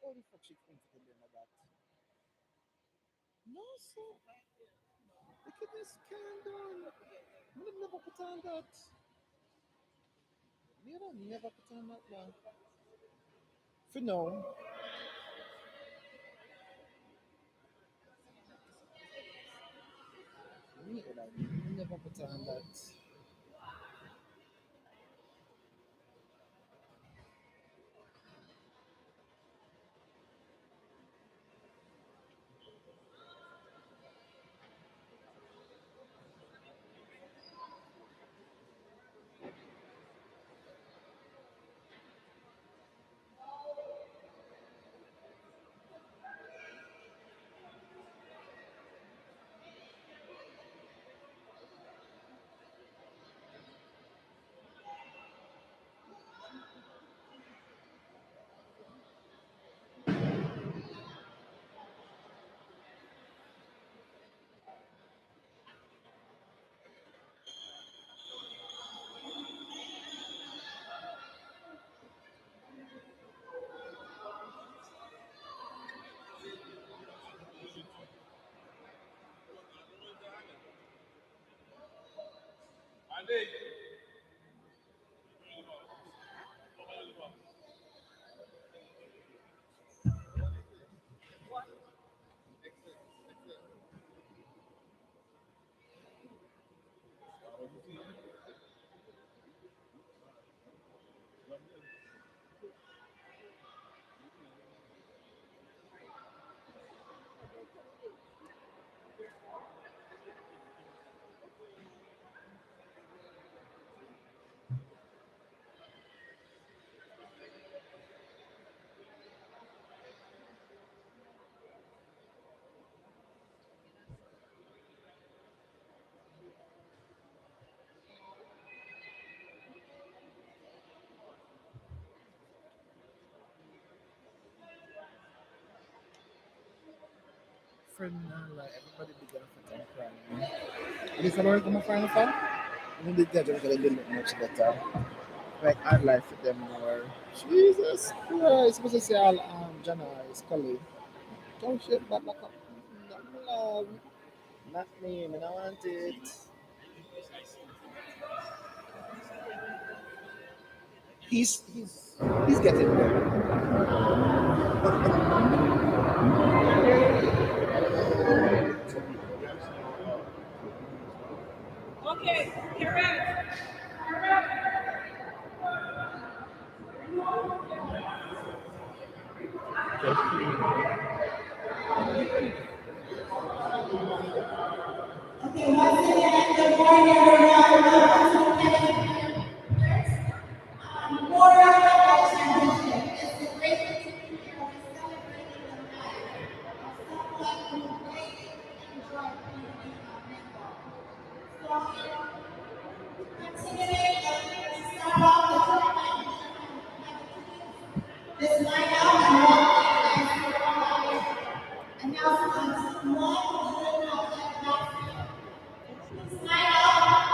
How the fuck she think to them like that? No, so the kidness calm down. You would never put on that. You don't never put on that now. For now, you never put on that. For now, like everybody began for time crying. This is already my final fan. I mean, they're just gonna do much better. Like I'd like for them more. Jesus Christ, supposed to say all Jana is colleague. Don't shit back up. Not me love. Not me, I don't want it. He's getting there. Okay, correct. Okay, once again, good morning, everyone. Welcome to the Memorial Football Championship. It's a great thing to be here. We're celebrating the life of someone who greatly enjoyed playing netball. So, continuing to start off the tournament, this lineup and what we guys announcements. One, we will have that this lineup.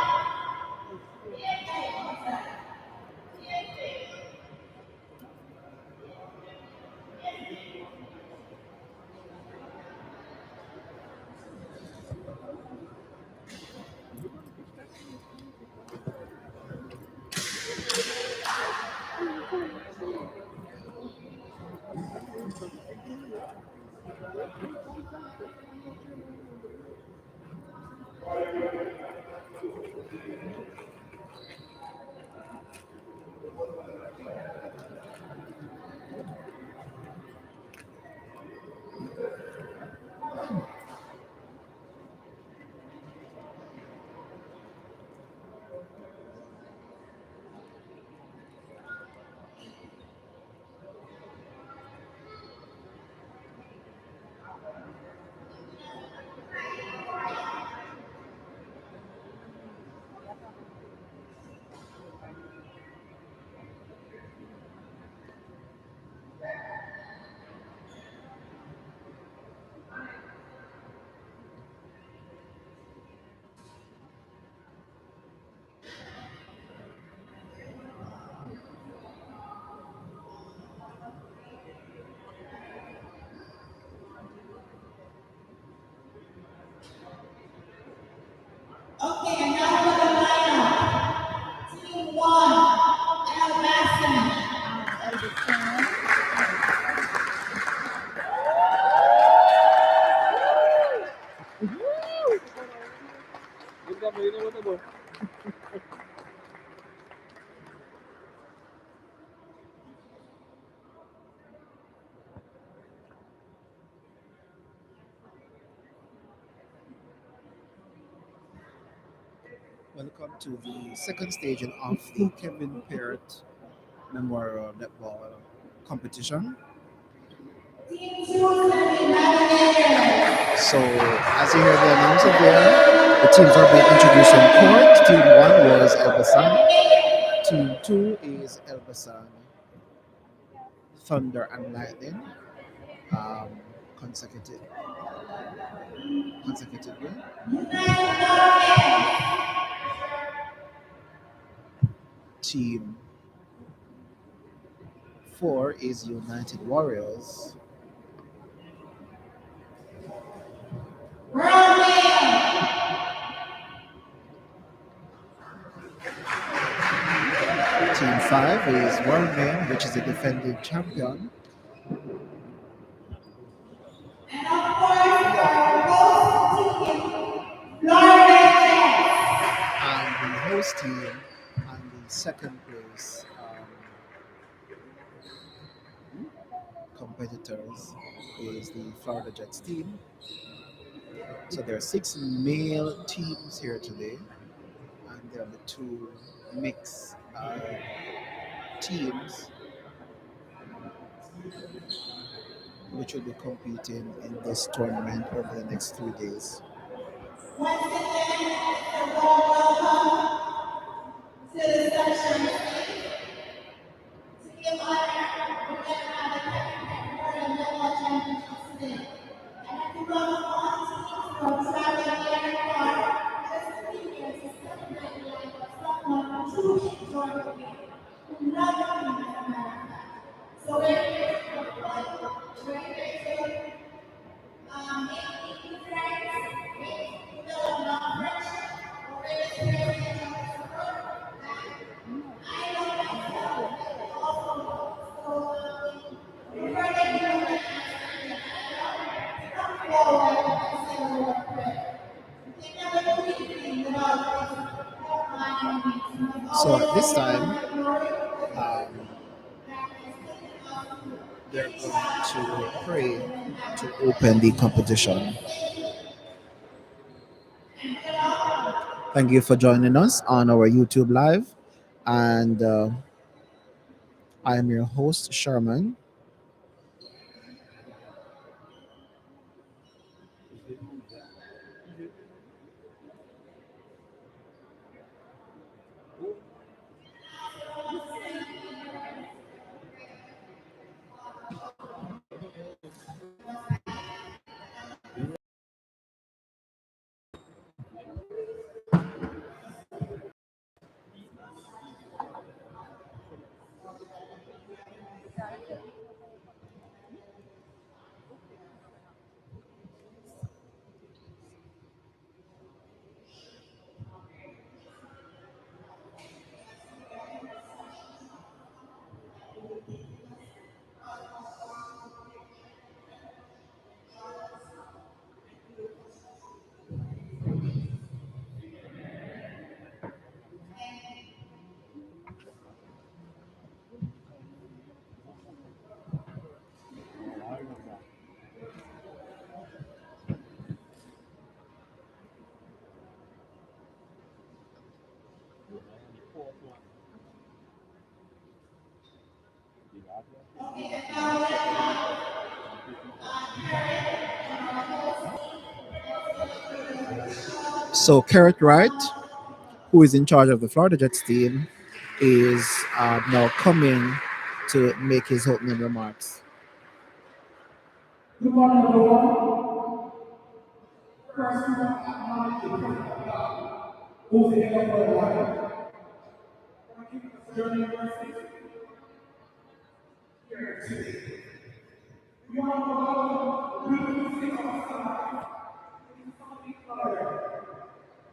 Welcome to the second stage of the Kevin Peart Memorial Netball competition. So, as you heard the announcement there, the teams are being introduced in court. Team 1 was Elbasan. Team 2 is Elbasan Thunder and Lightning. Um, consecutive, consecutively. Team 4 is United Warriors. Team 5 is World Man, which is the defending champion. And the host team and the second place competitors is the Florida Jets team. So there are 6 male teams here today, and there are the 2 mixed teams which will be competing in this tournament over the next 3 days. Once again, a warm welcome to the Sunshine State. To give honor, we're going to have the Kevin Netball Championships today. And if you welcome all teams from traveling near and far, just to be here to celebrate the life of someone who truly enjoyed the game, who loved the game as a matter of fact. So we're here to have fun, we're here to make new friends, make develop love friendship, or we're just here to enjoy the sport. I know myself, I also know. So before they do it, come forward and say the Lord prayer. They never do anything without so at this time, they're going to pray to open the competition. Thank you for joining us on our YouTube Live. And I am your host, Sherman. So, Carrot Wright, who is in charge of the Florida Jets team, is now coming to make his opening remarks. Good morning, everyone. First, we want to acknowledge the presence of God, who's the head of our life. Thank you for journey mercy here today. We want to welcome the beautiful city of sunlight in Southeast Florida.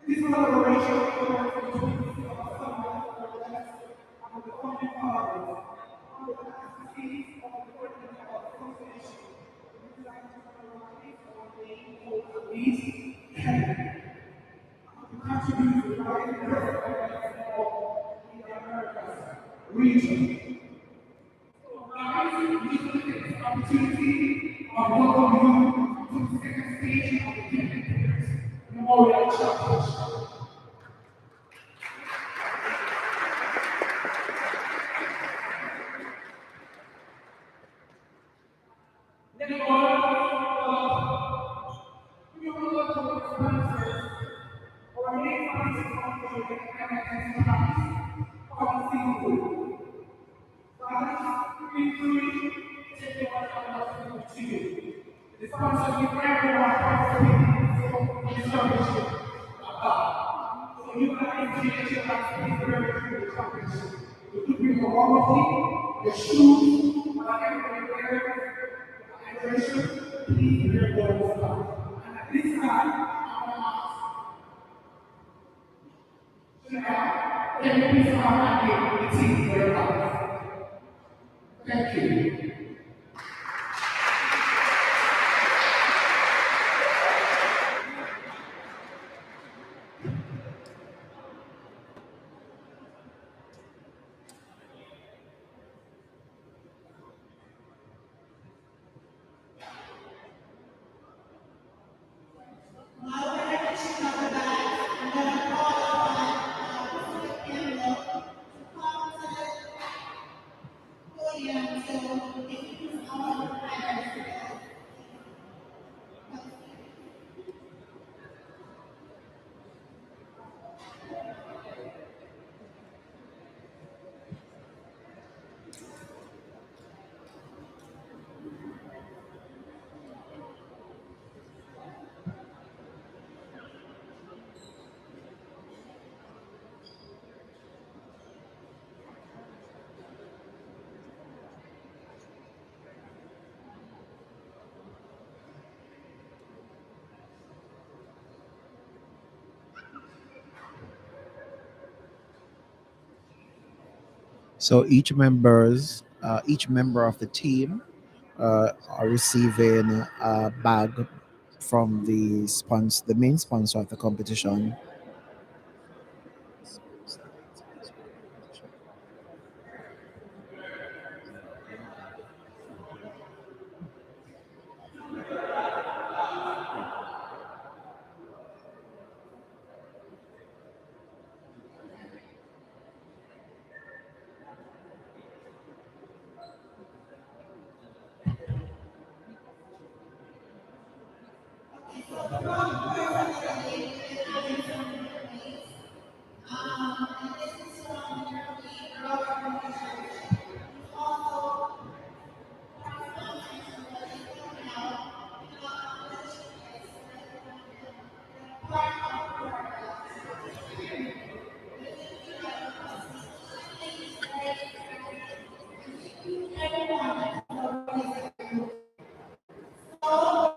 This collaboration occurs between the city of sunlight for the rest of the founding fathers While we're finishing up the bags, I'm going to call on Pacific Campbell to come to the podium to introduce all of the prizes. So each member of the team are receiving a bag from the main sponsor of the competition. And this is from the Robert who's also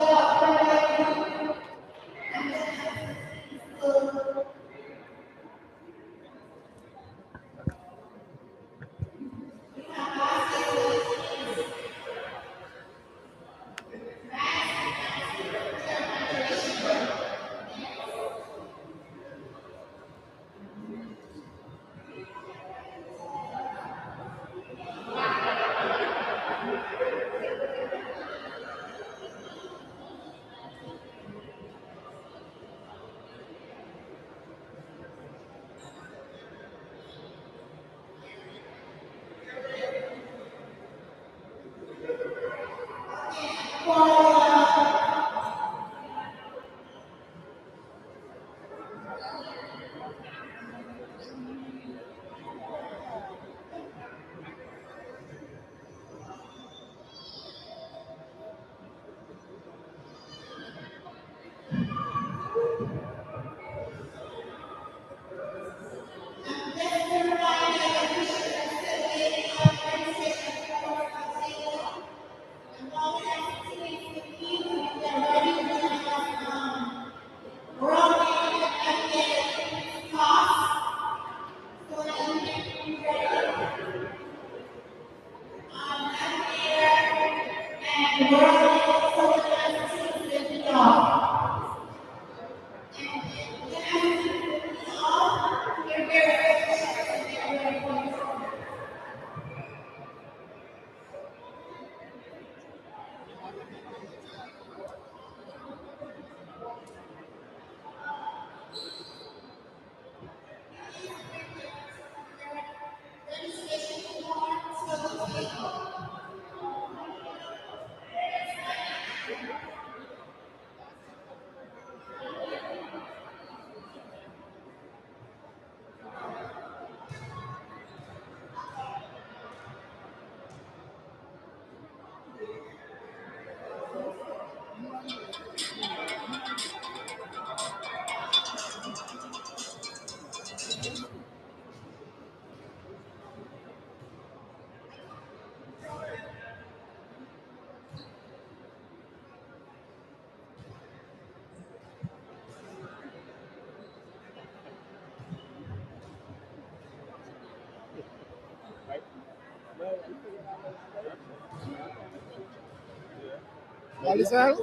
Alisal?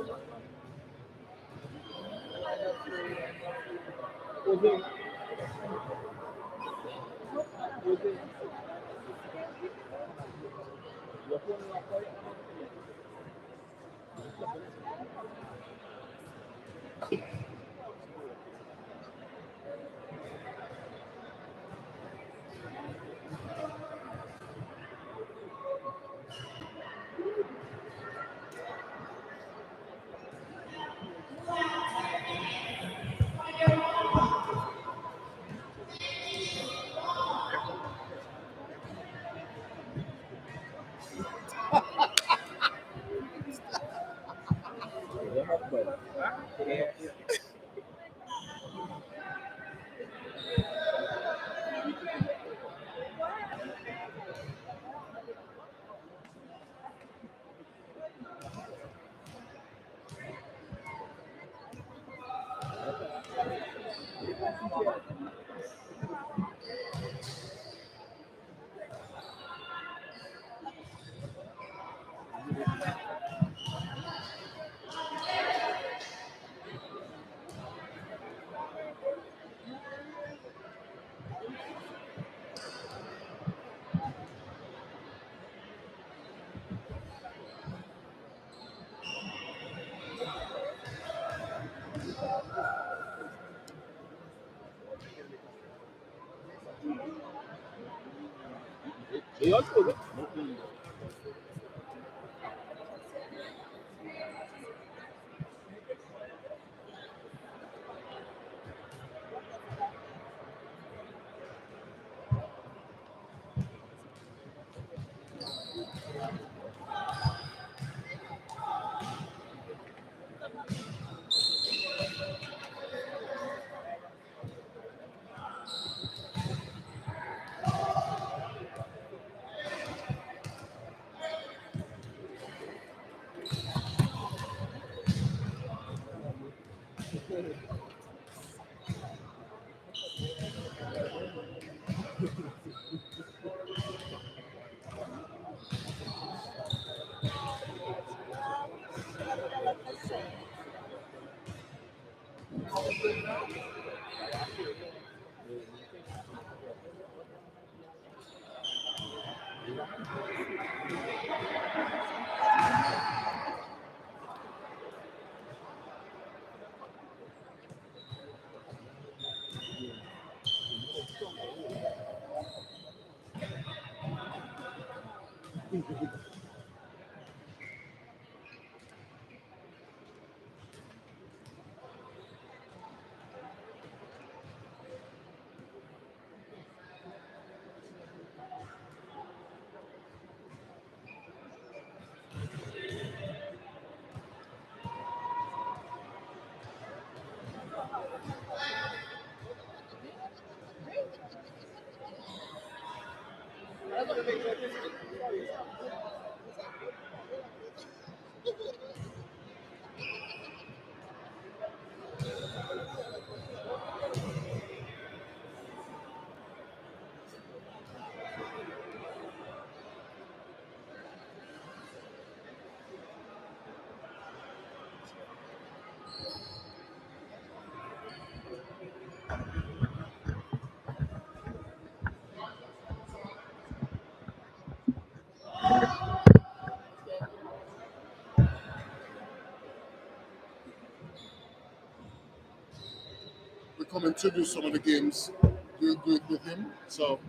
We come introduce some of the games we'll do it with him. So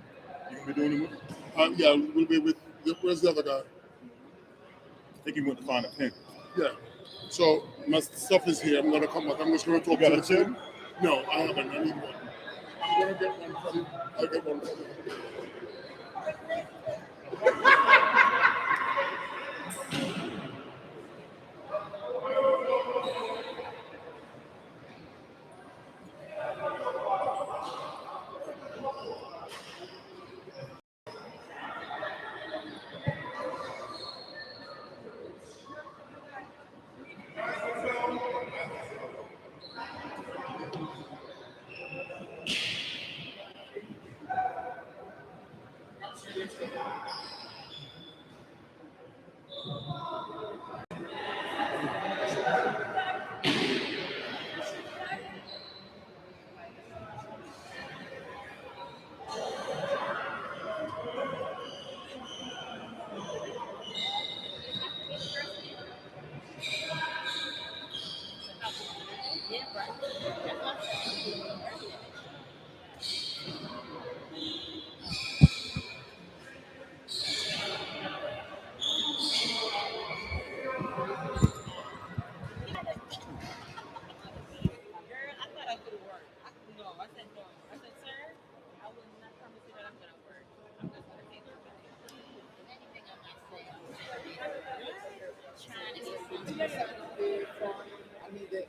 You gonna be doing it with? yeah, we'll be with where's the other guy? I think he went to find a pen. Yeah. So my stuff is here. I'm gonna come back. I'm just gonna talk You got to a the team. pen? No, I haven't. I need one. I'm gonna get one from. I'll get one from.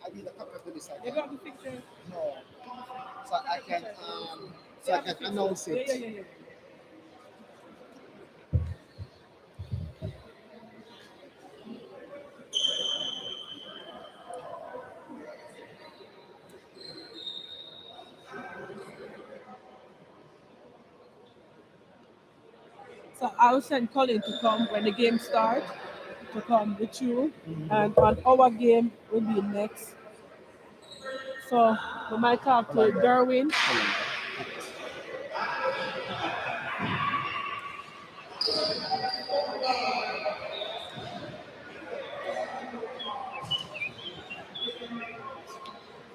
I need a copy of this. You got the picture? No. So I can announce it. Yeah. So I will send Colin to come when the game starts to come with you, and on our game will be next. So we might talk to Darwin. So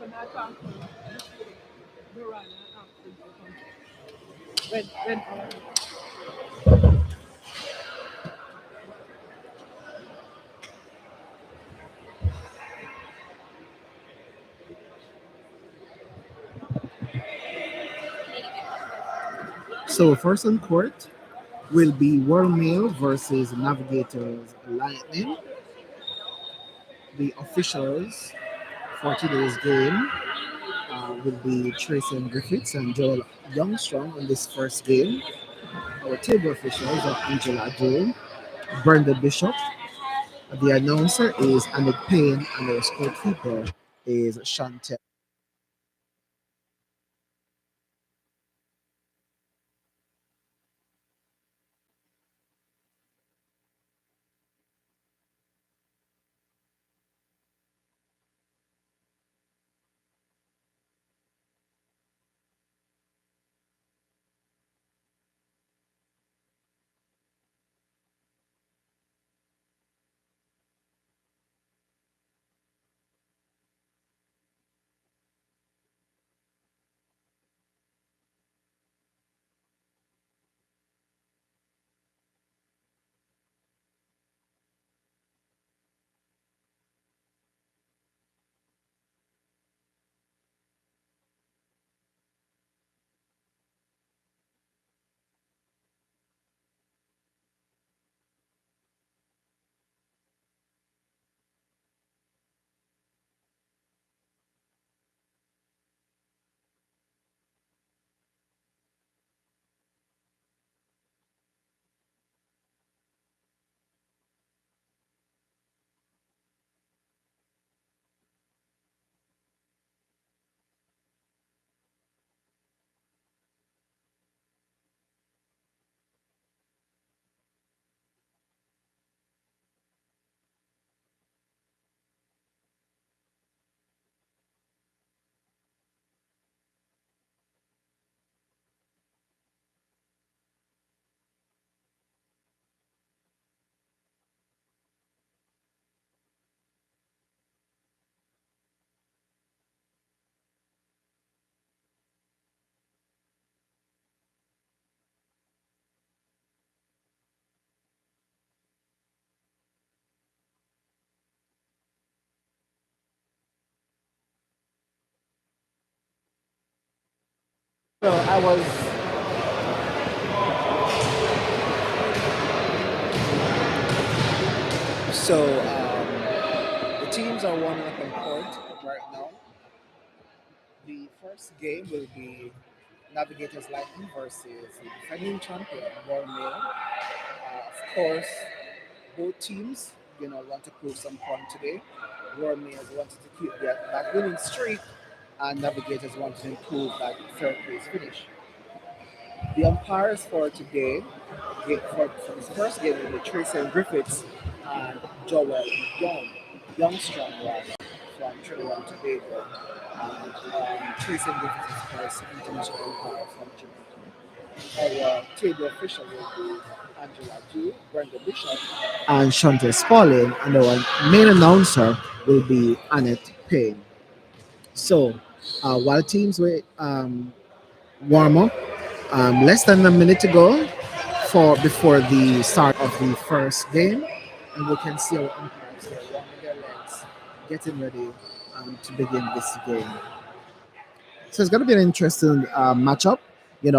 now talk to Duran and ask him to come. When So first on court will be Wormmill versus Navigators Lightning. The officials for today's game will be Tracy Griffiths and Joel Youngstrong in this first game. Our table officials are Angela Joe, Brenda Bishop. The announcer is Annette Payne, and our scorekeeper is Chantel. So I was the teams are warming up on court right now. The first game will be Navigators Lightning versus the defending champion Wormmill. Of course, both teams, want to prove some point today. Wormmill wanted to keep that winning streak, and Navigators wanted to improve that third place finish. The umpires for today, for this first game, will be Tracy and Griffiths, and Joel Young Strong from Trinidad and Tobago, and Tracy Griffiths, of course, international umpire from Jamaica. Our table official will be Angela G, Brenda Bishop, and Shante Spaulding, and our main announcer will be Annette Payne. So, while teams were warm up, less than a minute to go for before the start of the first game, and we can see our umpires here warming their legs, getting ready to begin this game. So it's going to be an interesting matchup, and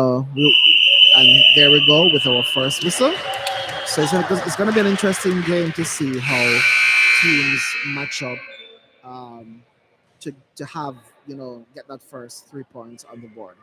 there we go with our first whistle. So it's going to be an interesting game to see how teams match up um, to have get that first 3 points on the board.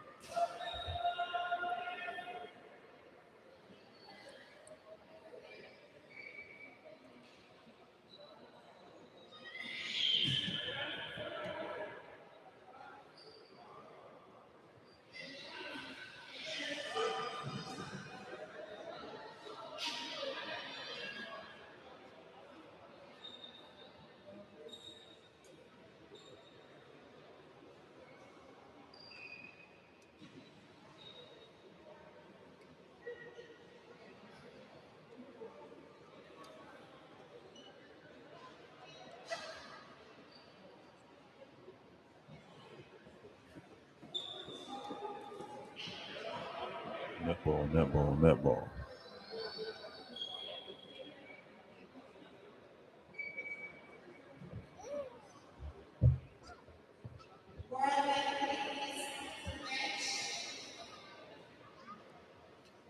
NetBall, NetBall, NetBall.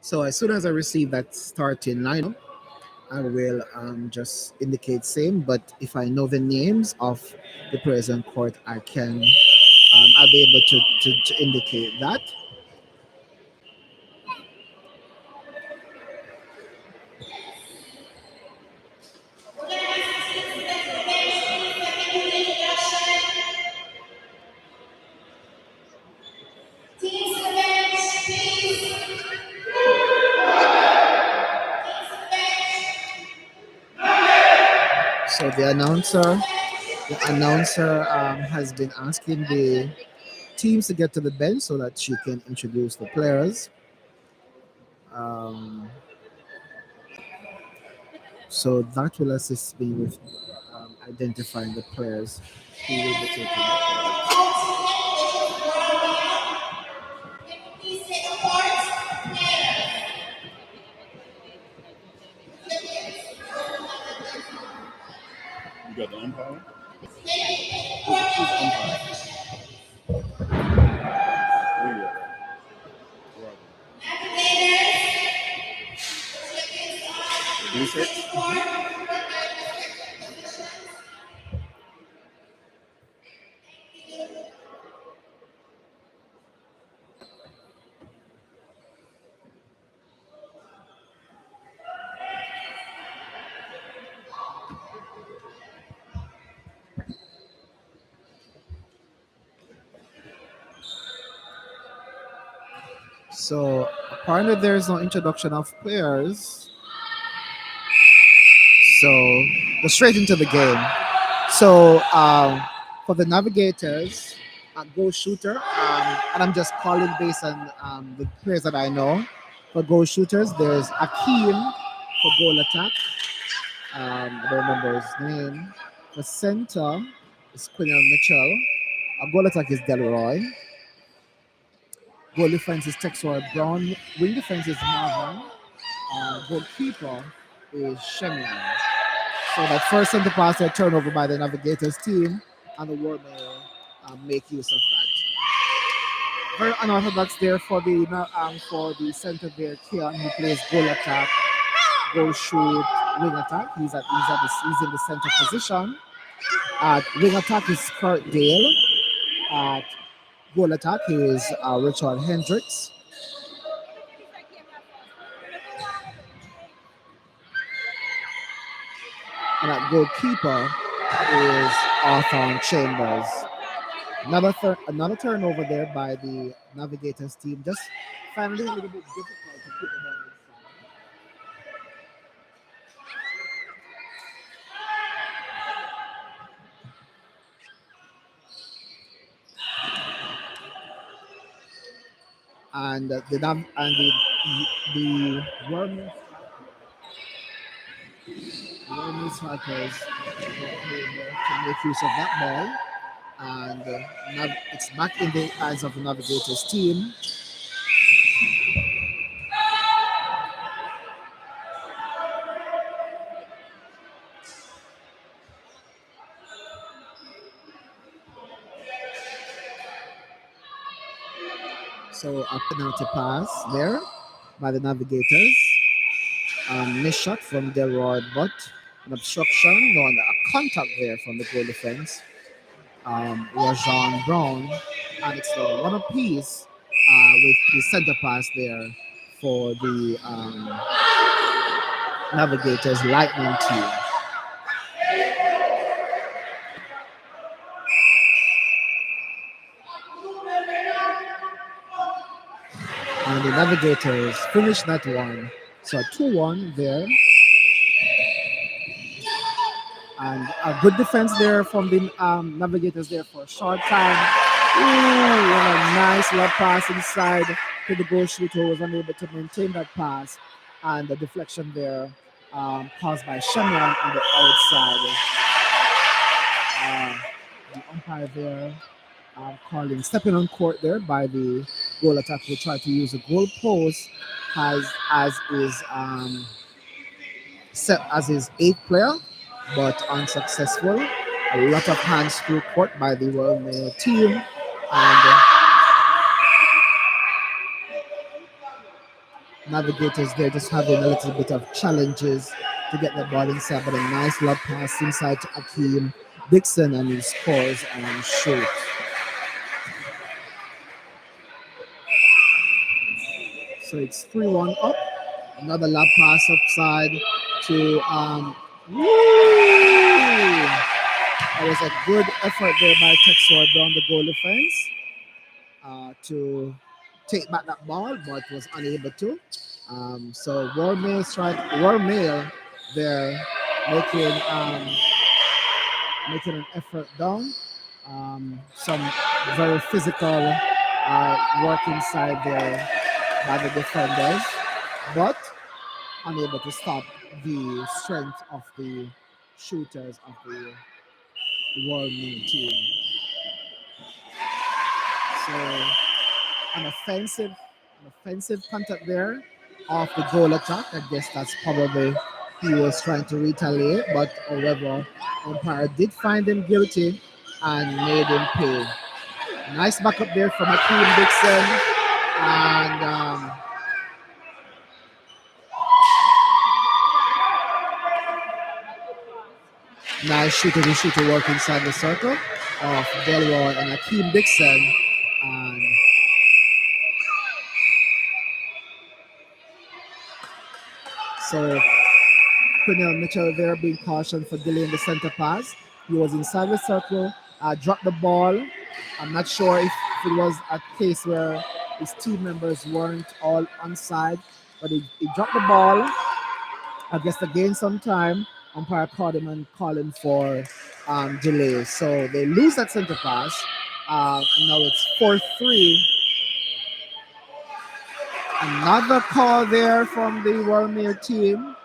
So as soon as I receive that starting lineup, I will just indicate same. But if I know the names of the players on court, I'll be able to indicate that. We're going to ask the students to the bench, please, so they can do the introduction. Teams to the bench, please. Teams to the bench. So the announcer has been asking the teams to get to the bench so that she can introduce the players. Um, so that will assist me with identifying the players who will be taking the court. Alternate, which is Royal. Can you please take a part? Players. You got the umpire? Who's Umpire. Where you at? Right. navigators. Blue shirt? So apparently there is no introduction of players. So go straight into the game. So for the navigators, goal shooter, and I'm just calling based on the players that I know. For goal shooters, there's Akeem for goal attack. I don't remember his name. For center is Quinion Mitchell. Goal attack is Delroy. Goal defense is Texor Brown. Wing defense is Marvin. Goalkeeper is Shemian. So that first center pass or turnover by the Navigators team, and the World may make use of that. Very unorthodox there for the center there, Kian, who plays goal attack, goal shoot, wing attack. He's in the center position. At wing attack is Kurt Dale. At goal attack is Richard Hendricks. And at goalkeeper is Arthur Chambers. Another turnover there by the Navigators team. Just finding it a little bit difficult to put the ball inside. and the Wormy strikers were able to make use of that ball, and it's back in the hands of the Navigators team. So a penalty pass there by the Navigators. Missed shot from Delroy, but an obstruction, no, a contact there from the goal defense. Rajon Brown, and it's the one apiece with the center pass there for the Navigators Lightning team. And the Navigators finished that one. So 2-1 there. And a good defense there from the Navigators there for a short time. Ooh, what a nice love pass inside to the goal shooter who was unable to maintain that pass. And the deflection there caused by Shannon on the outside. The umpire there calling stepping on court there by the goal attack who tried to use a goal post as is set as his eighth player, but unsuccessful. A lot of hands through court by the Royal Mail team, and Navigators there just having a little bit of challenges to get the ball inside, but a nice love pass inside to Akeem Dixon, and he scores and shoots. So it's 3-1 up. Another lap pass upside to woo! That was a good effort there by Texor Brown, the goal defense, to take back that ball, but was unable to. So War Mail there making an effort down. Some very physical work inside there by the defenders, but unable to stop the strength of the shooters of the World Mail team. So an offensive contact there of the goal attack. I guess that's probably he was trying to retaliate, but however, umpire did find him guilty and made him pay. Nice backup there from Akeem Dixon, and nice shooter work inside the circle of Delroy and Akeem Dixon, and so Quinnell Mitchell there being cautioned for delaying the center pass. He was inside the circle, dropped the ball. I'm not sure if it was a case where his team members weren't all on side, but he dropped the ball. I guess to gain some time, umpire called him and called him for delay. So they lose that center pass. And now it's 4-3. Another call there from the World team.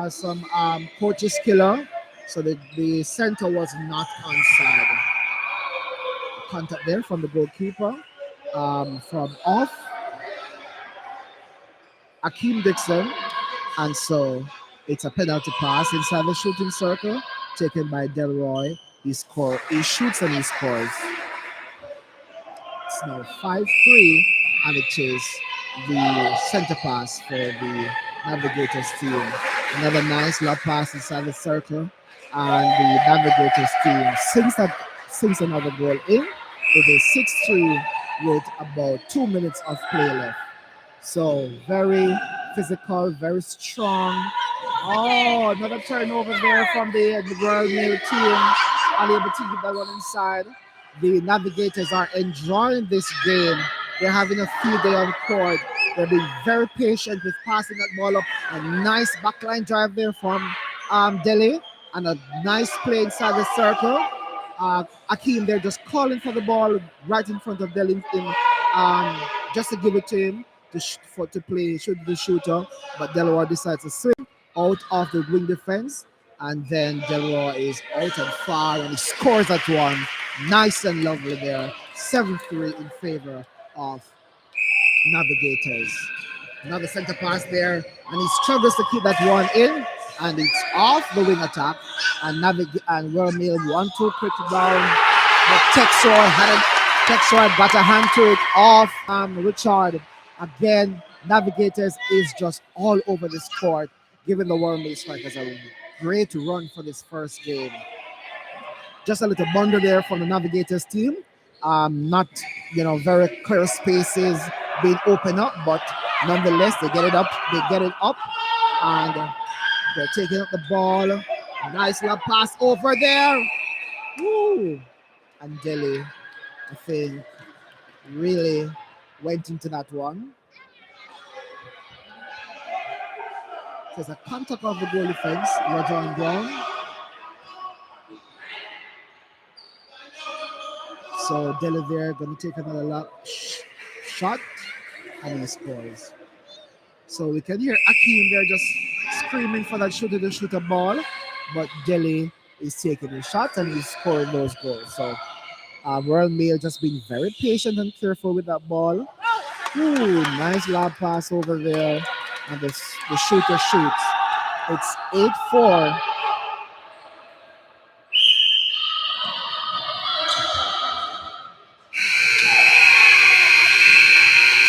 Some coach's killer. So the center was not onside. Contact there from the goalkeeper from off Akeem Dixon. And so it's a penalty pass inside the shooting circle taken by Delroy. He shoots and he scores. It's now 5-3, and it is the center pass for the Navigators team. Another nice lob pass inside the circle, and the Navigators team sinks another goal in. It is 6-3 with about 2 minutes of play left. So very physical, very strong. Oh, another turnover there from the Royal Mail team. Unable to keep that one inside. The Navigators are enjoying this game. They're having a field day on court. They're being very patient with passing that ball up. A nice backline drive there from Delhi, and a nice play inside the circle. Akeem, they're just calling for the ball right in front of Delhi in just to give it to him to play shoot the shooter, but Delaware decides to swing out of the wing defense, and then Delaware is out and far, and he scores that one. Nice and lovely there. 7-3 in favor of Navigators. Another center pass there, and he struggles to keep that one in, and it's off the wing attack. And Royal Mail 1-2 quick down, but Texor got a hand to it off Richard. Again, Navigators is just all over this court, giving the Royal Mail Strikers a great run for this first game. Just a little bundle there from the Navigators team. Not very clear spaces being opened up, but nonetheless they get it up. And they're taking up the ball. Nice love pass over there. Woo! And Delhi, I think, really went into that one. There's a contact of the goal defense. Roger and Brown. So Delhi there going to take another shot, and he scores. So we can hear Akeem there just screaming for that shooter to shoot a ball, but Delhi is taking the shot and he's scoring those goals. So Royal Mail just being very patient and careful with that ball. Ooh, nice lob pass over there, and the shooter shoots. It's 8-4.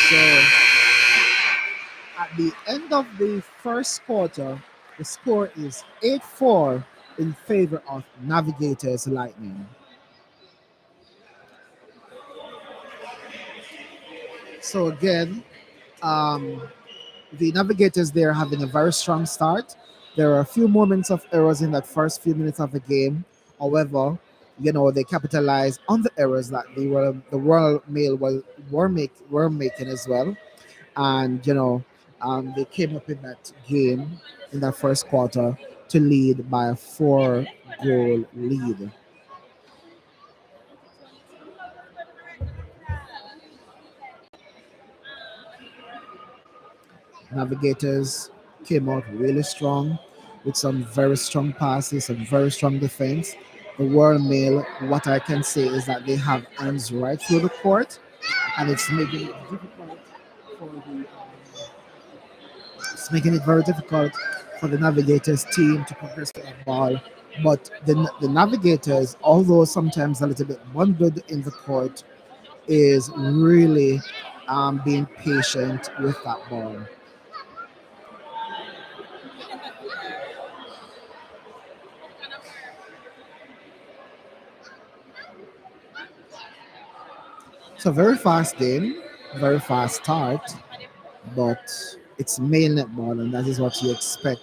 So at the end of the first quarter, the score is 8-4 in favor of Navigators Lightning. So again, the Navigators there having a very strong start. There are a few moments of errors in that first few minutes of the game. However, they capitalized on the errors that the Royal Mail were making as well, and they came up in that game in that first quarter to lead by a 4-goal lead. Navigators came out really strong with some very strong passes, some very strong defense. The Royal Mail, what I can say is that they have hands right through the court, and it's making it very difficult for the Navigators team to progress with that ball. But the Navigators, although sometimes a little bit bundled in the court, is really being patient with that ball. It's a very fast game, very fast start, but it's male netball, and that is what you expect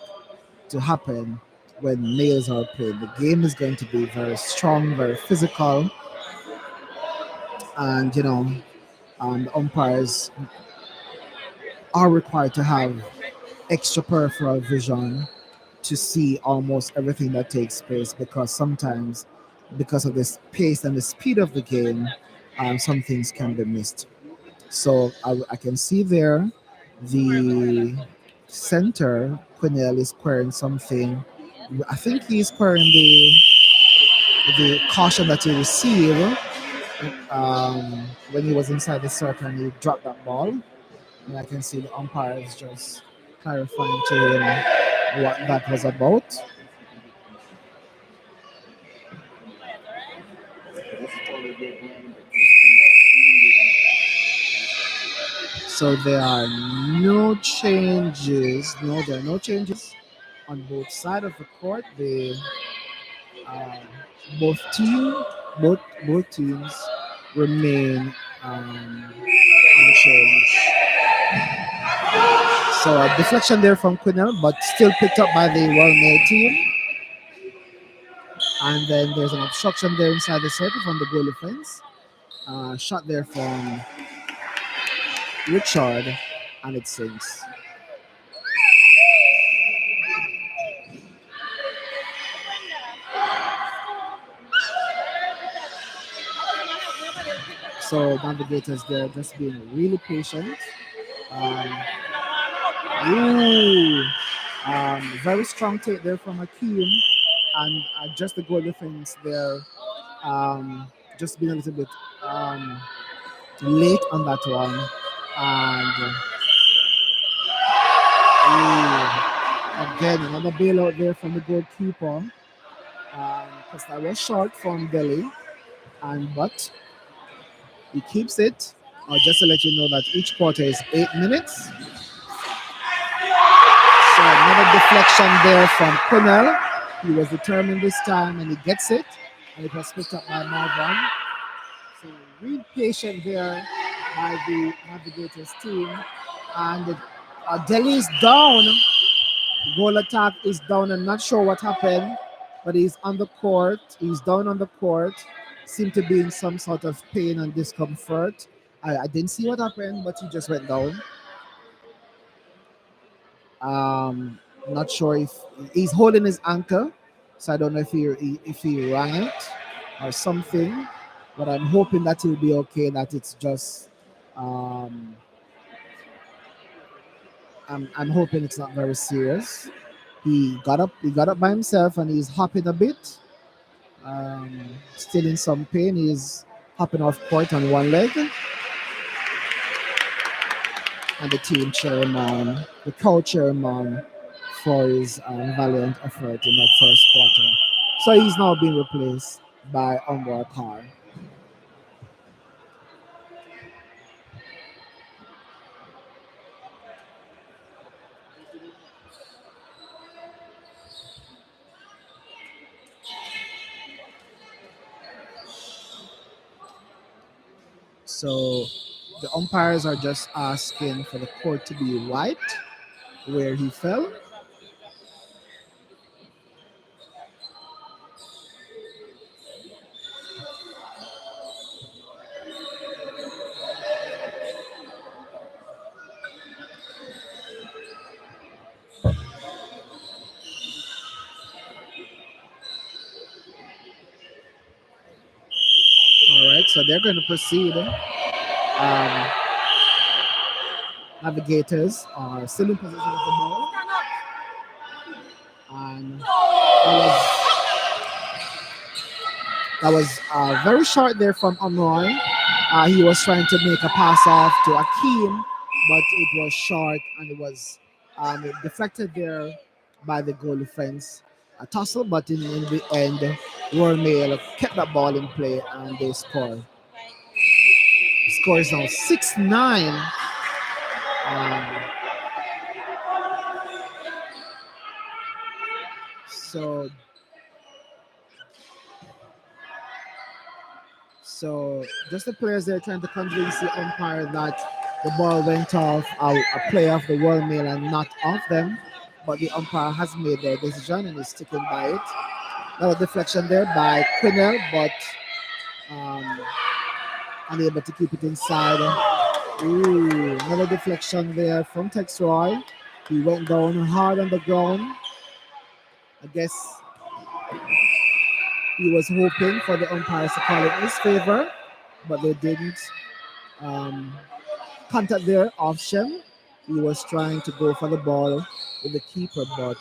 to happen when males are playing. The game is going to be very strong, very physical, and the umpires are required to have extra peripheral vision to see almost everything that takes place, because sometimes, because of the pace and the speed of the game, some things can be missed. So I can see there the center, Quinnell, is squaring something. I think he's squaring the caution that he received when he was inside the circle and he dropped that ball. And I can see the umpires just clarifying to him what that was about. So there are no changes. No, there are no changes on both sides of the court. Uh, both team, both teams remain unchanged. So a deflection there from Quinnell, but still picked up by the Royal Mail team. And then there's an obstruction there inside the circle from the goal defense. Shot there from Richard, and it sinks. So navigators there just being really patient. Um, ooh, very strong take there from Akeem, and just the goal defense there. Just being a little bit um, late on that one, and again another bailout there from the goalkeeper because that was short from Delhi, and but he keeps it. Just to let you know that each quarter is 8 minutes. So another deflection there from Kunal. He was determined this time and he gets it. And it was picked up by Marvin. So real patient there by the Navigators team. And Delhi is down. Goal attack is down. I'm not sure what happened, but he's on the court. He's down on the court. Seemed to be in some sort of pain and discomfort. I didn't see what happened, but he just went down. Not sure if he's holding his ankle, so I don't know if he rang it or something. But I'm hoping that he'll be okay. That it's just, um, I'm hoping it's not very serious. He got up. He got up by himself and he's hopping a bit. Still in some pain. He's hopping off court on one leg, and the team cheer him on. The crowd cheer him on for his valiant effort in that first quarter. So he's now being replaced by Umar Khan. So the umpires are just asking for the court to be white where he fell. All right, so they're going to proceed. Navigators are still in possession of the ball, and that was very short there from Amroy. He was trying to make a pass off to Akeem, but it was short and it deflected there by the goal defense. A tussle, but in the end, Royal Mail kept that ball in play and they scored. The score is now 6-9. Um, so So just the players there trying to convince the umpire that the ball went off a player of the World Mail and not off them. But the umpire has made their decision and is sticking by it. Another deflection there by Quinnell, but um, unable to keep it inside. Ooh, another deflection there from Tex Roy. He went down hard on the ground. I guess he was hoping for the umpires to call it in his favor, but they didn't. Um, Contact there, option. He was trying to go for the ball with the keeper, but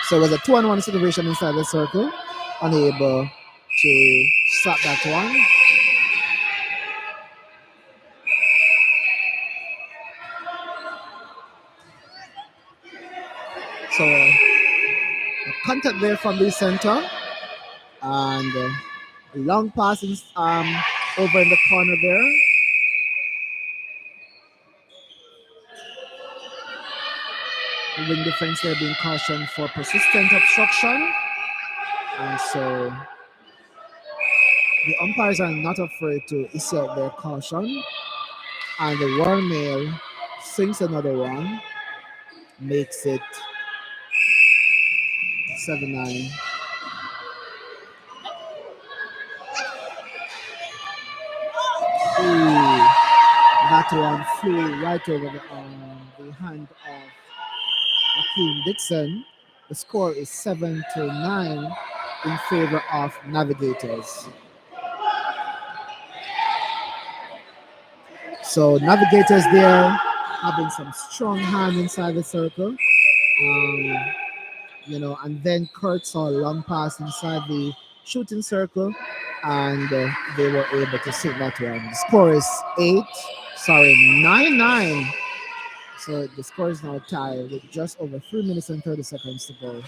so it was a 2-on-1 situation inside the circle, unable to stop that one. So contact there from the center and a long pass over in the corner there. The wing defense there being cautioned for persistent obstruction, and so the umpires are not afraid to issue out their caution, and the Royal Mail sinks another one, makes it 7-9. Ooh, that one flew right over the hand of Akeem Dixon. The score is 7-9 in favor of Navigators. So Navigators there having some strong hand inside the circle. And then Kurt saw a long pass inside the shooting circle, and they were able to sink that one. The score is 9-9. So the score is now tied with just over 3 minutes and 30 seconds to go.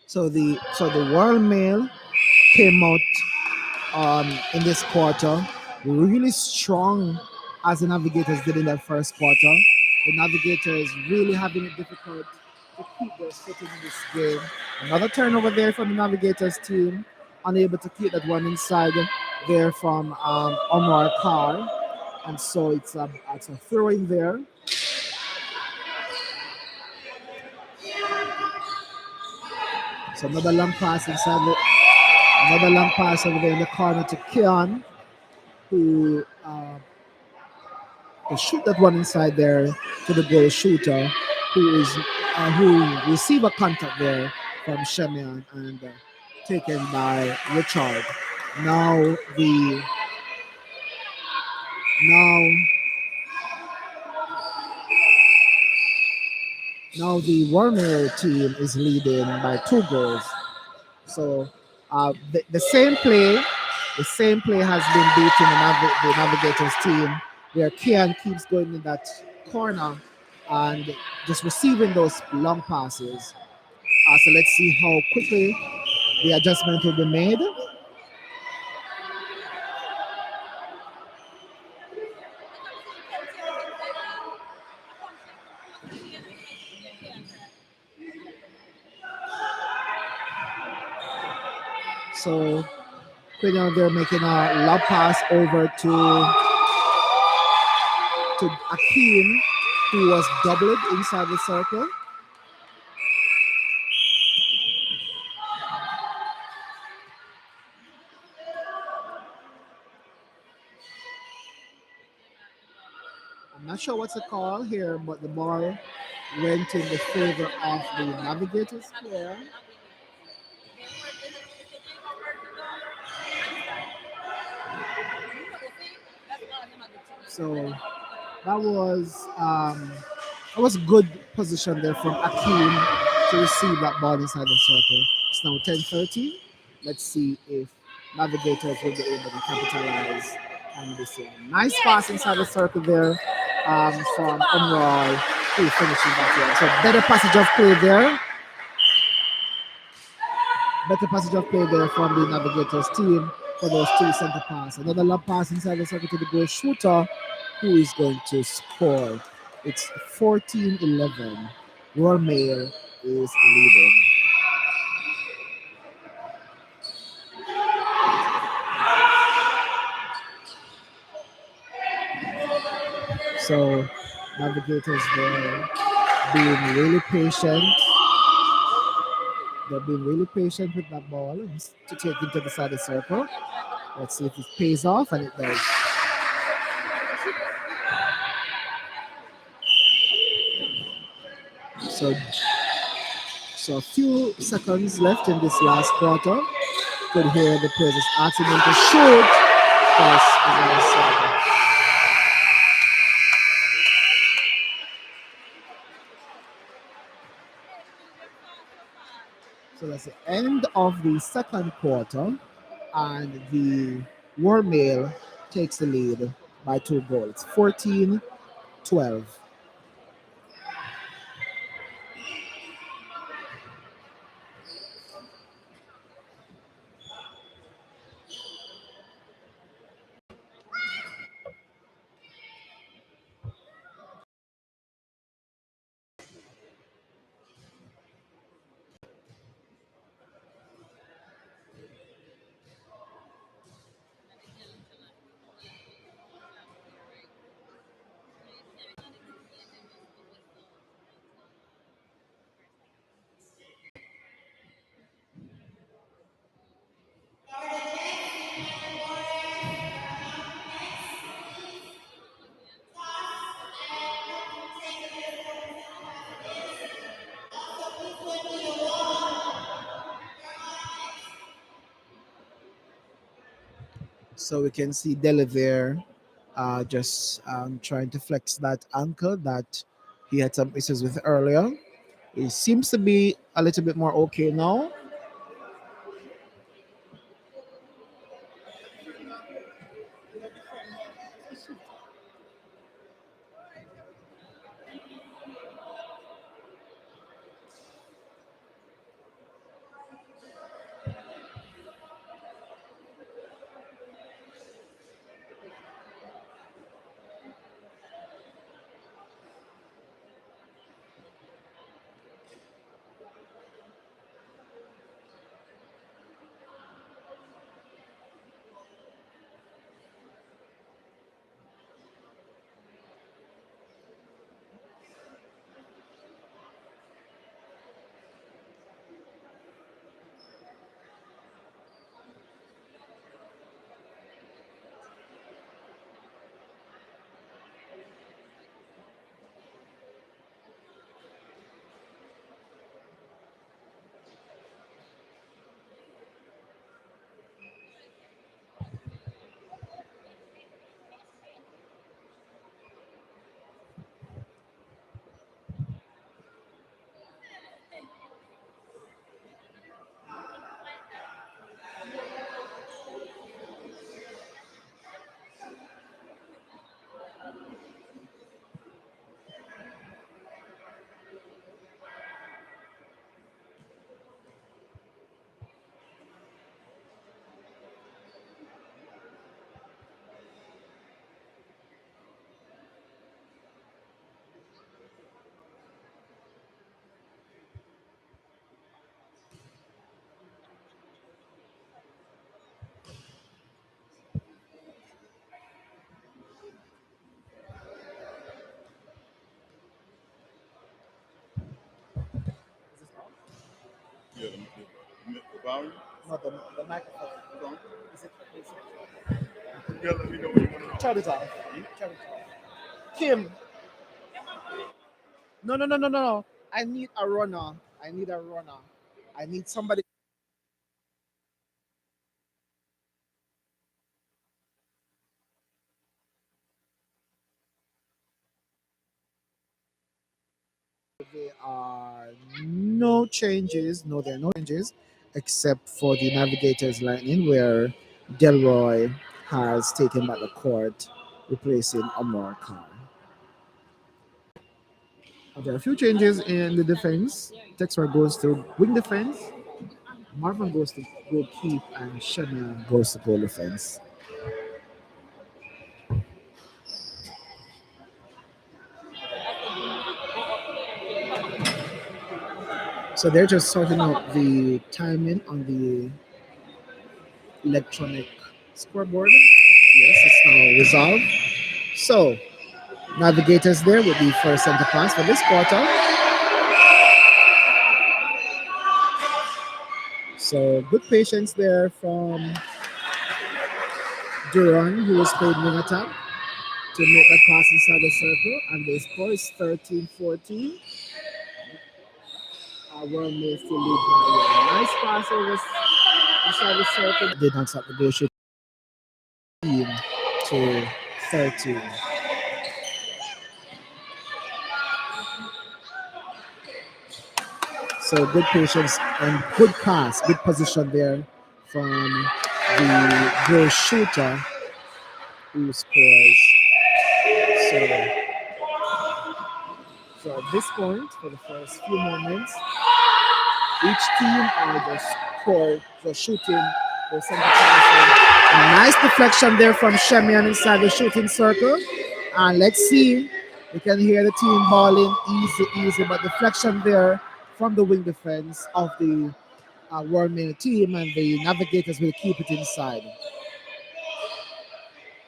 So the Royal Mail came out in this quarter really strong as the Navigators did in that first quarter. The Navigators really having it difficult to keep their footing in this game. Another turnover there from the Navigators team, unable to keep that one inside there from Omar Carr. And so it's a throw in there. So another long pass over there in the corner to Keon, who to shoot that one inside there to the goal shooter, who received a contact there from Shemian and taken by Richard. Now the now now the Warner team is leading by 2 goals. So the same play has been beaten the Navigators team, where Kian keeps going in that corner and just receiving those long passes. So let's see how quickly the adjustment will be made. So Quinn, they're making a lob pass over to Akeem, who was doubled inside the circle. I'm not sure what's the call here, but the ball went in the favor of the Navigators player. So that was good position there from Akeem to receive that ball inside the circle. It's now 10:30. Let's see if Navigators will be able to capitalize on this one. Nice pass inside the circle there from Umroy, who finishes that one. So better passage of play there. Better passage of play there from the Navigators team for those two center pass. Another lob pass inside the circle to the goal shooter, who is going to score. It's 14-11. Royal Mail is leading. So Navigators there being really patient. They're being really patient with that ball to take into the side of the circle. Let's see if it pays off, and it does. So, so a few seconds left in this last quarter. Could hear the players asking them to shoot. Pass is So that's the end of the second quarter, and the War Mail takes the lead by 2 goals, 14-12. So we can see Dele there just trying to flex that ankle that he had some issues with earlier. He seems to be a little bit more okay now. Yeah, the volume. Not the microphone. Hold on. Is it? You gotta let me know when you want to know. Turn it off. Turn it off. Kim. No, no, no, no, no, no. I need a runner. I need a runner. I need somebody. There are no changes. No, there are no changes except for the Navigators Lightning, where Delroy has taken back the court, replacing Amor Khan. There are a few changes in the defense. Texor goes to wing defense, Marvin goes to goalkeep, and Shana goes to goal defense. So they're just sorting out the timing on the electronic scoreboard. Yes, it's now resolved. So Navigators there with the first center pass for this quarter. So good patience there from Duran, who was playing wing attack, to make that pass inside the circle. And the score is 13-14. World may still lead by a nice pass over inside the circle. Did not stop negotiating to 13. So good patience and good pass, good position there from the goal shooter who scores. So, so at this point, for the first few moments, each team are just score, just shooting the center passing. A nice deflection there from Shemian inside the shooting circle. And let's see, we can hear the team balling easy, easy, but deflection there from the wing defense of the Warming team, and the Navigators will keep it inside.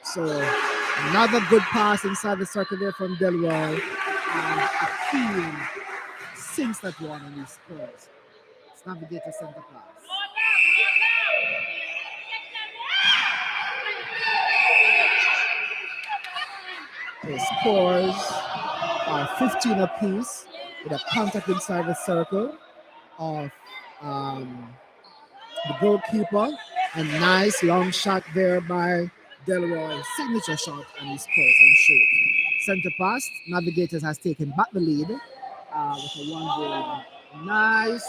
So another good pass inside the circle there from Delroy, and Akeem sinks that one and he scores. It's Navigator center pass. He scores 15 apiece with a contact inside the circle of the goalkeeper A nice long shot there by Delroy. Signature shot, and he scores and shoot. Center pass. Navigators has taken back the lead with a one goal. Nice.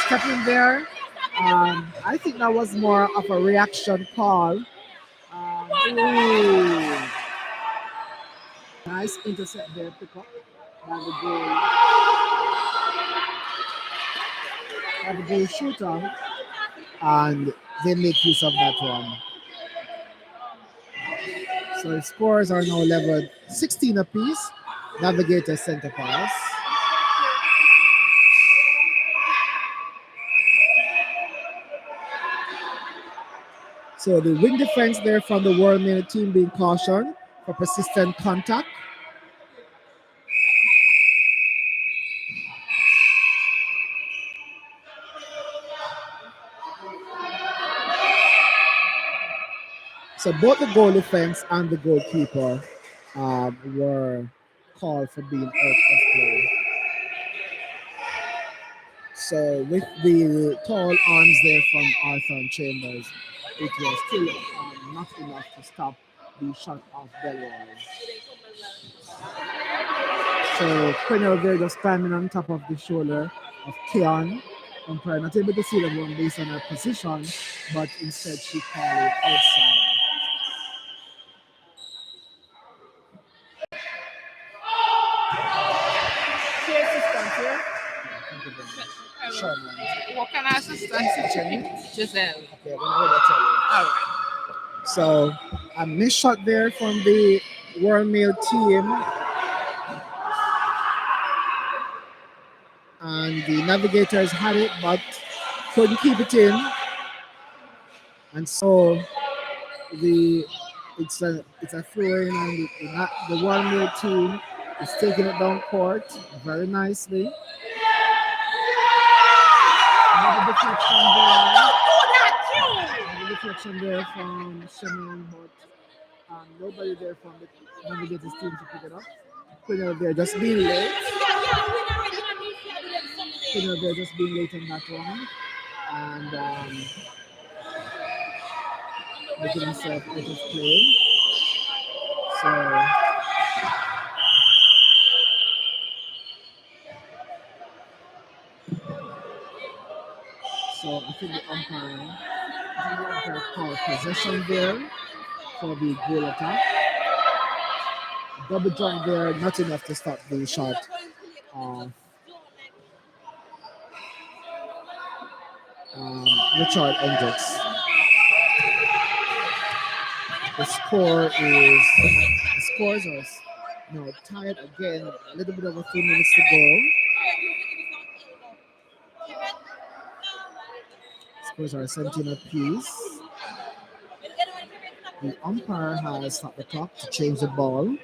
Step in there. I think that was more of a reaction call. Ooh. Nice intercept there, pick up by the goal shooter, and they make use of that one. So the scores are now leveled 16 apiece. Navigator center pass. So the wing defense there from the World Mail team being cautioned for persistent contact. So both the goal defense and the goalkeeper were called for being out of play. So with the tall arms there from Arthur and Chambers, it was still not enough to stop the shot of Delroy. So Quennell there just climbing on top of the shoulder of Keon. Umpire not able to see the one based on her position, but instead she called it outside. Key assistant here. Sure, man. What kind of assistant? Jenny? Giselle. Okay, then I will tell you. All right. So a missed shot there from the World Mail team. And the Navigators had it but couldn't keep it in. And so it's a throw in, and the World Mail team is taking it down court very nicely. Another deflection there. Another deflection there from Shemian, but nobody there from the Navigators team to pick it up. Quinn there just being late. Quinn there just being late on that one. And making himself out of play. So I think the umpire called possession there for the goal attack. Double jump there, not enough to stop the shot of Richard Hendricks. The scores are tied again. A little bit over 3 minutes to go. Scores are 17 apiece. The umpire has stopped the clock to change the ball.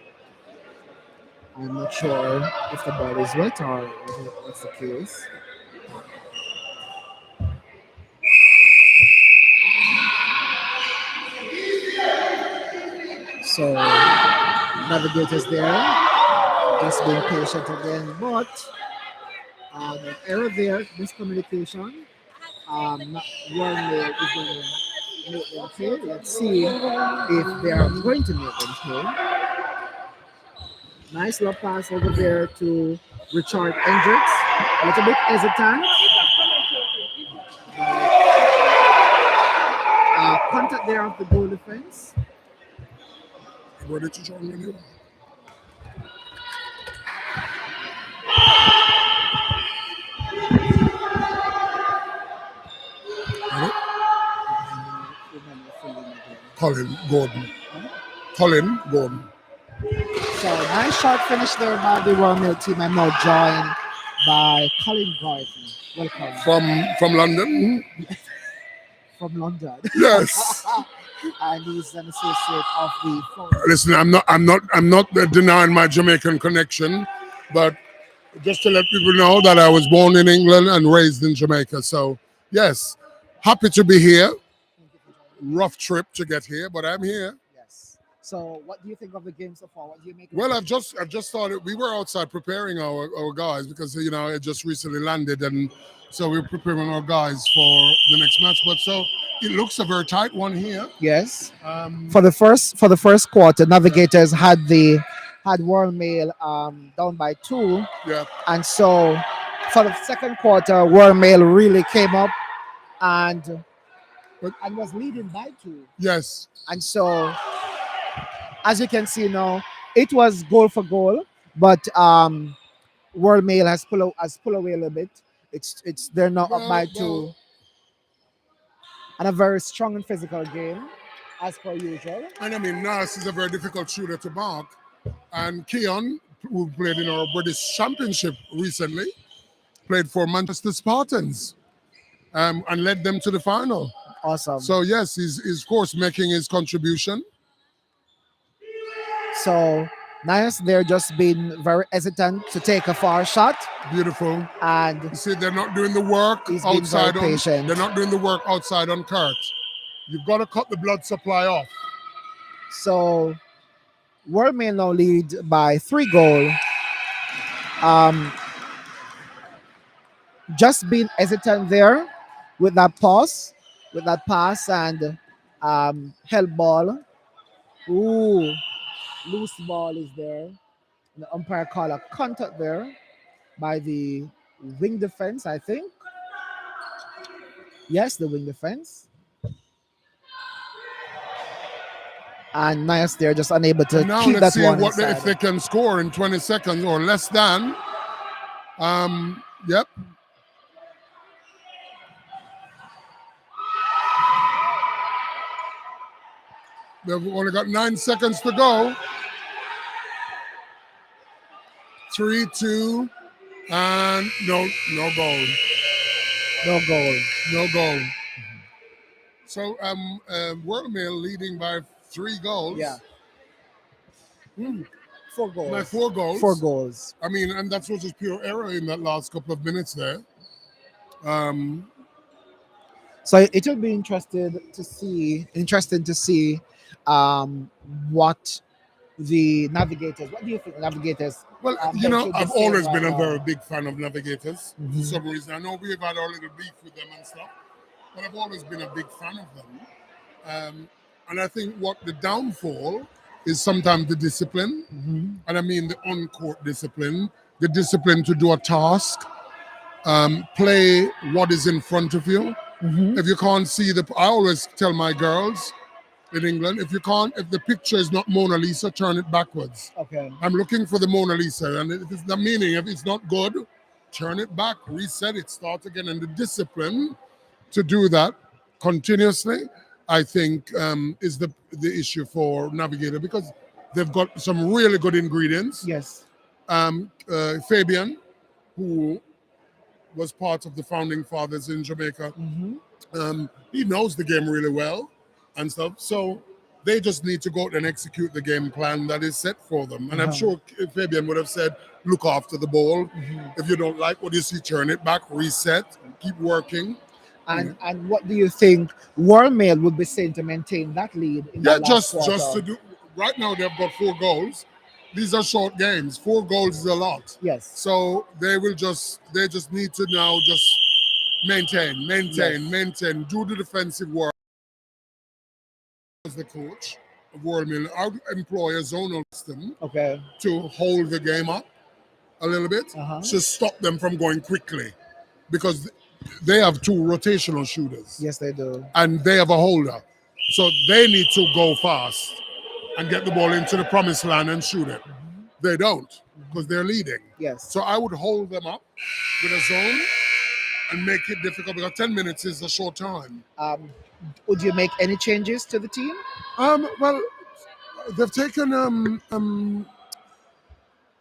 I'm not sure if the ball is wet or what's the case. So Navigators there, just being patient again, but an error there, miscommunication. One way is going to make them pay. Let's see if they are going to make them pay. Nice love pass over there to Richard Hendricks. A little bit hesitant. Contact there of the goal defense. What did you show me? Colin Gordon. Colin Gordon. So nice shot finish there by the Royal Mail team. I'm now joined by Colin Gordon. Welcome. From London? From London. Yes. And he's an associate of the phone. Listen, I'm not denying my Jamaican connection, but just to let people know that I was born in England and raised in Jamaica. So yes, happy to be here. Rough trip to get here, but I'm here. Yes. So, what do you think of the game so far? What do you make of Well, it? I've just started. We were outside preparing our guys because it just recently landed, and so we're preparing our guys for the next match. But so it looks a very tight one here. Yes. Um, For the first quarter, yeah, Navigators had World Mail down by 2, yeah, and so for the second quarter, World Mail really came up and but was leading by 2, yes, and so as you can see now, it was goal for goal, but World Mail has pulled away a little bit. It's they're now up well, by well, 2, and a very strong and physical game as per usual. and I mean, Nas is a very difficult shooter to mark, and Keon, who played in our British Championship recently, played for Manchester Spartans, and led them to the final. Awesome. So yes, he's of course making his contribution. So Nias there just been very hesitant to take a far shot, Beautiful. and You see, they're not doing the work he's been very outside on. patient. They're not doing the work outside on Kurt. You've got to cut the blood supply off. So World may now lead by 3 goal. Um, just being hesitant there with that pass, and held ball. Ooh, loose ball is there. The umpire call a contact there by the wing defense, I think. Yes, the wing defense. And Nias there just unable to And now keep let's that see one what if inside. they can score in 20 seconds or less than. Yep. They've only got 9 seconds to go. 3, 2, and no goal. No goal. No goal. So World Mill leading by 3 goals. Yeah. Hmm. 4 goals. By 4 goals. 4 goals. I mean, and that was just pure error in that last couple of minutes there. Um, So it will be interesting to see what the navigators. What do you think navigators? well, Bench would be I've saying always right been a now? very big fan of Navigators for Mhm. some reason. I know we've had our little beef with them and stuff, but I've always been a big fan of them. And I think what the downfall is sometimes the discipline, Mhm. and I mean the on-court discipline, the discipline to do a task, play what is in front of you. Mhm. If you can't see I always tell my girls in England, if the picture is not Mona Lisa, turn it backwards. Okay. I'm looking for the Mona Lisa, and it is the meaning. If it's not good, turn it back, reset it, start again, and the discipline to do that continuously, I think, is the issue for Navigator because they've got some really good ingredients. Yes. Fabian, who was part of the founding fathers in Jamaica, Mhm. he knows the game really well and stuff. So they just need to go out and execute the game plan that is set for them. And I'm Uh-huh. sure Fabian would have said, look after the ball. Mhm. If you don't like what you see, turn it back, reset, keep working. And what do you think World Mail would be saying to maintain that lead in Yeah, that last just to quarter? do. Right now they've got 4 goals. These are short games. 4 goals is a lot. Yes. So they just need to now just maintain, Yes. do the defensive work. As the coach of World Mill, I would employ a zonal system Okay. to hold the game up a little bit Uh-huh. to stop them from going quickly because they have 2 rotational shooters Yes, they do. and they have a holder. So they need to go fast and get the ball into the promised land and shoot it. They don't because they're leading. Yes. So I would hold them up with a zone and make it difficult because 10 minutes is a short time. Would you make any changes to the team? Well, they've taken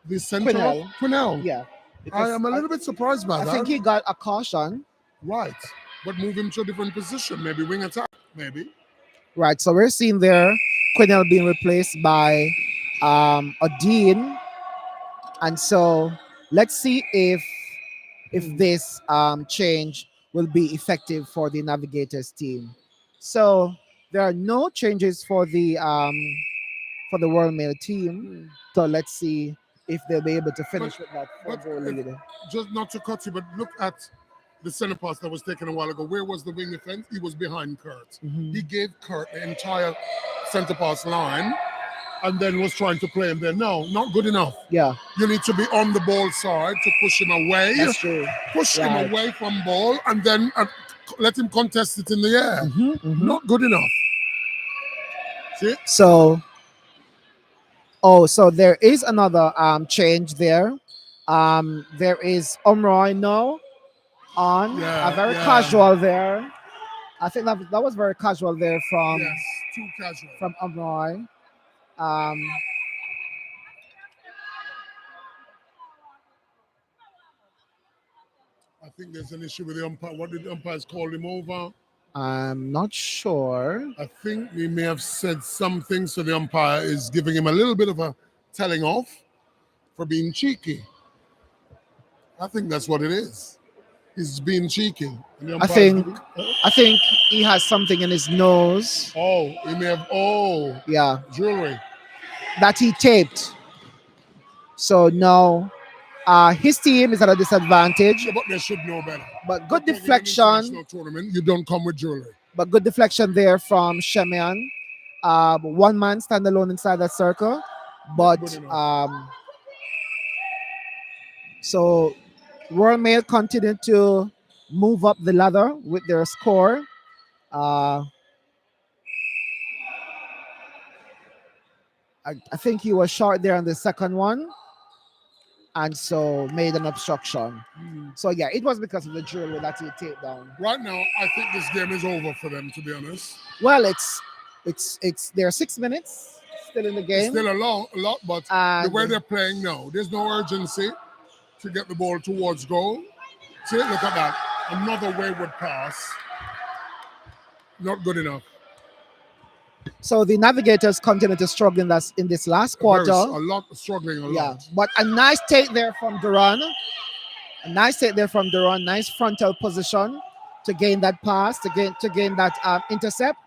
the center of Quinnell. Quinnell. Yeah. I Because am a little bit surprised by I that. think he got a caution. Right. But move him to a different position, maybe wing attack, maybe. Right. So we're seeing there Quinnell being replaced by a Dean. And so let's see if this change will be effective for the Navigators team. So there are no changes for the for the Royal Mail team. So let's see if they'll be able to finish with that But 4-goal lead. just not to cut you, but look at the center pass that was taken a while ago. Where was the wing defense? He was behind Kurt. He gave Kurt the entire center pass line and then was trying to play him there. No, not good enough. Yeah, You need to be on the ball side to push him away, that's true. push him Right. away from ball, and then let him contest it in the air. Not good enough. See? So, so there is another change there. There is Omroy now on a very casual there. I think that was very casual there Yes, too casual. from Omroy. Um, I think there's an issue with the umpire. What did the umpires call him over? I'm not sure. I think we may have said something, so the umpire is giving him a little bit of a telling off for being cheeky. I think that's what it is. He's being cheeky. And the I umpire's think giving- I think he has something in his nose. Oh, he may have. Oh, Yeah, jewelry. that he taped. So now his team is at a disadvantage. Yeah, but they should know better. But good Playing in an deflection. international tournament, you don't come with jewelry. But good deflection there from Shemian. One man stand alone inside that circle. But Good enough. so Royal Mail continued to move up the ladder with their score. I think he was short there on the second one, and so made an obstruction. So yeah, it was because of the drill that he taped down. Right now, I think this game is over for them, to be honest. Well, it's there are 6 minutes still in the It's game. still a lot, but the And- way they're playing now, there's no urgency to get the ball towards goal. See, look at that. Another wayward pass. Not good enough. So the Navigators continue to struggle in this last quarter. A lot struggling a Yeah, lot. but a nice take there from Duran. A nice take there from Duran. Nice frontal position to gain that pass, to gain that intercept.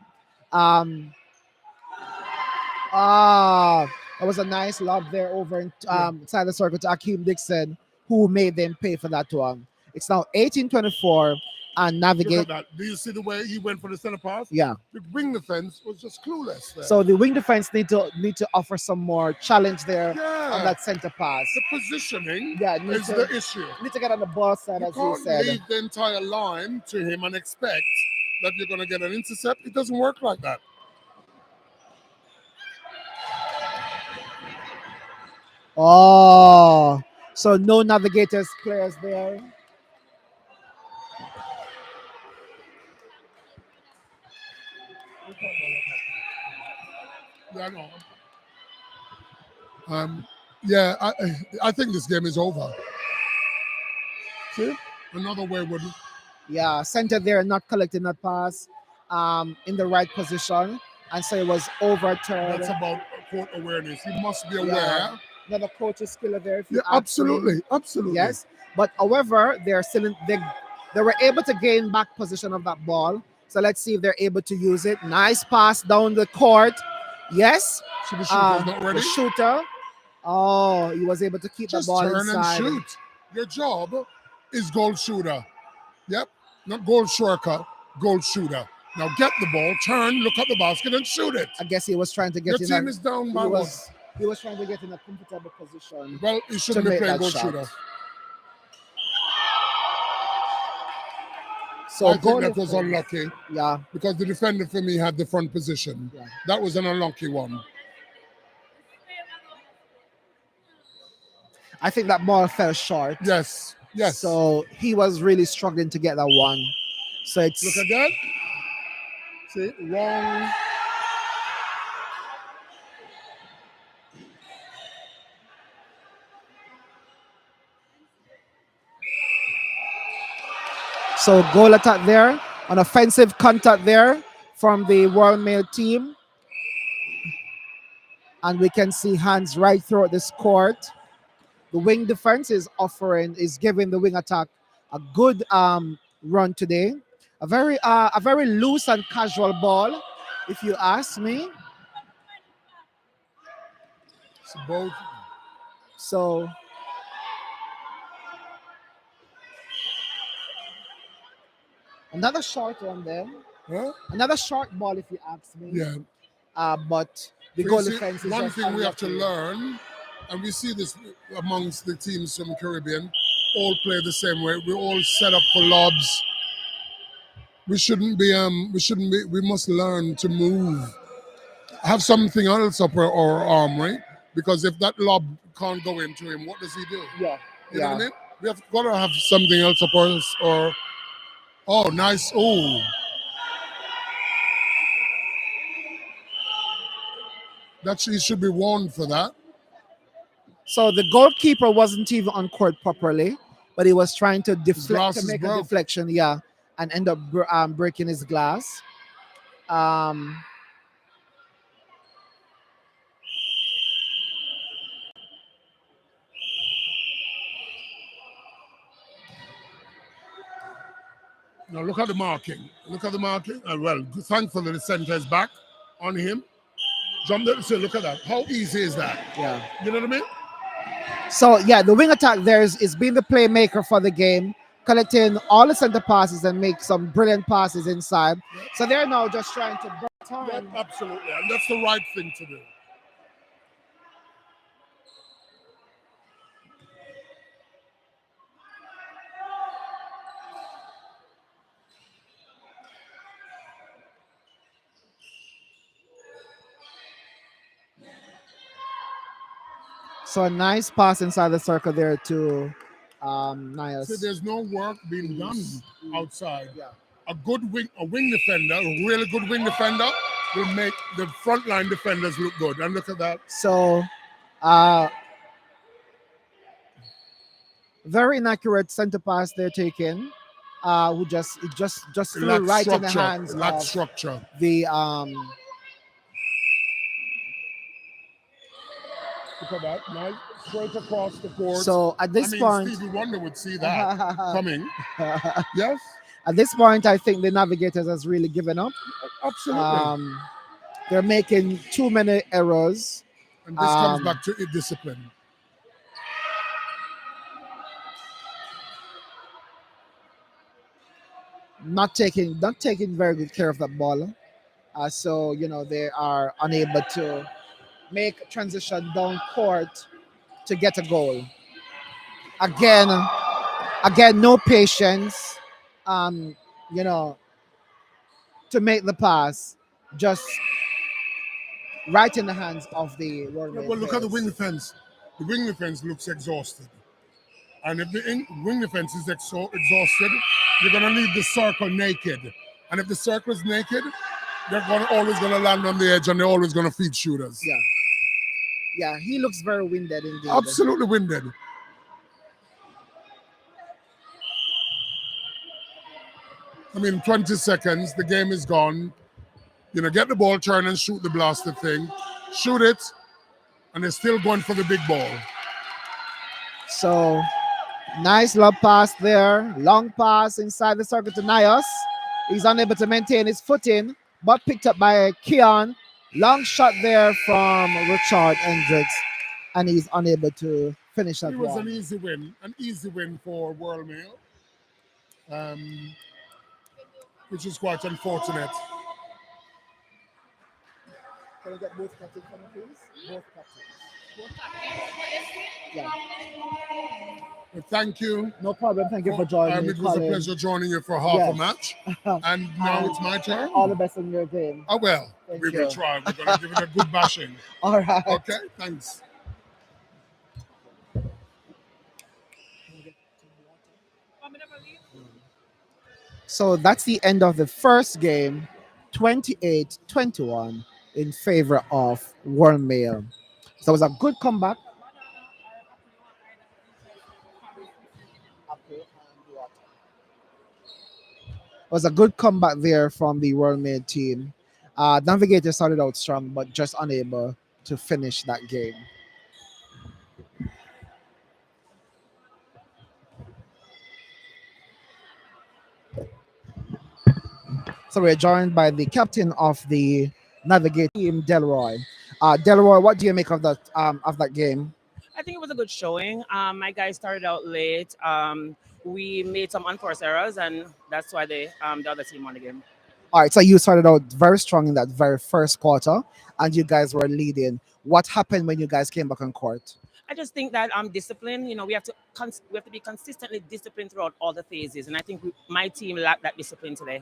That was a nice lob there over inside the circle to Akeem Dixon, who made them pay for that one. It's now 18-24 and Look Navigate. at that. Do you see the way he went for the center pass? Yeah. The wing defense was just clueless there. So the wing defense need to offer some more challenge there on that center pass. The positioning Yeah, is the issue. Need to get on the ball side, You as you can't said. leave the entire line to him and expect that you're going to get an intercept. It doesn't work like that. Oh, so no Navigators players there. Yeah, no. Yeah, I think this game is over. See, another wayward. Yeah, center there, not collecting that pass in the right position. And so it was overturned. That's about court awareness. You must be aware. Yeah. Another coach's skill there. If you Yeah, ask me. absolutely. Yes, but however, they're still they were able to gain back possession of that ball. So let's see if they're able to use it. Nice pass down the court. Yes, So the shooter's not ready. the shooter. Oh, he was able to keep Just the ball turn inside. and shoot. Your job is goal shooter. Yep, not goal shortcut, goal shooter. Now get the ball, turn, look at the basket, and shoot it. I guess he was trying to get Your in. team is down by he one. was trying to get in a comfortable position. Well, he shouldn't to be make playing that goal shot. shooter. So I think goal that was difference. unlucky Yeah, because the defender for me had the front position. Yeah. That was an unlucky one. I think that ball fell short. Yes. So he was really struggling to get that one. So it's Look at that. See, wrong. So goal attack there, an offensive contact there from the Royal Mail team. And we can see hands right throughout this court. The wing defense is giving the wing attack a good run today. A very loose and casual ball, if you ask me. So both. So another short one then. Huh? Another short ball, if you ask me. Yeah. But the So you goal see, defense is one just thing we have to unlucky. learn, and we see this amongst the teams from Caribbean, all play the same way. We all set up for lobs. We must learn to move. Have something else up our arm, right? Because if that lob can't go into him, what does he do? Yeah, You know what I yeah. mean? We have got to have something else up our or oh, nice. Oh, that he should be warned for that. So the goalkeeper wasn't even on court properly, but he was trying to His deflect to glasses make a broke. deflection, yeah, and end up breaking his glass. Um, Now look at the marking. Look at the marking. Well, thankfully the center is back on him. Jump there. So look at that. How easy is that? yeah. You know what I mean? So yeah, the wing attack there is being the playmaker for the game, collecting all the center passes and make some brilliant passes inside. So they're now just trying to burn Yep, time. absolutely. And that's the right thing to do. So a nice pass inside the circle there to See, Nias. there's no work being done outside. Yeah. A wing defender, a really good wing defender, will make the frontline defenders look good. And look at that. So uh very inaccurate center pass they're taking. Who just It flew lacks right in the structure. hands It lacks of structure. the Look at that. Nice. Straight across the court. so at this point Stevie Wonder would see that coming. Yes? at this point I think the navigators has really given up. Absolutely. They're making too many errors. And this comes back to discipline. Not taking very good care of that ball. So they are unable to make transition down court to get a goal. Again, no patience. Um, you know, to make the pass, just right in the hands of the Royal Yeah, Mail well, look at the wing players. defense. The wing defense looks exhausted. And if the wing defense is exhausted, you're going to leave the circle naked. And if the circle is naked, they're always going to land on the edge and they're always going to feed shooters. Yeah, he looks very winded indeed. Absolutely winded. I mean, 20 seconds, the game is gone. Get the ball, turn and shoot the blasted thing. Shoot it, and they're still going for the big ball. So nice lob pass there. Long pass inside the circle to Nios. He's unable to maintain his footing, but picked up by Keon. Long shot there from Richard Hendricks, and he's unable to finish that It was one. an easy win for World Mail, which is quite unfortunate. Can we get both captains from me, please? Both captains. Yeah. But thank you. No problem. Thank you for joining me, It was a Colin. pleasure joining you for half a Yes. match. And now it's my turn. All the best in your game. Oh, well, Thank we you. will try. We're going to give it a good bashing. All right. Okay, thanks. So that's the end of the first game, 28-21 in favor of World Mail. So it was a good comeback. It was a good comeback there from the World Mail team. Navigator started out strong, but just unable to finish that game. So we're joined by the captain of the navigate Team Delroy. Delroy, what do you make of that game? I think it was a good showing. My guys started out late. We made some unforced errors, and that's why the other team won the game. All right, so you started out very strong in that very first quarter, and you guys were leading. What happened when you guys came back on court? I just think that discipline. We have to we have to be consistently disciplined throughout all the phases, and I think my team lacked that discipline today.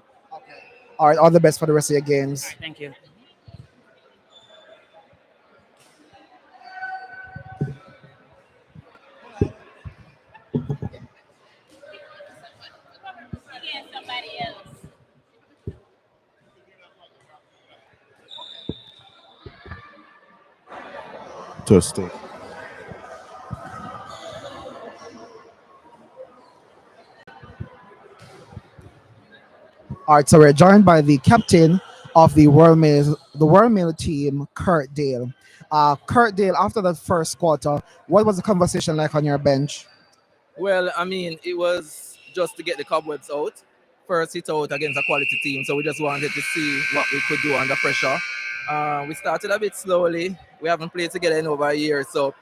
All right, all the best for the rest of your All games. right, thank you. Testing. All right, so we're joined by the captain of the World Mail team, Kurt Dale. Kurt Dale, after the first quarter, what was the conversation like on your bench? Well, I mean, it was just to get the cobwebs out. First hit out against a quality team, so we just wanted to see what we could do under pressure. We started a bit slowly. We haven't played together in over a year, so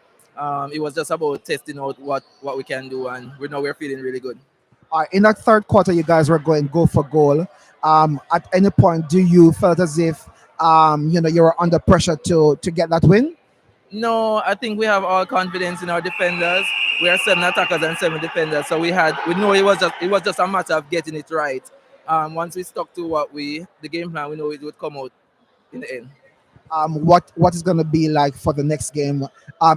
it was just about testing out what we can do, and we know we're feeling really good. In that third quarter, you guys were going goal for goal. At any point, do you felt as if you were under pressure to get that win? No, I think we have all confidence in our defenders. We are 7 attackers and 7 defenders, so we know it was just a matter of getting it right. Once we stuck to the game plan, we know it would come out in the end. What is going to be like for the next game,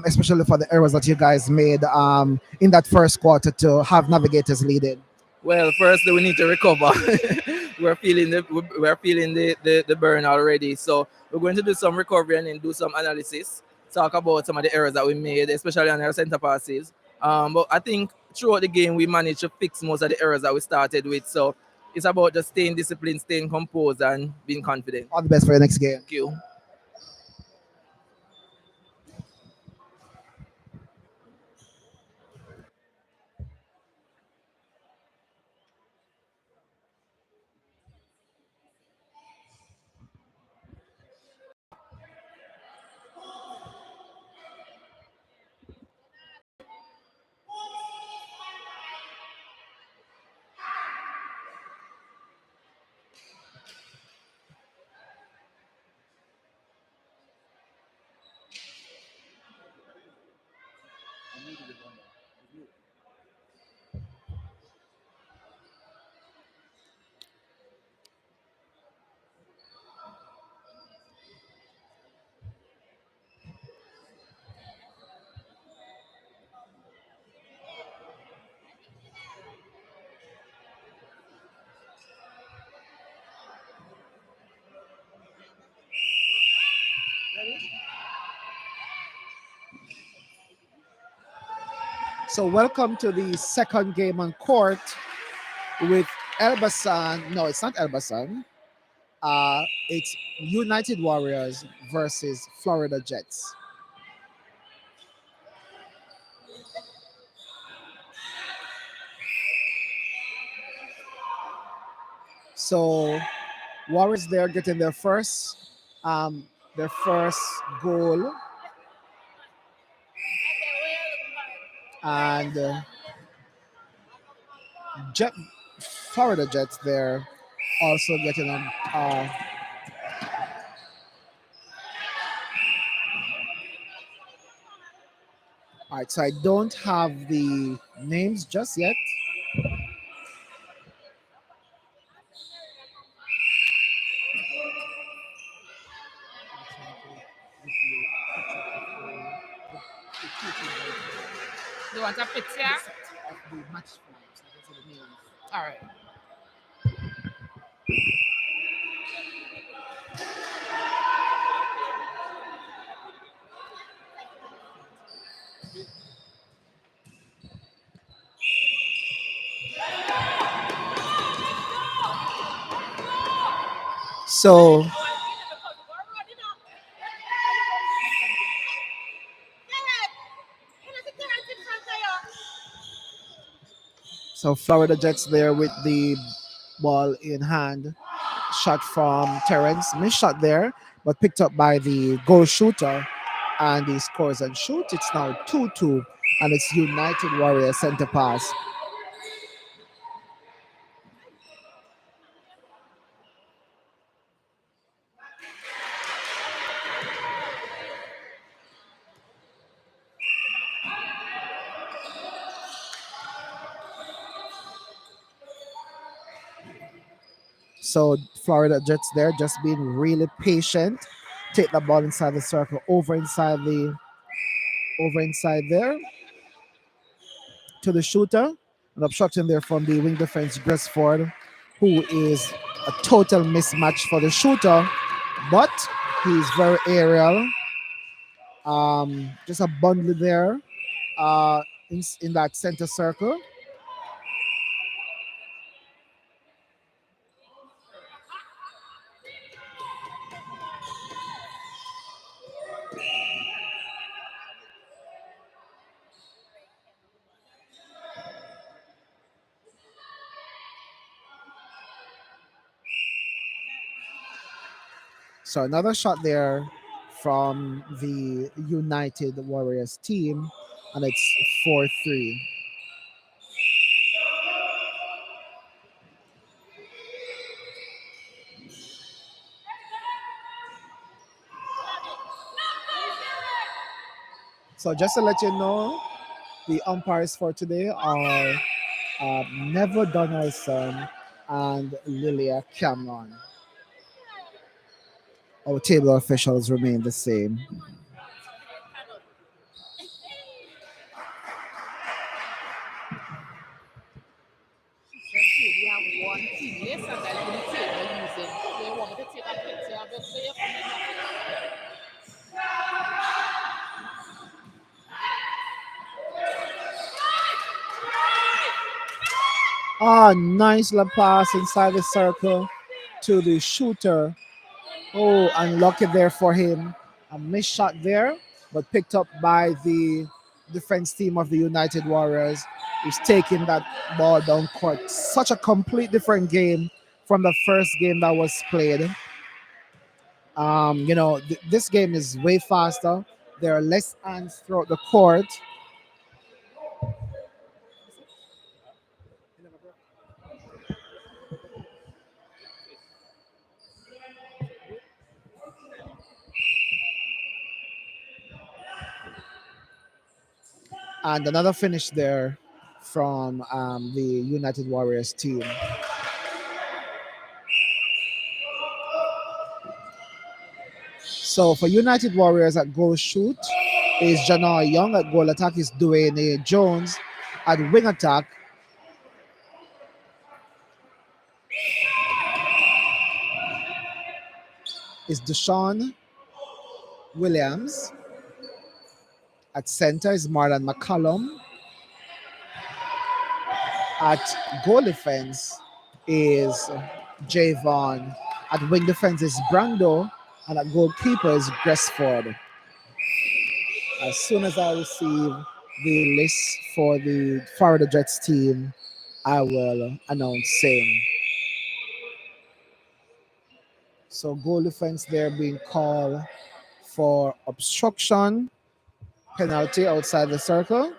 especially for the errors that you guys made in that first quarter to have navigators leading? Well, firstly, we need to recover. we're feeling the burn already, so we're going to do some recovery and then do some analysis. Talk about some of the errors that we made, especially on our center passes. But I think throughout the game, we managed to fix most of the errors that we started with. So it's about just staying disciplined, staying composed, and being confident. All the best for your next game. Thank you. So welcome to the second game on court with Elbasan. No, it's not Elbasan. It's United Warriors versus Florida Jets. So Warriors there getting their first goal, and Jet Florida Jets there also getting them. All right, so I don't have the names just yet. Do you want a picture? Of the match flags, I can see the names. All right. So Florida Jets there with the ball in hand, shot from Terrence, missed shot there, but picked up by the goal shooter, and he scores and shoots. It's now 2-2, and it's United Warriors center pass. So Florida Jets there just being really patient. Take the ball inside the circle, over inside there to the shooter. An obstruction there from the wing defense, Gresford, who is a total mismatch for the shooter, but he's very aerial. Just a bundle there in that center circle. So another shot there from the United Warriors team, and it's 4-3. So just to let you know, the umpires for today are Never Donaldson and Lilia Cameron. Our table officials remain the same. Said we have one team less and I'll be the table using. So you want me to take a picture of it so you come in here? Ah, nice la pass inside the circle to the shooter. Oh, unlucky there for him. A missed shot there, but picked up by the defense team of the United Warriors, who's taking that ball down court. Such a complete different game from the first game that was played. This game is way faster. There are less hands throughout the court. And another finish there from the United Warriors team. So for United Warriors at goal shoot is Janai Young. At goal attack is Dwayne Jones. At wing attack is Deshaun Williams. At center is Marlon McCollum. At goal defense is Javon. At wing defense is Brando. And at goalkeeper is Gresford. As soon as I receive the list for the Florida Jets team, I will announce same. So goal defense there being called for obstruction, penalty outside the circle.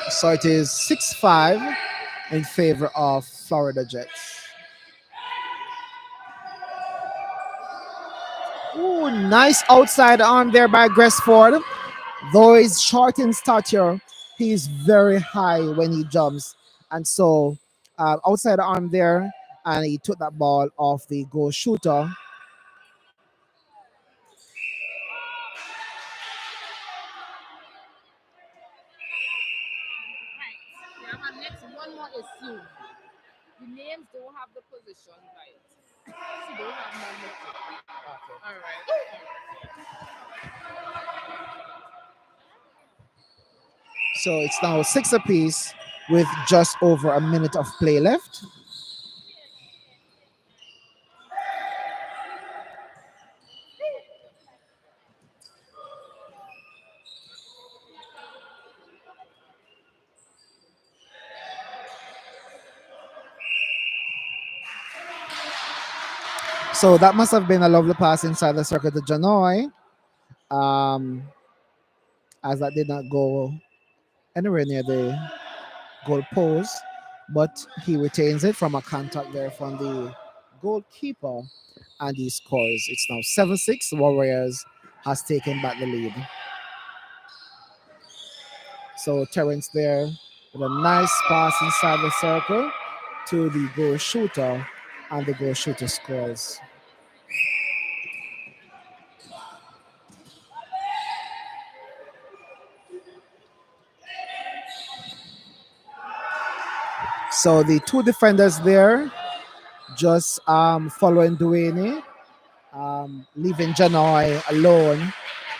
So it is 6-5 in favor of Florida Jets. Ooh, nice outside arm there by Gresford. Though he's short in stature, he's very high when he jumps. And so outside arm there, and he took that ball off the goal shooter. assume the names don't have the position right. She don't have none with it. All right. So it's now six apiece with just over a minute of play left. So that must have been a lovely pass inside the circle to Janoy, um, as that did not go anywhere near the goal post, but he retains it from a contact there from the goalkeeper and he scores. It's now 7-6. Warriors has taken back the lead. So Terrence there with a nice pass inside the circle to the goal shooter, and the goal shooter scores. So the two defenders there just following Duane, leaving Janoy alone.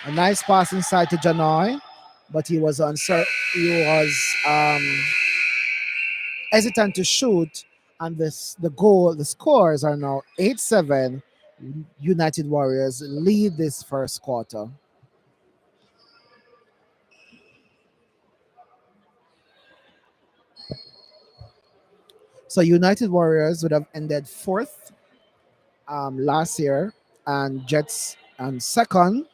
A nice pass inside to Janoy, but he was uncertain. He was hesitant to shoot, and the scores are now 8-7. United Warriors lead this first quarter. So United Warriors would have ended fourth last year, and Jets second.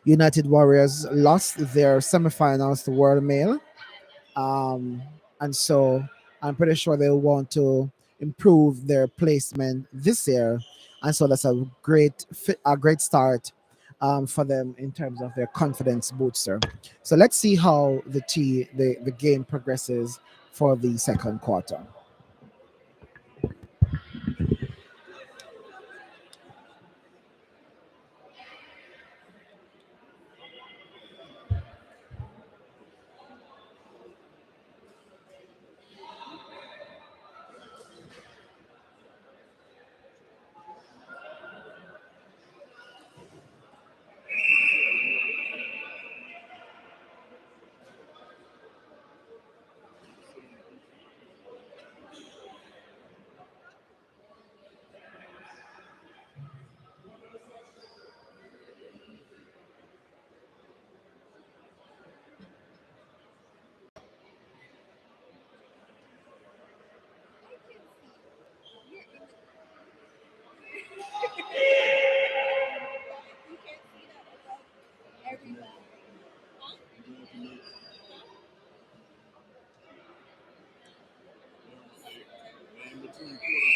United Warriors lost their semifinals to World Mail, um, and so I'm pretty sure they want to improve their placement this year, and so that's a great start for them in terms of their confidence booster. So let's see how the game progresses for the second quarter. In between quarters.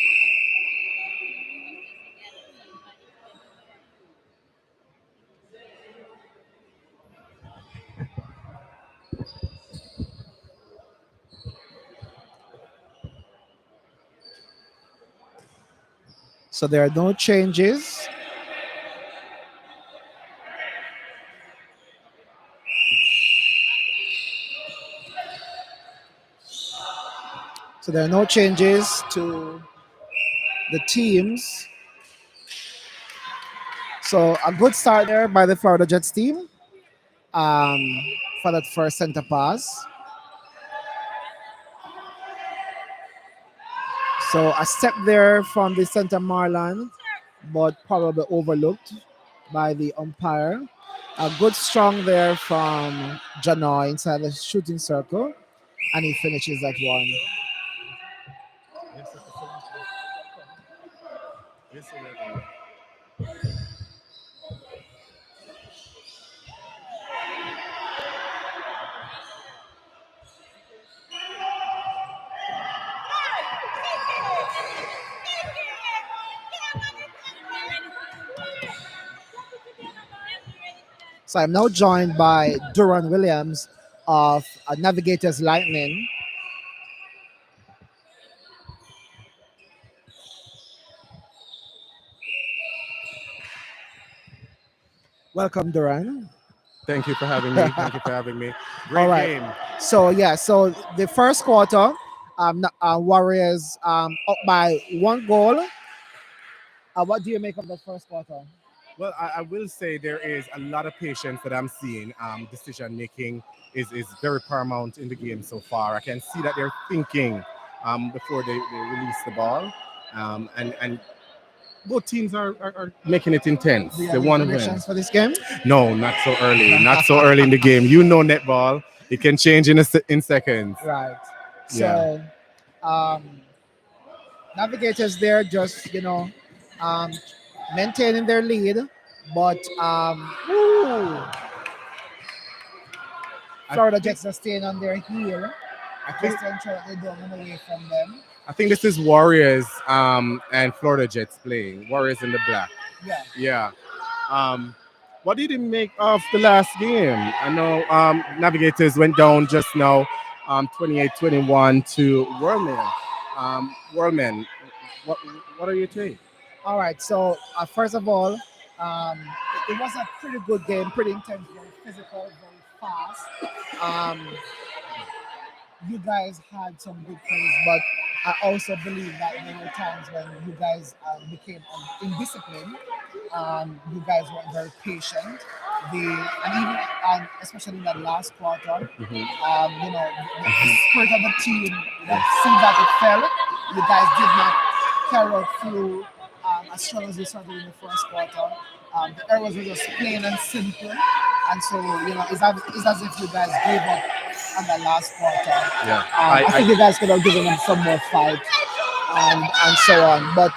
So there are no changes. So there are no changes to the teams. So a good start there by the Florida Jets team for that first center pass. So a step there from the center Marlon, but probably overlooked by the umpire. A good strong there from Janoy inside the shooting circle, and he finishes that one. So I'm now joined by Duran Williams of Navigators Lightning. Welcome, Duran. Thank you for having me. Thank you for having me. All Great right. game. So the first quarter, Warriors up by 1 goal. What do you make of the first quarter? Well, I will say there is a lot of patience that I'm seeing. Decision making is very paramount in the game so far. I can see that they're thinking before they release the ball. And both teams are making it intense. Do you They have want to win. predictions for this game? No, not so early. Not so early in the game. You know, netball, it can change in seconds. Right. Yeah. So, um, Navigators there just um, maintaining their lead, but I Florida think, Jets are staying on their heel I just think to ensure that they don't run away from them. I think this is Warriors and Florida Jets playing. Warriors in the black. Yeah. Yeah. Um, what did you make of the last game? I know Navigators went down just now, 28-21 to Whirlman. Whirlman, what what are your take? All right. So first of all, it was a pretty good game, pretty intense, very physical, very fast. Um, you guys had some good plays, but I also believe that there were times when you guys became indisciplined. You guys weren't very patient. And even especially in that last quarter, the spirit of the team, that seemed that it fell. You guys did not carry out through as strong as you started in the first quarter. The errors were just plain and simple, and so it's as if you guys gave up on the last quarter. Yeah, I think you guys could have given them some more fight and so on. But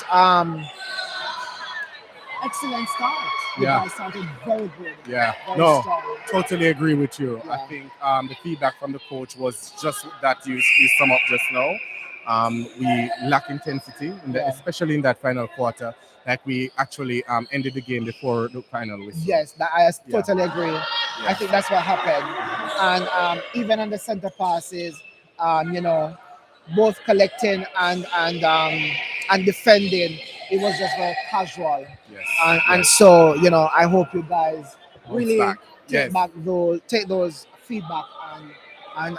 excellent start. You Yeah. guys started very good. Yeah, Very no, strong. totally agree with you. I Yeah. think the feedback from the coach was just that you sum up just now. We lack intensity, Yeah. especially in that final quarter. Like we actually ended the game before the final whistle. Yes, I Yeah. totally agree. I think that's what happened. And even on the center passes, both collecting and defending, it was just very casual. Yes. And Yes. so I hope you guys Bounce really back. take Yes. back those feedback and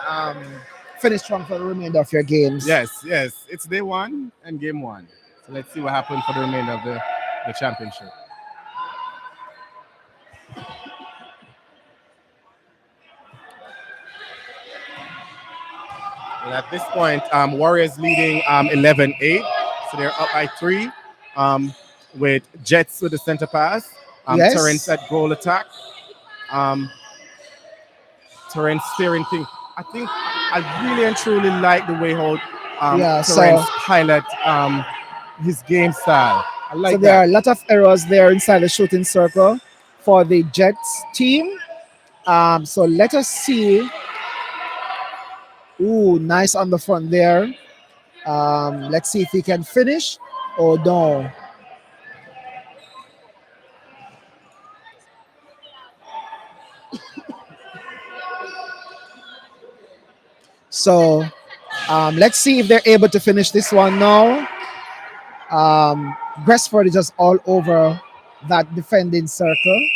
finish strong for the remainder of your games. Yes, yes. It's day one and game one. So let's see what happens for the remainder of the championship. And at this point, Warriors leading 11-8. So they're up by 3 with Jets with the center pass. Yes. Terrence at goal attack. Terrence steering thing. I think I really and truly like the way how Yeah, Terrence so- highlight his game style. I like So there are a that. lot of errors there inside the shooting circle for the Jets team. So let us see. Ooh, nice on the front there. Let's see if he can finish. Oh no. So let's see if they're able to finish this one now. Brestford is just all over that defending circle.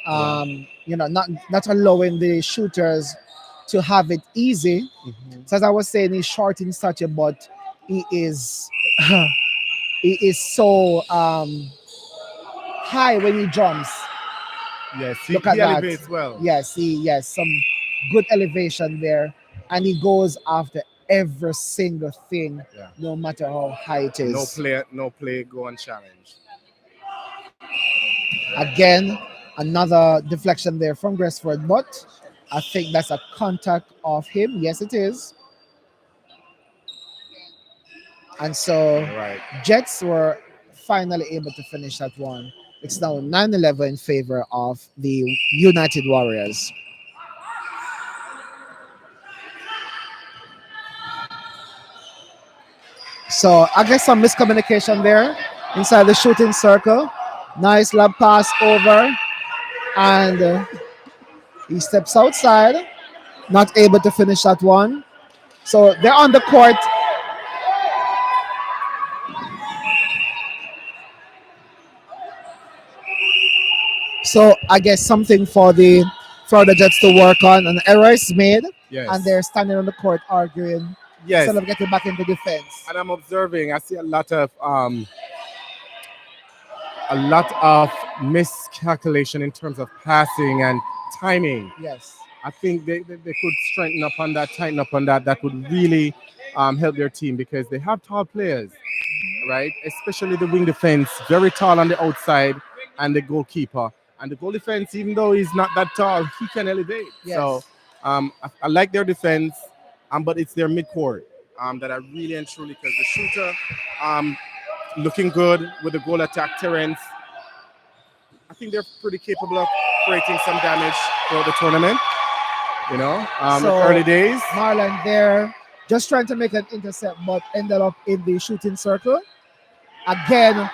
Not allowing the shooters to have it easy. So as I was saying, he's short in stature, but he is he is so high when he jumps. Yes, Look at he that. elevates well. Yes, some good elevation there, and he goes after every single thing, Yeah. no matter how high it is. No play, go on challenge. Again, another deflection there from Gresford, but I think that's a contact of him. Yes, it is. And so Right. Jets were finally able to finish that one. It's now 9-11 in favor of the United Warriors. So I guess some miscommunication there inside the shooting circle. Nice lob pass over, and he steps outside, not able to finish that one. So they're on the court. So I guess something for the Jets to work on. An error is made, Yes. and they're standing on the court arguing Yes, instead of getting back into defense. and I'm observing. I see a lot of miscalculation in terms of passing and timing. Yes. I think they could strengthen up on that, tighten up on that. That would really help their team because they have tall players, right? Especially the wing defense, very tall on the outside, and the goalkeeper. And the goal defense, even though he's not that tall, he can elevate. So Yes. I like their defense, but it's their midcourt that I really and truly, because the shooter looking good with the goal attack, Terrence. I think they're pretty capable of creating some damage throughout the tournament. It's So early days. Marlon there just trying to make an intercept, but ended up in the shooting circle. Again,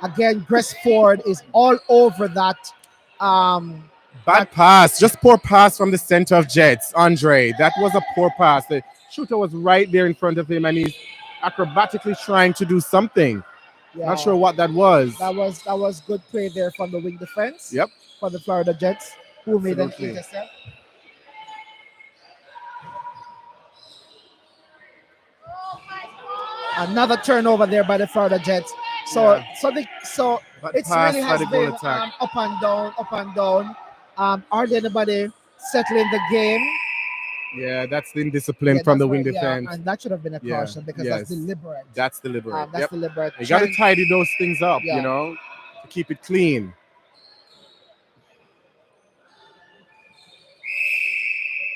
Gressford is all over that. Bad pass, just poor pass from the center of Jets, Andre. That was a poor pass. The shooter was right there in front of him, and he's acrobatically trying to do something. Yeah, Not sure what that was. that was good play there from the wing defense. Yep. For the Florida Jets, who made an Absolutely. intercept. Another turnover there by the Florida Jets. So Yeah. so Bad it's pass really by has the goal been attack. up and down, up and down. Are there anybody settling the game? Yeah, that's the indiscipline Yeah, from that's the wing right, yeah, defense. and that should have been a Yeah, caution because yes. that's deliberate. That's deliberate. That's Yep. deliberate. You got to Trying- tidy those things up, Yeah. to keep it clean.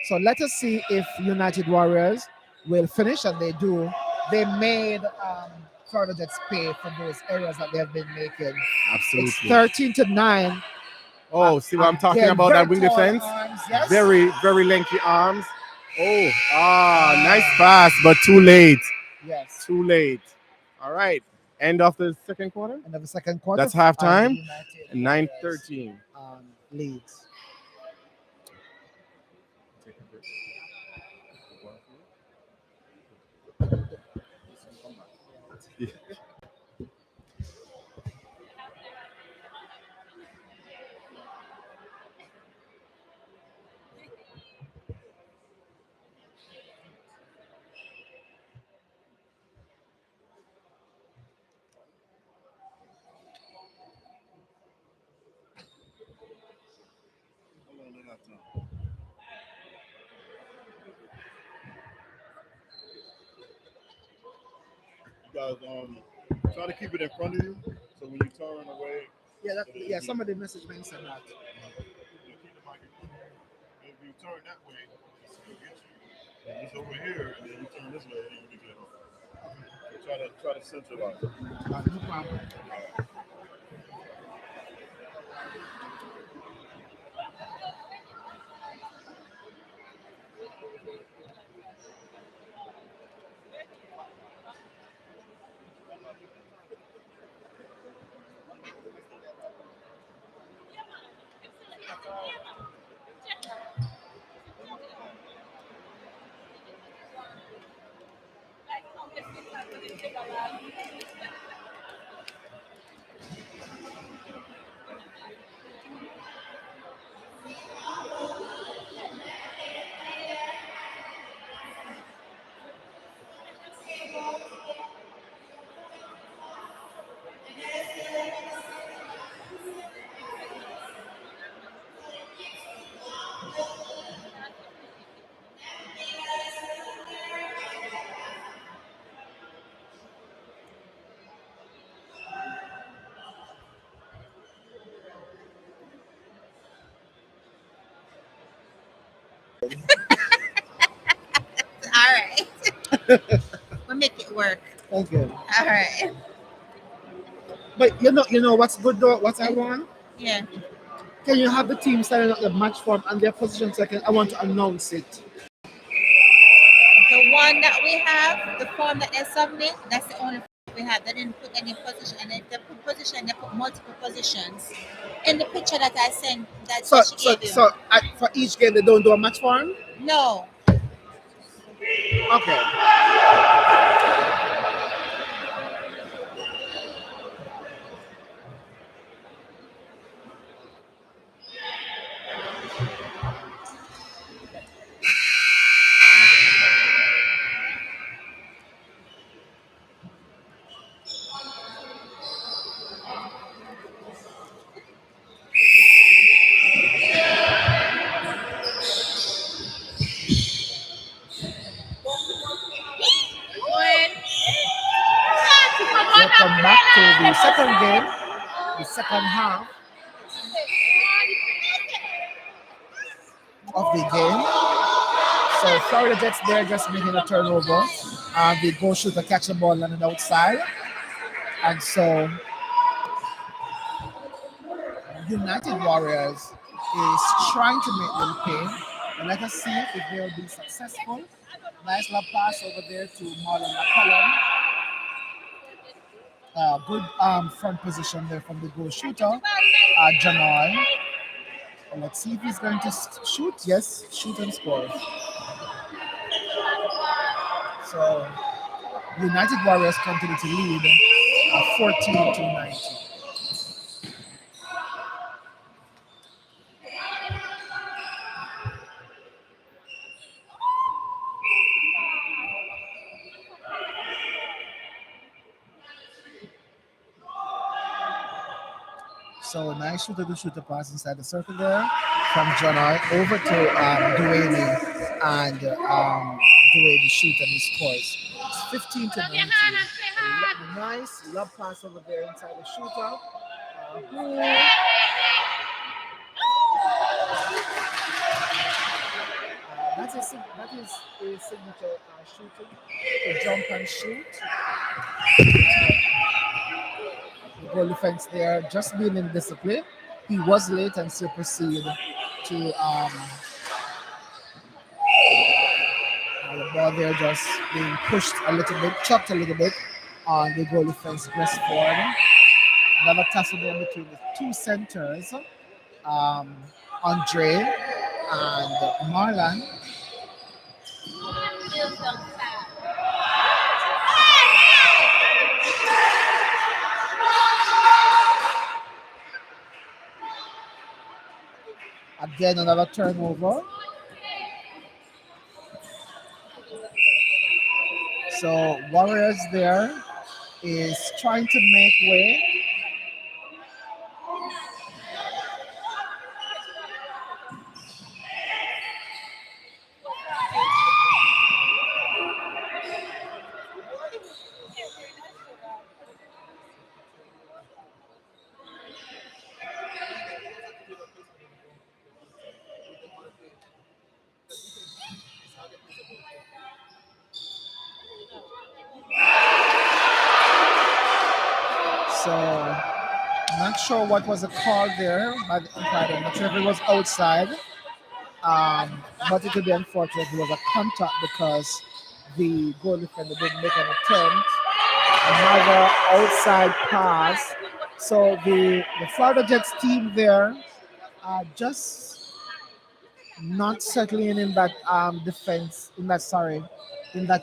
So let us see if United Warriors will finish, and they do. They made Florida Jets pay for those errors that they have been making. It's Absolutely. 13-9. Oh, see what I'm talking Again, about? very That wing tall defense? arms, yes. Very, very lengthy arms. Oh, nice pass, but too late. Yes. Too late. All right. End of the second quarter? End of the second quarter. That's halftime. United 9:13. Leads. How long they got time? You guys try to keep it in front of you, so when you turn away. Yeah, somebody messaged me and said that. You keep the mic in front of you. If you turn that way, it'll get you. If it's over here, and then you turn this way, then you get off. So try to centralize it. No problem. All right. We'll make it work. Thank you. All right. But you know what's good though? What I want? Yeah. Can you have the team signing up the match form and their position second? I want to announce it. The one that we have, the form that they submit, that's the only form we have. They didn't put any position. And if they put position, they put multiple positions. In the picture that I sent, that she gave you. For each game they don't do a match form? No. Okay. welcome back to the second game, the second half of the game. So Florida Jets there just making a turnover. The goal shooter catch the ball on the outside. And so United Warriors is trying to make them pay. And let us see if they'll be successful. Nice love pass over there to Marlon McCollum. Good front position there from the goal shooter, Janoi. Let's see if he's going to shoot. Yes, shoot and score. So United Warriors continue to lead 14 to 19. So nice shooter to shooter pass inside the circle there from Janoi over to Duane, and Duane shoot and he scores. It's 15 to 19. Nice love pass over there inside the shooter. Who that is a signature shooting to jump and shoot. The goal defense there just being in discipline. He was late and still proceed to the ball there just being pushed a little bit, chopped a little bit on the goal defense press forward. Another tussle there between the two centers, um, Andre and Marlon. Again, another turnover. So Warriors there is trying to make way. So not sure what was the call there by the umpire. I'm not sure if it was outside. But it could be unfortunate. It was a contact because the goal defender didn't make an attempt. Another outside pass. So the Florida Jets team there are just not settling in that defense, in that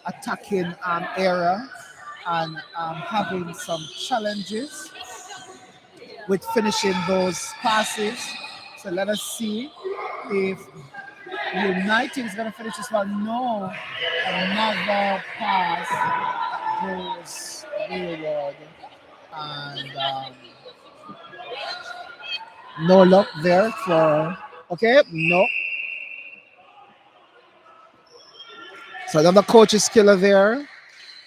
attacking area, and having some challenges with finishing those passes. So let us see if United is going to finish this one. No, another pass goes wayward, and no luck there for. Okay, no. So another coach's killer there,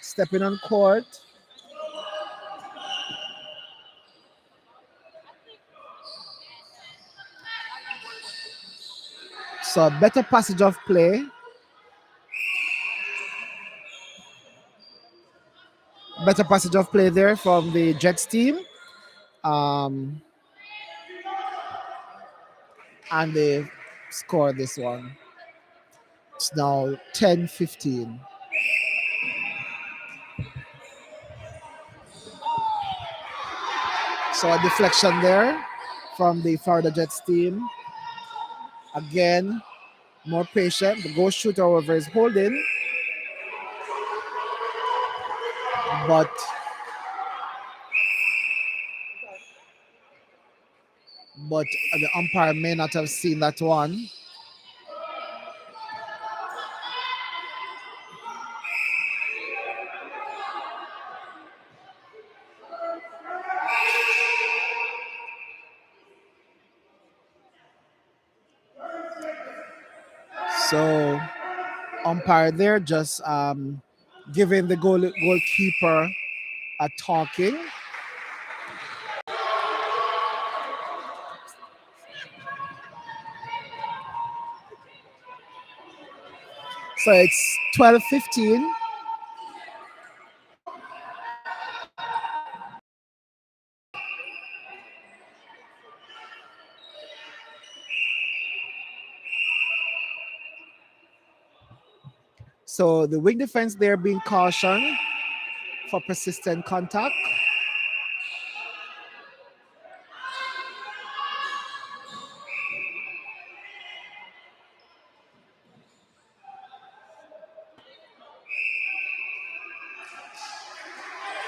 stepping on court. So better passage of play. Better passage of play there from the Jets team. And they score this one. It's now 10-15. So a deflection there from the Florida Jets team. Again, more patient. The goal shooter, however, is holding. But the umpire may not have seen that one. So umpire there just giving the goalkeeper talking. So it's 12:15. So the wing defense there being cautioned for persistent contact.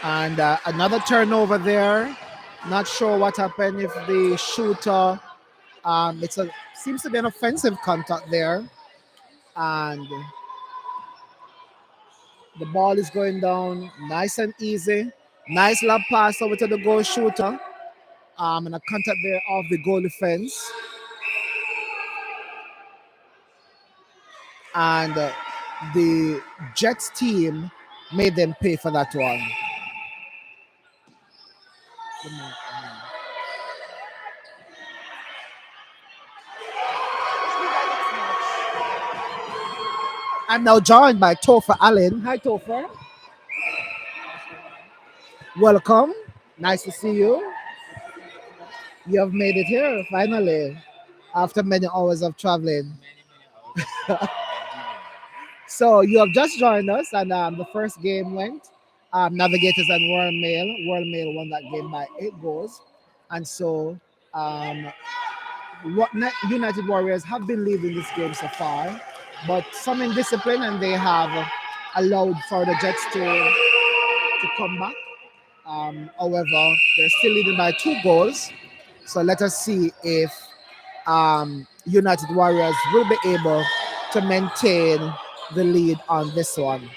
And another turnover there. Not sure what happened if the shooter. It's a seems to be an offensive contact there, and the ball is going down nice and easy. Nice lob pass over to the goal shooter. And a contact there of the goal defense. And the Jets team made them pay for that one. I'm now joined by Topher Allen. Hi, Topher. Welcome. Nice to see you. You have made it here finally after many hours of traveling. So you have just joined us, and the first game went. Navigators and Royal Mail. Royal Mail won that game by 8 goals, and so um, United Warriors have been leading this game so far, but some indiscipline, and they have allowed for the Jets to come back. However, they're still leading by 2 goals. So let us see if United Warriors will be able to maintain the lead on this one.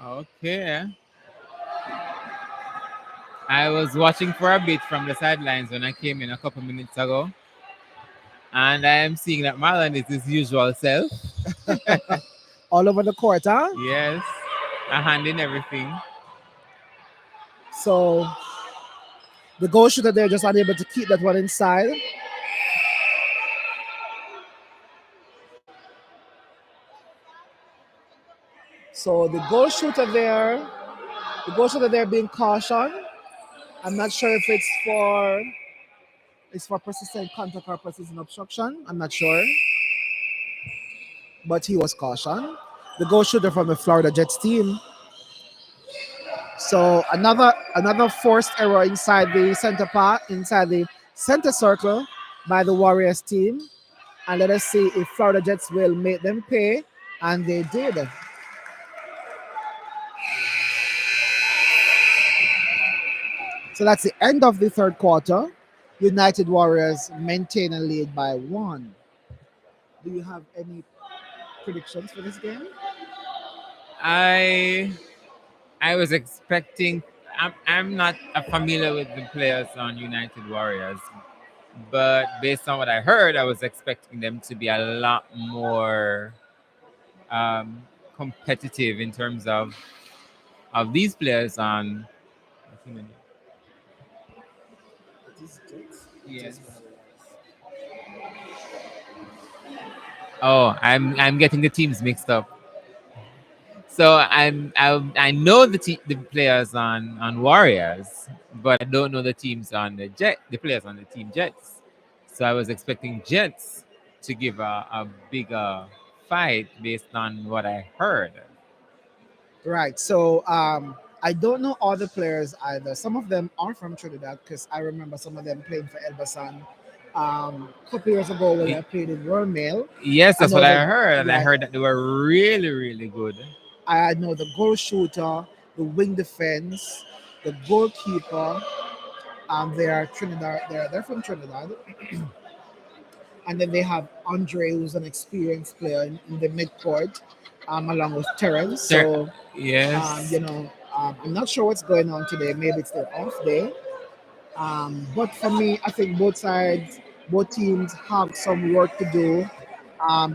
Okay. I was watching for a bit from the sidelines when I came in a couple minutes ago. And I am seeing that Marlon is his usual self. All over the court, huh? Yes. A hand in everything. So the goal shooter there just unable to keep that one inside. So the goal shooter there being cautioned. I'm not sure if it's for persistent contact or persistent obstruction. I'm not sure, but he was cautioned. The goal shooter from the Florida Jets team. So another forced error inside the center circle by the Warriors team. And let us see if Florida Jets will make them pay. And they did. So that's the end of the third quarter. United Warriors maintain a lead by 1. Do you have any predictions for this game? I was expecting. I'm not familiar with the players on United Warriors, but based on what I heard, I was expecting them to be a lot more competitive in terms of these players on. Yes. Oh, I'm getting the teams mixed up. So I know the players on Warriors, but I don't know the teams on the players on the team Jets. So I was expecting Jets to give a bigger fight based on what I heard. Right. So I don't know all the players either. Some of them are from Trinidad because I remember some of them playing for Elbasan a couple years ago when I played in Royal Mail. Yes, I that's know what that, I heard, and I yeah, heard that they were really, really good. I know the goal shooter, the wing defense, the goalkeeper. They are Trinidad. They're from Trinidad, and then they have Andre, who's an experienced player in the midcourt, along with Terrence. So Yes. I'm not sure what's going on today. Maybe it's their off day. But for me, I think both teams have some work to do.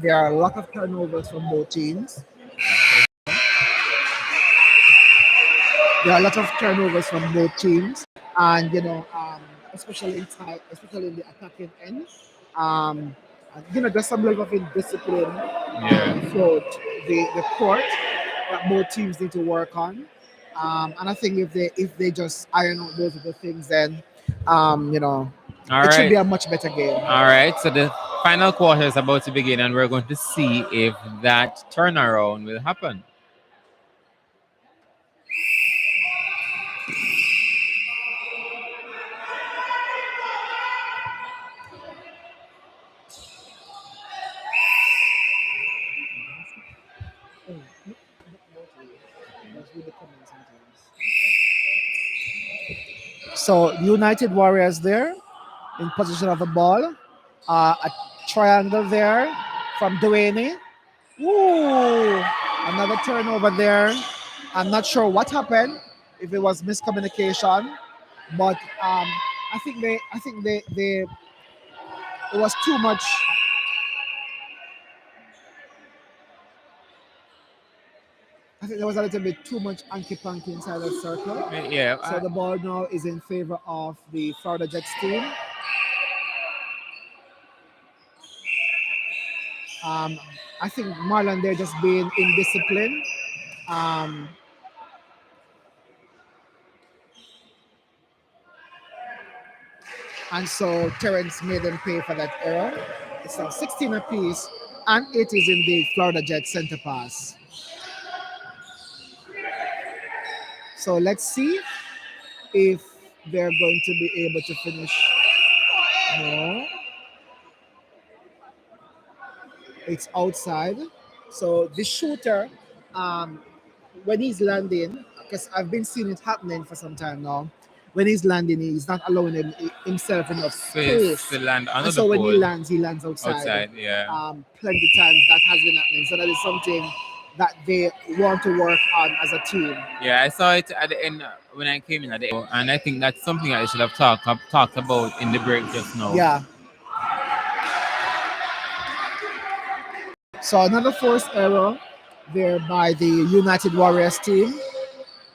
There are a lot of turnovers from both teams. There are a lot of turnovers from both teams, and especially especially in the attacking end. And, there's some level of indiscipline Yeah. throughout the court that both teams need to work on. And I think if they just iron out those other things, then All it should right. be a much better game. All right. So the final quarter is about to begin, and we're going to see if that turnaround will happen. So United Warriors there in position of the ball. A triangle there from Delaney. Ooh, another turnover there. I'm not sure what happened. If it was miscommunication, but I think they it was too much. I think there was a little bit too much anky panky inside the circle. Yeah. So the ball now is in favor of the Florida Jets team. Um, I think Marlon they're just being indisciplined. Um, and so Terrence made them pay for that error. It's now 16 apiece, and it is indeed Florida Jets center pass. So let's see if they're going to be able to finish. No, it's outside. So the shooter, um, when he's landing, because I've been seeing it happening for some time now. When he's landing, he's not allowing himself enough Space space, to land and under the so when pole. he lands outside. Outside, yeah. Plenty times that has been happening. So that is something that they want to work on as a team. Yeah, I saw it at the end when I came in at the end, and I think that's something I should have talked about in the break just now. Yeah. So another forced error there by the United Warriors team,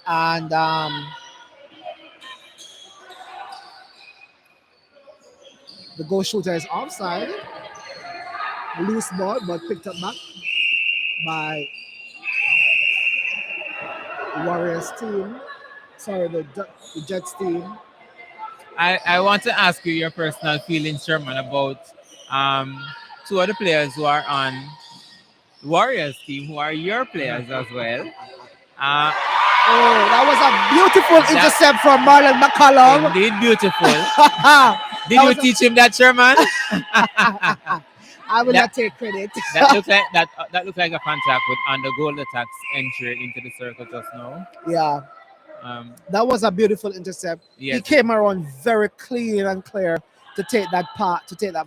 and the goal shooter is offside. Loose ball, but picked up back by Warriors team. Sorry, the Jets team. I want to ask you your personal feelings, Sherman, about two other players who are on the Warriors team, who are your players as well. Oh, that was a beautiful intercept from Marlon McCollum. Indeed, beautiful. Did you teach him that, Sherman? I will not take credit. That looks like that looks like a contact with on the goal attacks entry into the circle just now. Yeah. That was a beautiful intercept. Yes. He came around very clean and clear to take that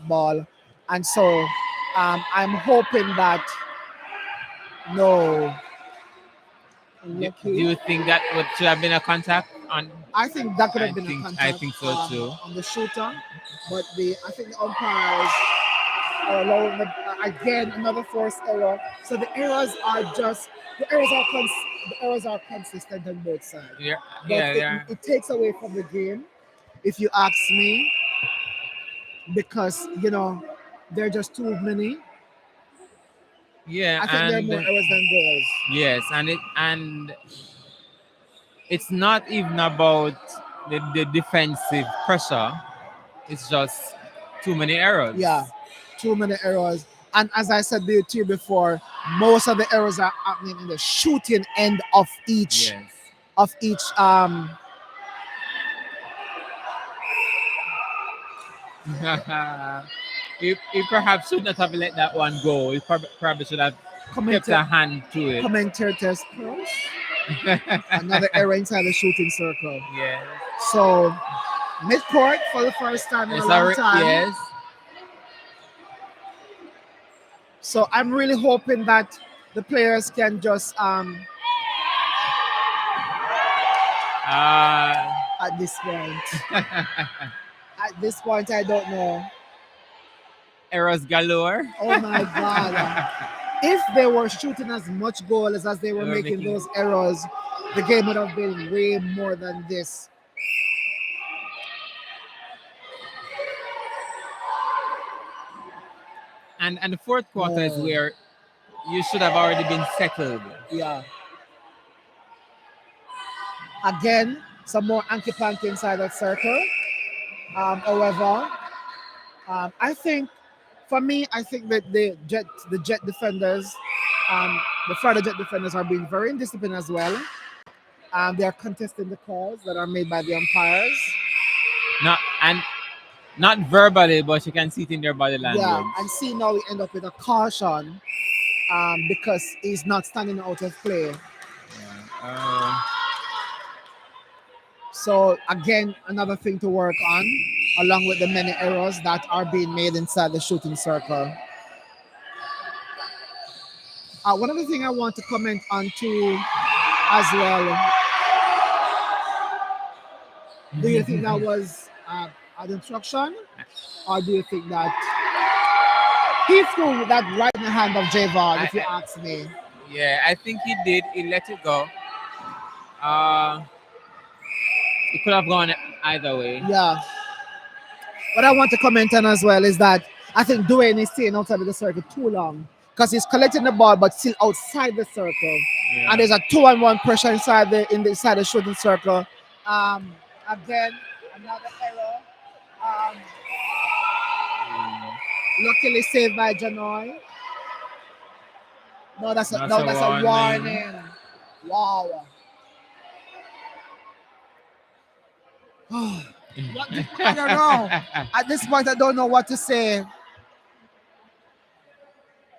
ball, and so I'm hoping that no. Do you think that should have been a contact on? I think that could have been a contact. I think so too. On the shooter, but I think the umpires are allowing again another forced error. So the errors are consistent on both sides. Yeah, but it takes away from the game, if you ask me, because there are just too many. Yeah, I think there are more errors than goals. Yes, and it's not even about the defensive pressure. It's just too many errors. Yeah, too many errors. And as I said to you before, most of the errors are happening in the shooting end of each He perhaps should not have let that one go. He probably should have kept a hand to it. Commentators curse. Another error inside the shooting circle. Yeah. So Peart for the first time in a long time. Yes. So I'm really hoping that the players can just at this point. At this point, I don't know. Errors galore. Oh my God. If they were shooting as much goals as they were making those errors, the game would have been way more than this. And the fourth quarter is No. where you should have already been settled. Yeah. Again, some more anky panky inside that circle. However, I think for me, I think that the jet defenders, the Florida Jet defenders are being very indisciplined as well. They are contesting the calls that are made by the umpires. Not verbally, but you can see it in their body Yeah, language. and see now we end up with a caution because he's not standing out of play. Yeah. So again, another thing to work on, along with the many errors that are being made inside the shooting circle. One other thing I want to comment on too, as well. Do you think that was an instruction, or do you think that he threw that right in the hand of Javon? If you ask me, Yeah, I think he did. He let it go. Uh, it could have gone either way. yeah. What I want to comment on as well is that I think Dwayne is staying outside of the circle too long because he's collecting the ball but still outside the circle, and there's a 2-on-1 pressure inside the shooting circle. Again, another error. Um, luckily saved by Janoy. No, that's a warning. Wow. I don't know. At this point, I don't know what to say.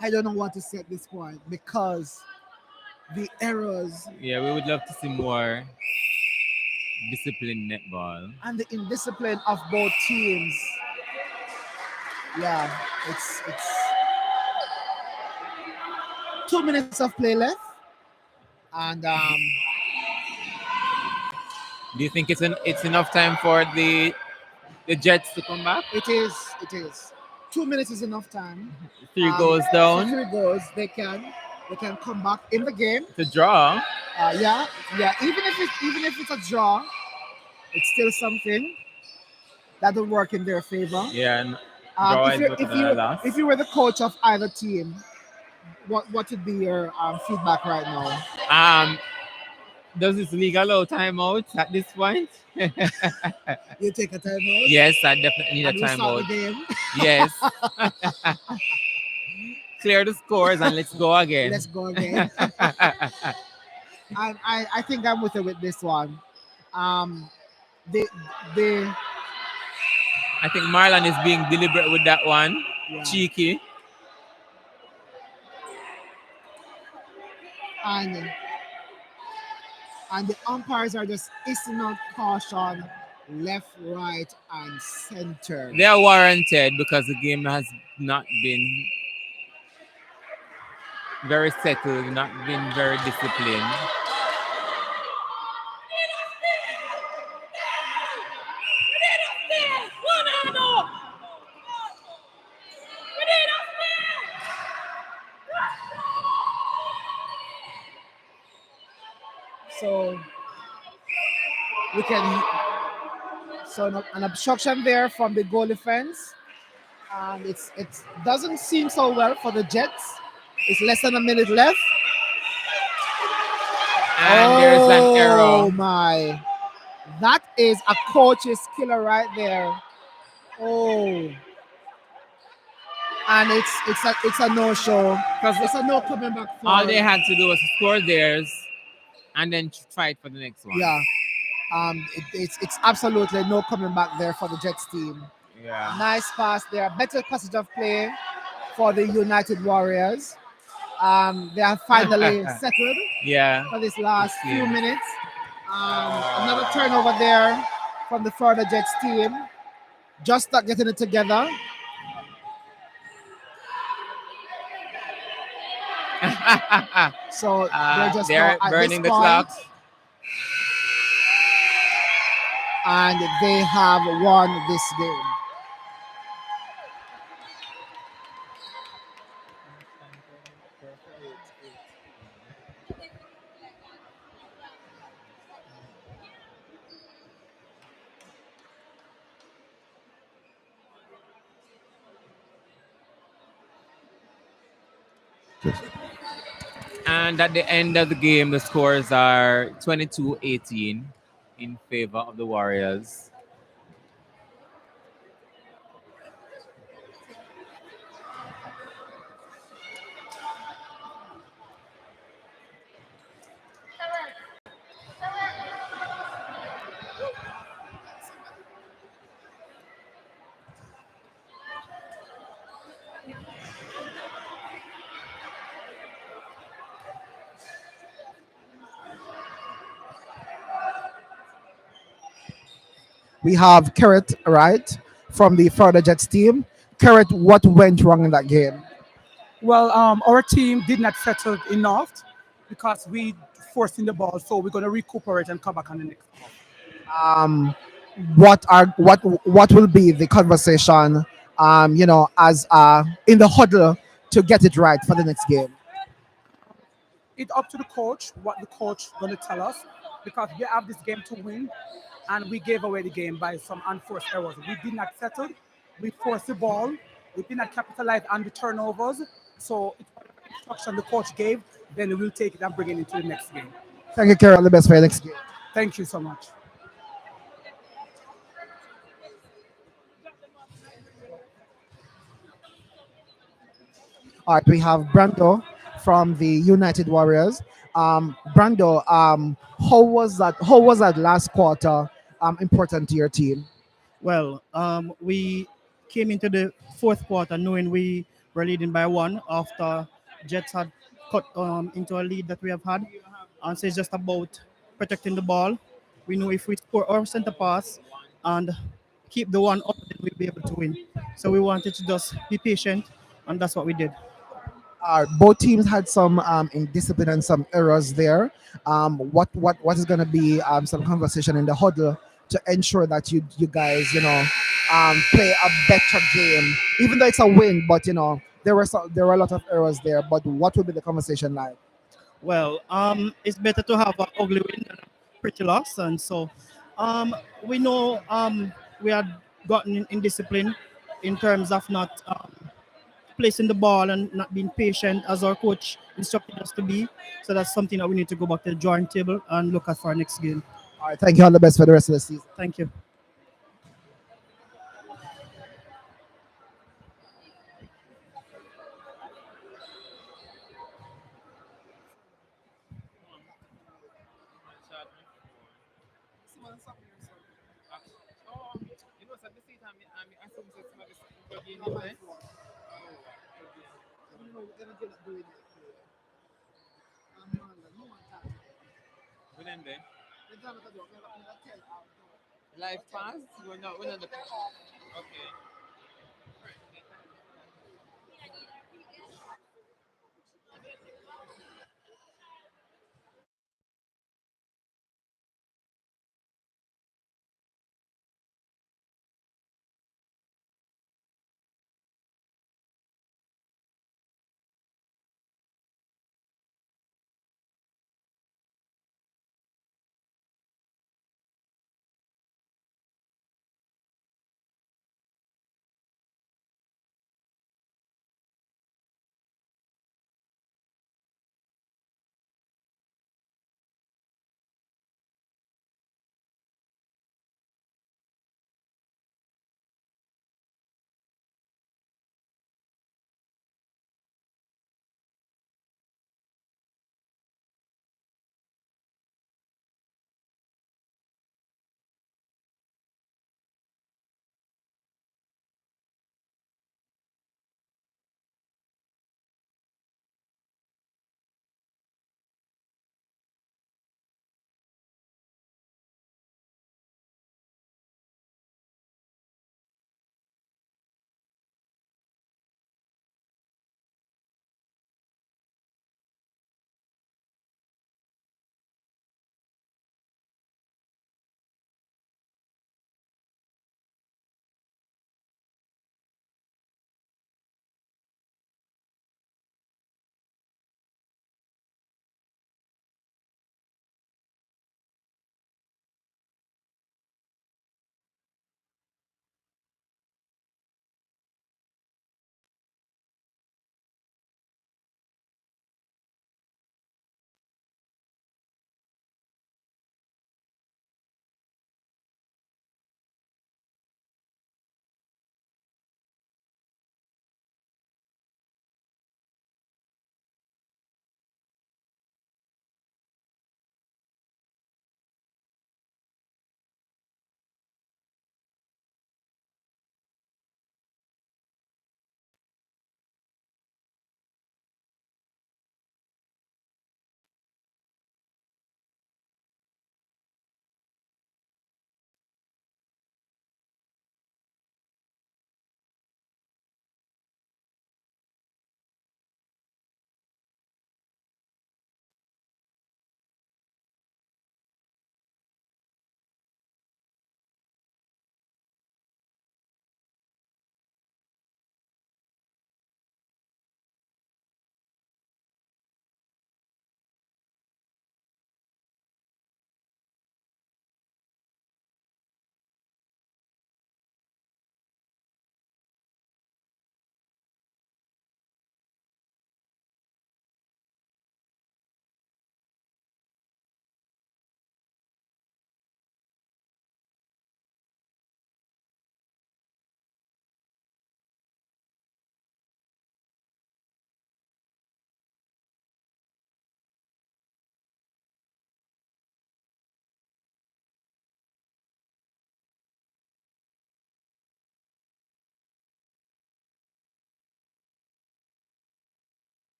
I don't know what to say at this point because the errors Yeah, we would love to see more disciplined netball. and the indiscipline of both teams. Yeah, it's 2 minutes of play left, and Do you think it's enough time for the Jets to come back? it is. It is. 2 minutes is enough time. Three goes down. Three goals, they can come back in the game. To draw. Yeah. Even if it's a draw, it's still something that will work in their favor. Yeah, and draw is better than a loss. If you were the coach of either team, what would be your feedback right now? Does this league allow timeouts at this point? You take a timeout? Yes, I definitely need and a timeout. Game. Yes. Clear the scores and let's go again. Let's go again. I think I'm with you with this one. The I think Marlon is being deliberate with that one. Yeah. Cheeky. And the umpires are just issuing out caution left, right, and center. They are warranted because the game has not been very settled, not been very disciplined. So we can an obstruction there from the goalie fence, and it doesn't seem so well for the Jets. It's less than a minute left, and there's an error. Oh my! That is a coach's killer right there. Oh, and it's a no show because it's a no coming back. All they had to do was score theirs and then fight for the next one. Yeah. It's absolutely no coming back there for the Jets team. Yeah. Nice pass there. Better passage of play for the United Warriors. They have finally settled. Yeah. For this last few minutes. Another turnover there from the Florida Jets team. Just not getting it together. So they're just they're burning the clock. And they have won this game. And at the end of the game, the scores are 22-18 in favor of the Warriors. We have Carrot, right, from the Florida Jets team. Carrot, what went wrong in that game? Well, our team did not settle enough because we forced in the ball, so we're going to recuperate and come back on the next. Um, what will be the conversation? As in the huddle to get it right for the next game. It's up to the coach what the coach going to tell us because we have this game to win, and we gave away the game by some unforced errors. We did not settle. We forced the ball. We did not capitalize on the turnovers. So it's whatever instruction the coach gave, then we'll take it and bring it into the next game. Thank you, Carrot. All the best for your next game. Thank you so much. All right, we have Brando from the United Warriors. Brando, how was that? How was that last quarter important to your team? Well, we came into the fourth quarter knowing we were leading by one after Jets had cut into a lead that we have had. And so it's just about protecting the ball. We know if we score our center pass and keep the one up, then we'll be able to win. So we wanted to just be patient, and that's what we did. Both teams had some indiscipline and some errors there. What is going to be some conversation in the huddle to ensure that you guys play a better game, even though it's a win, but there were a lot of errors there. But what will be the conversation like? Well, it's better to have an ugly win than a pretty loss, and so we know we had gotten in discipline in terms of not placing the ball and not being patient as our coach instructed us to be. So that's something that we need to go back to the drawing table and look at for our next game. All right, thank you. All the best for the rest of the season. Thank you. Life pass? We're not the okay.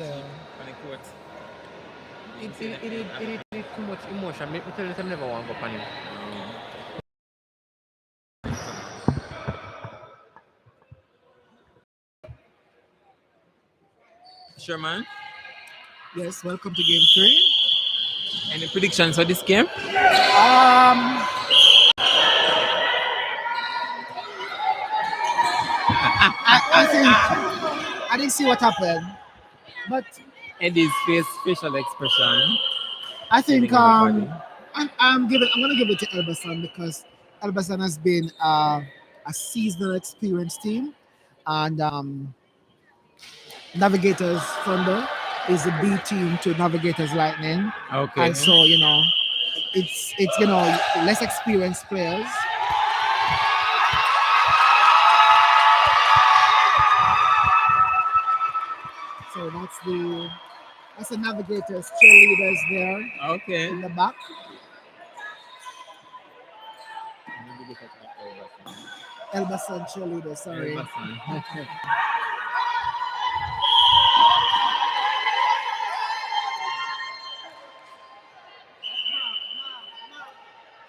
on the court. It too much emotion. Me tell you, I never want to go on him. Sure, man. Yes, welcome to game 3. Any predictions for this game? I think I didn't see what happened, but Eddie's facial expression. I think Telling everybody. I'm gonna give it to Elbasan because Elbasan has been a seasonal experienced team, and Navigators Thunder is a B team to Navigators Lightning, Okay. and so it's less experienced players. So that's the Navigators cheerleaders there Okay. in the back. Elbasan cheerleaders, sorry. Elbasan.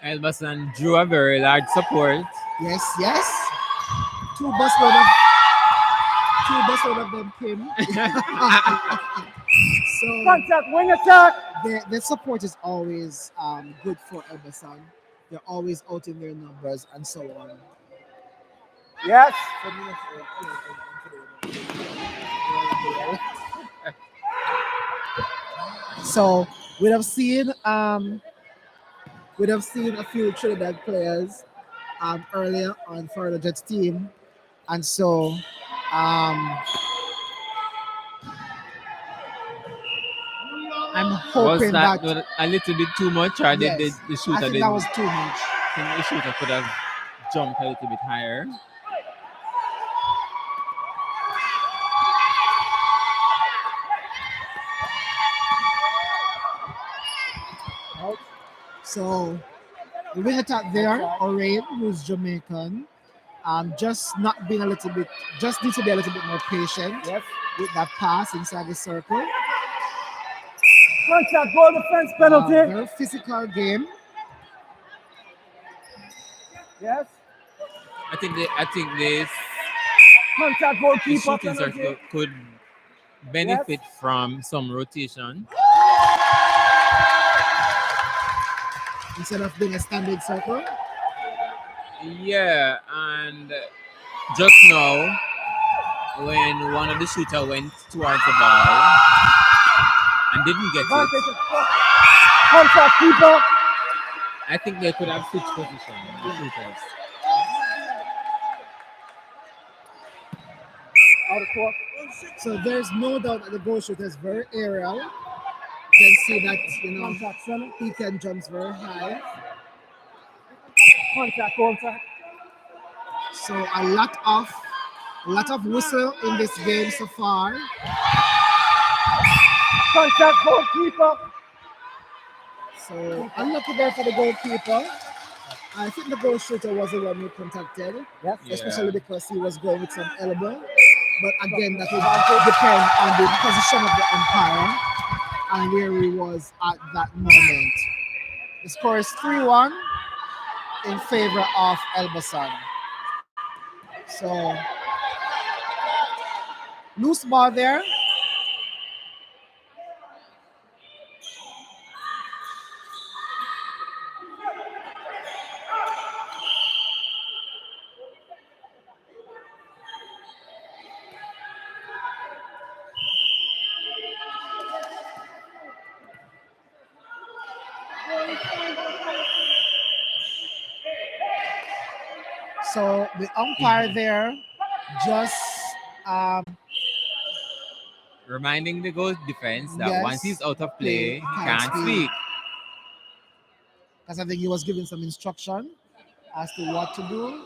Elbasan drew a very large support. Yes. Two busload of them came. So Contact, wing attack. their support is always good for Elbasan. They're always out in their numbers and so on. Yes. So we'd have seen a few Trinidad players earlier on for the Jets team, and so I'm hoping Was that that not a little bit too much, or did yes, the I shooter think did? that was too much. I think the shooter could have jumped a little bit higher. So the wing attack there, Orain, who's Jamaican, just not being just needs to be a little bit more patient with that pass inside the circle. Contact, goal defense penalty. Very physical game. Yes. I think this Contact, the goalkeeper shooting penalty. circle could benefit from some rotation. Instead of being a standing circle. Yeah, and just now, when one of the shooter went towards the ball and didn't get it, Contact, keeper. I think they could have switched position, the shooters. Out of court. So there's no doubt that the goal shooter is very aerial. You can see that Contact, center. he can jump very high. Contact. So a lot of whistle in this game so far. Contact, goalkeeper. So unlucky there for the goalkeeper. I think the goal shooter was the one who contacted, especially because he was going with some elbow. But again, that would depend on the position of the umpire and where he was at that moment. The score is 3-1 in favor of Elbasan. So loose ball there. So the umpire there just reminding the goal defense that yes, once he's out of play, he can't speak. Because I think he was given some instruction as to what to do.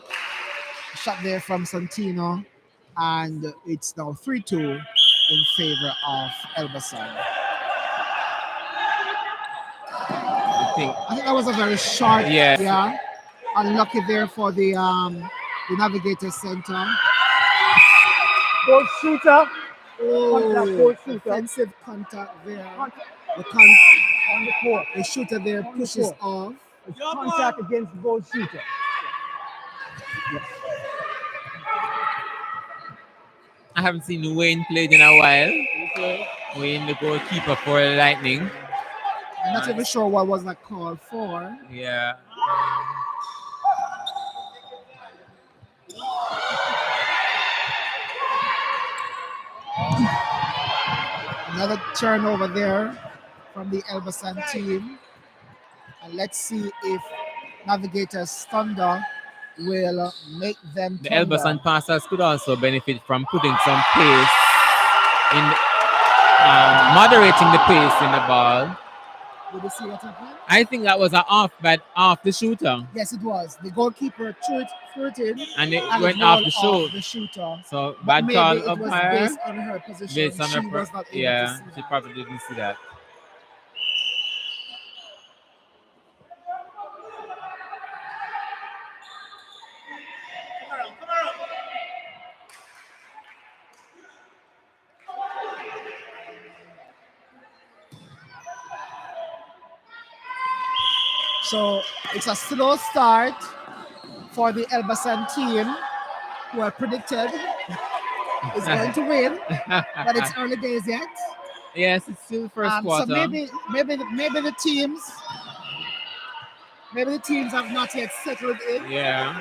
Shot there from Santino, and it's now 3-2 in favor of Elbasan. I think that was a very short, unlucky there for the Navigator Center. Goal shooter. Contact Oh, goal shooter. offensive contact there. Contact The, on the court. the shooter there On the pushes court. off. It's contact against the goal shooter. I haven't seen Wayne played in a while. Wayne, the goalkeeper for Lightning. I'm not even sure what was that call for. Yeah. Another turnover there from the Elbasan team. And let's see if Navigators Thunder will make them The thunder. Elbasan passers could also benefit from putting some pace in, moderating the pace in the ball. Did you see what happened? I think that was off the shooter. Yes, it was. The goalkeeper threw it in And it and went it off rolled the off shoot. the shooter. So But bad maybe call it was umpire. based on her position. Based on She her was not able to yeah, see she that. probably didn't see that. So it's a slow start for the Elbasan team, who are predicted is going to win, but it's early days yet. Yes, it's still first quarter. So maybe the teams have not yet settled in. Yeah.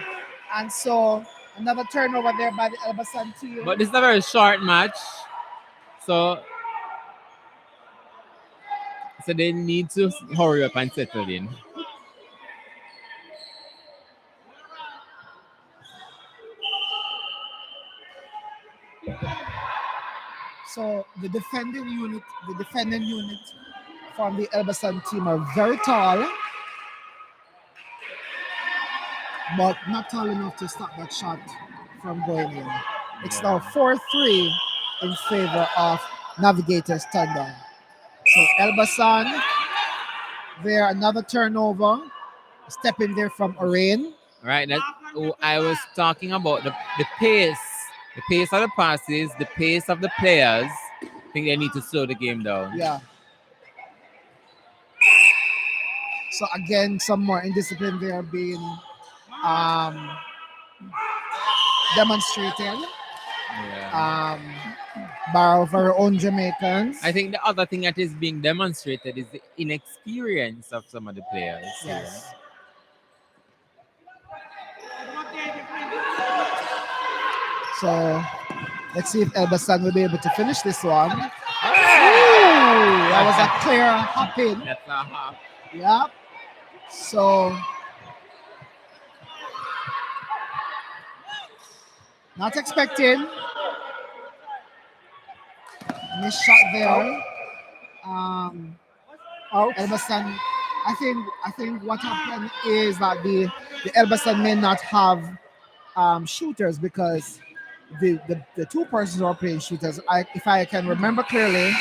And so another turnover there by the Elbasan team. But this is a very short match. So they need to hurry up and settle in. So the defending unit from the Elbasan team are very tall, but not tall enough to stop that shot from going in. It's now 4-3 in favor of Navigators Thunder. So Elbasan, there another turnover. Step in there from Orain. Right. I was talking about the pace. The pace of the passes, the pace of the players. I think they need to slow the game down. Yeah. So again, some more indiscipline there being demonstrated. Yeah. By our own Jamaicans. I think the other thing that is being demonstrated is the inexperience of some of the players. Yes. So let's see if Elbasan will be able to finish this one. Ooh, that was a clear hop in. That's a hop. Yep. So not expecting. Miss shot there. Elbasan. I think what happened is that the Elbasan may not have shooters because the two persons who are playing shooters. If I can remember clearly,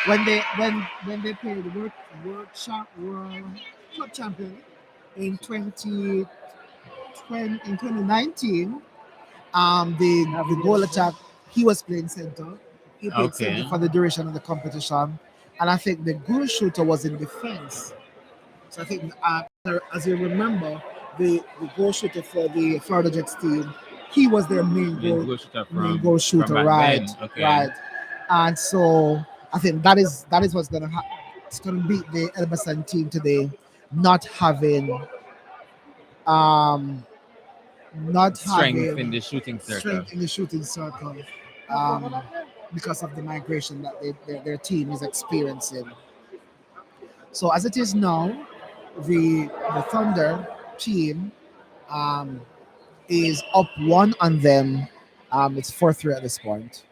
when they played the World Club Champion in 2019, the goal attack, he was playing center. He played center for the duration of the competition, and I think the goal shooter was in defense. So I think, as you remember, the goal shooter for the Florida Jets team, he was their main goal shooter, right? Okay. Right. And so I think that is what's gonna happen. It's gonna beat the Elbasan team today, not having strength in the shooting circle. Strength in the shooting circle, because of the migration that their team is experiencing. So as it is now, the Thunder team is up one on them. It's 4-3 at this point.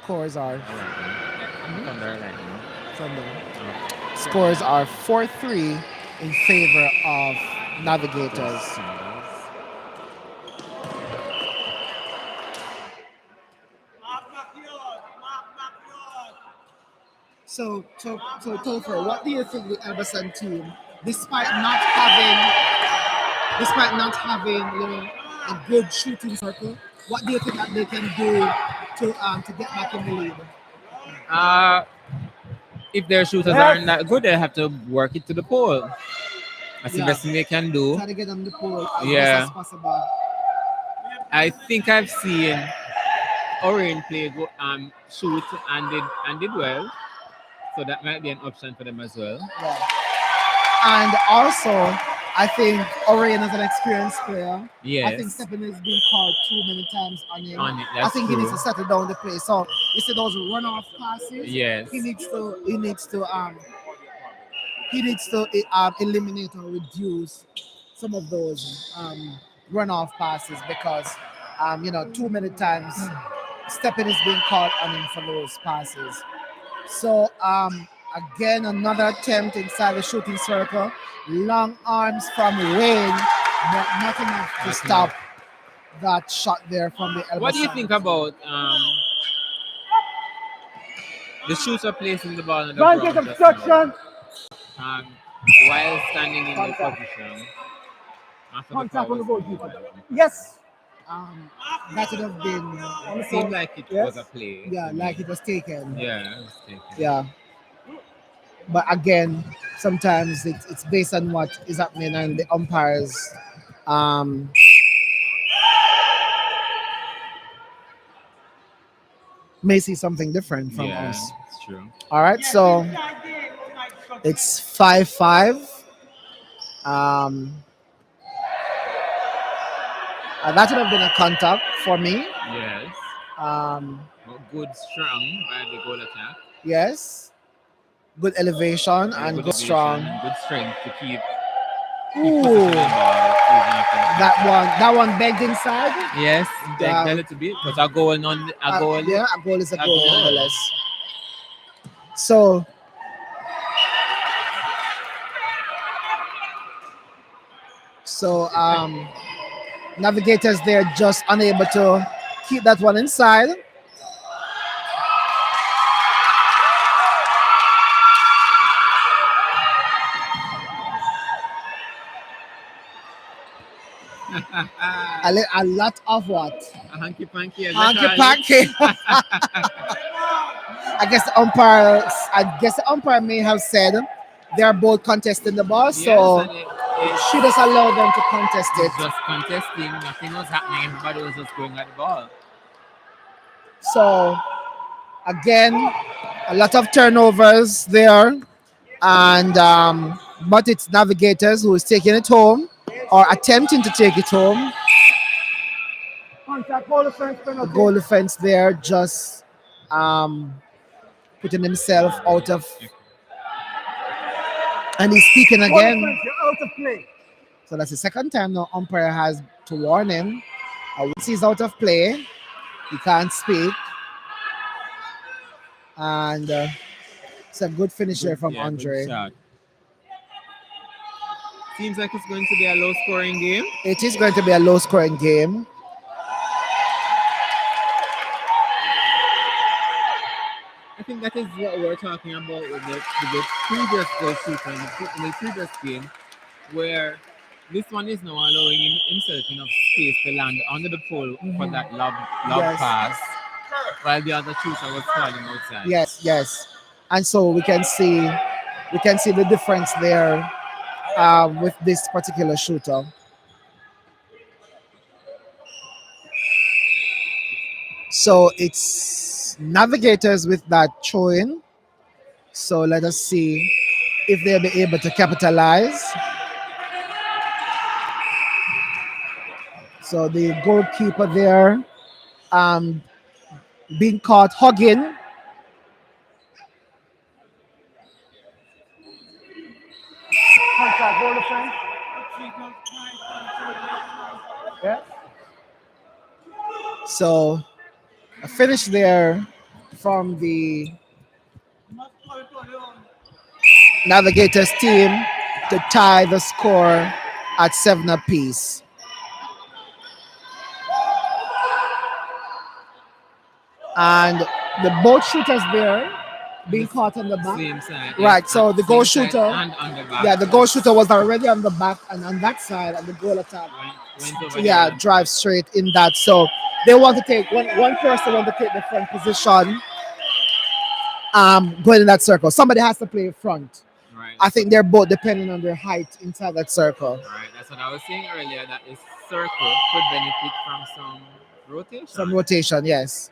scores are Thunder or lightning. from the Oh, scores are 4-3 in favor of Navigators. So Topher, what do you think the Everson team, despite not having a good shooting circle, what do you think that they can do to get back in the lead? Uh, if their shooters aren't that good, they have to work it to the pole. That's the Yeah, best thing they can do. try to get them the pool as best as Yeah, possible. I think I've seen Orion play shoot and did well, so that might be an option for them as well. Yeah. And also, I think Orion is an experienced player. I think Yes, Stephen has been called too many times on him. on it. I That's think he needs true. to settle down the play. So you see those runoff passes. Yes. He needs to eliminate or reduce some of those runoff passes because too many times Stephen is being called on him for those passes. So again, another attempt inside the shooting circle. Long arms from Wayne, but not enough to Not stop enough. that shot there from the What do you Elbasan think team. about the shooter placing the ball on the ground just now, um, while standing in the position after the foul was made? Yes. That would have been It seemed like it was a play yeah, to like me. it was taken. Yeah, it was taken. Yeah. But again, sometimes it's based on what is happening and the umpires um, may see something different from Yeah, us. it's true. All right, so it's 5-5. Um, that would have been a contact for me. Yes. Um, But good strong by the goal attack. yes, good elevation Yeah, and good good elevation strong. and good strength to keep Ooh, possession of the ball even after the that contact. one begged inside. Yes, begged a Yeah, little bit, but a goal on a goal. yeah, a goal is a A goal goal. nonetheless. So so navigators there just unable to keep that one inside. A lot of what? A hanky panky as Hanky I call panky. it. I guess the umpire may have said they are both contesting the ball, Yes, so and it she just allowed them to contest it. it's just contesting. Nothing was happening. Everybody was just going at the ball. So again, a lot of turnovers there, and but it's navigators who is taking it home or attempting to take it home. The goal defense there just putting himself out of, and he's speaking again. So that's the second time now umpire has to warn him. Once he's out of play, he can't speak. And it's a good finisher Good, from yeah, good Andre. shot. Seems like it's going to be a low scoring game. It is going to be a low scoring game. I think that is what we're talking about with the previous goal shooter in the previous game, where this one is now allowing himself enough space to land under the pole for that lob Yes. pass, while the other shooter was falling outside. Yes. And so we can see the difference there with this particular shooter. So it's navigators with that throw-in. So let us see if they'll be able to capitalize. So the goalkeeper there being caught hugging. So a finish there from the Navigators team to tie the score at 7 apiece. And the both shooters there being caught on the back. Same side. Right, Yes, so the goal same side shooter, and on the back. yeah, the goal shooter was already on the back and on that side, and the goal attack, Went over yeah, there. drive straight in that. So they want to take one person want to take the front position, going in that circle. Somebody has to play front. Right. I think they're both depending on their height inside that circle. Right. That's what I was saying earlier. That this circle could benefit from some rotation. Some rotation, yes.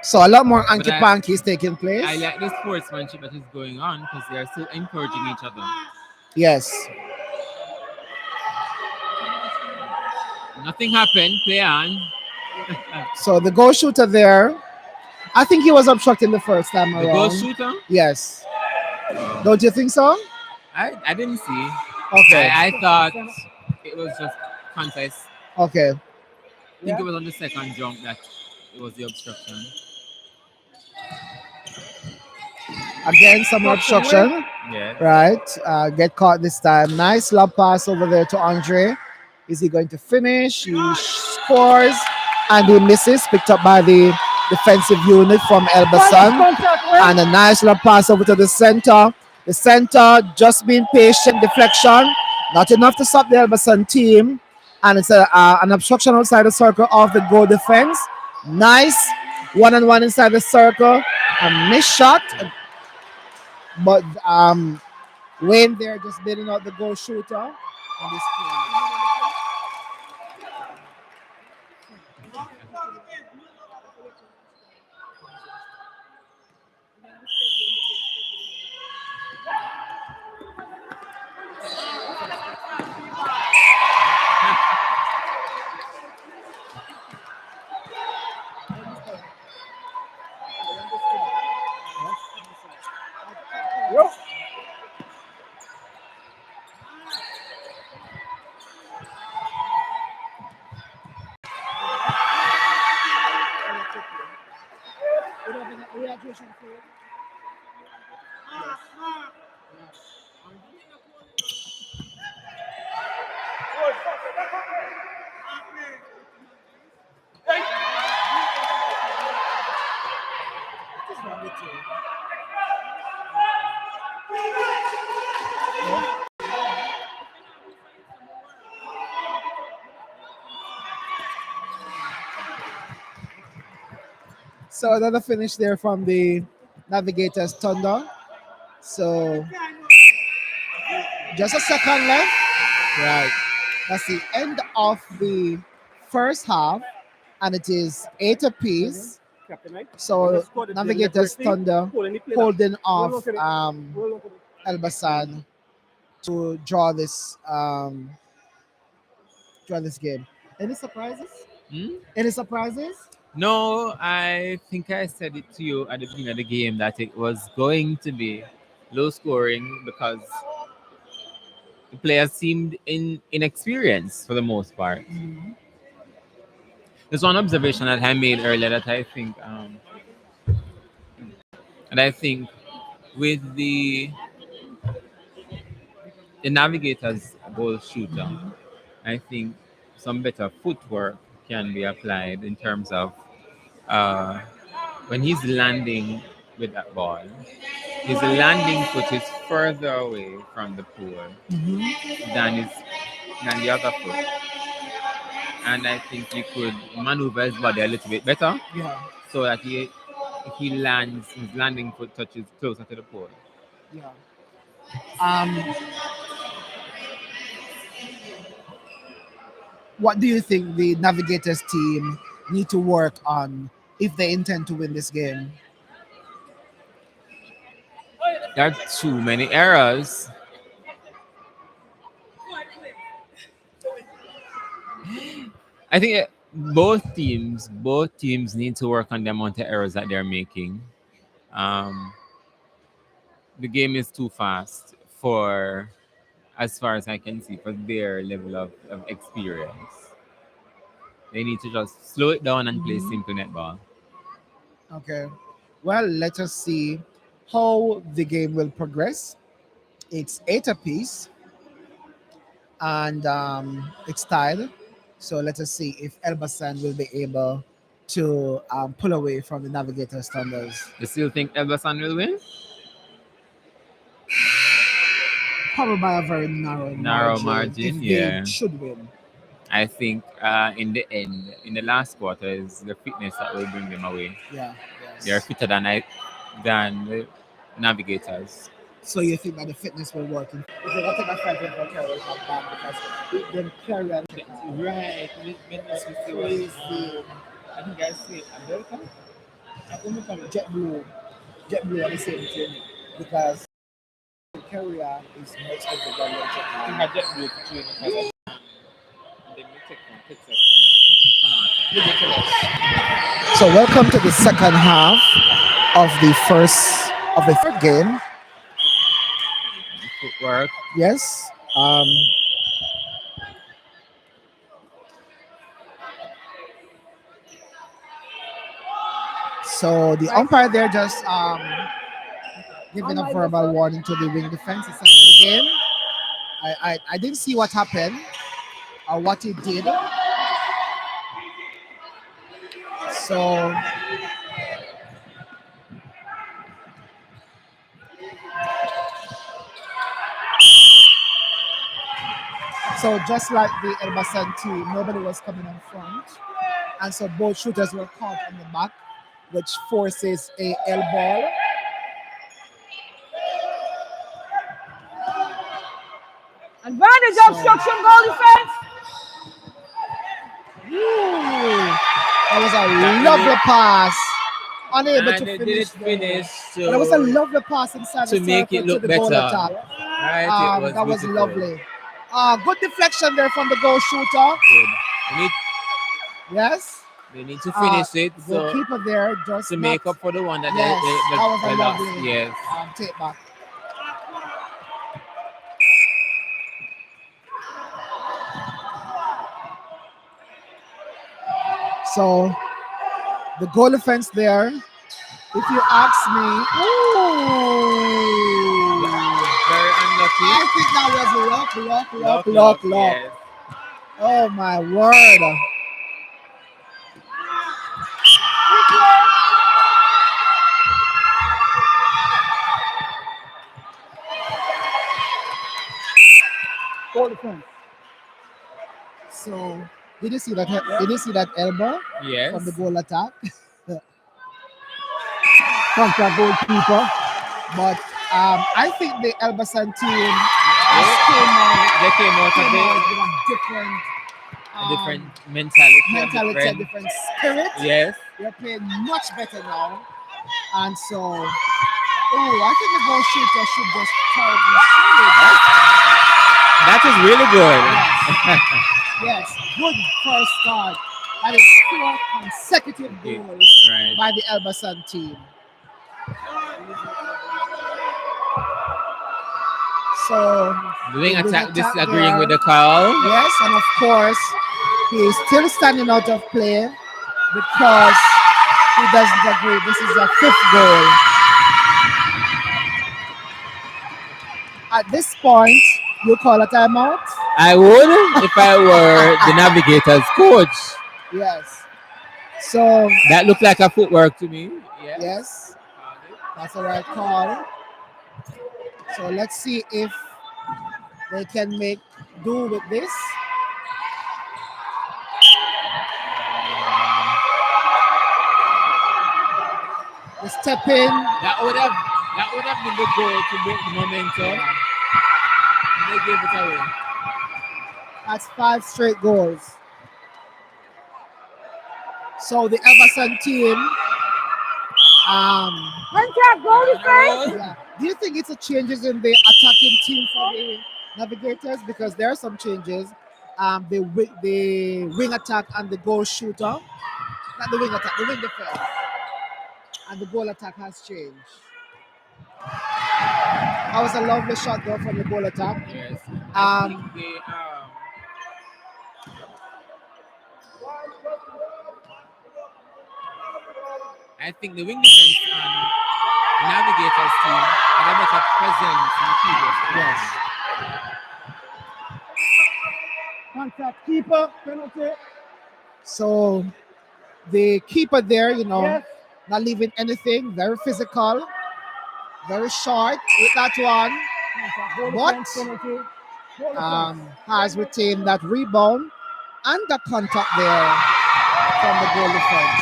So a lot more But Anki Panky is taking place. I like the sportsmanship that is going on because they are still encouraging each other. Yes. Nothing happened. Play on. So the goal shooter there, I think he was obstructing the first time around. The goal shooter? Yes. Don't you think so? I didn't see. Okay. I thought it was just contest. Okay. I think it was on the second jump that it was the obstruction. Again, some obstruction. Yeah. Right. Get caught this time. Nice lob pass over there to Andre. Is he going to finish? He scores and he misses. Picked up by the defensive unit from Elbasan. And a nice lob pass over to the center. The center just being patient. Deflection. Not enough to stop the Elbasan team. And it's an obstruction outside the circle of the goal defense. Nice one-on-one inside the circle. A missed shot. But Wayne there just bidding out the goal shooter. And this So another finish there from the Navigators Thunder. So just a second left. Right. That's the end of the first half, and it is 8 apiece. So Navigators Thunder holding off Elbasan to draw this game. Any surprises? Any surprises? No, I think I said it to you at the beginning of the game that it was going to be low scoring because the players seemed inexperienced for the most part. There's one observation that I made earlier that I think with the Navigators goal shooter, I think some better footwork can be applied in terms of when he's landing with that ball, his landing foot is further away from the pool than the other foot. And I think he could maneuver his body a little bit better. Yeah. So that if he lands, his landing foot touches closer to the pole. Yeah. What do you think the Navigators team need to work on if they intend to win this game? There are too many errors. I think both teams need to work on the amount of errors that they're making. The game is too fast for as far as I can see, for their level of experience. They need to just slow it down and play Mhm. simple netball. Okay. Well, let us see how the game will progress. It's eight apiece, and it's tied. So let us see if Elbasan will be able to pull away from the Navigator Thunders. You still think Elbasan will win? Probably by a very narrow Narrow margin if margin, they yeah. should win. I think in the end, in the last quarter, is the fitness that will bring them away. Yeah, They are yes. fitter than the navigators. So you think that the fitness will work? If you're going to take a fight with Carrier, it's not bad because them Carrier Right. is crazy. I think I see America. JetBlue, JetBlue are the same thing because Carrier is much heavier than I think JetBlue. I just do it for training because they may take from Texas. So welcome to the second half of the third game. Footwork. Yes. So the umpire there just giving a verbal warning to the wing defense. It's the game. I didn't see what happened or what he did. So just like the Elbasan team, nobody was coming in front, and so both shooters were caught on the back, which forces a L ball. Advantage So- obstruction goal defense. Ooh, that was a That lovely really- pass. Unable And to they finish. didn't finish But it was a to, lovely pass inside to the make circle it look to the goal better. attack. Right, it was That was beautiful. lovely. Good deflection there from the goal shooter. Good. Yes. They need to finish it The so goalkeeper there just to not- make up for the one that Yes, that was a they lost. lovely Yes. take back. So the goal defense there, if you ask me, Very unlucky. I think that was luck. Yes. Oh my word. Goal defense. So did you see that? Did you see that elbow Yes. from the goal attack? Contra goalkeeper. But I think the Elbasan team just They came out of came it. out with a different A different mentality. a different spirit. Yes. They're playing much better now. And so, I think the goal shooter should just turn and shoot. That is really good. Yes, good first start. And it's 4 consecutive goals Right. by the Elbasan team. So The wing the attack disagreeing there. with the call. Yes, and of course, he is still standing out of play because he doesn't agree. This is a 5th goal. At this point, you call a timeout? I would if I were the Navigators coach. Yes. So That looked like a footwork to me. yes, that's the right call. So let's see if they can make do with this. The step in. That would have been the goal to break the momentum. And they gave it away. That's 5 straight goals. So the Everson team. Goal defense. Yeah. Do you think it's a changes in the attacking team for the Navigators? Because there are some changes. The wing attack and the goal shooter. Not the wing attack, the wing defense. And the goal attack has changed. That was a lovely shot though from the goal attack. Yes. I think Um, they I think the wing defense on Navigators team had a better presence in the previous yes. Contact keeper, penalty. So the keeper there, Yes. not leaving anything, very physical, very short with that one, Contact, goal but defense, penalty. Goal defense. has retained that rebound and the contact there from the goal defense.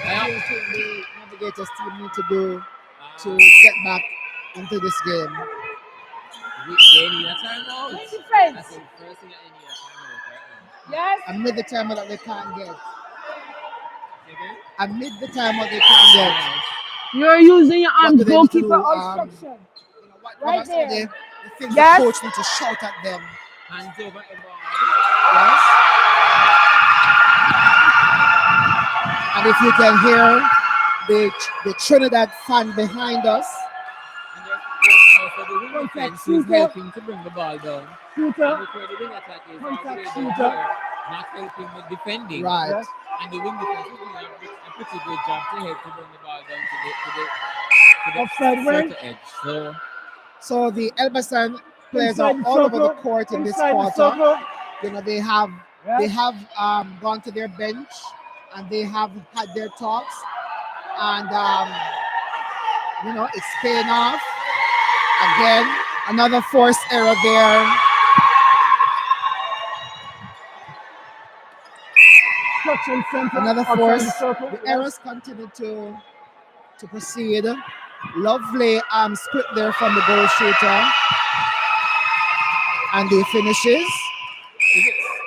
What do you think the Navigators team need to do to get back into this game? they need a timeout. Wing defense. That's the first thing that they need a timeout right now. Yes. Amid the timeout that they can't get. Okay? Amid the timeout they can't get. Yes. You're using your What do they need to goalkeeper do? obstruction. What Right are some of there. the things Yes. the coach needs to shout at them? Hands over the ball. Yes. And if you can hear the Trinidad fan behind us, And there's also the wing defense who's shooter. helping to bring the ball down. Shooter. And look where the wing attack is all the way down here, not helping with defending. right? Yes. And the wing defense is doing a pretty good job to help to bring the ball down to the Offside wing. center edge. So So the Elbasan players Inside are the all over the circle. court in this Inside the quarter. circle. They have Yes. gone to their bench and they have had their talks, and it's paying off. Again, another forced error there. Structure center. Another outside force. the circle. The Yes. errors continue to proceed. Lovely split there from the goal shooter. And he finishes.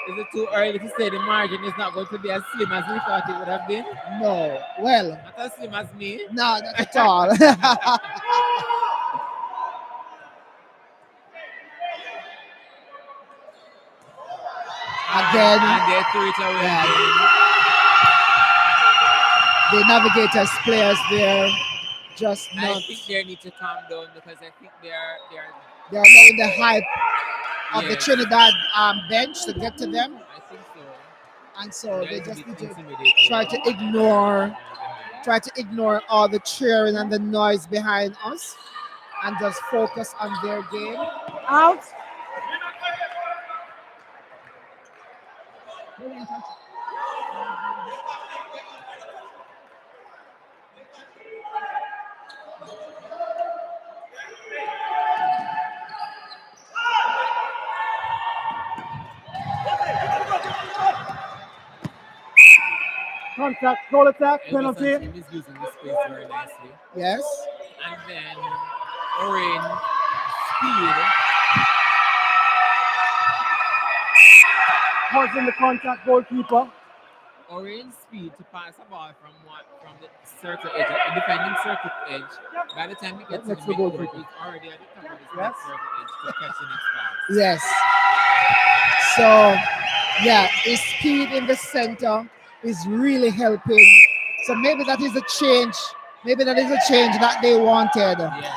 is it too early to say the margin is not going to be as slim as we thought it would have been? No. Well, Not as slim as me. no, not at all. Again. And they threw it away Yeah. again. The Navigators players there just I not. think they need to calm down because I think they're They are not in the hype of the Yes. Trinidad bench to get to them, I think so. and so they They're a just bit need to intimidated. try to ignore all the cheering and the noise behind us, and just focus on their game. Out. Contact. Goal attack. Elbasan Penalty. team is using the space very nicely. Yes. And then Orange speed. Causing the contact. Goalkeeper. Orange speed to pass a ball from the circle edge, the defending circle edge. By the time it gets to the Next to goal midcourt, kicker. it's already at the top of the Yes. circle edge to catch the next pass. Yes. So, yeah, his speed in the center is really helping. So maybe that is a change. Maybe that is a change that they wanted. Yes.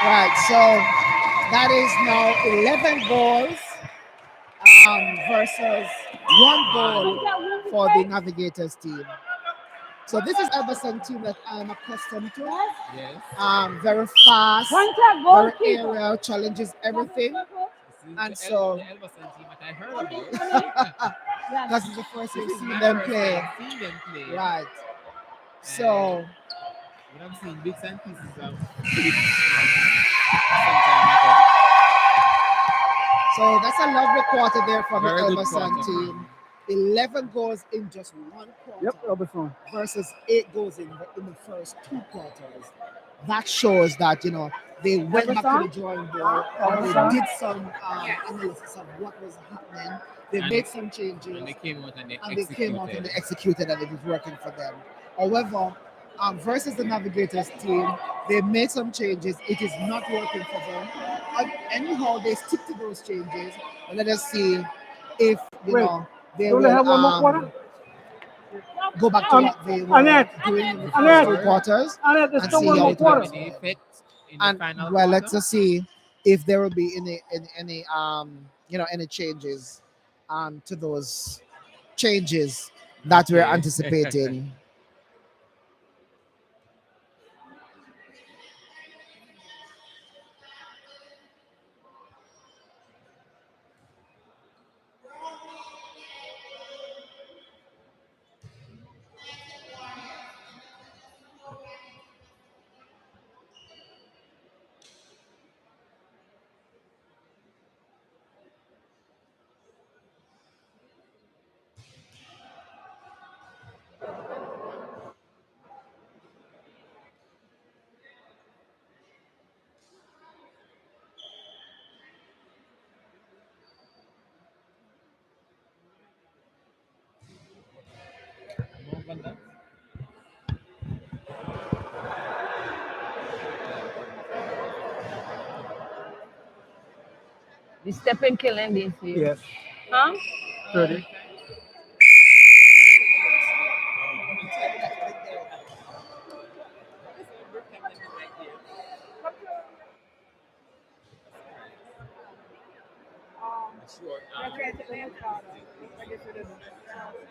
Right. So that is now 11 goals versus 1 goal for the Navigators team. So this is Everson team that I'm accustomed to. Yes. Very fast, Contact very goalkeeper. aerial, challenges everything. This is And the so- the Elbasan team that I heard about. Yes. This is the first This you've is seen my them first play. time seeing them play. Right. So But I've seen bits and pieces of clips some time ago. So that's a lovely quarter there from Very the good Elbasan quarter. team. 11 goals in just 1 quarter Yep. Elbasan. versus 8 goals in the first 2 quarters. That shows that, they went back to the drawing board and they did some analysis of what was happening. They And- made some changes And they came out and they and they came out and they executed. executed and it was working for them. However, versus the Navigators team, they made some changes. It is not working for them. Anyhow, they stick to those changes. But let us see if Wait, they don't will. they have one more quarter? go back to what they were Annette, doing in the first Annette, two quarters Annette, there's and still see one how more it quarter. works Any for them. effect in the And final well, quarter? let's just see if there will be any any changes to those changes that we're Okay. anticipating. The stepping killing this year. Yes, Huh? 30.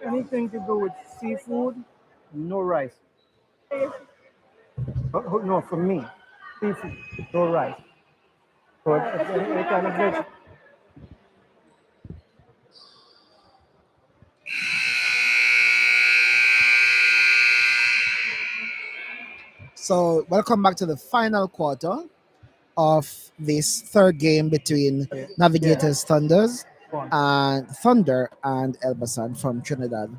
Anything to do with seafood, no rice. No, for me, seafood, no rice. But any kind of veg. So welcome back to the final quarter of this third game between Navigators Thunder and Elbasan from Trinidad.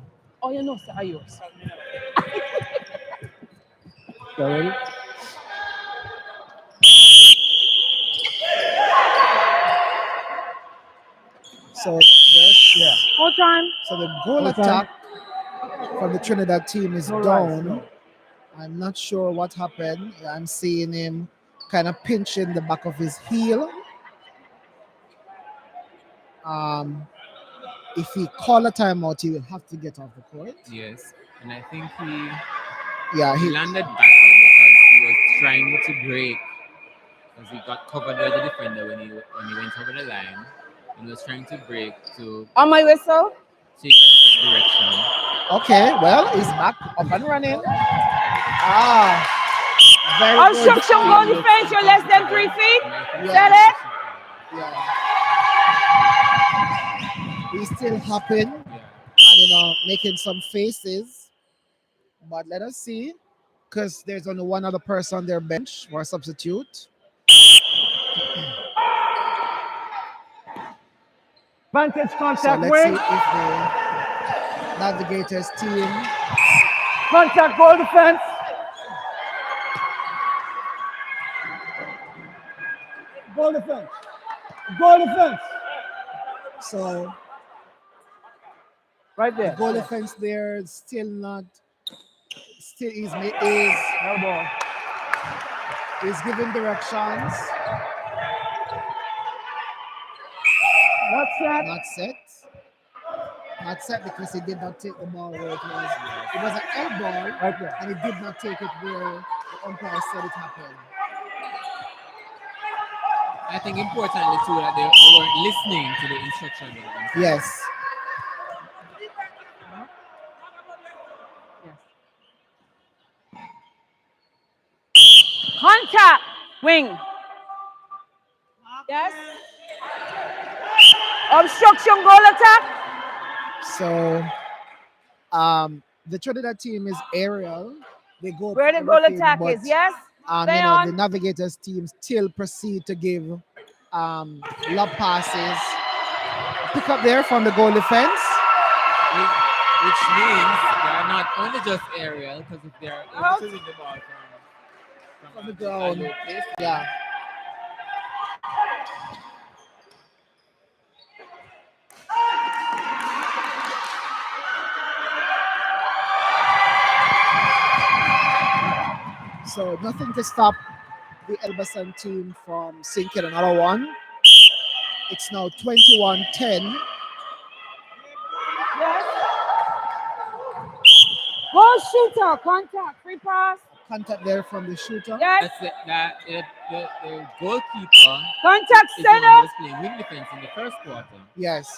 Oh, you know, sir, are yours? You ready? So there's All time. so the goal All time. attack from the Trinidad team is No rice, down. no. I'm not sure what happened. I'm seeing him kind of pinching the back of his heel. If he call a timeout, he will have to get off the court. Yes, and I think he Yeah, he landed badly because he was trying to break, because he got covered by the defender when he went over the line, and he was trying to break to On my whistle? take a different direction. Okay, well, he's back up and running. Very good. Obstruction goal defense, you're less than 3 feet. Yeah. Said it? Yeah. He's still hopping Yeah. and making some faces. But let us see, because there's only one other person on their bench for a substitute. Vantage So contact let's see wing. if the Navigators team. Contact goal defense. Goal defense. Goal defense. So Right the there. goal defense there is still is No ball. giving directions. Not set. Not set. Not set because he did not take the ball where it was. It was an L ball, Right there. and he did not take it where the umpire said it happened. I think importantly too that they weren't listening to the instruction of the umpire. Yes. Contact wing. Yes. Obstruction goal attack. So the Trinidad team is aerial. They go Where the for goal everything, attack but is, yes. Stay the on. Navigators team still proceed to give lob passes. Pick up there from the goal defense. Which means they are not only just aerial, because if they are able to win the ball from the ground. a low place, Yeah. So nothing to stop the Elbasan team from sinking another one. It's now 21-10. Goal shooter, contact, free pass. Contact there from the shooter. Yes. The goalkeeper Contact is the one who center. was playing wing defense in the first quarter. Yes.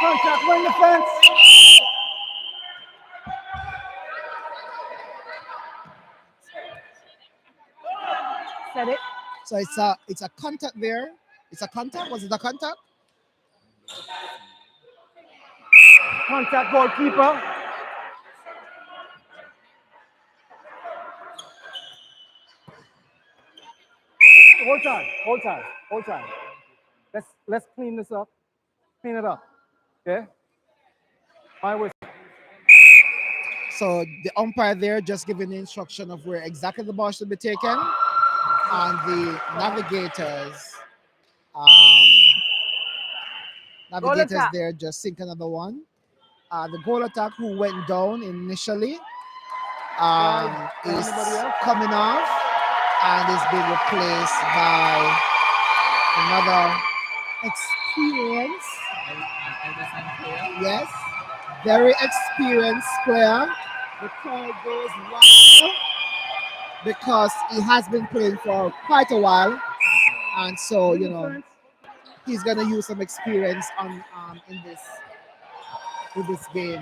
Contact wing defense. Said it. So it's a contact there. It's a contact. Was it a contact? Contact goalkeeper. Hold time. Let's clean this up. Clean it up. Okay? My whistle. So the umpire there just giving the instruction of where exactly the ball should be taken, and the navigators attack. there just sink another one. The goal attack who went down initially is coming off and is being replaced by another experienced, yes, very experienced player. The crowd goes wild because he has been playing for quite a while, and so he's gonna use some experience on in this game.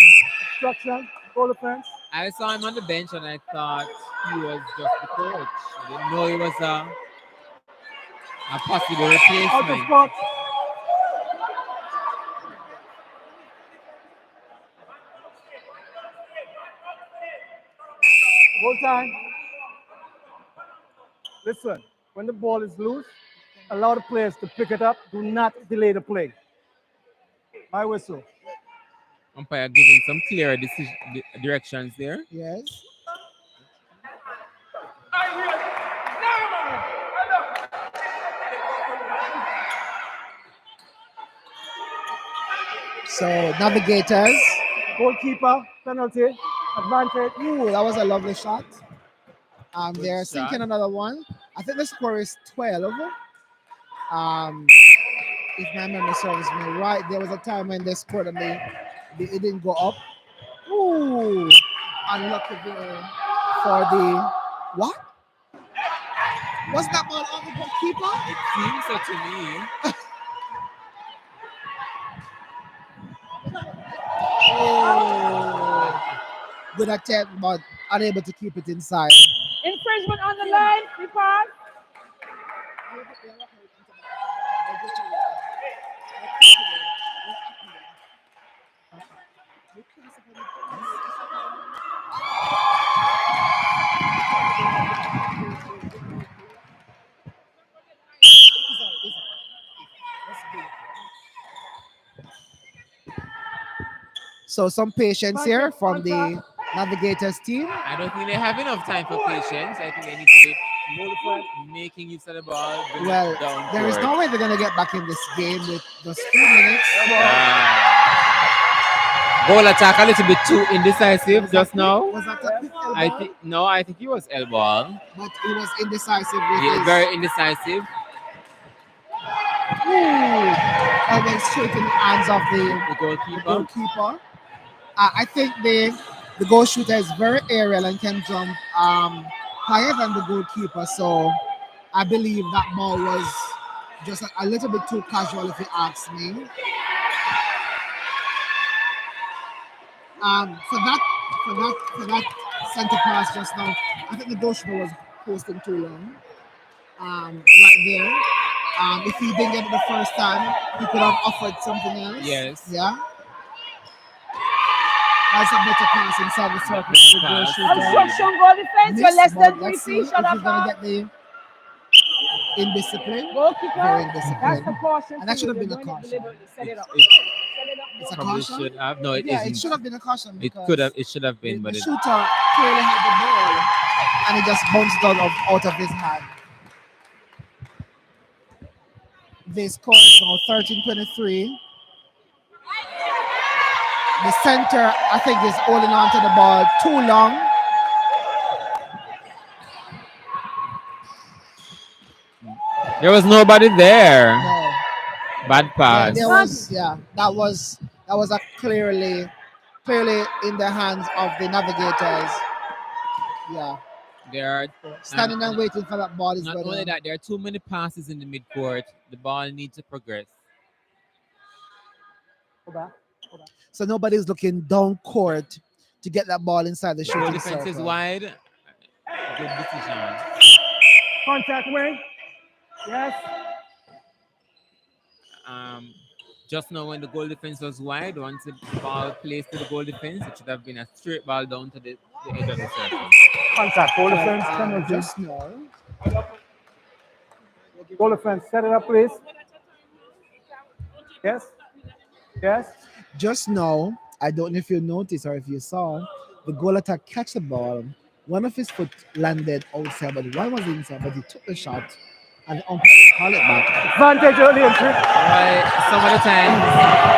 Obstruction. Goal defense. I saw him on the bench and I thought he was just the coach. I didn't know he was a possible Out of replacement. spot. Goal time. Listen, when the ball is loose, allow the players to pick it up. Do not delay the play. My whistle. Umpire giving some clear directions there. Yes. So navigators. Goalkeeper, penalty, advantage. Ooh, that was a lovely shot. They're shot. sinking another one. I think the score is 12. If my memory serves me right, there was a time when they scored and it didn't go up. Ooh, unlucky there for the what? Was that ball on the goalkeeper? It seems so to me. Oh, good attempt, but unable to keep it inside. Infringement on the line. Free pass. So some patience here from the navigators team. I don't think they have enough time for patience. I think they need to be making use of the ball. Well, down there is court. no way they're gonna get back in this game with just 2 minutes. Goal attack a little bit too indecisive just now. Was that a quick elbow? I think he was elbow. But he was indecisive with Yeah, his very indecisive. elbow straight in the hands of The the goalkeeper. goalkeeper. I think the goal shooter is very aerial and can jump higher than the goalkeeper. So I believe that ball was just a little bit too casual, if you ask me. For that center pass just now, I think the goal shooter was posting too long. Right there. If he didn't get it the first time, he could have offered something else. Yes. Yeah. That's a better pass inside the circle for the goal shooter. Obstruction, goal defense. You're less than 3 Let's see feet. if Shut he's up. gonna get the indiscipline. Goalkeeper. Very That's indisciplined. the caution. And that should have been a They're doing it caution. deliberately. Set it up. It Set it up. It's a probably caution. should have. No, it Yeah, isn't. it should have been a caution. It because could have. It should have been, the but it, shooter clearly had the ball, and it just bounced out of his hand. The score is now 13-23. The center, I think, is holding on to the ball too long. there was nobody there. No. Bad pass. That was a clearly clearly in the hands of the Navigators. Yeah, There are standing and waiting for that ball is not going only on. that, there are too many passes in the midcourt. The ball needs to progress. So nobody's looking down court to get that ball inside the The goal shooting defense is circle. wide. Good decision. Contact wing. Yes. Just now when the goal defense was wide, once the ball placed to the goal defense, it should have been a straight ball down to the edge of the circle. Contact. Goal defense penalty. Just now, Goal defense. Set it up, please. Yes. Yes. just now, I don't know if you noticed or if you saw, the goal attack catch the ball. One of his foot landed outside, but one was inside, but he took the shot and the umpire didn't call it back. Advantage early entry. Some of the times,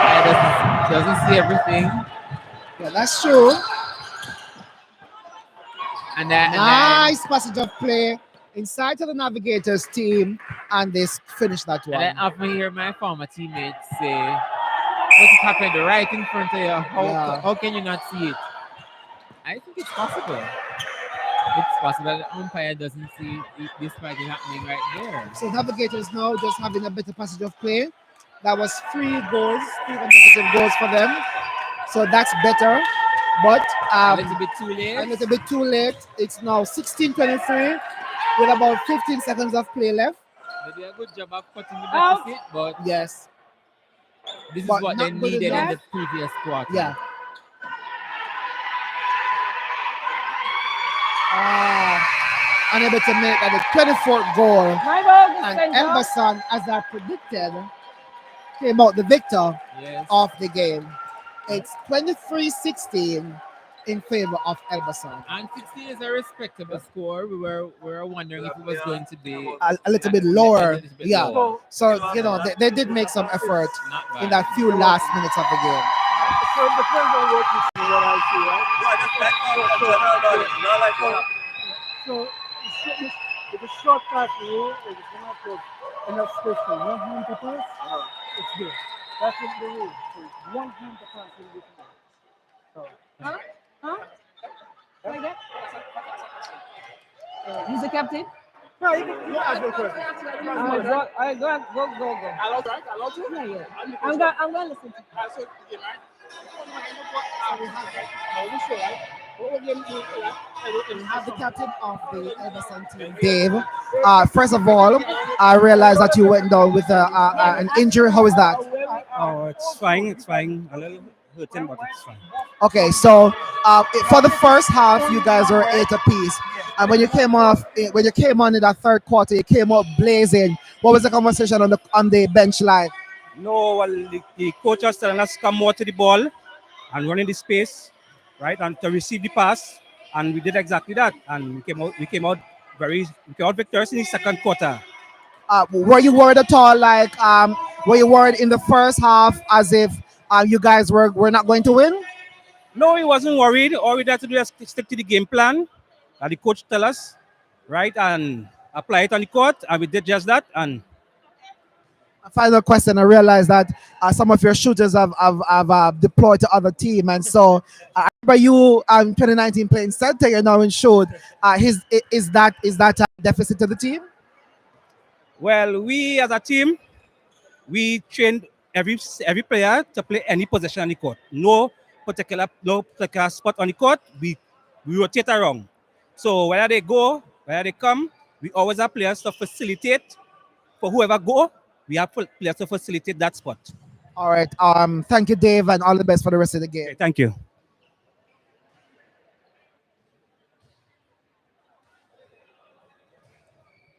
I doesn't see everything. Yeah, that's true. And Nice passage of play inside to the Navigators team, and they finished that and I one. often hear my former teammates say, "But it happened right in front of you. Yeah. How can you not see it?" I think it's possible. It's possible the umpire doesn't see it despite it happening right there. So Navigators now just having a better passage of play. That was 3 consecutive goals for them. So that's better. But A little bit too late. a little bit too late. It's now 16:23 with about 15 seconds of play left. They did a good job of cutting the deficit, but Yes. this is But what they not good needed in enough. the previous quarter. Yeah. Unable to make that the 24th goal. And Elbasan, as I predicted, came out the victor Yes. of the game. It's 23-16 in favor of Elbasan. And 16 is a respectable score. We were wondering if it was going to be A little bit lower. A little bit Yeah. lower. So, you know, they did make some effort Not bad. in that few last minutes of the game. So it depends on what you see, what I see, right? So if it's short pass to you, if it's not good, enough space for one hand to pass, it's good. That's what the rule. So it's one hand to pass in this one. So, Like that? Who's the captain? no, you ask the question. Go. Allowed to? Yeah. I'm gonna listen to you. We have the captain of the Elbasan team, Dave. First of all, I realized that you went down with an injury. How is that? Oh, it's fine. It's fine. A little hurting, but it's fine. Okay, so for the first half, you guys were 8 apiece, and when you came on in that third quarter, you came up blazing. What was the conversation on the bench like? No, well, the coach was telling us to come more to the ball and run in the space, right, and to receive the pass, and we did exactly that, and we came out victorious in the second quarter. Were you worried at all? Like, were you worried in the first half as if you guys were not going to win? No, he wasn't worried. All we had to do is stick to the game plan that the coach tell us, right, and apply it on the court, and we did just that. And A final question. I realized that some of your shooters have deployed to other team, and so I remember you 2019 playing center. You know, and showed is that a deficit to the team? well, we as a team, we trained every player to play any position on the court. No particular spot on the court. We rotate around. So whether they go, whether they come, we always have players to facilitate for whoever go. We have players to facilitate that spot. All right. Thank you, Dave, and all the best for the rest of the game. Okay, thank you.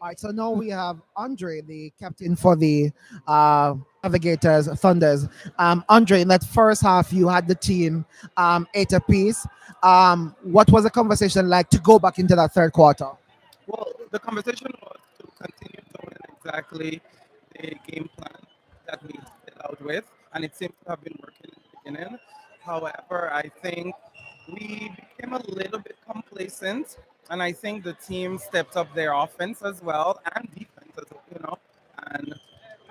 All right, so now we have Andre, the captain for the Navigators Thunders. Andre, in that first half, you had the team 8 apiece. What was the conversation like to go back into that third quarter? Well, the conversation was to continue doing exactly the game plan that we set out with, and it seems to have been working in the beginning. However, I think we became a little bit complacent, and I think the team stepped up their offense as well and defense, and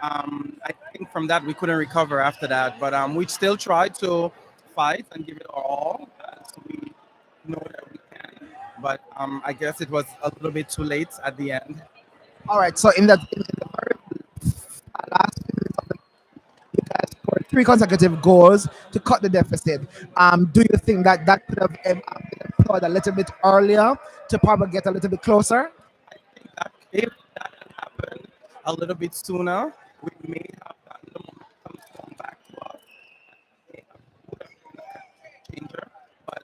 I think from that we couldn't recover after that. But we still tried to fight and give it our all. I guess it was a little bit too late at the end. All right. So in the very last few minutes of the you guys scored three consecutive goals to cut the deficit. Do you think that that could have been employed a little bit earlier to probably get a little bit closer? If that had happened a little bit sooner, we may have gotten the momentum to come back to us. May have would have been a changer. But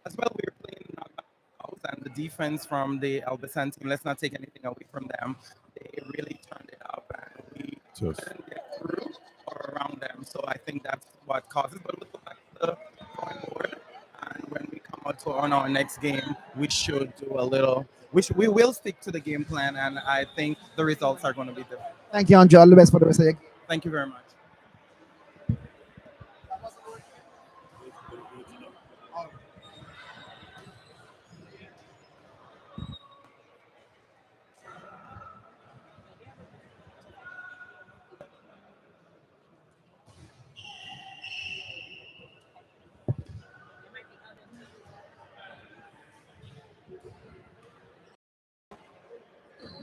as well, we were playing knockouts, and the defense from the Albertan team, let's not take anything away from them. They really turned it up, and we Just couldn't get through or around them. So I think that's what causes. But we'll go back to the drawing board, and when we come out to on our next game, we should do a little. We will stick to the game plan, and I think the results are going to be different. Thank you, Andre. All the best for the rest of the Thank you very much.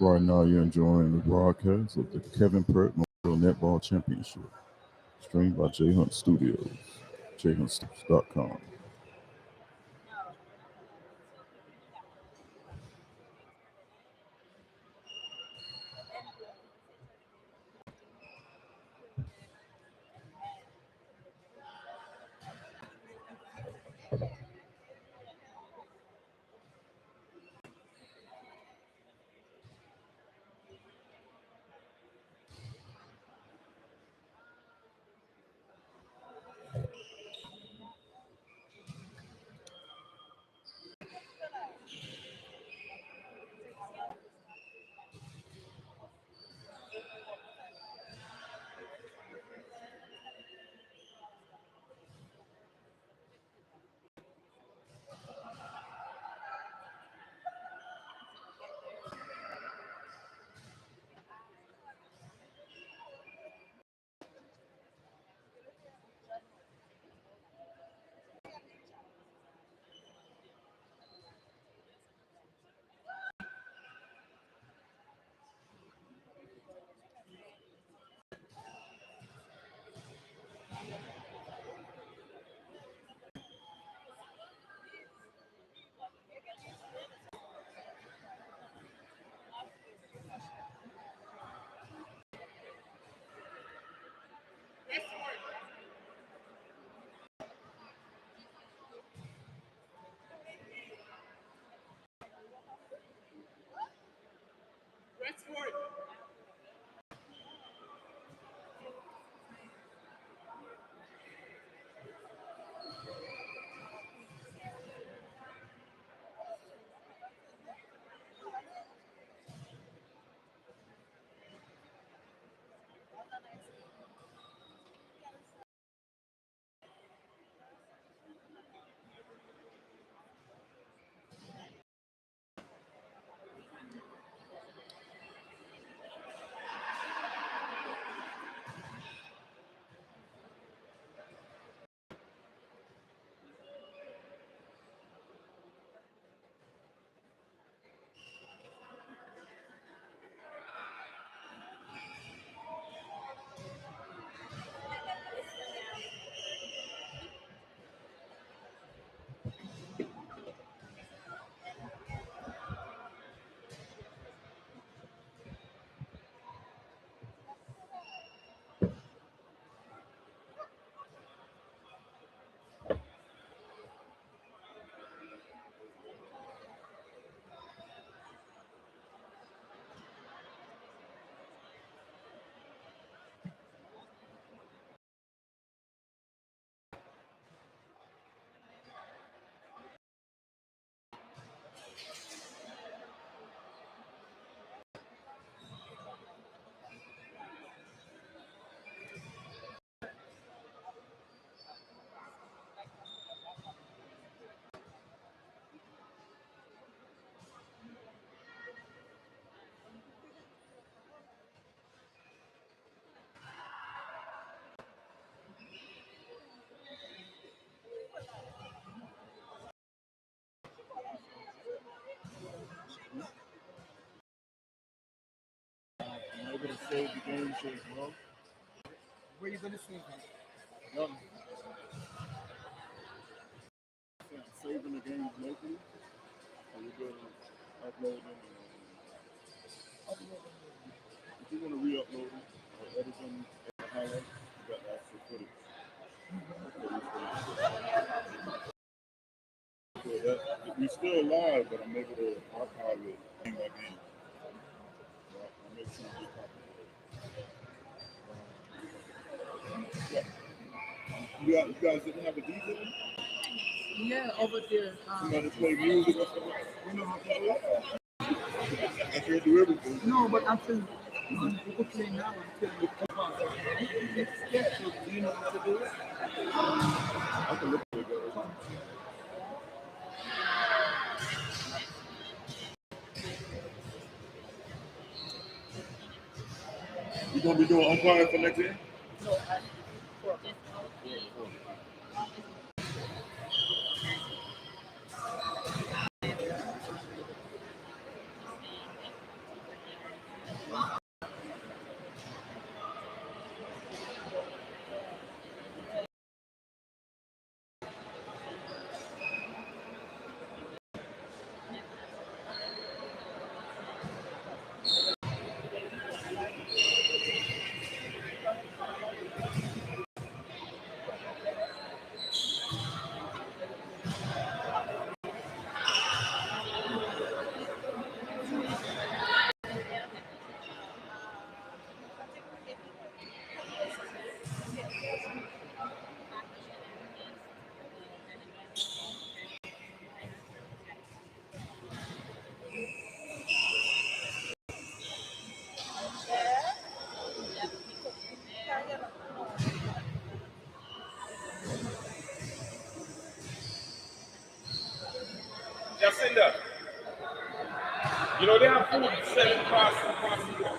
right now, you're enjoying the broadcast of the Kevin Peart Memorial Netball Championship, streamed by J Hunt Studios, jhuntstudios.com. shit, bro. Where you gonna save it? Nothing. Yeah, saving the games locally. So we're good on uploading. If you want to re-upload it or edit them, highlights, you got the actual footage. So that, we still live, but I'm able to archive it game by game. Right? I make sure you copy. You guys didn't have a DJ? Yeah, over there. Somebody play music or something? You know how to do it? I can't do everything. No, but until we could play now until we come on. Yeah, so do you know how to do it? I can look at it. You gonna be doing umpire for next year? No, for Jacinda, you know they have food selling across the world.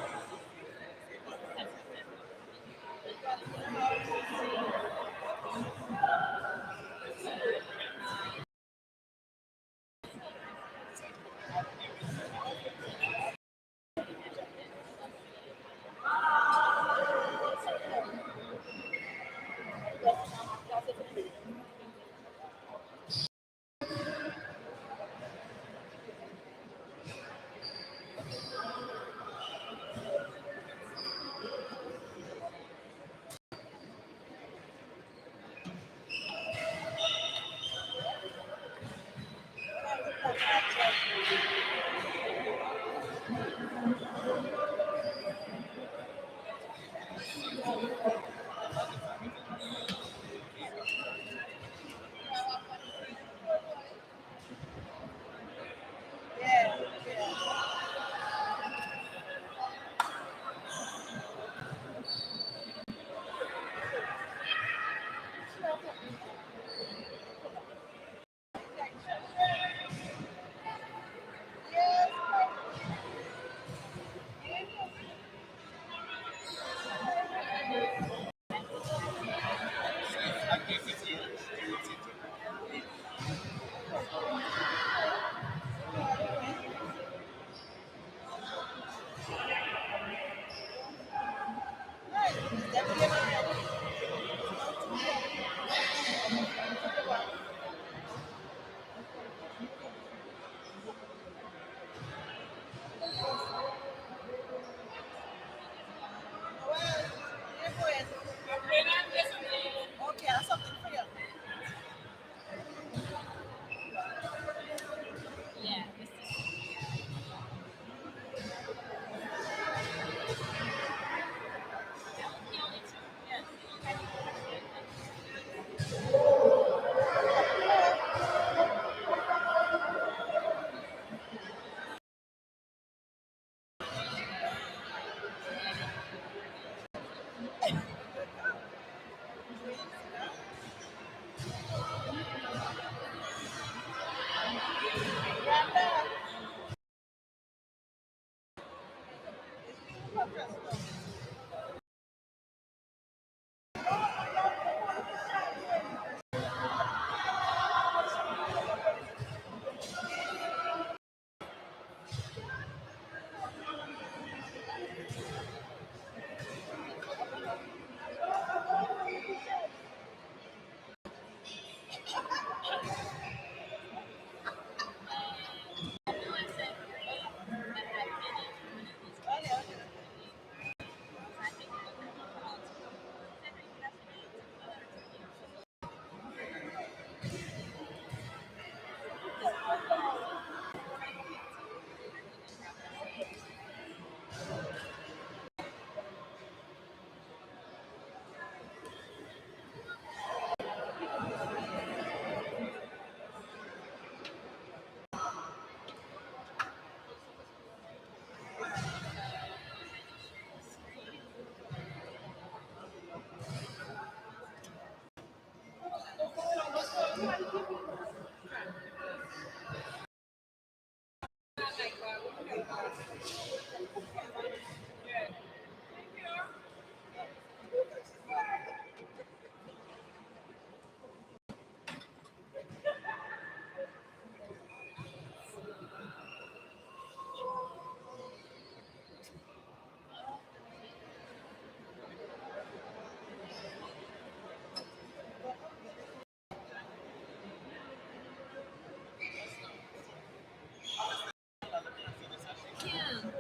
Kim,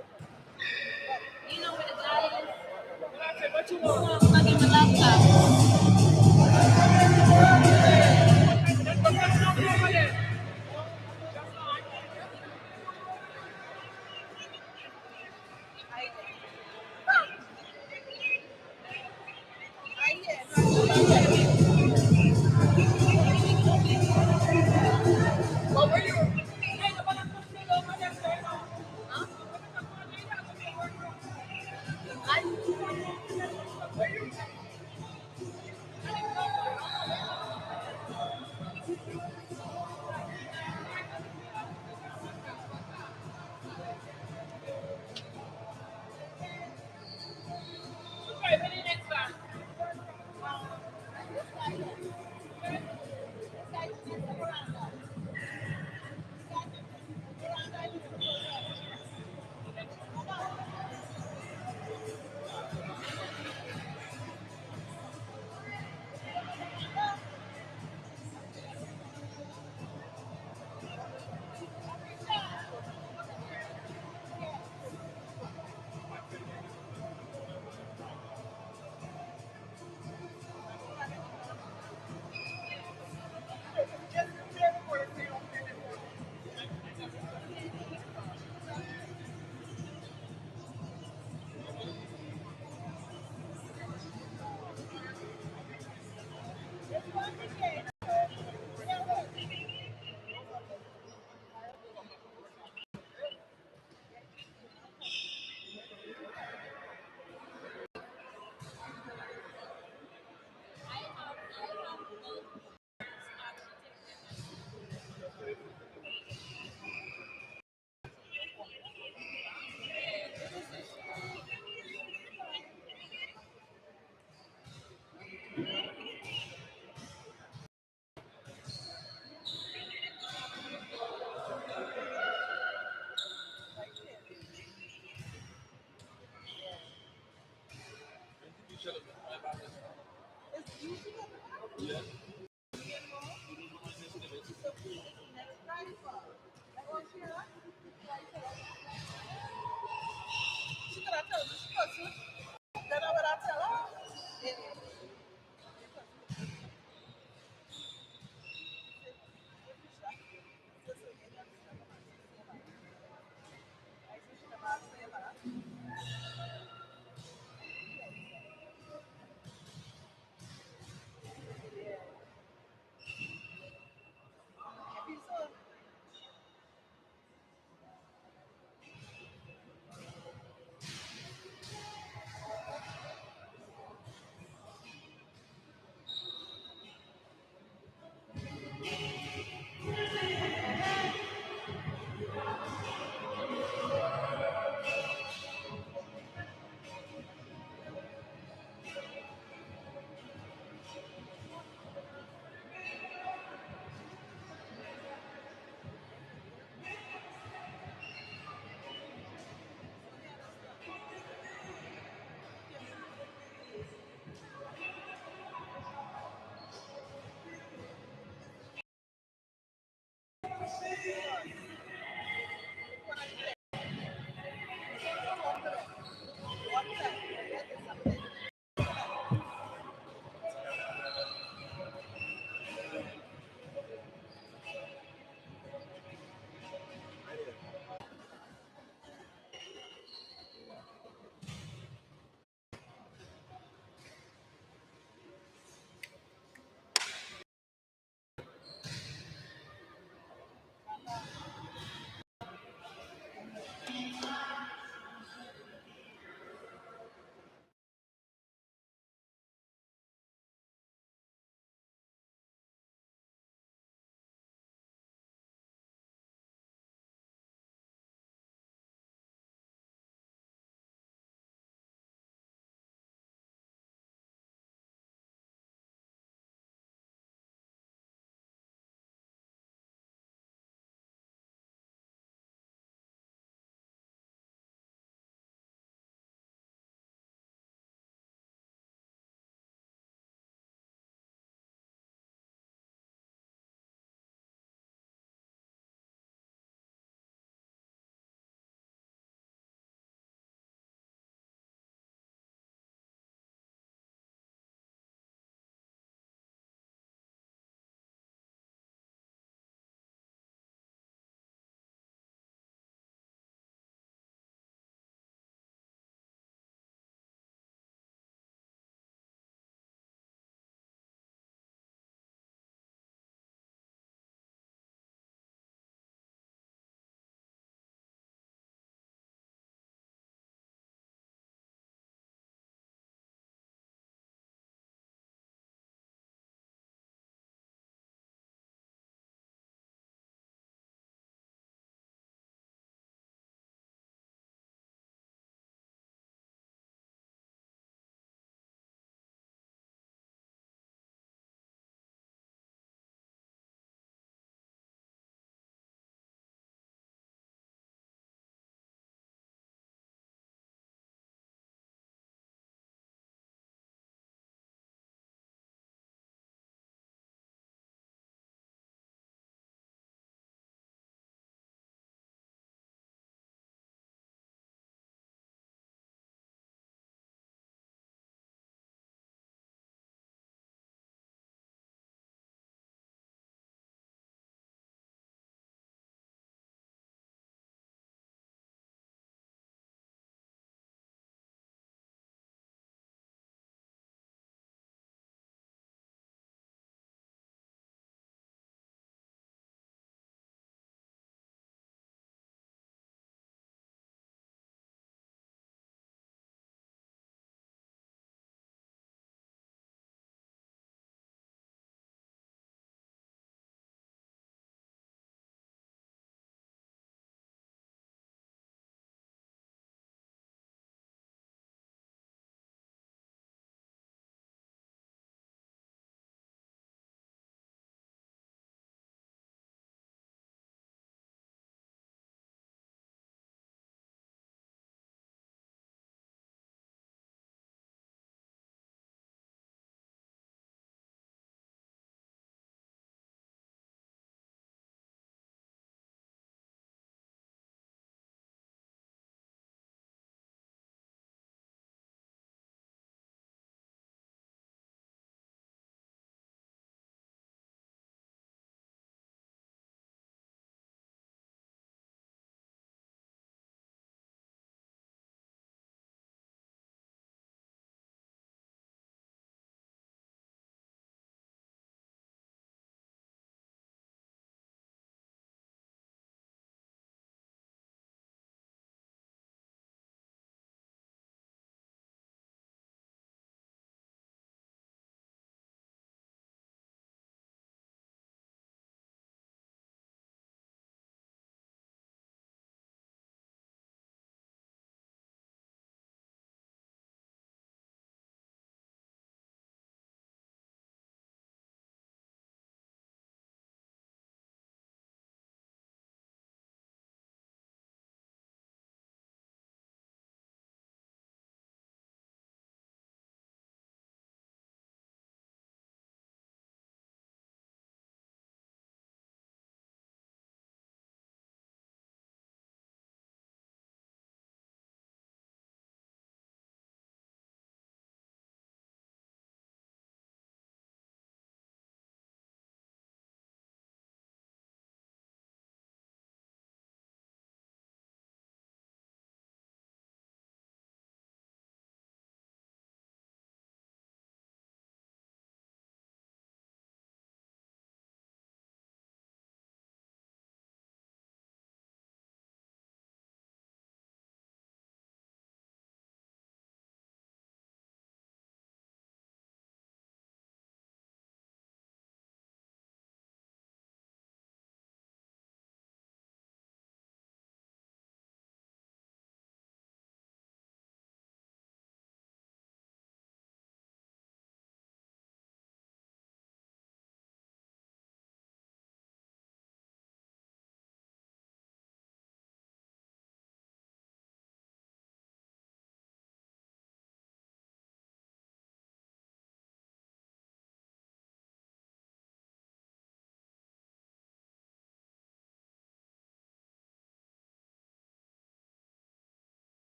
you know where the guy is? What you want? Plug in my laptop.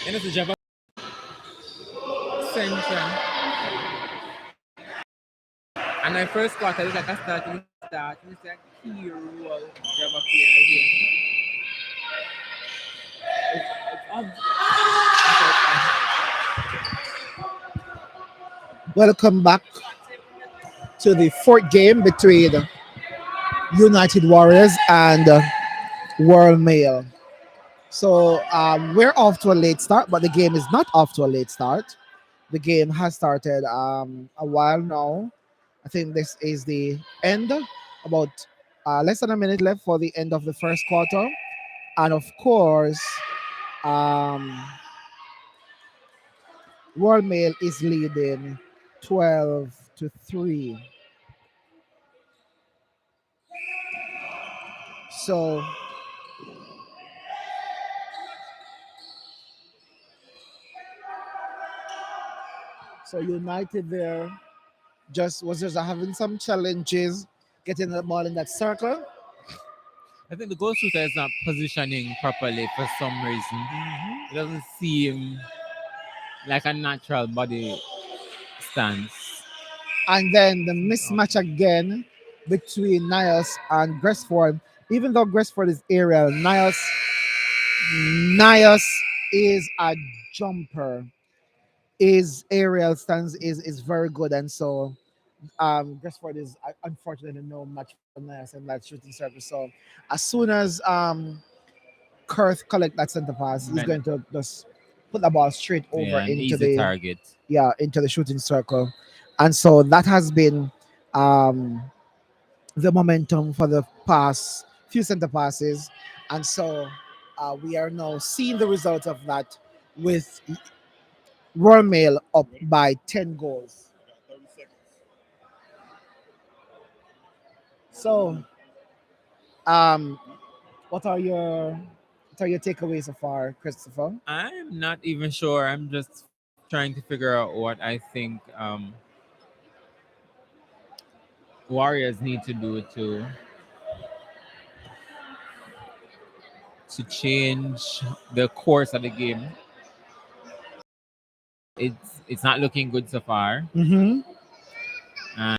And it's a Java Central. And my first quarter is like a start to start. And it's like key role Java player here. It's Welcome back to the fourth game between United Warriors and World Mail. So we're off to a late start, but the game is not off to a late start. The game has started a while now. I think this is the end, about less than a minute left for the end of the first quarter. And of course, um, World Mail is leading 12-3. So United there just having some challenges getting the ball in that circle. I think the goal shooter is not positioning properly for some reason. It doesn't seem like a natural body stance. And then the mismatch again between Niles and Gresford. Even though Gresford is aerial, Niles is a jumper. His aerial stance is very good, and so Gresford is unfortunately no match for Niles in that shooting service. So as soon as Kurth collect that center pass, he's Man, going to just put the ball straight over yeah, an easy target. into the shooting circle, and so that has been um, the momentum for the past few center passes, and so we are now seeing the result of that with Royal Mail up by 10 goals. So, um, what are your takeaways so far, Christopher? I'm not even sure. I'm just trying to figure out what I think Warriors need to do to change the course of the game. It's not looking good so far. Mm-hmm. And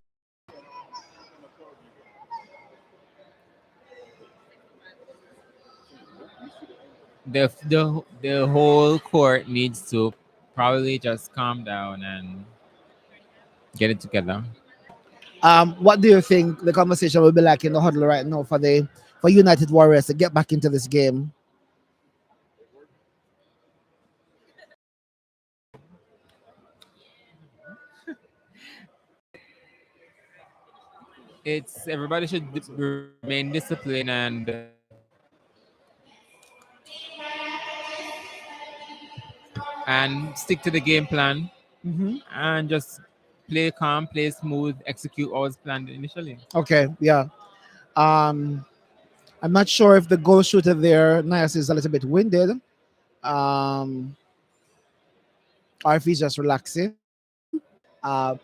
the whole court needs to probably just calm down and get it together. What do you think the conversation will be like in the huddle right now for United Warriors to get back into this game? It's everybody should remain disciplined and stick to the game plan Mm-hmm. and just play calm, play smooth, execute what was planned initially. Okay, yeah. Um, I'm not sure if the goal shooter there, Nias, is a little bit winded, um, or if he's just relaxing. Uh,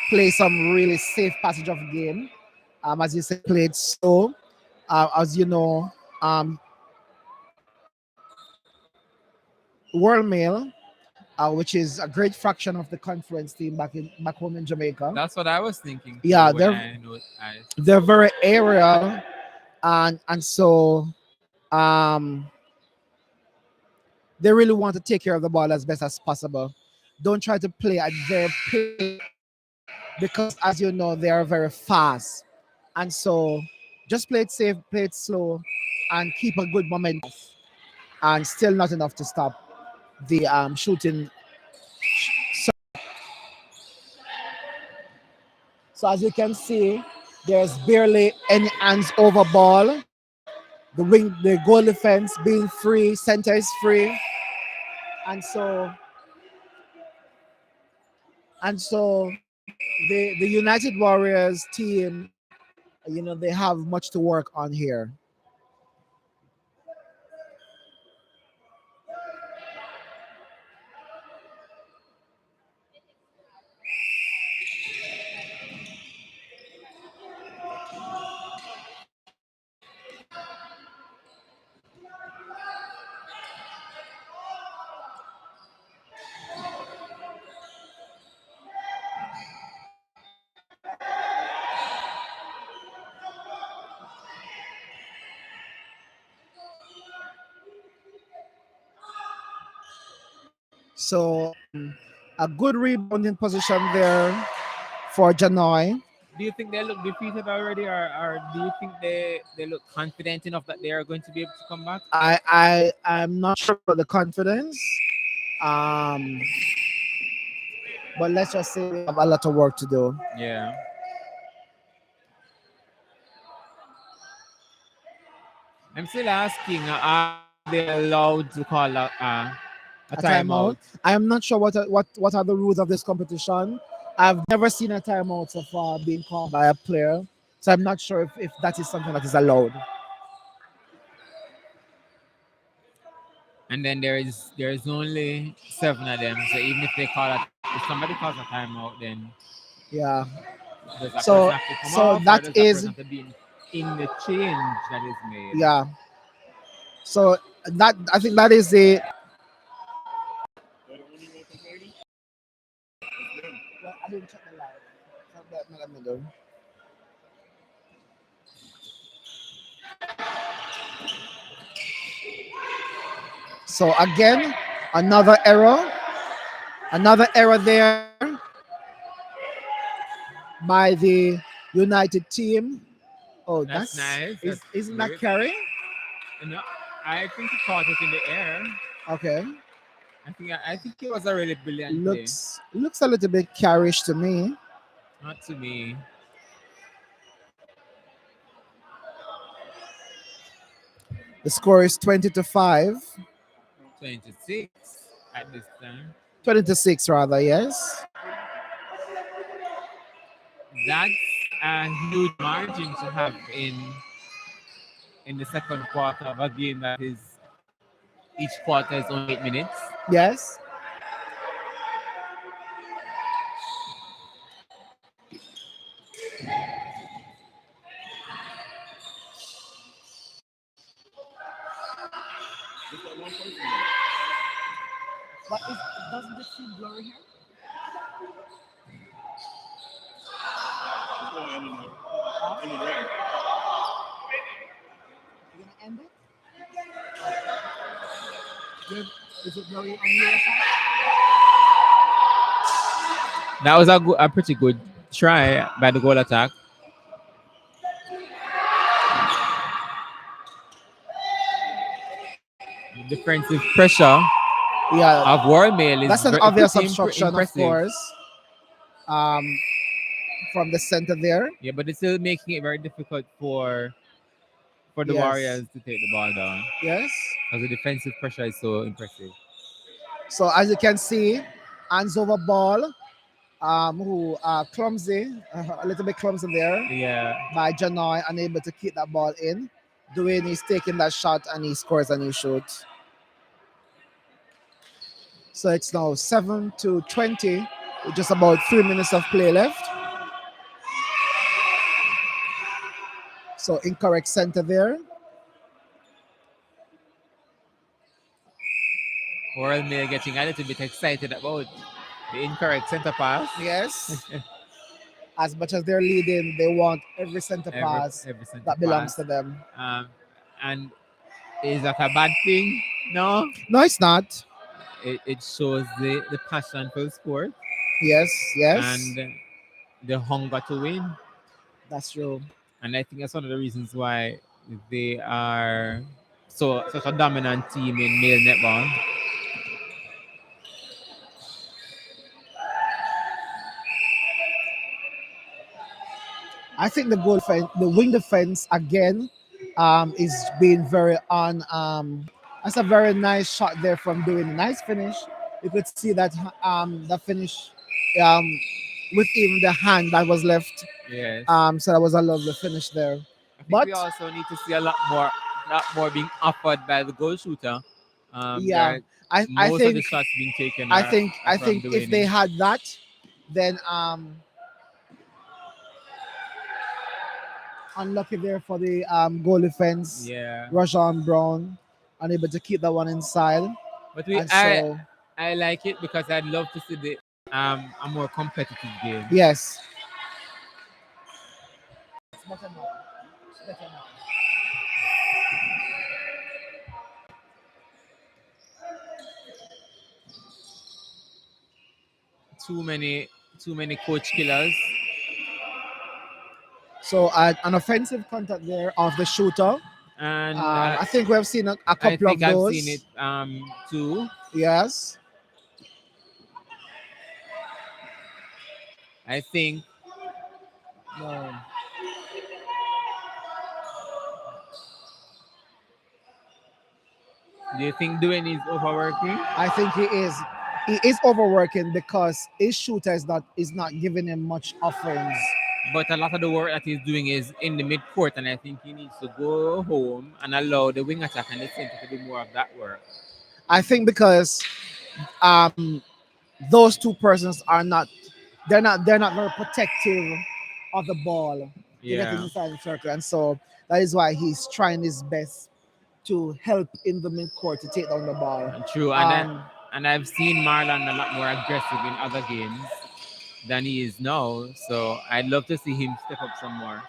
play some really safe passage of game. As you said, played slow. As you know, World Mail, which is a great fraction of the conference team back home in Jamaica. That's what I was thinking too Yeah, when I know I they're very aerial, and so um, they really want to take care of the ball as best as possible. Don't try to play at their pace because, as you know, they are very fast, and so just play it safe, play it slow, and keep a good momentum. And still not enough to stop the shooting. So, so as you can see, there's barely any hands over ball. The goal defense being free, center is free, and so the United Warriors team, they have much to work on here. So a good rebounding position there for Janoy. Do you think they look defeated already, or do you think they look confident enough that they are going to be able to come back? I'm not sure about the confidence. Um, but let's just say we have a lot of work to do. Yeah. I'm still asking, are they allowed to call a A timeout. timeout? I am not sure what are the rules of this competition. I've never seen a timeout so far being called by a player, so I'm not sure if that is something that is allowed. And then there is only 7 of them. So even if they call it, if somebody calls a timeout, then Yeah. does that person So have to come so off, or that does that is person have to be in the change that is made? yeah. So that I think that is the. They're the only one complaining. It's them. Well, I didn't check the live. Let me do. So again, another error. Another error there by the United team. Oh, That's nice. That's isn't that great. carry? No, I think he caught it in the air. Okay. I think it was a really brilliant play. Looks a little bit carrish to me. Not to me. The score is 20-5. 26 at this time. 20-6 rather, yes. That's a huge margin to have in the second quarter of a game that is each quarter is only 8 minutes. Yes. Just that one person. But doesn't it seem blurry here? It's going to end in the rain. You're gonna end it? Is it blurry on your side? That was a pretty good try by the goal attack. Defensive pressure Yeah. of Royal Mail is That's an obvious pretty obstruction, of impressive. course. Um, from the center there. Yeah, but it's still making it very difficult for the Yes. Warriors to take the ball down Yes. because the defensive pressure is so impressive. So as you can see, hands over ball. Who clumsy, a little bit clumsy there Yeah. by Janoy, unable to keep that ball in. Dwayne is taking that shot and he scores a new shoot. So it's now 7-20 with just about 3 minutes of play left. So incorrect center there. Royal Mail getting a little bit excited about the incorrect center pass. Yes. As much as they're leading, they want every center pass Every center that belongs pass. to them. And is that a bad thing? No. No, it's not. It shows the passion for the sport. Yes, yes. And the hunger to win. That's true. And I think that's one of the reasons why they are such a dominant team in male netball. I think the wing defense again, is being very on. That's a very nice shot there from doing a nice finish. You could see that the finish, um, with even the hand that was left. Yes. So that was a lovely finish there. I think But we also need to see a lot more being offered by the goal shooter. yeah, I Most of the think shots being taken I are think I from think if they Delaney. had that, then unlucky there for the goal defense. Yeah. Rajon Brown unable to keep that one inside. But And so I like it because I'd love to see a more competitive game. yes. too many coach killers. So an offensive contact there of the shooter. And I think we have seen a I couple think of I've seen those. it too. Yes. I think No. do you think Dwayne is overworking? I think he is. He is overworking because his shooter is not giving him much offense. But a lot of the work that he's doing is in the mid court, and I think he needs to go home and allow the wing attack and the center to do more of that work. I think because um those two persons are not they're not very protective of the ball to get Yeah, inside the circle, and so that is why he's trying his best to help in the midcourt to take down the ball. true. Um, And I've seen Marlon a lot more aggressive in other games than he is now. So I'd love to see him step up some more.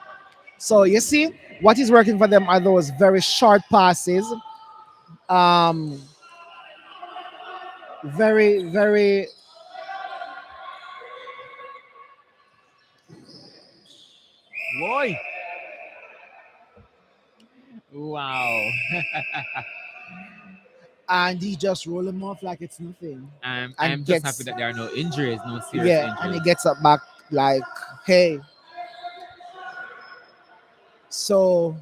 so you see, what is working for them are those very short passes, um, very very. Boy, wow. And he just roll him off like it's nothing, I'm and just happy gets that there are no injuries, no serious yeah, and he injuries. gets up back like, hey. So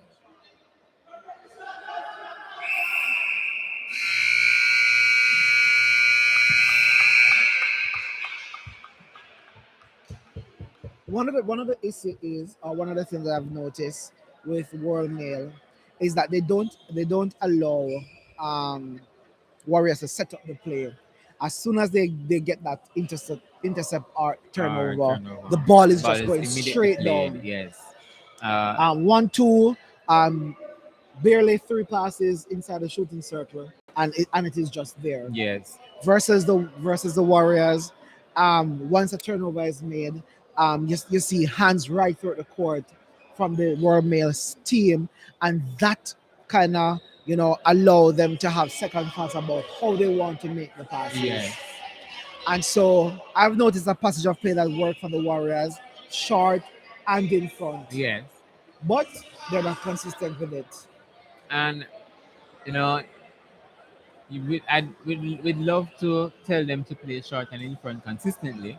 one of the issue is, or one of the things that I've noticed with World Mail is that they don't allow um Warriors to set up the play. As soon as they get that intercept or Or turnover, turnover. the ball is Ball just is going immediately straight played, down. yes. Uh, 1-2, barely three passes inside the shooting circle, and it is just there. yes. Versus the Warriors, once a turnover is made, you see hands right through the court from the World Mail's team, and that kind of allow them to have second thoughts about how they want to make the passes. Yes. And so I've noticed a passage of play that worked for the Warriors, short and in front, Yes. but they're not consistent with it. And you know, we'd love to tell them to play short and in front consistently,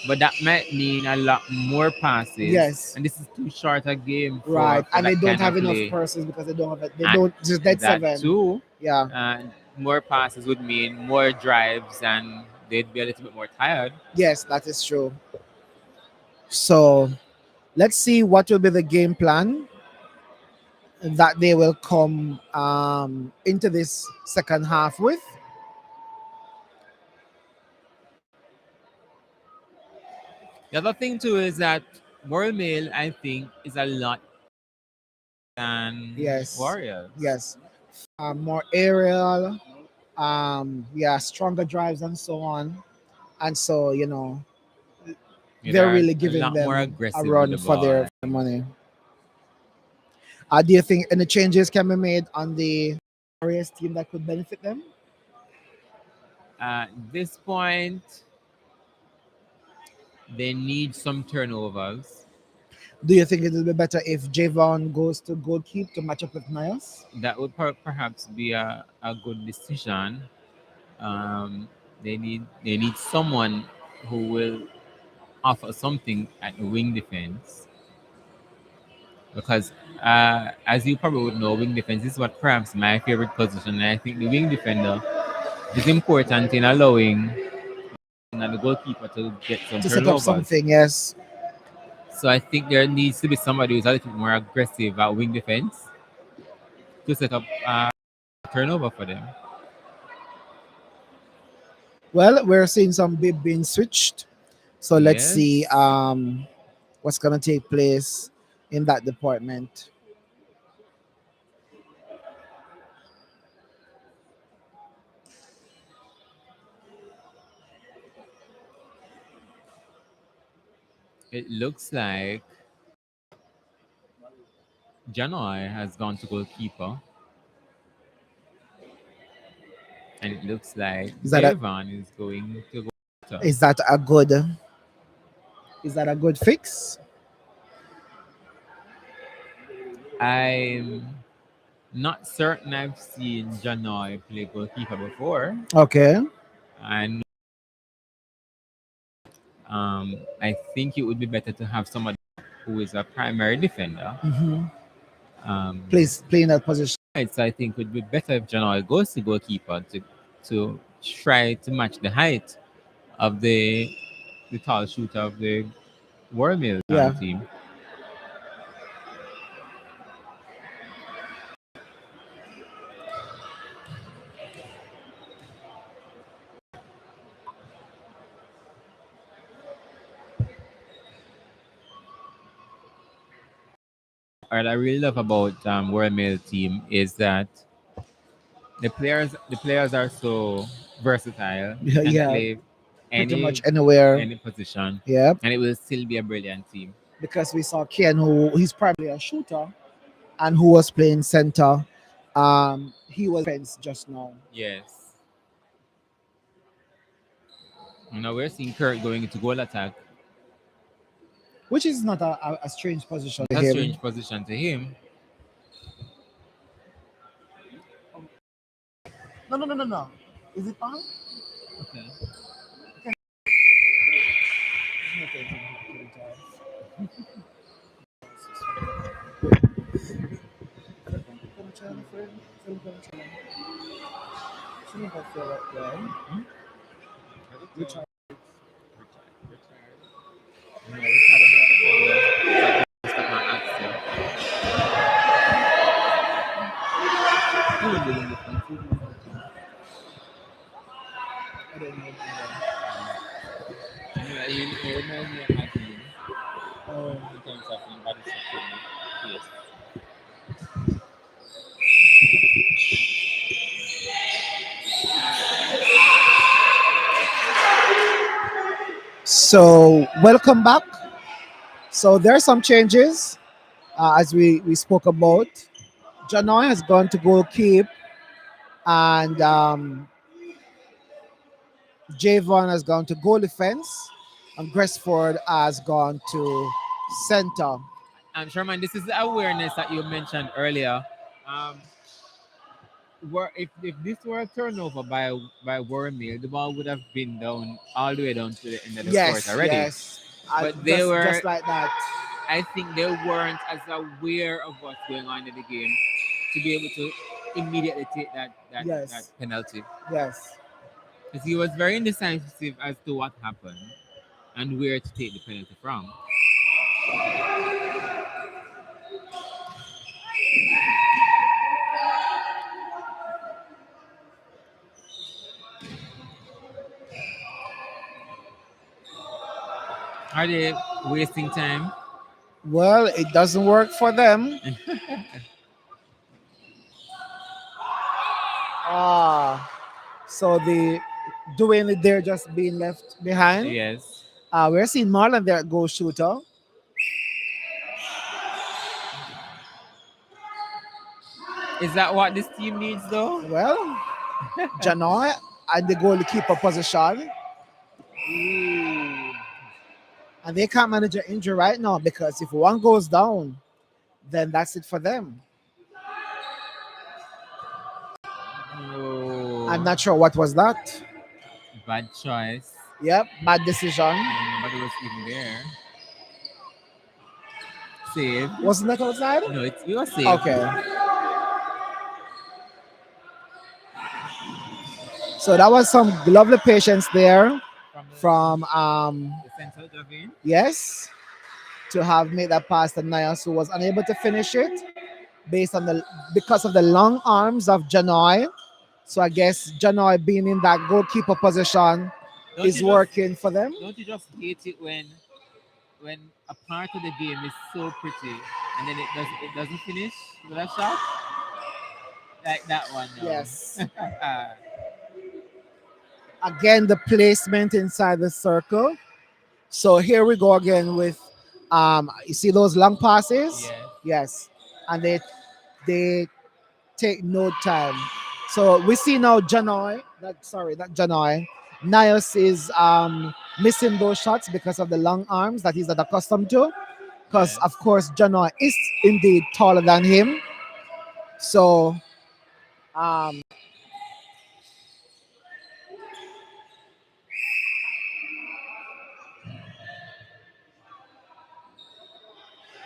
but that might mean a lot more passes. Yes. And this is too short a game Right, for and they that don't kind of have enough play. persons because they don't have it. They And don't just dead that seven. too, Yeah. more passes would mean more drives, and they'd be a little bit more tired. Yes, that is true. So let's see what will be the game plan that they will come into this second half with. The other thing too is that World Mail, I think, is a lot than Yes, Warriors. yes, more aerial, yeah, stronger drives and so on, and so Yeah, they're they're really a giving lot more them a aggressive with run the for ball. their money. Do you think any changes can be made on the Warriors team that could benefit them? At this point, they need some turnovers. Do you think it will be better if Javon goes to goalkeep to match up with Myers? That would perhaps be a good decision. Um, they need someone who will offer something at the wing defense, because as you probably would know, wing defense is what perhaps my favorite position. And I think the wing defender is important in allowing the goalkeeper to get some To set up turnovers. something, yes. So I think there needs to be somebody who's a little bit more aggressive at wing defense to set up turnover for them. Well, we're seeing some bib being switched. So let's see Yes. what's gonna take place in that department. It looks like Janoi has gone to goalkeeper, and it looks like Is that a Javon is going to go. So Is that a good? Is that a good fix? I'm not certain I've seen Janoy play goalkeeper before. Okay. And I think it would be better to have somebody who is a primary defender. Mm-hmm. Um, Please play in that position. so I think it would be better if Janoy goes to goalkeeper to try to match the height of the tall shooter of the War Mill Yeah. team. What I really love about War Mill team is that the players are so versatile. They Yeah, can yeah. play Pretty much any anywhere. any position, Yeah. and it will still be a brilliant team. Because we saw Ken, who he's primarily a shooter, and who was playing center. He was defense just now. Yes. Now we're seeing Peart going into goal attack. Which is not a strange position to That's a him. strange position to him. No, no, no, no, no. Is it on? Okay. It reminds me of my team in terms of body structure. Yes. So welcome back. So there are some changes as we spoke about. Janoy has gone to goalkeep, and Javon has gone to goal defense, and Gresford has gone to center. And Sherman, this is the awareness that you mentioned earlier. Um, if this were a turnover by Warmill, the ball would have been down all the way down to the end of the court Yes, already. yes. But they Just, were, just like that. I think they weren't as aware of what's going on in the game to be able to immediately take that Yes, penalty. yes. Because he was very indecisive as to what happened and where to take the penalty from. Are they wasting time? Well, it doesn't work for them. Ah, so the doing it, they're just being left behind. Yes. We're seeing Marlon there at goal shooter. Is that what this team needs, though? Well, Janoy at the goalkeeper position. Ooh. And they can't manage an injury right now because if one goes down, then that's it for them. Oh, I'm not sure what was that. bad choice. Yep, bad decision. Nobody was even there. Save. Wasn't that outside? No, it was safe. Okay. So that was some lovely patience there from The central Javin. yes, to have made that pass to Nias, who was unable to finish it based on the because of the long arms of Janoy. So I guess Janoy being in that goalkeeper position is working for them. Don't you just hate it when a part of the game is so pretty and then it doesn't finish with a shot like that one? No. Yes. Again, the placement inside the circle. So here we go again with you see those long passes? Yes. Yes. And they take no time. So we see now Janoy, not Janoy, Niles is missing those shots because of the long arms that he's not accustomed to. Because of course Janoy is indeed taller than him. So um,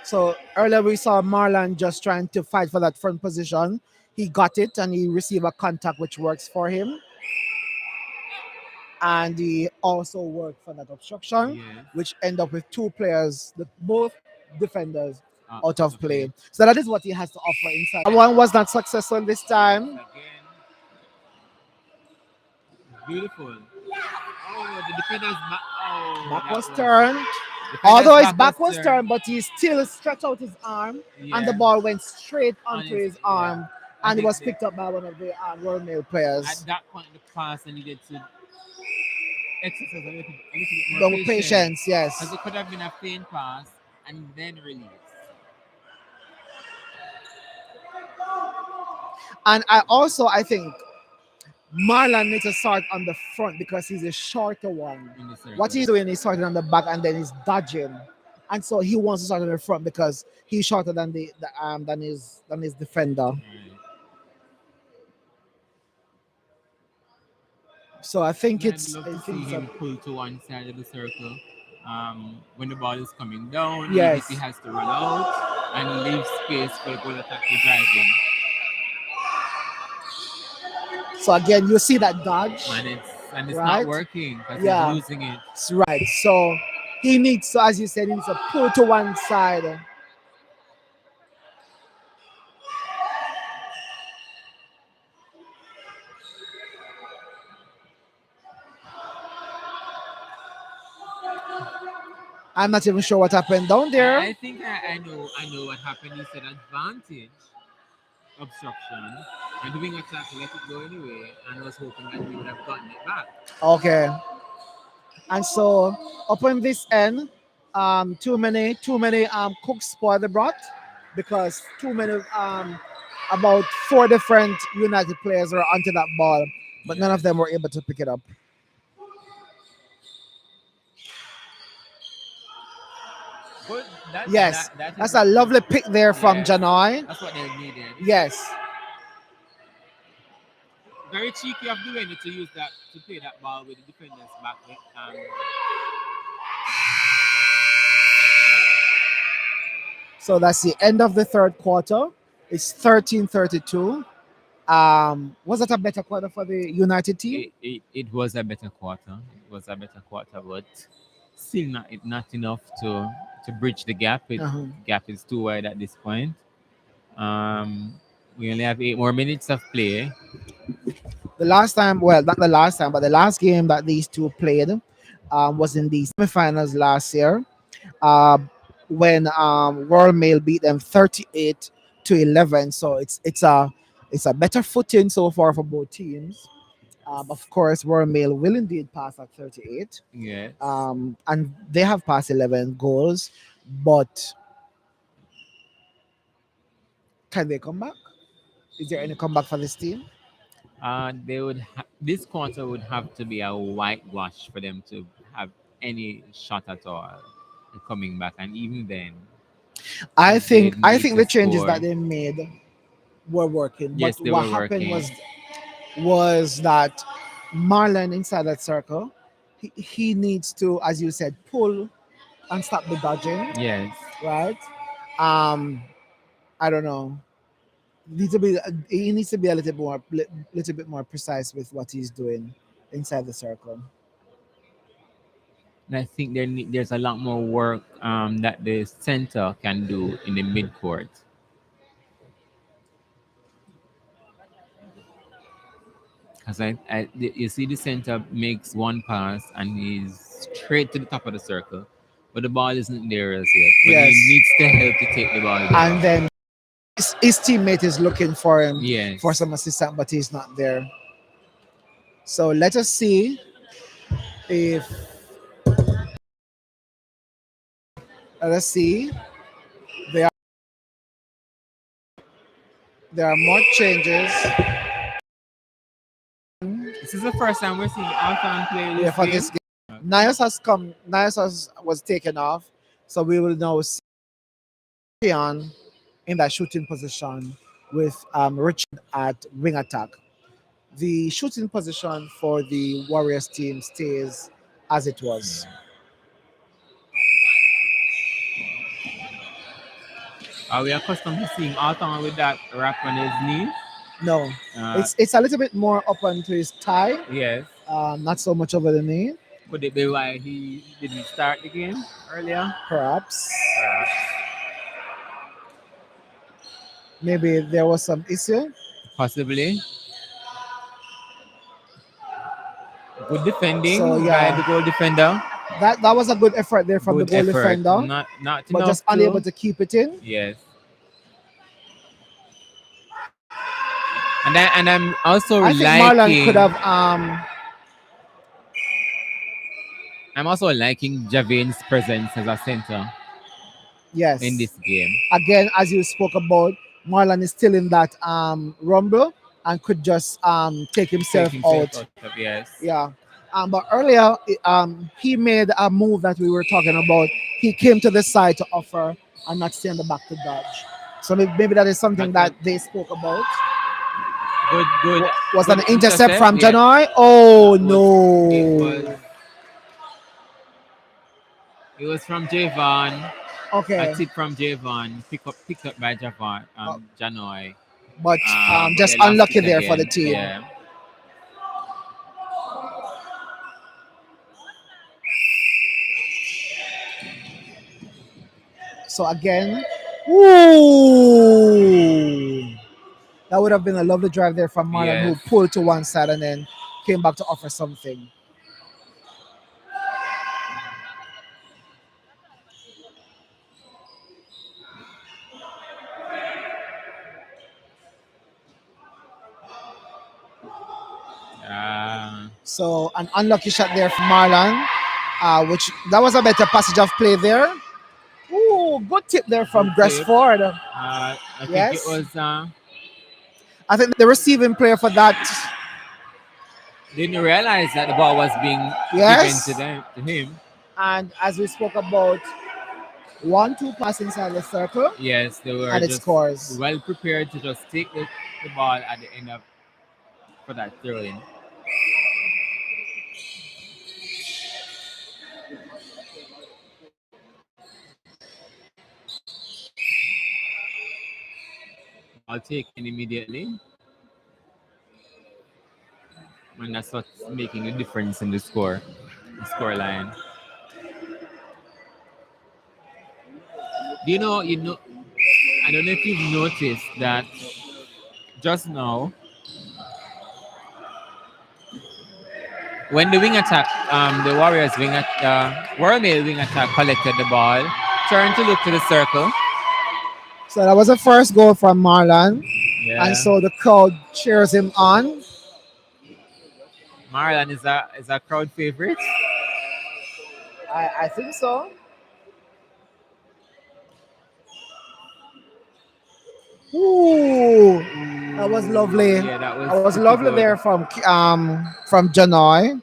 so earlier we saw Marlon just trying to fight for that front position. He got it and he received a contact which works for him. And he also worked for that obstruction, Yes. which end up with two players, both defenders, out Out of of play. play. So that is what he has to offer inside. That one was not successful this time. Again, beautiful. Oh, the defender's back. Oh, Back that was was turned. defender's Although his back was back was turned. turned, but he still stretched out his arm, and the Yeah, ball went straight on onto his his yeah. arm, I and it think was picked up by one of the Royal Mail at players. that point the passer needed to exercise a little bit more The patience patience, yes. because it could have been a feint pass and then release. And I think Marlon needs to start on the front because he's a shorter one. In the circle. What he's doing is starting on the back and then he's dodging, and so he wants to start on the front because he's shorter than than his defender. Right. So I think I'd it's love I to think see it's him a, pull to one side of the circle. When the ball is coming down, maybe if yes. he has to run out and leave space for the goal attack to drive in. So again, you see that dodge, And it's not right? working because he's Yeah, losing it. it's right. So he needs to, as you said, he needs to pull to one side. I'm not even sure what happened down there. I think I know what happened. He said advantage, obstruction, and the wing attack let it go anyway, and was hoping that he would have gotten it back. Okay. And so up on this end, too many cooks spoil the broth because too many about four different United players were onto that ball, but none of them were able to pick it up. But Yes, that is that's a lovely pick there from yes, Janoi. that's what they needed. Yes. Very cheeky of the Duene to use that to play that ball with the defenders back. So that's the end of the third quarter. It's 13-32. Was that a better quarter for the United team? It was a better quarter. It was a better quarter, but still not enough to bridge the gap. Uh-huh. Gap is too wide at this point. We only have 8 more minutes of play. The last time, well, not the last time, but the last game that these two played was in the semifinals last year, uh, when Royal Mail beat them 38-11. So it's a better footing so far for both teams. Of course, Royal Mail will indeed pass at 38, Yes. and they have passed 11 goals, but can they come back? Is there any comeback for this team? This quarter would have to be a whitewash for them to have any shot at all coming back, and even then, I they think need to the changes score. that they made were working. Yes, But they what were happened working. was that Marlon inside that circle, he needs to, as you said, pull and stop the dodging, Yes. right? Um, I don't know. He needs to be a little bit more precise with what he's doing inside the circle. And I think there's a lot more work that the center can do in the midcourt. Because you see the center makes one pass and he's straight to the top of the circle, but the ball isn't there as yet. But Yes. he needs the help to take the ball there. And then his teammate is looking for him Yes. for some assistance, but he's not there. So let us see if let's see. There there are more changes. This is the first time we're seeing Alton play Yeah, this for game. this game. Was taken off, so we will now see on in that shooting position with Richard at wing attack. The shooting position for the Warriors team stays as it was. Are we accustomed to seeing Alton with that wrap on his knee? No, Uh, it's a little bit more up onto his thigh, yes. not so much over the knee. Could it be why he didn't start the game earlier? Perhaps. Perhaps. Maybe there was some issue. Possibly. Good defending So by the yeah, goal defender. that was a good effort there from the Good goal effort. defender, Not but enough just unable to keep it in. Yes. And I'm also I think Marlon liking could have I'm also liking Javin's presence as a center yes. in this game. Again, as you spoke about, Marlon is still in that rumble and could just take himself out. Yes. Yeah. But earlier, he made a move that we were talking about. He came to the side to offer and not stay on the back to dodge. So maybe that is something that they spoke about. Good. Was good that an intercept from yeah. Janoi? Oh It no! was from Javon. Okay. A tip from Javon, picked up by Javon, Janoi. But But just they lost unlucky it there for the again. team. Yeah. So again, ooh, that would have been a lovely drive there from Marlon, who Yes. pulled to one side and then came back to offer something. So an unlucky shot there from Marlon, which that was a better passage of play there. Ooh, good tip there from Gresford. I think Yes. it was. I think the receiving player for that. Didn't realize that the ball was being Yes. given to him. And as we spoke about, 1-2 pass inside the circle. Yes, they were and it just scores. well prepared to just take the ball at the end of for that throw in. Ball taken immediately. And that's what's making the difference in the score line. Do you know, I don't know if you've noticed that just now, when the wing attack, the Warriors Royal Mail wing attack collected the ball, turned to look to the circle. So that was the first goal from Marlon. Yeah. And so the crowd cheers him on. Marlon is a crowd favorite. I think so. Ooh, that was lovely. Yeah, that was pretty lovely good. there from Janoi.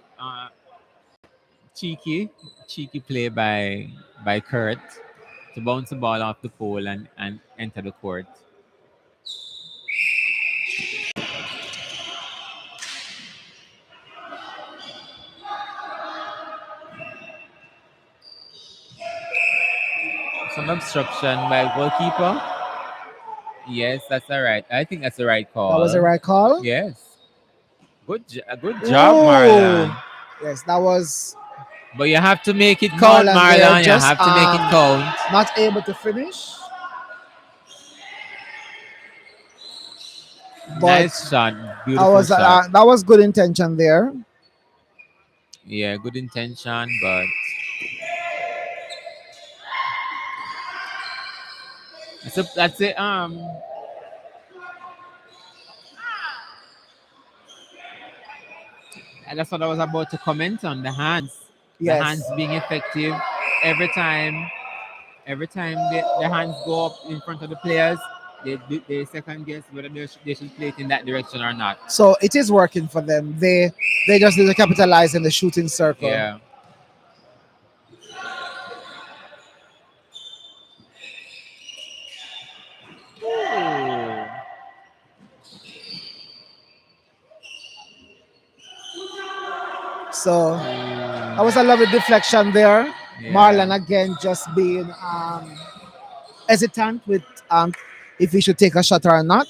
Cheeky play by Kurt to bounce the ball off the pole and enter the court. Some obstruction by goalkeeper. Yes, that's all right. I think that's the right call. That was the right call? Yes. Good job, Ooh. Marlon. Yes, that was. But you have to make it count, Marlon. You have to make it count. Not able to finish. But Nice shot. Beautiful shot. That was good intention there. Yeah, good intention, but that's it. And that's what I was about to comment on, the hands. Yes. The hands being effective every time the hands go up in front of the players, they second guess whether they should play it in that direction or not. So it is working for them. They just need to capitalize in the shooting circle. Yeah. Ooh. So that was a lovely deflection there. Marlon again just being hesitant with if he should take a shot or not,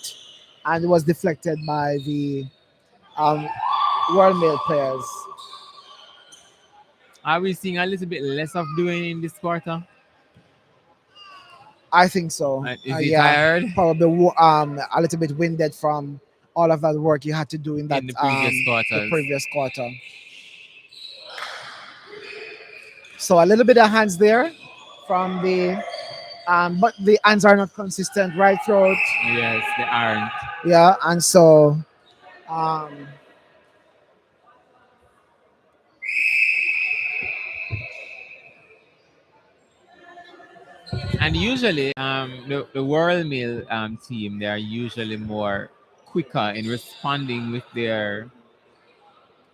and it was deflected by the um, World Mail players. Are we seeing a little bit less of doing in this quarter? I think so. Is he Yeah, tired? probably a little bit winded from all of that work you had to do in that In the previous the quarters. previous quarter. So a little bit of hands there from the but the hands are not consistent right throat. Yes, they aren't. Yeah, and so um, And usually, the World Mill team, they are usually more quicker in responding with their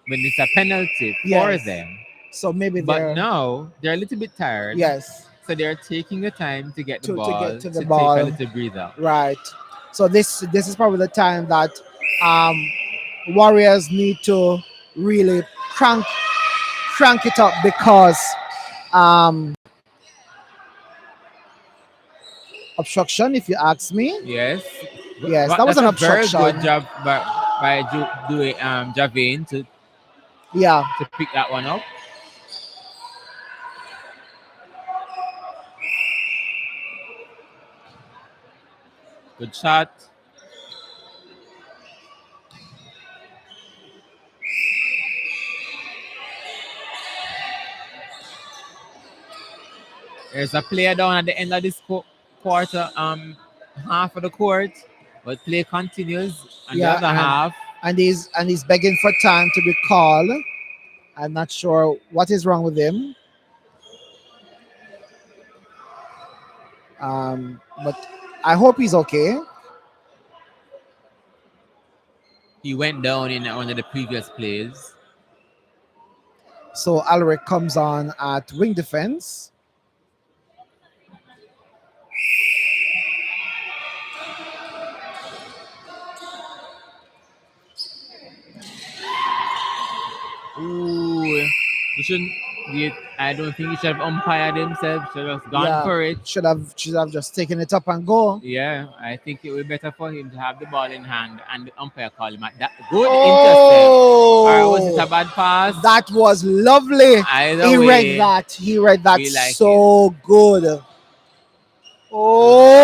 when it's a penalty for yes. them. So maybe But they're now they're a little bit tired. yes So they're taking the time to get the to ball get to the to take a ball. little breather. Right. So this is probably the time that um, Warriors need to really crank it up because um, obstruction, if you ask me. Yes. Yes, that was That's an a very good obstruction. job by doing Javane Yeah. to pick that one up. Good shot. There's a player down at the end of this quarter, half of the court, but play continues on the Yeah, other half. and he's begging for time to be called. I'm not sure what is wrong with him. But I hope he's okay. He went down in one of the previous plays. So Alric comes on at wing defense. Ooh, you shouldn't. I don't think he should have umpired himself. Should have gone Yeah, for it. should have just taken it up and go. Yeah, I think it would be better for him to have the ball in hand and the umpire call him at that. Good Oh, intercept. Or was it a bad pass? That was lovely. Either He way, read that. He read that we like so good. What Oh,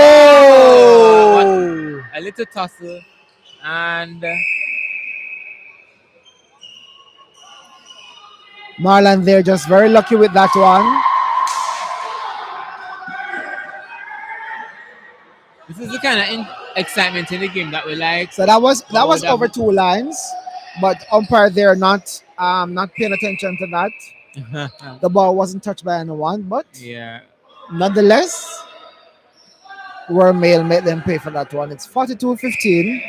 a little tussle, and Marlon there just very lucky with that one. this is the kind of excitement in the game that we like. So that was But over 2 lines, but umpire there not paying attention to that. The ball wasn't touched by anyone, but yeah, nonetheless, World Mail made them pay for that one. It's 42-15.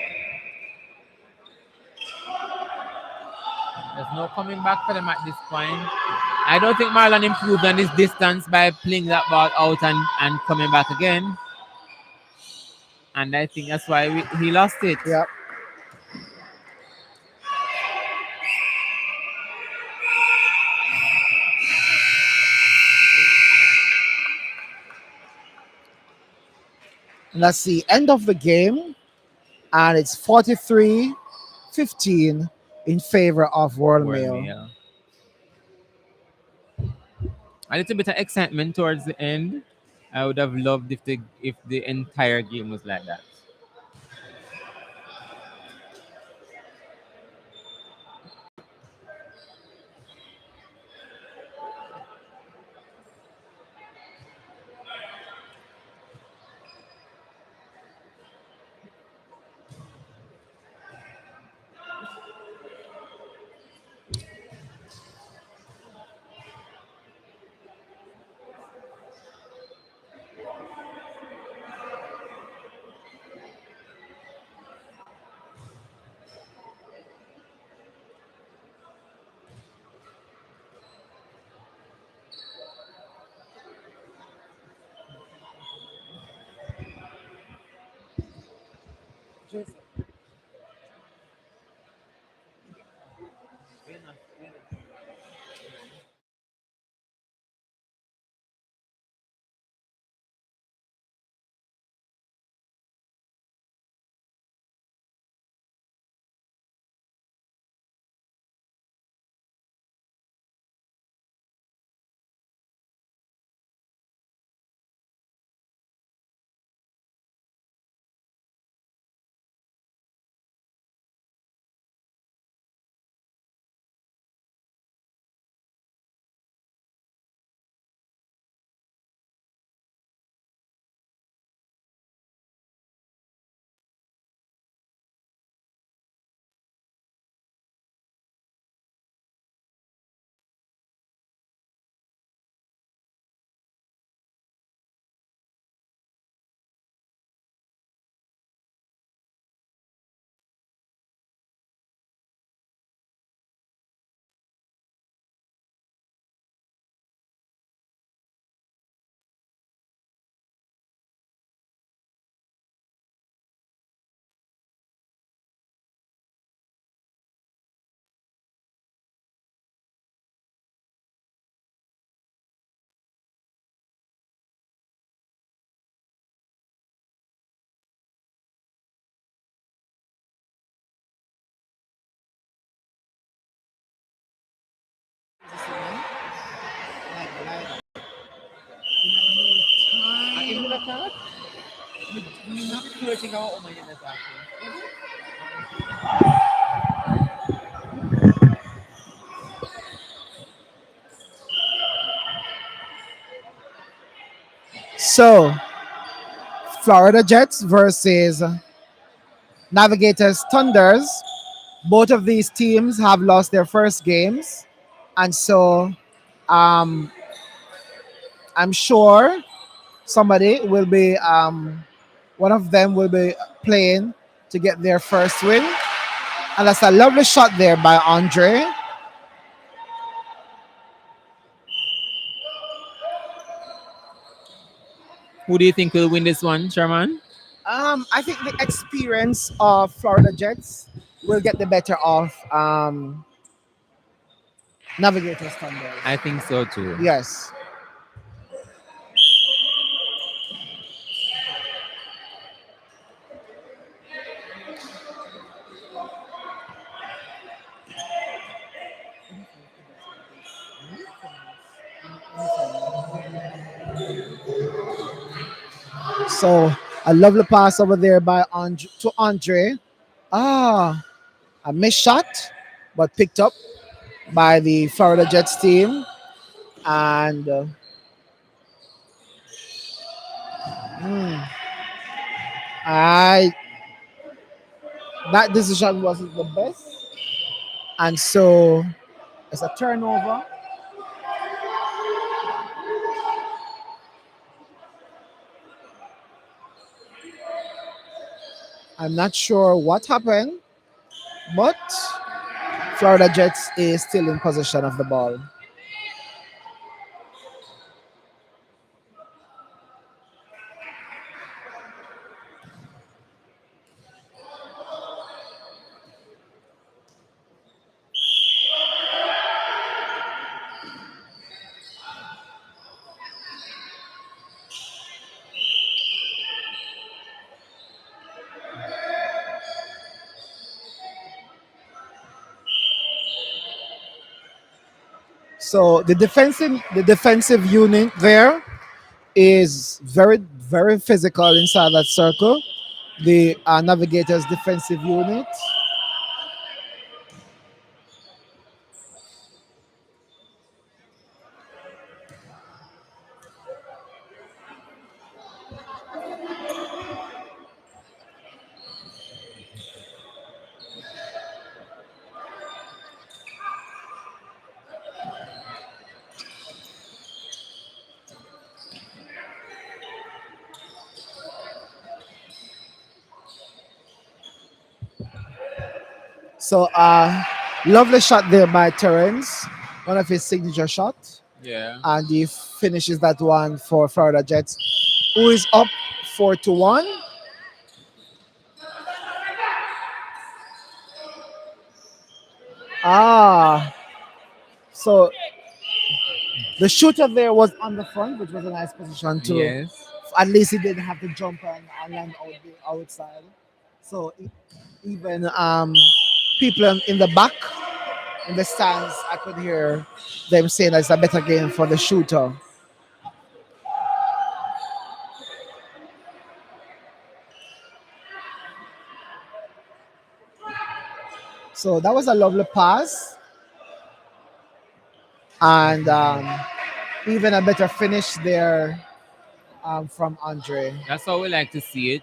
there's no coming back for them at this point. I don't think Marlon improved on his distance by playing that ball out and coming back again. And I think that's why he lost it. Yeah. And that's the end of the game. And it's 43-15 in favor of World Mail. A little bit of excitement towards the end. I would have loved if the entire game was like that. So, Florida Jets versus Navigators Thunders. Both of these teams have lost their first games, and so um, I'm sure somebody will be one of them will be playing to get their first win. And that's a lovely shot there by Andre. Who do you think will win this one, Sherman? I think the experience of Florida Jets will get the better of Navigators Thunders. I think so too. Yes. So a lovely pass over there by Andre to Andre. Ah, a missed shot, but picked up by the Florida Jets team. And I that decision wasn't the best, and so it's a turnover. I'm not sure what happened, but Florida Jets is still in possession of the ball. So the defensive unit there is very physical inside that circle. The Navigators defensive unit. So lovely shot there by Terrence, one of his signature shots, Yeah. and he finishes that one for Florida Jets, who is up 4-1. Ah, so the shooter there was on the front, which was a nice position too. Yes. At least he didn't have to jump and land out the outside. So even people in the back in the stands, I could hear them saying that it's a better game for the shooter. So that was a lovely pass and even a better finish there from Andre. That's how we like to see it.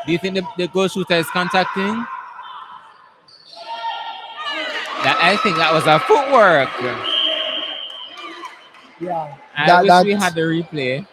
Do you think the goal shooter is contacting? I think that was a footwork. Yeah, I that wish that. we had the replay.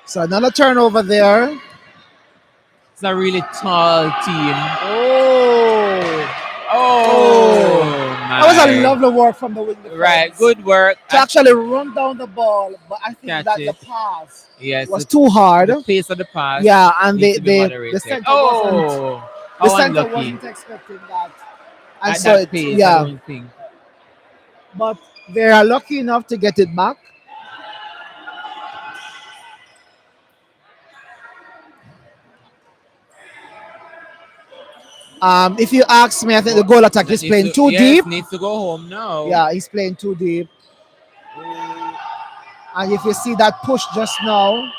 So another turnover there. It's a really tall team. Oh, Oh that was a my! lovely work from the wing defense. Right, good work. To actually run down the ball, but I think Catch that the it. pass Yes, was too hard. the pace of the pass Yeah, and needs to be the moderated. center Oh, the how center unlucky wasn't expecting that, and at so that it pace. I yeah, don't think. but they are lucky enough to get it back. If you ask me, I think the goal attack is playing too deep. Needs to go home now. Yeah, he's playing too deep. And if you see that push just now,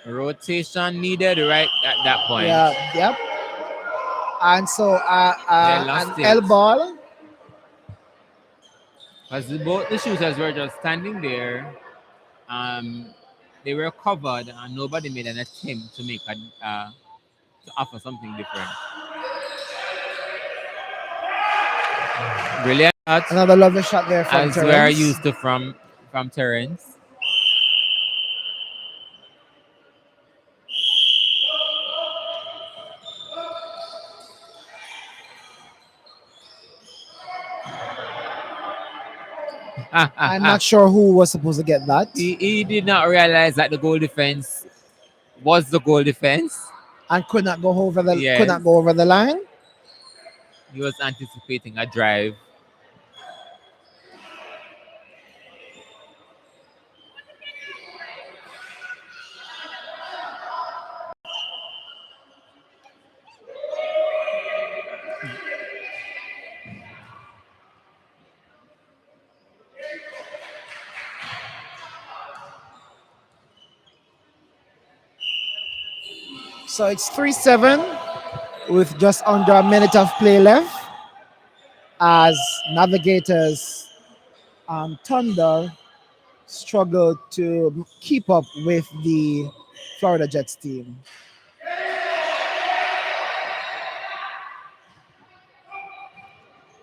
Rotation needed right at that point. yeah, yep. And so They an lost L it. ball. Because both the shooters were just standing there. They were covered and nobody made an attempt to make to offer something different. Brilliant shot, Another lovely shot there from as we are Terrence. used to from Terrence. I'm not sure who was supposed to get that. He did not realize that the goal defense was the goal defense. And could not go over the Yes. could not go over the line. He was anticipating a drive. So it's 3-7 with just under a minute of play left as Navigators Thunder struggle to keep up with the Florida Jets team.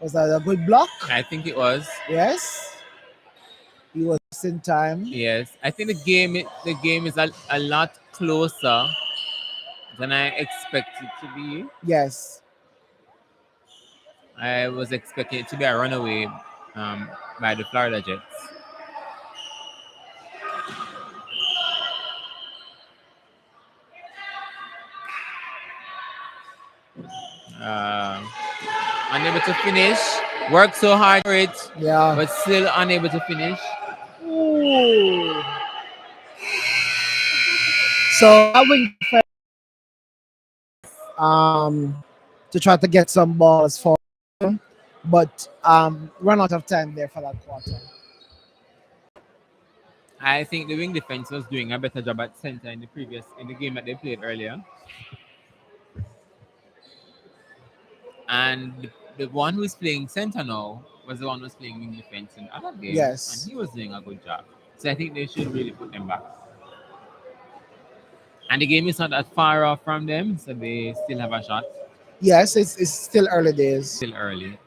Was that a good block? I think it was. Yes. He was in time. Yes. I think the game is a lot closer than I expected to be. Yes. I was expecting it to be a runaway by the Florida Jets. Unable to finish. Worked so hard for it, Yeah. but still unable to finish. Ooh. So that wing defense, to try to get some balls for them, but run out of time there for that quarter. I think the wing defense was doing a better job at center in the game that they played earlier. And the one who's playing center now was the one who was playing wing defense in the other game, and Yes. he was doing a good job. So I think they should really put them back. And the game is not that far off from them, so they still have a shot. Yes, it's still early days. Still early.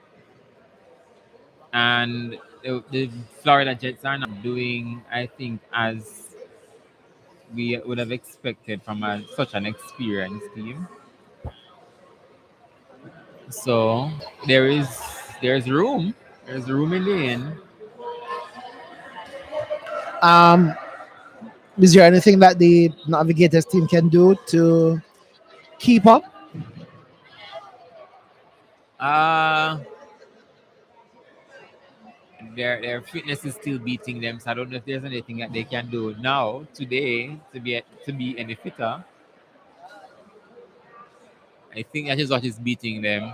And the Florida Jets are not doing, I think, as we would have expected from such an experienced team. So there's room. There's room in the end. Um, is there anything that the Navigators team can do to keep up? Uh their fitness is still beating them, so I don't know if there's anything that they can do now today to be any fitter. I think that is what is beating them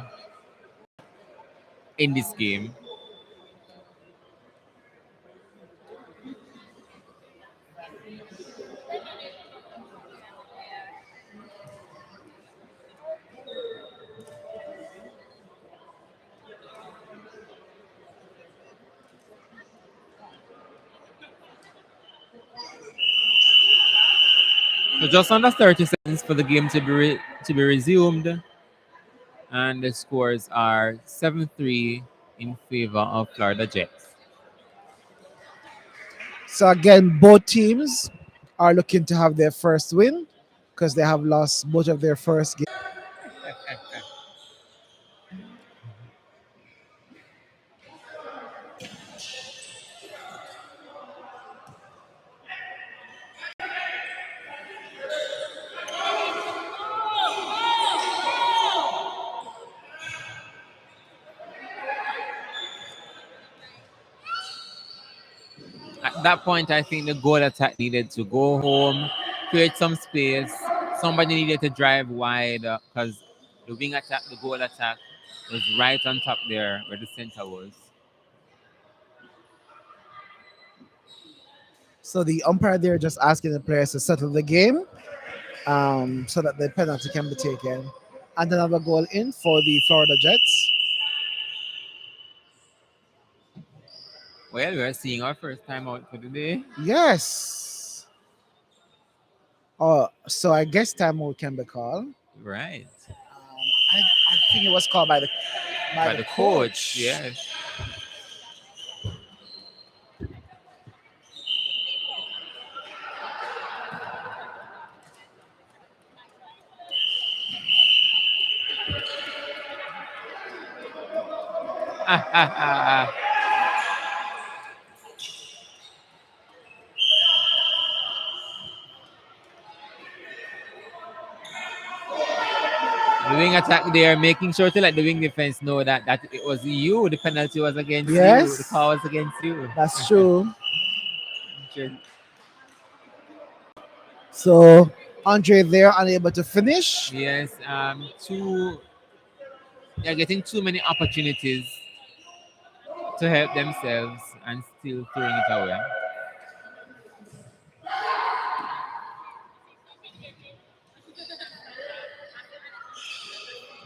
in this game. So just under 30 seconds for the game to be resumed, and the scores are 7-3 in favor of Florida Jets. So again, both teams are looking to have their first win because they have lost both of their first games. At that point, I think the goal attack needed to go home, create some space. Somebody needed to drive wide because the wing attack, the goal attack, was right on top there where the center was. So the umpire there just asking the players to settle the game so that the penalty can be taken. And another goal in for the Florida Jets. Well, we're seeing our first time out for the day. Yes. Oh, so I guess timeout can be called. Right. I think it was called by the By the coach, yes. The wing attack there, making sure to let the wing defense know that it was you. The penalty was against you. The Yes, call was against you. that's true. Sure. So Andre there unable to finish. Yes, they're getting too many opportunities to help themselves and still throwing it away.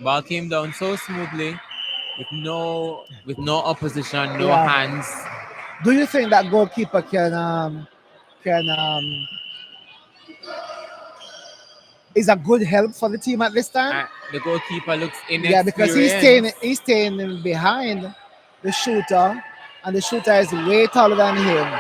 Ball came down so smoothly with no opposition, no Yeah. hands. Do you think that goalkeeper can is a good help for the team at this time? The goalkeeper looks Yeah, because inexperienced. he's staying behind the shooter, and the shooter is way taller than him.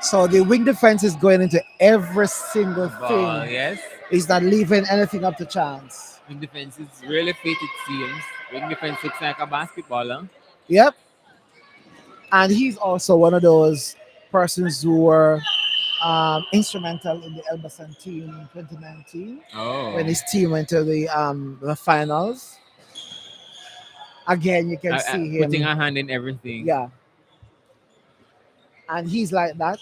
So the wing defense is going into every single Ball, thing. yes. He's not leaving anything up to chance. Wing defense is really fit, it seems. Wing defense looks like a basketballer. Yep. And he's also one of those persons who were instrumental in the Elbasan team in 2019 when his team went to the finals. Again, you can see him putting a hand in everything. Yeah. And he's like that.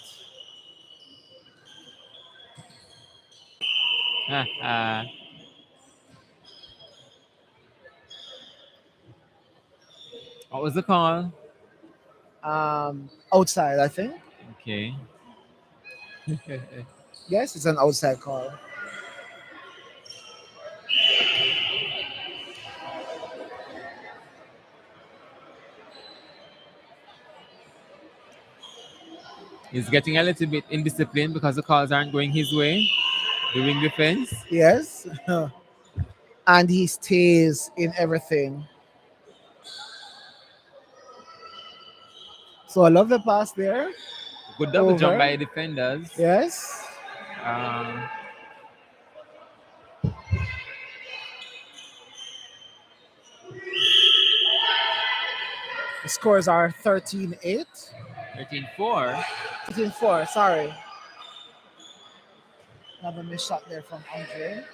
What was the call? Outside, I think. Okay. Yes, it's an outside call. He's getting a little bit indisciplined because the calls aren't going his way. Doing defense. Yes. And he stays in everything. So I love the pass there. Good double jump Over. by defenders. Yes. Um, The scores are 13-8. 13-4. 13-4, sorry. Another missed shot there from Andre.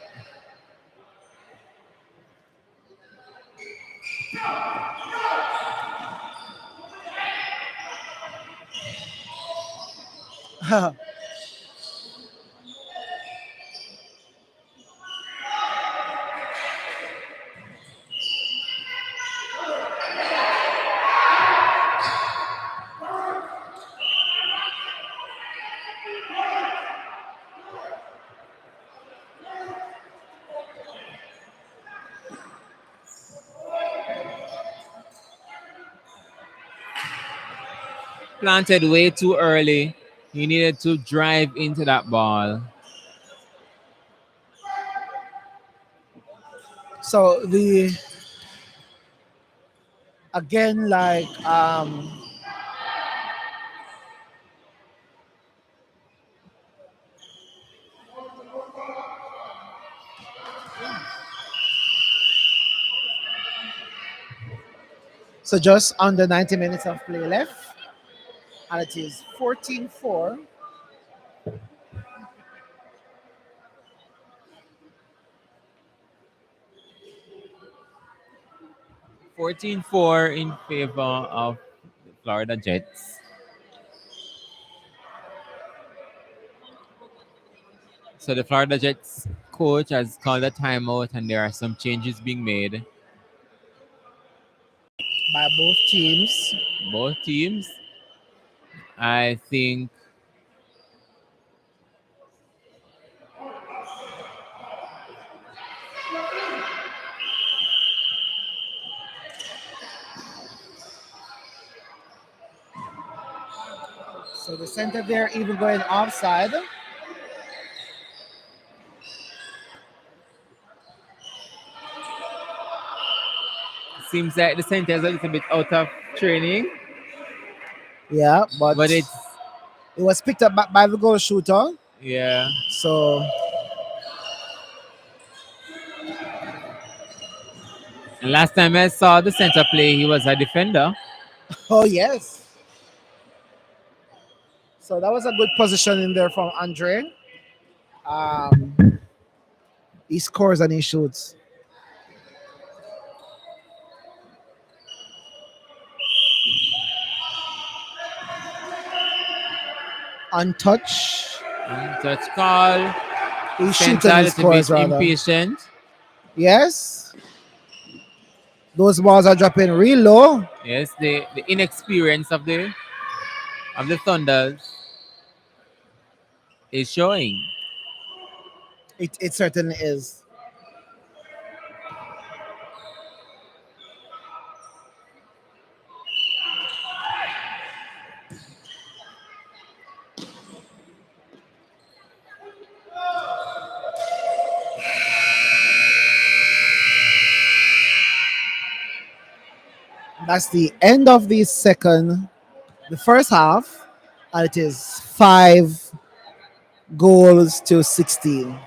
Planted way too early. He needed to drive into that ball. So the again like so just under 90 minutes of play left. And it is 14-4. 14-4 in favor of the Florida Jets. So the Florida Jets coach has called a timeout and there are some changes being made. By both teams. Both teams. I think So the center there even going offside. seems like the center is a little bit out of training. Yeah, But it's it was picked up by the goal shooter. yeah. So And last time I saw the center play, he was a defender. oh yes. So that was a good position in there from Andre. He scores and he shoots. Untouched. Touch call. He shoots Center and a he little scores bit rather. impatient. Yes. Those balls are dropping real low. Yes, the inexperience of the Thunders is showing. It certainly is. That's the end of the first half, and it is 5 goals to 16.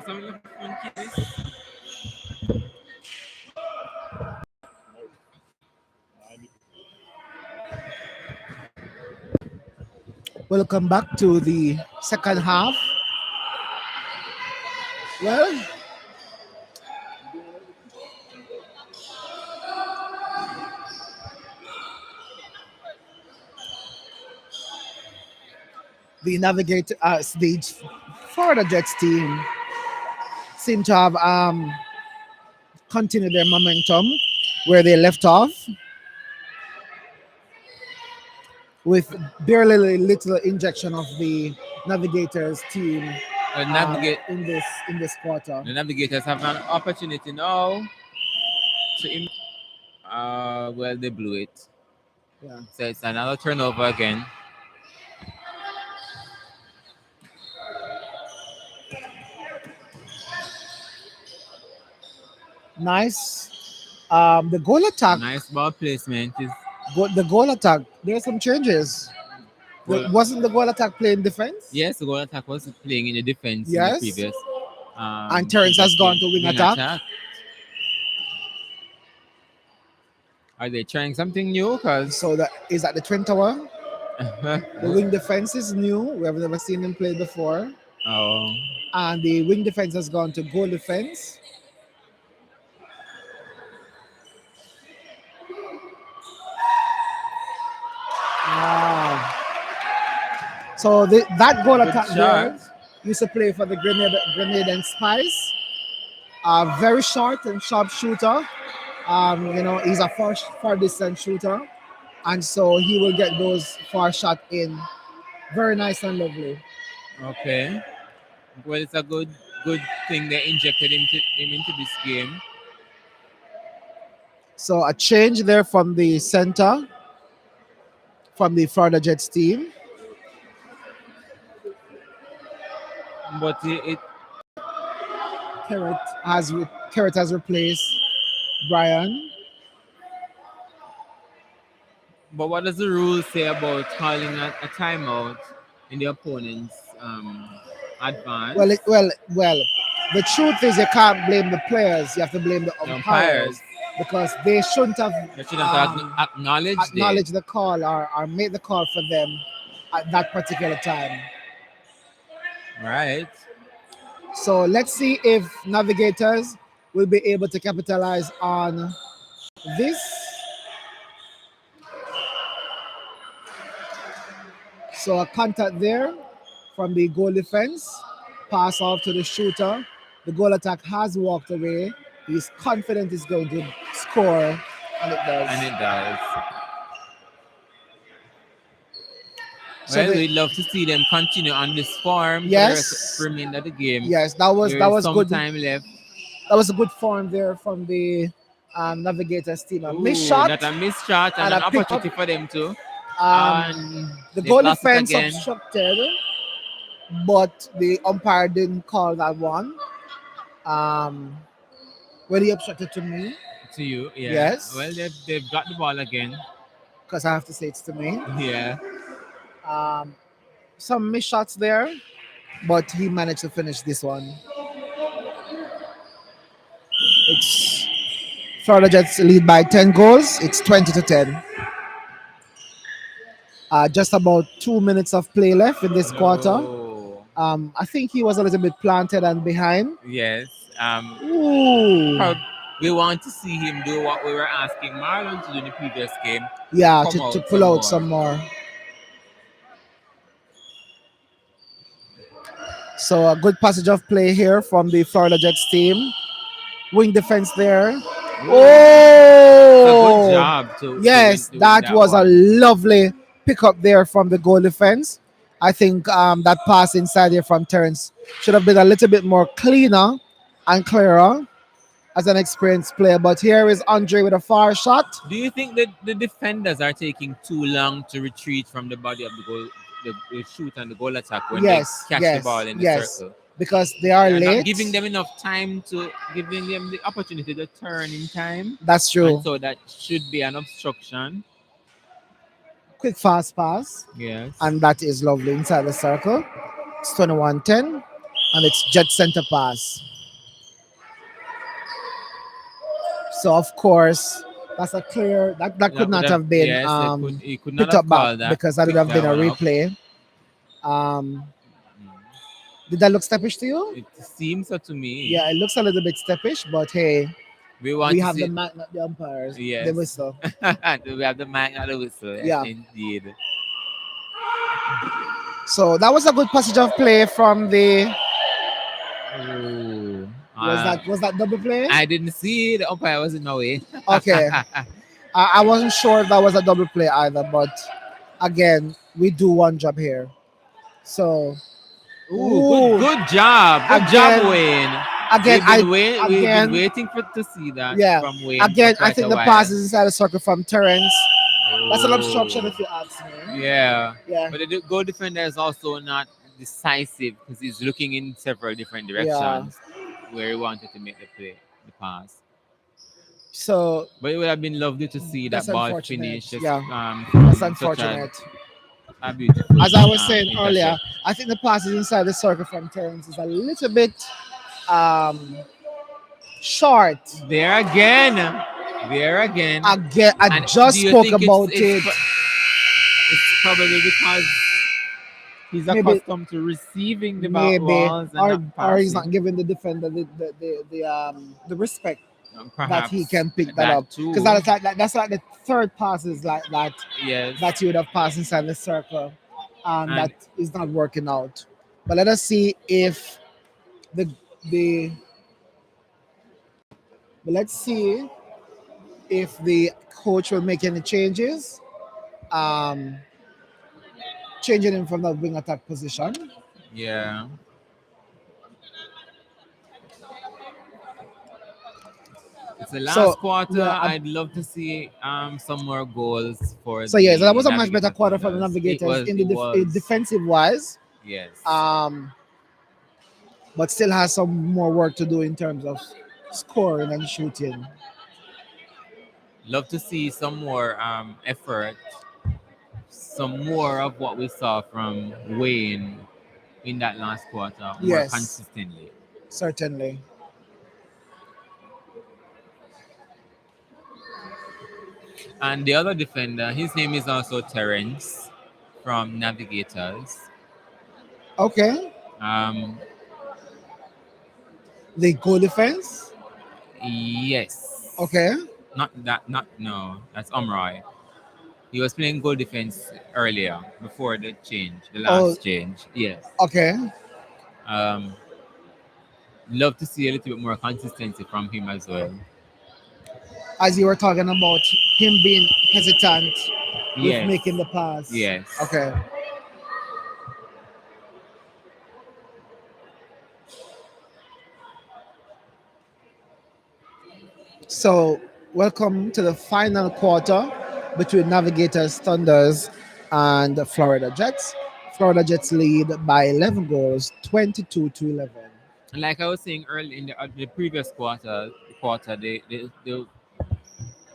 some of the funkiness. Welcome back to the second half. Well, the Navigator, the Florida Jets team seem to have continued their momentum where they left off with barely little injection of the Navigators team Navigate in this quarter. the navigators have an opportunity now to well, they blew it. Yeah. So it's another turnover again. Nice. The goal attack. Nice ball placement. Is The goal attack. There's some changes. goal, Wasn't the goal attack playing defense? yes, the goal attack was playing in the defense in the Yes. previous And Terrence has previous gone game. to wing attack. Are they trying something new? Cause So that is at the Twin Tower. The wing defense is new. We have never seen him play before. oh, And the wing defense has gone to goal defense. Ah. So that goal good attack shot. there used to play for the Grenade and Spice. Very short and sharp shooter. He's a far distance shooter, and so he will get those far shot in. Very nice and lovely. Okay. Well, it's a good thing they injected him into this game. So a change there from the center, from the Florida Jets team. But it Carrot has replaced Brian. but what does the rule say about calling a timeout in the opponent's advance? Well. The truth is, you can't blame the players. You have to blame the The umpires because they shouldn't have They shouldn't have acknowledged the call or made the call for them at that particular time. Right. So let's see if Navigators will be able to capitalize on this. So a contact there from the goal defense, pass off to the shooter. The goal attack has walked away. He's confident he's going to score, and it does. And it does. So Well, we'd love to see them continue on this form Yes. for the remainder of the game. Yes, that was some good. time left. That was a good form there from the Navigators team. A missed Ooh, shot. Not a missed shot and an a pick opportunity up. for them too. The they've goal lost it defense again. obstructed, but the umpire didn't call that one. Well, he obstructed to me To you, yeah. Yes. Well, they've got the ball again. because I have to say it's to me. Yeah. Some missed shots there, but he managed to finish this one. It's Florida Jets lead by 10 goals. It's 20-10. Just about 2 minutes of play left in this quarter. Oh. I think he was a little bit planted and behind. Yes. Ooh. We want to see him do what we were asking Marlon to do in the previous game. Yeah, Come to out pull some out more. some more. So a good passage of play here from the Florida Jets team. Wing defense there. It's a Oh, good job to yes, to win that was a one. lovely pickup there from the goal defense. I think that pass inside here from Terrence should have been a little bit more cleaner and clearer as an experienced player. But here is Andre with a far shot. Do you think that the defenders are taking too long to retreat from the body of the goal, the shoot and the goal attack when Yes, they catch yes, the ball in the yes. circle? Because they are They're late. not giving them enough time giving them the opportunity to turn in time. That's true. And so that should be an obstruction. Quick fast pass. Yes. And that is lovely inside the circle. It's 21-10. and it's jet center pass. So of course, that's a clear that could That would not have, have been yes, he could not picked up have back called that, because that would picked have that been a one up. replay. Did that look steppish to you? It seems so to me. Yeah, it looks a little bit steppish, but hey, We want we to have the see. man, not the umpires. The Yes. whistle. We have the mic and the whistle. Yes, Yeah. indeed. So that was a good passage of play from the. Ooh. Was that double play? I didn't see the umpire was in my way. Okay. I wasn't sure if that was a double play either, but again, we do one job here. So, Good job. Good job, Wayne. Again, We've been waiting to see that yeah. from Wayne. Again, for I quite think a the while. pass is inside the circle from Terrence. That's an obstruction, if you ask me. Yeah. Yeah. But the goal defender is also not decisive because he's looking in several different directions where he wanted to make the pass. So, but it would have been lovely to see that that's ball unfortunate. finish. Yeah. From That's such unfortunate. a beautiful. As I was saying earlier, intercept. I think the passes inside the circle from Terrence is a little bit short. There again. There again. Again, I And just do you spoke think about it's it. It's probably because he's Maybe- accustomed to receiving the Maybe, balls and not or he's passing. not giving the defender the respect that Perhaps he can pick that that up. too. Because that's like the third passes like that Yes. that you would have passed inside the circle, and And- that is not working out. But let us see if the but let's see if the coach will make any changes. Changing him from that wing attack position. Yeah. It's the last So, quarter. yeah, I'd love to see some more goals for. So yeah, so that was a the much better Navigators quarter for the Thunders. Navigators in It the was. defensive wise. Yes. But still has some more work to do in terms of scoring and shooting. Love to see some more effort, some more of what we saw from Wayne in that last quarter, more Yes. consistently. Certainly. And the other defender, his name is also Terrence from Navigators. Okay. The goal defense. Yes. Okay. No, that's Omroy. He was playing goal defense earlier before the change, the last change. Yes. Okay. Love to see a little bit more consistency from him as well. As you were talking about him being hesitant with Yes. making the pass. Yes. Okay. So, welcome to the final quarter between Navigators Thunders and the Florida Jets. Florida Jets lead by 11 goals, 22-11. And like I was saying earlier in the previous quarter, the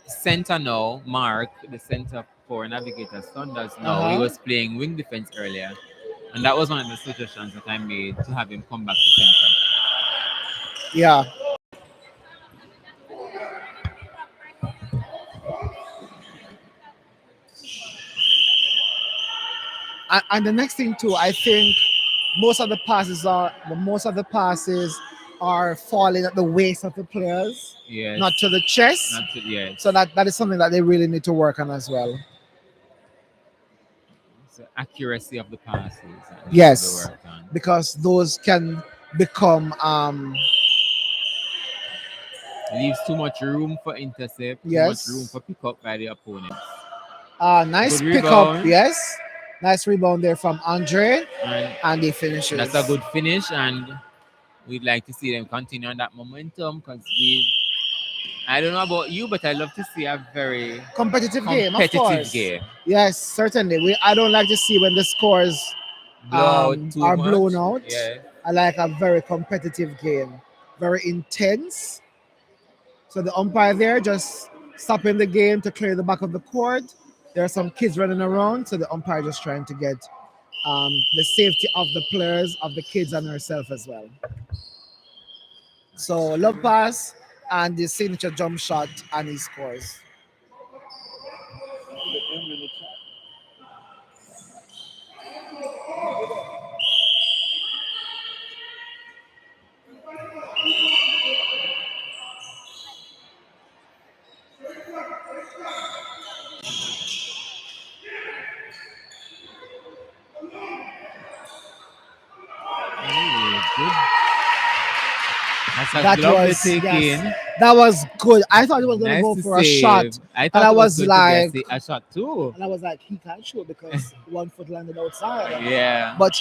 center now, Mark, the center for Navigators Thunders now, he was playing wing defense earlier. And that was one of the suggestions that I made to have him come back to center. Yeah. And the next thing too, I think most of the passes are falling at the waist of the players, Yes. not to the chest. Yes. So that is something that they really need to work on as well. It's the accuracy of the passes. that needs to be Yes, worked on. because those can become Leaves too much room for intercept, Yes. too much room for pick up by the opponents. nice Good pickup. rebound. Yes, nice rebound there from Andre, And and he finishes. that's a good finish, and we'd like to see them continue on that momentum because I don't know about you, but I love to see a very competitive game. Of course. game. Yes, certainly. I don't like to see when the scores Blow out too are much. blown out. Yeah. I like a very competitive game, very intense. So the umpire there just stopping the game to clear the back of the court. There are some kids running around, so the umpire just trying to get the safety of the players, of the kids, and herself as well. So love pass and the signature jump shot, and he scores. Ooh, good. That's a That lovely was take yes, in. that was good. I thought he was gonna Nice go to for a shot, save. I and thought I it was was going to be like, a shot too. he can't shoot because one foot landed outside. Yeah. But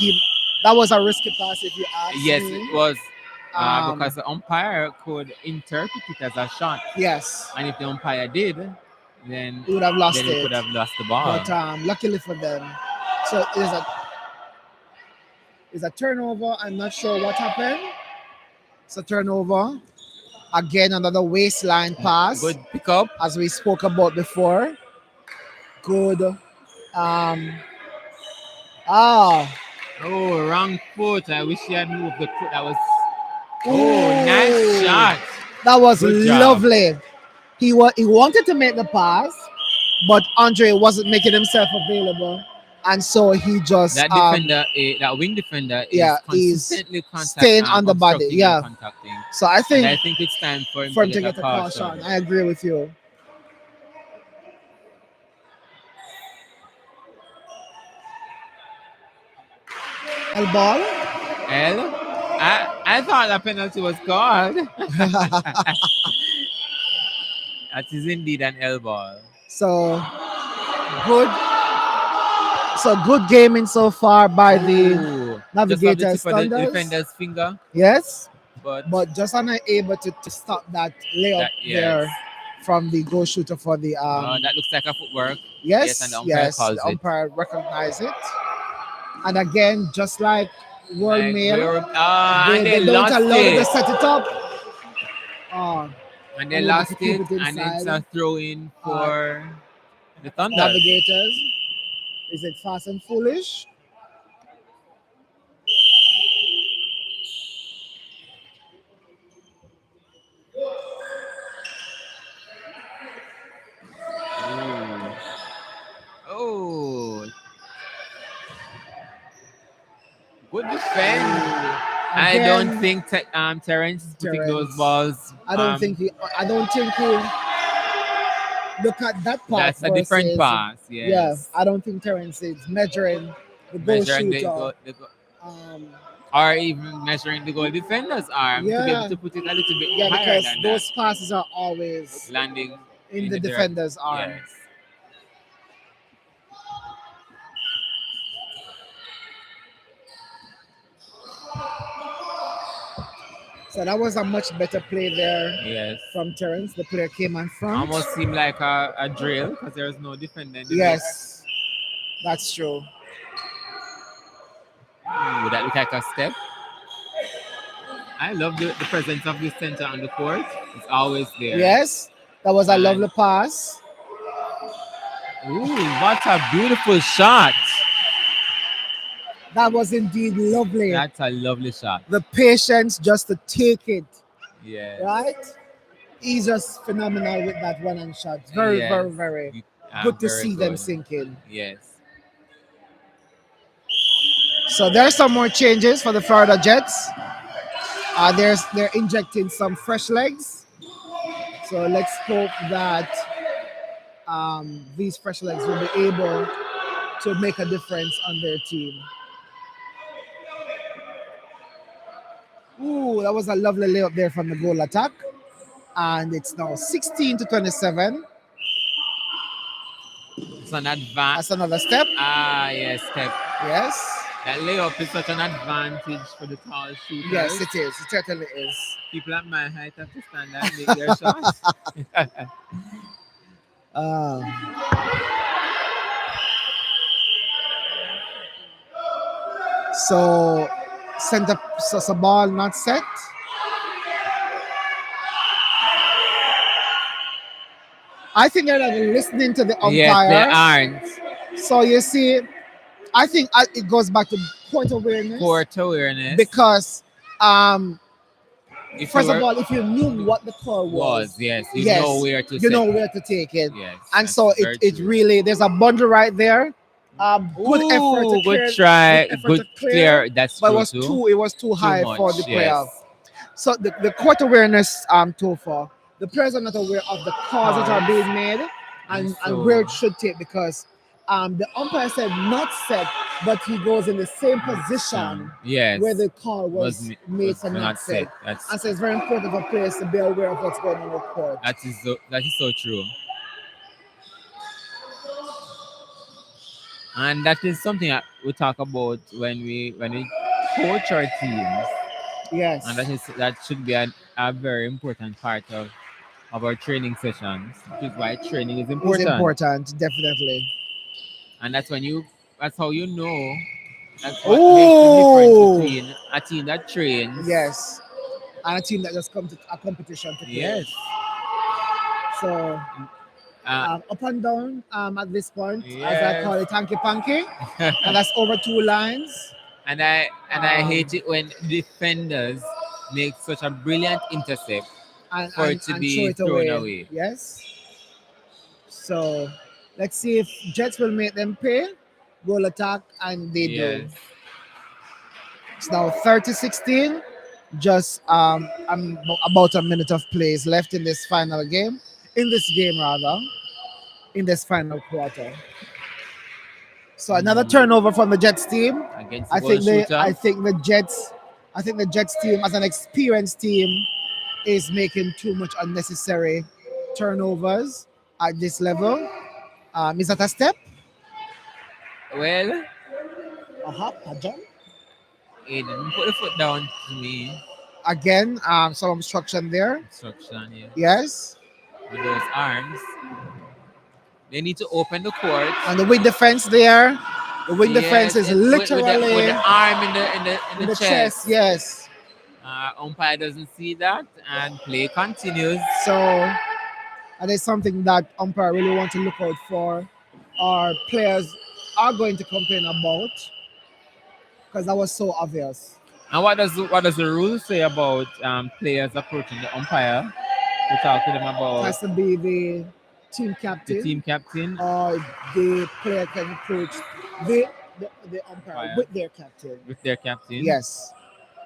that was a risky pass if you ask Yes, it me. was. Um, Because the umpire could interpret it as a shot. yes, And if the umpire did, then he would have lost he it. could have lost the ball. But luckily for them, so it's a turnover. I'm not sure what happened. It's a turnover. Again, another waistline pass, Good pickup. as we spoke about before. Good. Ah, Oh, wrong foot. I wish he had moved the foot. That was. Oh, nice ooh, shot. that was Good job. lovely. He wanted to make the pass, but Andre wasn't making himself available, and so he just That defender, that wing defender, is yeah, he's consistently staying on the body. obstructing and Yeah. contacting. So I And think I think it's time for him for to him to get a get a caution, caution. I agree with you. El ball. I thought that penalty was called. That is indeed an L ball. So good. So good gaming so far by the Ooh, just off the Navigators tip of the Thunders. defender's finger, Yes, but but just unable to stop that layup that yes. there from the goal shooter for the That looks like a footwork. yes, and the umpire yes, calls the it. umpire recognized it. And again, just like World Like Mail, and they they don't lost allow them to it. set it up. Uh, And they unable to lost keep it, it and it's inside. a throw in for the Thunder. Navigators. Is it fast and foolish? Oh, good defense. I don't Again, think Terrence is putting those Terrence. balls. I don't think he. Look at that pass That's a different versus. pass. Yeah, Yes, I don't think Terrence is measuring the goal measuring shooter. or even measuring the goal defender's arm to be able Yeah, to put it a little bit yeah, higher because than that, those passes are always landing in the the direct. defender's arm. Yes. So that was a much better play there Yes. from Terrence. The player came on front. Almost seemed like a drill because there was no defender in the mix. Yes, that's true. Ooh, that look like a step. I love the presence of this center on the court. It's always there. Yes, that was a And- lovely pass. Ooh, what a beautiful shot. That was indeed lovely. That's a lovely shot. The patience just to take it, Yes. right? He's just phenomenal with that one-hand shot. Very, Yes. very, very good to Very see them good. sink in. Yes. So there's some more changes for the Florida Jets. They're injecting some fresh legs. So let's hope that these fresh legs will be able to make a difference on their team. Ooh, that was a lovely layup there from the goal attack. And it's now 16-27. It's an advance. That's another step. Yes, step. Yes. That layup is such an advantage for the tall shooters. Yes, it is. It certainly is. People at my height have to stand there and make their shots. So so ball not set. I think they're not listening to the umpire. Yes, they aren't. So you see, I think it goes back to court awareness Court awareness. because If you first of were all, if you knew what the call was, yes, you know yes, where to you set. know where to take it, Yes, and that's so very it true. really there's a bundle right there. Good effort to Ooh, good clear, good try, effort good to clear, clear. That's but true too. it was too Too high for the much, player. yes. So the court awareness tool for the players are not aware of the calls that are Calls being made and and where so it should take because the umpire said not set, but he goes in the same position yes, where the call was made was for not not set. set. That's And so it's very important for players to be aware of what's going on with court. that is so true. And that is something that we talk about when we coach our teams, Yes. and that should be a very important part of our training sessions, which is why training is It's important. important, definitely. And that's how you know, that's what makes the difference Oh, between a team that trains. yes. And a team that just come to a competition to play. Yes. So up and down at this point, as I Yes. call it, hanky panky, and that's over 2 lines. And I hate it when defenders make such a brilliant intercept for it to And throw be it thrown away. away. Yes. So let's see if Jets will make them pay. Goal attack, and they do. Yes. It's now 30-16. Just about a minute of plays left in this final game. In this game, rather. In this final quarter. So another turnover from the Jets team. Against the goal shooter. I think the Jets team as an experienced team is making too much unnecessary turnovers at this level. Is that a step? Well, Pardon? he didn't put the foot down to me. Again, some obstruction there. Instruction, yeah. Yes. With those arms. They need to open the court. And the wing defense there. The wing defense is literally with the arm in the chest. Yes. Umpire doesn't see that, and play continues. So, and it's something that umpire really want to look out for. Our players are going to complain about because that was so obvious. And what does the rule say about players approaching the umpire to talk to them It about has to be the team captain. the team captain? Or the player can approach the umpire with their captain. With their captain? Yes.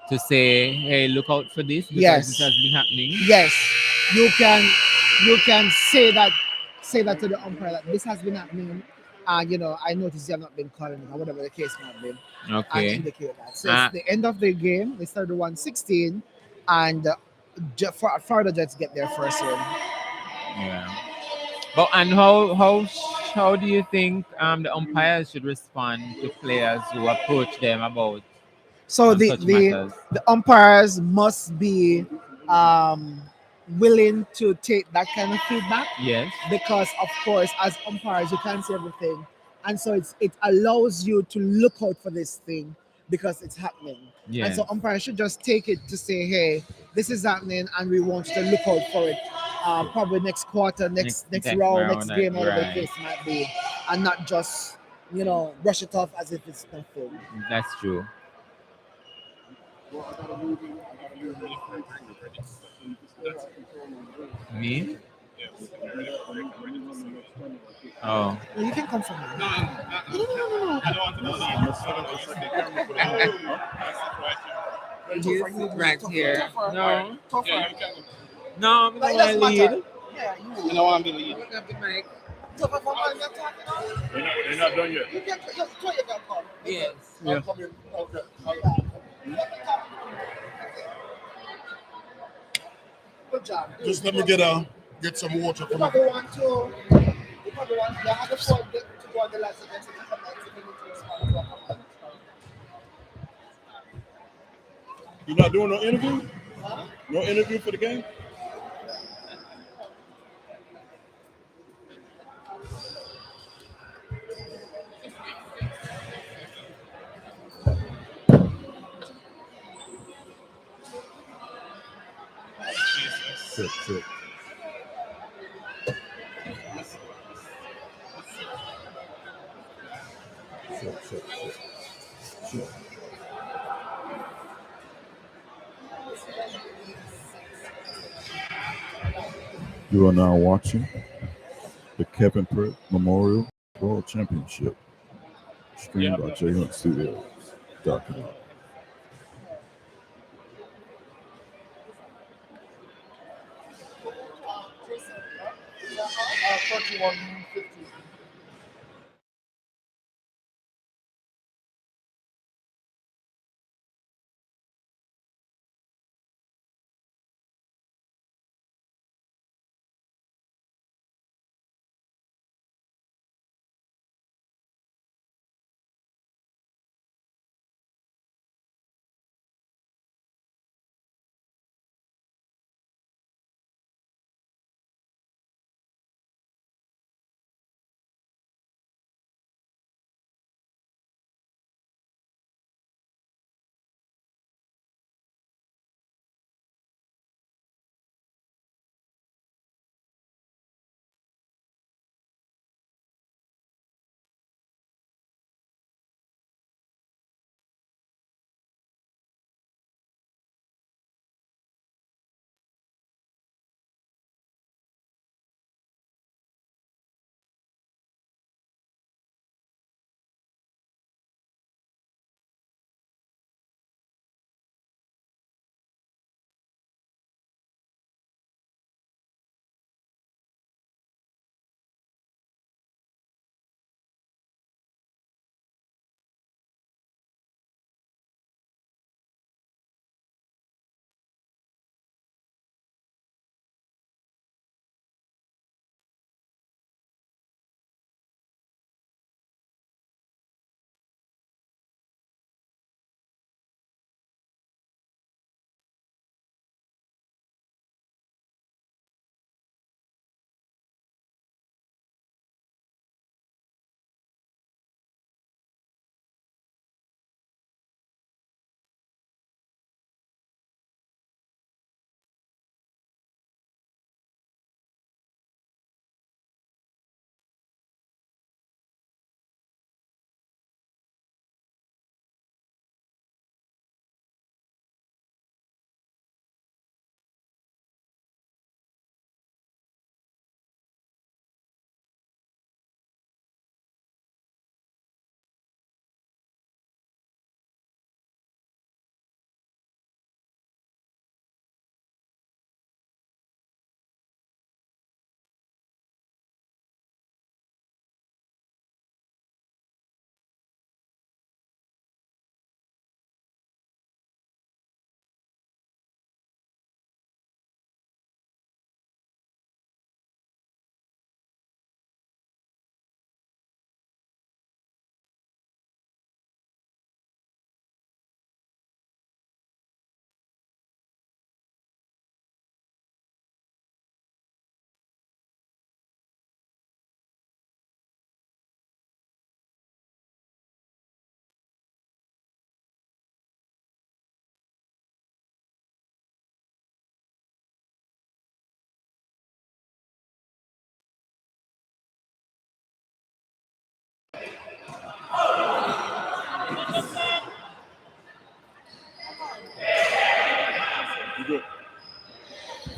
To say, hey, look out for this because Yes. this has been happening. Yes. You can say that to the umpire that this has been happening. And I noticed you have not been calling it or whatever the case might be. Okay. And indicate that. So it's the end of the game. It's 31-16, and Florida Jets get their first win. Yeah. But and how do you think the umpires should respond to players who approach them about So such matters? the umpires must be willing to take that kind of feedback. Yes. Because of course, as umpires, you can't see everything, and so it allows you to look out for this thing because it's happening. Yes. And so umpires should just take it to say, hey, this is happening, and we want you to look out for it. Probably next quarter, next round, next game, whatever the case might be, and not just brush it off as if it's nothing. That's true. Me? Oh. Well, you can come from me. No. I don't want to Right here. No. Yeah, No, I don't want to lead. Yeah, you don't want to lead. Pick up the mic. They're not done yet. You can come. Yes. I'll come in. Okay. Good job. Just let me get some water You from probably want to have the phone to go on the last against the comments if you need to respond to a comment. You're not doing no interview? Huh? No interview for the game? Sit. You are now watching the Kevin Peart Memorial World Championship, streamed by jhuntstudios.com.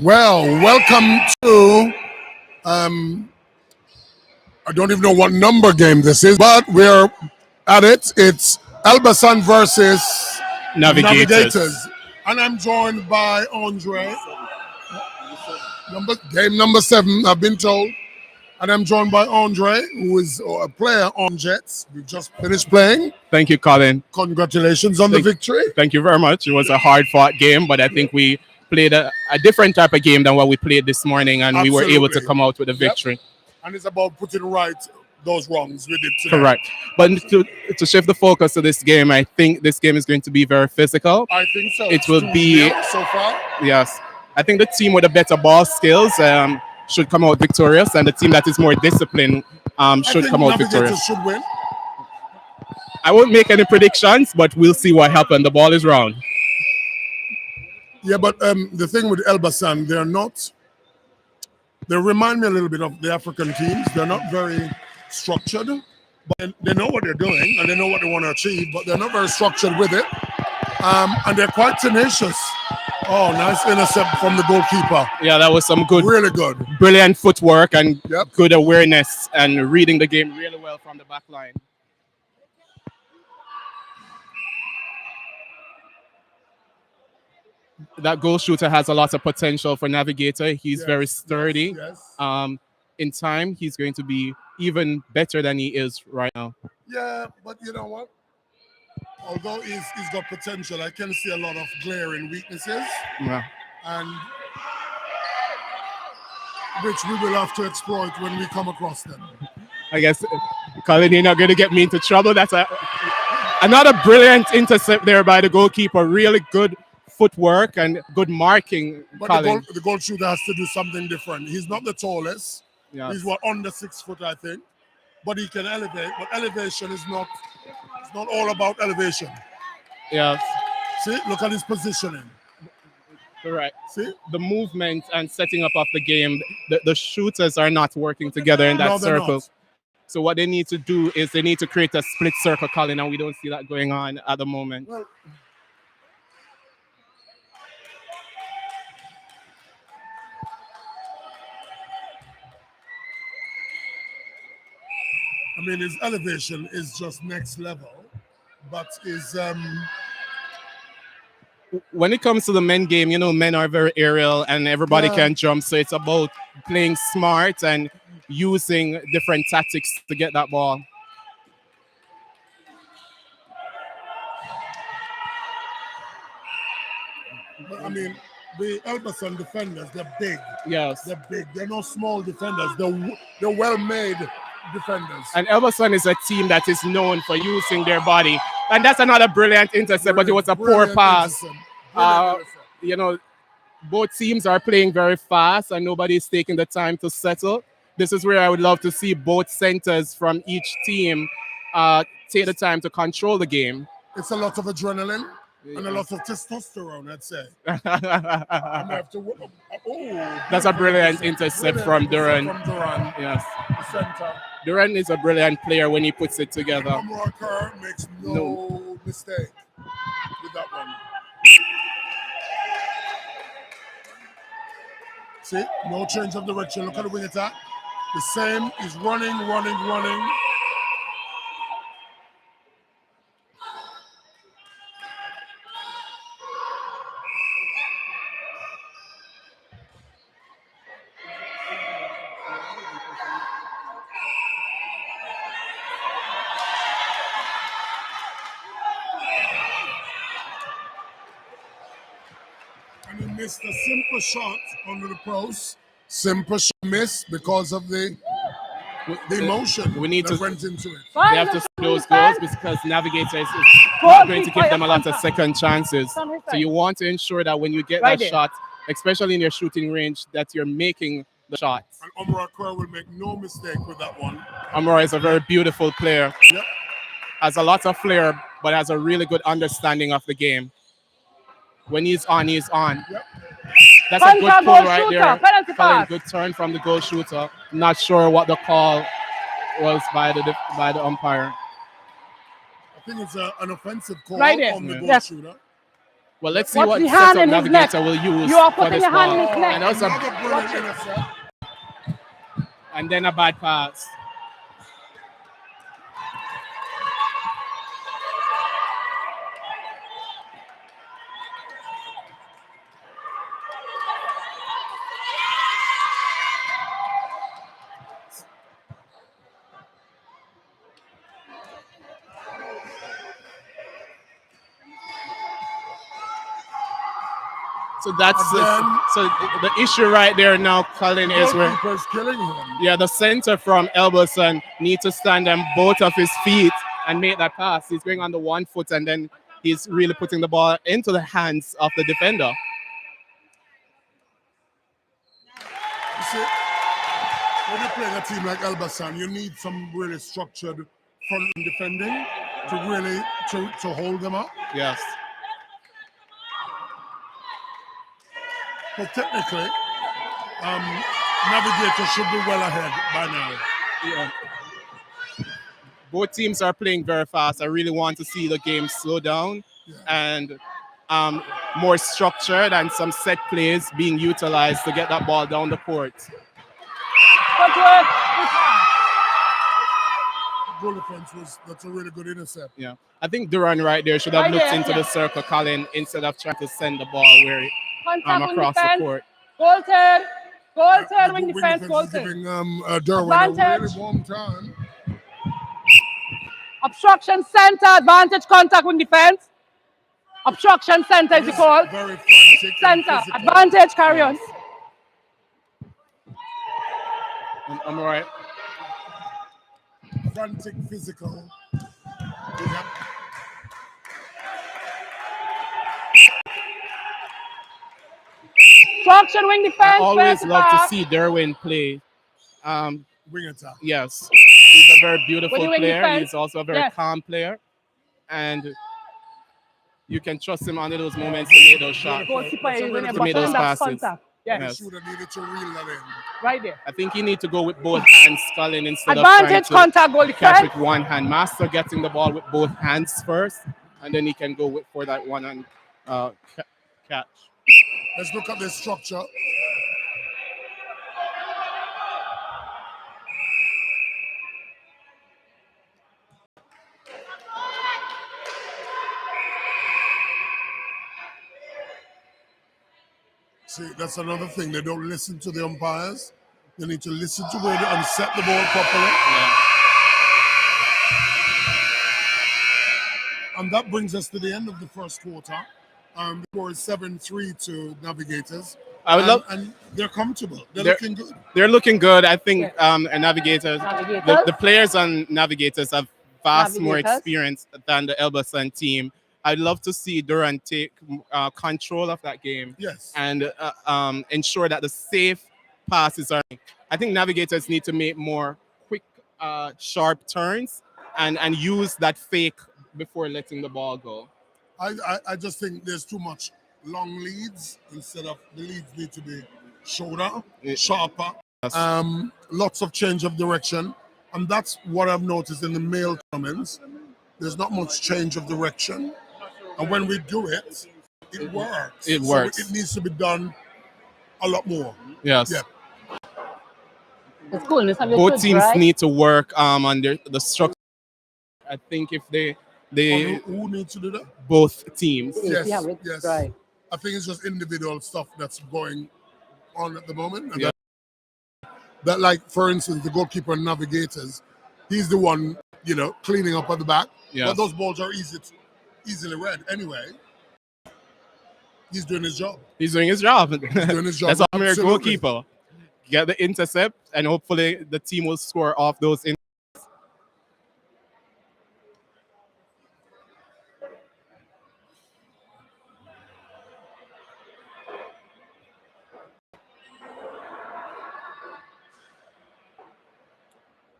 Well, welcome to I don't even know what number game this is, but we're at it. It's Elbasan versus Navigators. And I'm joined by Andre. Game number 7, I've been told. And I'm joined by Andre, who is a player on Jets. We've just finished playing. Thank you, Colin. Congratulations on the victory. Thank you very much. It was a hard-fought game, but I think we played a different type of game than what we played this morning, and we were able to come out with a victory. Yep. And it's about putting right those wrongs we did today. Correct. But to shift the focus to this game, I think this game is going to be very physical. I think so. It will be so far. Yes. I think the team with the better ball skills should come out victorious, and the team that is more disciplined should come out victorious. Should win. I won't make any predictions, but we'll see what happens. The ball is round. Yeah, but the thing with Elbasan, they remind me a little bit of the African teams. They're not very structured. But they know what they're doing and they know what they want to achieve, but they're not very structured with it. And they're quite tenacious. Oh, nice intercept from the goalkeeper. Yeah, that was some good, really good, brilliant footwork and good awareness and reading the game really well from the back line. That goal shooter has a lot of potential for Navigator. He's very sturdy. In time, he's going to be even better than he is right now. Yeah, but you know what? Although he's got potential, I can see a lot of glaring weaknesses. Yeah. And which we will have to exploit when we come across them. I guess, Colin, you're not going to get me into trouble. That's another brilliant intercept there by the goalkeeper. Really good footwork and good marking, But Colin. the goal shooter has to do something different. He's not the tallest. Yes. He's under 6 foot, I think. But he can elevate. But elevation is not. It's not all about elevation. Yes. See, look at his positioning. Correct. See? The movement and setting up of the game, the shooters are not working together in that circle. Not. So what they need to do is they need to create a split circle, Colin, and we don't see that going on at the moment. Well, I mean, his elevation is just next level, but his when it comes to the men game, you know, men are very aerial and everybody can jump. So it's about playing smart and using different tactics to get that ball. I mean, the Elbasan defenders, they're big. Yes. They're big. They're not small defenders. They're well-made defenders. And Elbasan is a team that is known for using their body. And that's another brilliant intercept, but it was a poor pass. You know, both teams are playing very fast and nobody's taking the time to settle. This is where I would love to see both centers from each team take the time to control the game. It's a lot of adrenaline and a lot of testosterone, I'd say. I'm gonna have to, That's a brilliant intercept from Duran. Yes. The center. Duran is a brilliant player when he puts it together. Rocker makes no mistake with that one. See, no change of direction. Look at the wing attack. The same. He's running. And he missed a simple shot under the post. Simple shot miss because of the emotion we need that to went into it. They have to score those goals because Navigator is not going to give them a lot of second chances. So you want to ensure that when you get that shot, especially in your shooting range, that you're making the shot. And Omra will make no mistake with that one. Omra is a very beautiful player. Yep. Has a lot of flair, but has a really good understanding of the game. When he's on, he's on. Yep. That's a good pull right there. Colin, good turn from the goal shooter. Not sure what the call was by the umpire. I think it's an offensive call on the goal shooter. Well, let's see what setup Navigator will use for this ball. And also brilliant intercept. And then a bad pass. So that's so the issue right there now, Colin, is where killing him. Yeah, the center from Elberson needs to stand on both of his feet and make that pass. He's going on the 1 foot and then he's really putting the ball into the hands of the defender. You see, when you're playing a team like Elbasan, you need some really structured front defending to really to hold them up. Yes. But technically, Navigator should be well ahead by now. Yeah. both teams are playing very fast. I really want to see the game slow down and more structured and some set plays being utilized to get that ball down the court. Goal defense that's a really good intercept. Yeah, I think Duran right there should have looked into the circle, Colin, instead of trying to send the ball where across the court. Goal turn. Goal turn, wing defense, goal is turn. giving Derwin a really warm time. Obstruction center, advantage contact wing defense. Obstruction center is the call. Very frantic. Center, advantage, carry on. I'm all right. Frantic, physical. Obstruction wing defense. I always love to see Derwin play. Wing attack. Yes, he's a very beautiful player. Defense. He's also a very calm player, and you can trust him under those moments to make those shots, to make those passes. Yes. Needed to reel that in. Right there. I think you need to go with both hands, Colin, instead advantage of trying to contact goal catch defense. with one hand. Master getting the ball with both hands first, and then he can go for that one hand catch. Let's look at the structure. See, that's another thing. They don't listen to the umpires. They need to listen to where and set the ball properly. Yeah. And that brings us to the end of the first quarter. The score is 7-3 to Navigators. And they're comfortable. They're looking good. They're looking good. I think Navigators, the players on Navigators have vast more experience than the Elbasan team. I'd love to see Duran take control of that game. Yes. And ensure that the safe passes are. I think Navigators need to make more quick, sharp turns and use that fake before letting the ball go. I just think there's too much long leads instead of the leads need to be shorter, sharper. Yes. Lots of change of direction. And that's what I've noticed in the male tournaments. There's not much change of direction. And when we do it, it works. It works. So it needs to be done a lot more. Yes. Yeah. It's cool. Both teams need to work on the structure. I think if they who needs to do that? Both teams. Yes. Yes. Right. I think it's just individual stuff that's going on at the moment. And that, like, for instance, the goalkeeper and Navigators, he's the one, cleaning up at the back. Yes. But those balls are easily read anyway. He's doing his job. He's doing his job. That's all your goalkeeper. Get the intercept, and hopefully the team will score off those intercepts.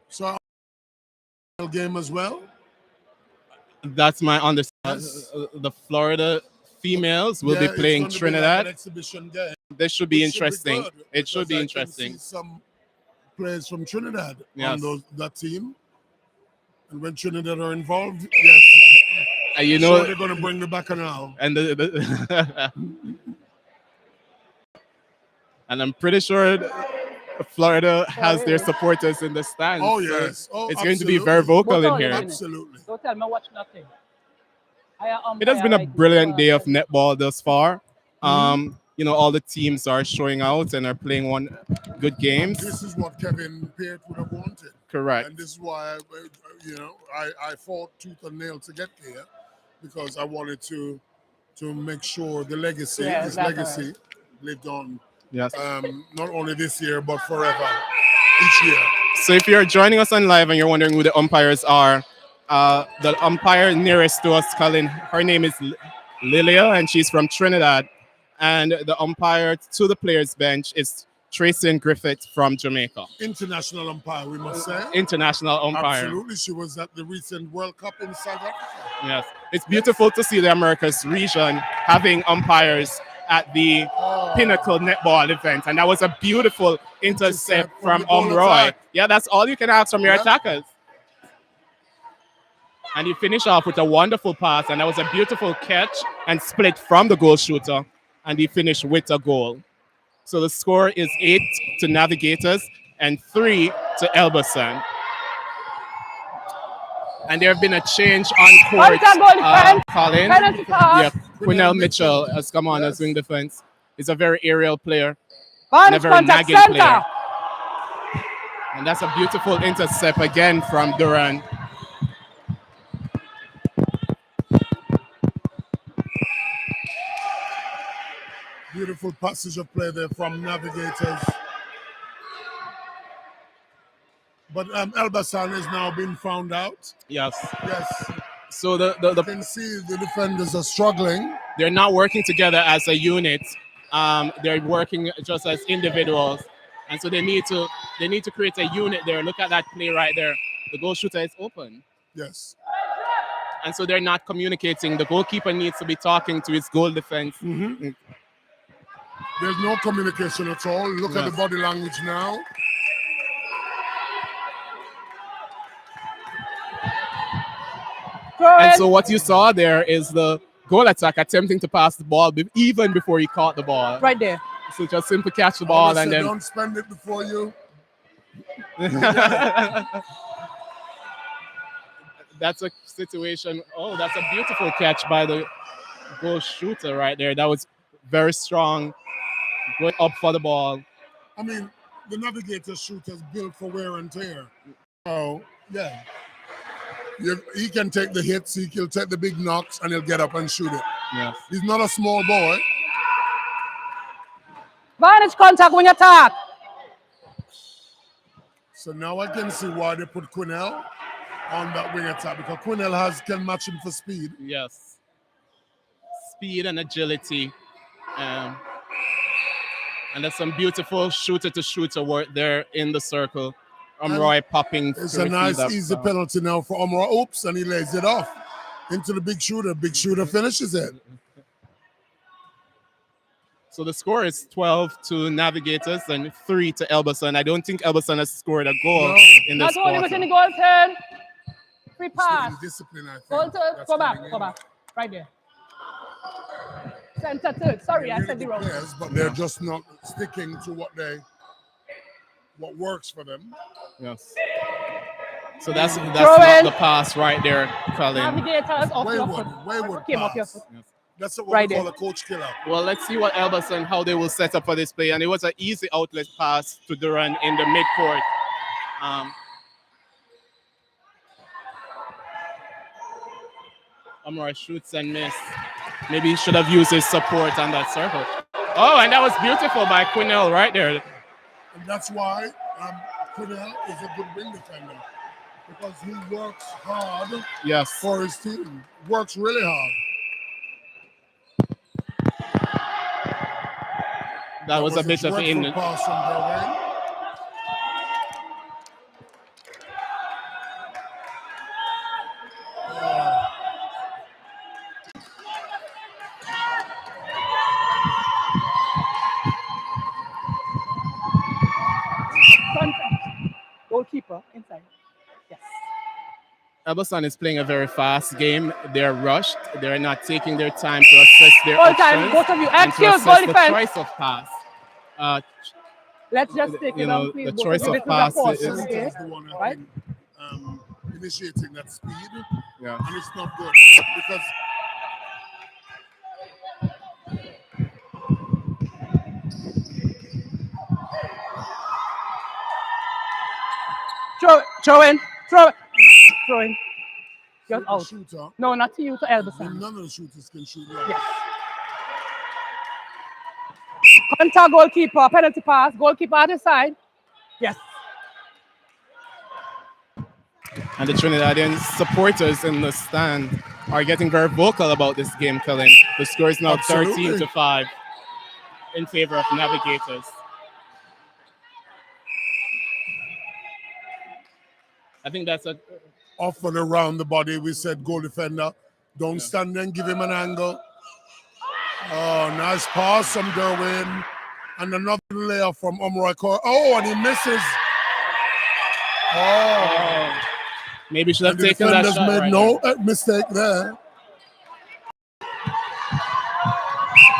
So, game as well. That's my understanding. The Florida females will be playing Trinidad. Like exhibition game. This should be interesting. It should be interesting. Can see some players from Trinidad on that team, and when Trinidad are involved, yes, and they're going to bring the bacchanal. And and I'm pretty sure Florida has their supporters in the stands. Oh yes, it's going to be very vocal in here. Absolutely. Don't tell me watch nothing. It has been a brilliant day of netball thus far. All the teams are showing out and are playing one good games. This is what Kevin Peart would have wanted. Correct. And this is why, I fought tooth and nail to get here, because I wanted to make sure the legacy, his legacy, lived on. Yes. Not only this year, but forever, each year. So if you're joining us on live and you're wondering who the umpires are, the umpire nearest to us, Colin, her name is Lilia, and she's from Trinidad. And the umpire to the players' bench is Tracy Griffith from Jamaica. International umpire, we must say. International umpire. Absolutely. She was at the recent World Cup in South Africa. Yes. It's beautiful to see the Americas region having umpires at the pinnacle netball event. And that was a beautiful intercept from Roy. Yeah, that's all you can ask from your attackers. And he finished off with a wonderful pass, and that was a beautiful catch and split from the goal shooter, and he finished with a goal. So the score is 8 to Navigators and 3 to Elbasan. And there have been a change on court. Colin, yeah, Quinnell Mitchell has come on as wing defense. He's a very aerial player and a very nagging player. And that's a beautiful intercept again from Duran. Beautiful passage of play there from Navigators. But Elbasan is now being found out. Yes. Yes. So you can see the defenders are struggling. They're not working together as a unit. They're working just as individuals, and so they need to create a unit there. Look at that play right there. The goal shooter is open. Yes. And so they're not communicating. The goalkeeper needs to be talking to his goal defense. Mm-hmm. There's no communication at all. Look at the body language now. And so what you saw there is the goal attack attempting to pass the ball even before he caught the ball. Right there. So just simply catch the ball and then... Don't spend it before you... That's a situation... Oh, that's a beautiful catch by the goal shooter right there. That was very strong. Going up for the ball. I mean, the Navigator shooter's built for wear and tear. Oh, yeah. He can take the hits, he'll take the big knocks, and he'll get up and shoot it. Yes. He's not a small boy. Vantage contact when you attack. So now I can see why they put Quinnell on that wing attack, because Quinnell can match him for speed. Yes. Speed and agility. And there's some beautiful shooter-to-shooter work there in the circle. Roy popping. It's a nice, easy penalty now for Omroy. Oops, and he lays it off into the big shooter. Big shooter finishes it. So the score is 12 to Navigators and 3 to Elbasan. I don't think Elbasan has scored a goal in this quarter. Not only within the goal turn. Free pass. Discipline, I think. Goal turn. Go back. Right there. Center third. Sorry, I said the wrong. Players, but they're just not sticking to what works for them. Yes. So that's not the pass right there, Colin. Navigators off your foot. Wayward Came pass. off your foot. Yes. That's what Right we call there. a coach killer. Well, let's see what Elbasan, how they will set up for this play. And it was an easy outlet pass to Duran in the midcourt. Omroy shoots and miss. Maybe he should have used his support on that circle. Oh, and that was beautiful by Quinnell right there. And that's why Quinnell is a good wing defender, because he works hard for his team. Works really hard. That was a bit of an pass from Derwin. Goalkeeper inside. Yes. Elbasan is playing a very fast game. They're rushed. They're not taking their time to assess their options. Both of you. And to Excuse, assess the defense. choice of pass. Let's just take it on, please. The choice of pass is the one right? Initiating that speed. Yeah. And it's not good because Throw in. Just out. Shooter, No, not to you, to Elbasan. none of the shooters can shoot right. Yes. Contact goalkeeper, penalty pass, goalkeeper at the side. Yes. And the Trinidadian supporters in the stand are getting very vocal about this game, Colin. The score is now 13-5 in favor of Navigators. I think that's a... Off and around the body, we said goal defender. Don't stand there and give him an angle. Oh, nice pass from Derwin. And another layer from Omroy. Oh, and he misses. Oh. Maybe should have And the taken that defenders shot made right no there. mistake there.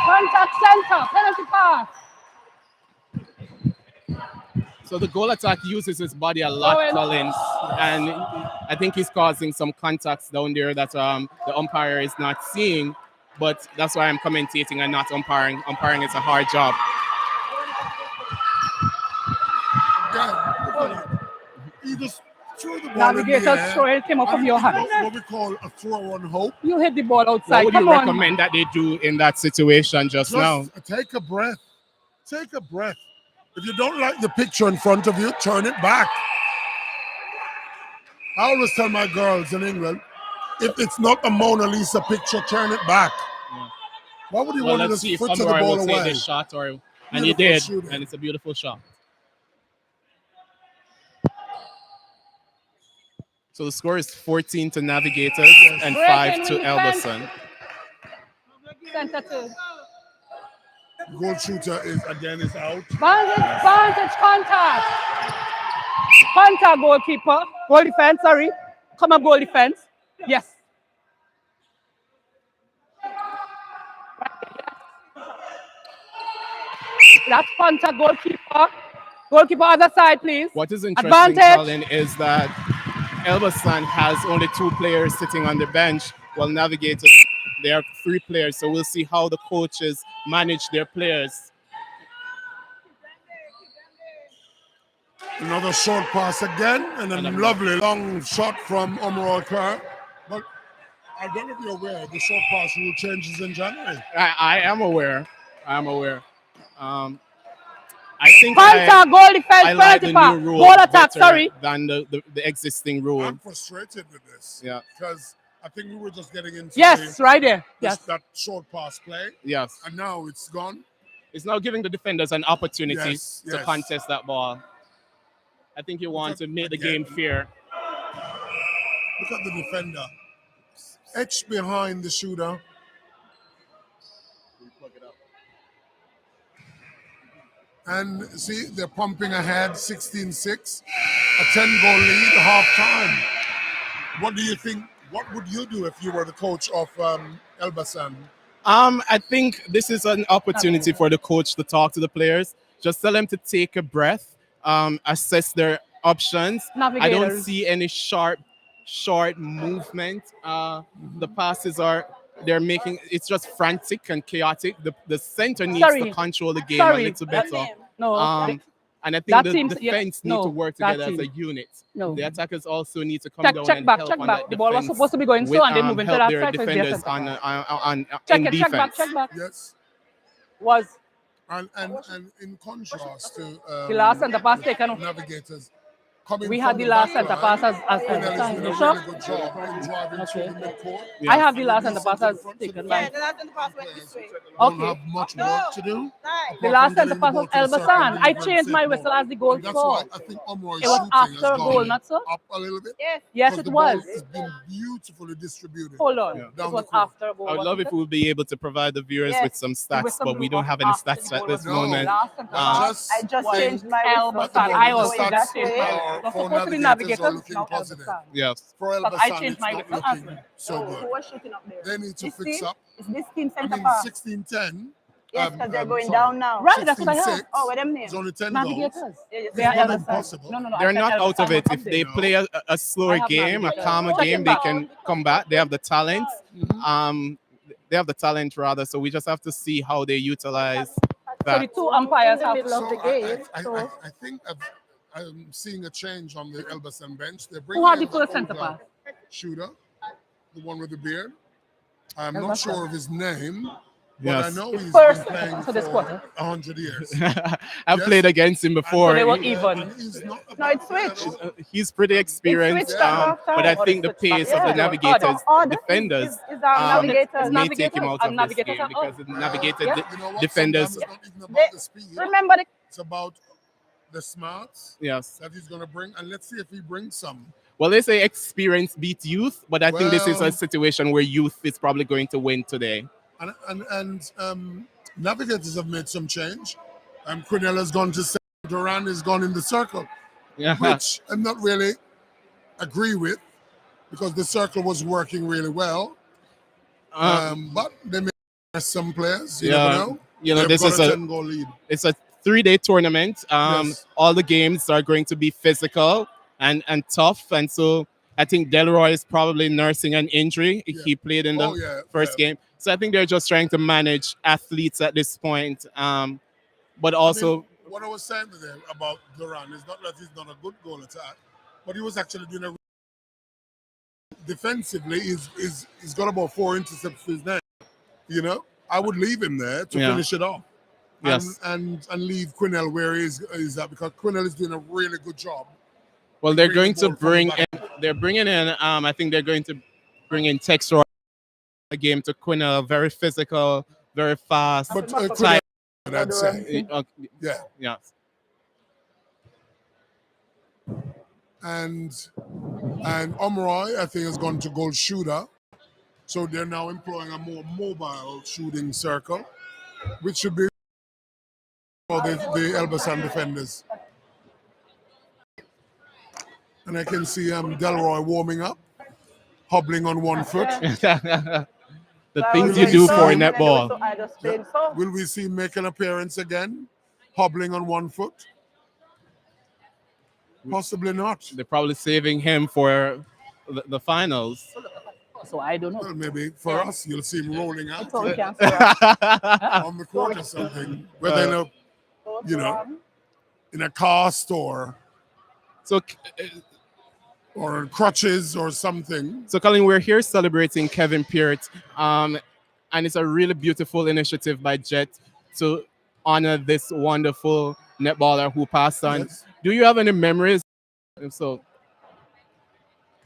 Contact center, penalty pass. So the goal attack uses his body a lot, Going. Collins, and I think he's causing some contacts down there that the umpire is not seeing. But that's why I'm commentating and not umpiring. Umpiring is a hard job. He just threw the ball Navigator's in the air. throwing came up from your hand. What we call a throw on hope. You hit the ball What outside. would Come you on. recommend that they do in that situation just now? Take a breath. Take a breath. If you don't like the picture in front of you, turn it back. I always tell my girls in England, if it's not a Mona Lisa picture, turn it back. Yeah. Why would you Well, want let's to see if foot to the Conroy ball will take away? this shot, and he Beautiful did, shooting. and it's a beautiful shot. So the score is 14 to Navigators and 5 to Elbasan. Center two. Goal shooter is out. Vantage contact. Contact goalkeeper. Goal defense, sorry. Come up goal defense. Yes. That's contact goalkeeper. Goalkeeper other side, please. What is interesting, Advantage. Colin, is that Elbasan has only 2 players sitting on the bench, while Navigators, they have 3 players. So we'll see how the coaches manage their players. Another short pass again, and a lovely long shot from Omar Kerr. But I don't know if you're aware, the short pass rule changes in January. I am aware. I think Contact, goal defense, I like the penalty new pass. rule Goal attack, better sorry. than the existing rule. I'm frustrated with this. Yeah. Because I think we were just getting into right there. Yes. That short pass play. Yes. And now it's gone. It's now giving the defenders an opportunity Yes, to contest that ball. I think you want to make the game fair. Look at the defender. Etched behind the shooter. And see, they're pumping ahead, 16-6. A 10-goal lead, half-time. What do you think? What would you do if you were the coach of Elbasan? I think this is an opportunity for the coach to talk to the players. Just tell them to take a breath, assess their options. I don't Navigators. see any short movement. The passes they're making, it's just frantic and chaotic. The center needs to control the game a little better. No. And I think That the team's- defense yeah, need to no, work that together as a team. unit. No. The attackers also need to come Check down back, and check help on back. that The ball was defense supposed to be going so, and they move into help that their side, so it's their defenders center. on Check in it, defense. check back. Yes. Was And in contrast to the last center pass taken. Navigators, coming We had from the last back center line, pass as Cornell center is time. doing You a sure? really good job in driving through the midcourt. I have the last And center pass as taken by. the last center pass went this way. Don't Okay. have much work to do. The last center pass was Elbasan. I changed my whistle as the goal And that's why scored. I think Omroy's It was shooting after has a goal, gone not so? up a little bit. Yes, because it the ball was. has been beautifully distributed. Hold on. down It the was court. after a goal. I would love wasn't if it? we would be able to provide the viewers Yes. with some stats, whistle but we blew don't have any after stats the at goal this was moment. last center I pass. I just was changed my whistle. Elbasan. I also The that stats changed are- my for Not supposed to be Navigators are navigators, looking now positive. Elbasan. Yes. For But I Elbasan, changed it's my not whistle as looking well. so Who good. was shooting up there? They need to This fix team? up. Is this team I center mean, pass? 16-10. Yes, because they're going sorry, down now. Right, that's what I heard. 16-6. Oh, what them name? It's only 10 Navigators. goals. Yeah, They are It's not Elbasan. impossible. No, They're I said not out of Elbasan it. was If up they there. play a slower I have game, a Navigators. calmer Check game, it they back. can come back. They have the talent. They have the talent rather. So we just have to see how they utilize So the that. two umpires have So loved the game. I think I'm seeing a change on the Elbasan bench. They're Who bringing had the in first centre older pass? shooter, the one with the beard. I'm Elbasan. not sure of his name, but Yes. I know The he's first been playing for this for quarter. 100 years. I've Yes. played against him before. So they were And even. he's not a No, bad it's player, switched. though. He's pretty experienced, switched at but I halftime. think the pace of the Yeah. Navigators Oh, this defenders is may Navigators. take him out of this Navigators game are because out. the Navigator Yeah. You know what? defenders. Sometimes it's not even They- about the speed. Remember the It's about the smarts Yes. that he's going to bring. And let's see if he brings some. Well, they say experience beats youth, but I think this is a Well- situation where youth is probably going to win today. And Navigators have made some change. Quinnell has gone to center. Duran has gone in the circle, Yeah. which I'm not really agree with. because the circle was working really well. But they may some players. You never know. They've this got is a a 10-goal lead. it's a 3-day tournament. Yes. All the games are going to be physical and tough, and so I think Delroy is probably nursing an injury. He played in the first game, so I think they're just trying to manage athletes at this point. But also, what I was saying to them about Duran is not that he's not a good goal attack, but he was actually doing a defensively. He's got about 4 intercepts his name. You know, I would leave him there to finish it off. Yes. And leave Quinnell where he is at, because Quinnell is doing a really good job. Well, they're going to bring in. They're bringing in. I think they're going to bring in Texroy a game to Quinnell. Very physical, very fast. But tight. I'd say, yeah. And Omroy, I think, has gone to goal shooter. So they're now employing a more mobile shooting circle, which should be for the Elbasan defenders. And I can see Delroy warming up, hobbling on one foot. The things you do for netball. Will we see him make an appearance again, hobbling on one foot? Possibly not. They're probably saving him for the finals. So I don't know. Well, maybe for us, you'll see him rolling out So we can on the court or something, whether in a cast or crutches or something. So, Colin, we're here celebrating Kevin Peart, and it's a really beautiful initiative by Jet to honor this wonderful netballer who passed on. Yes. Do you have any memories? If so,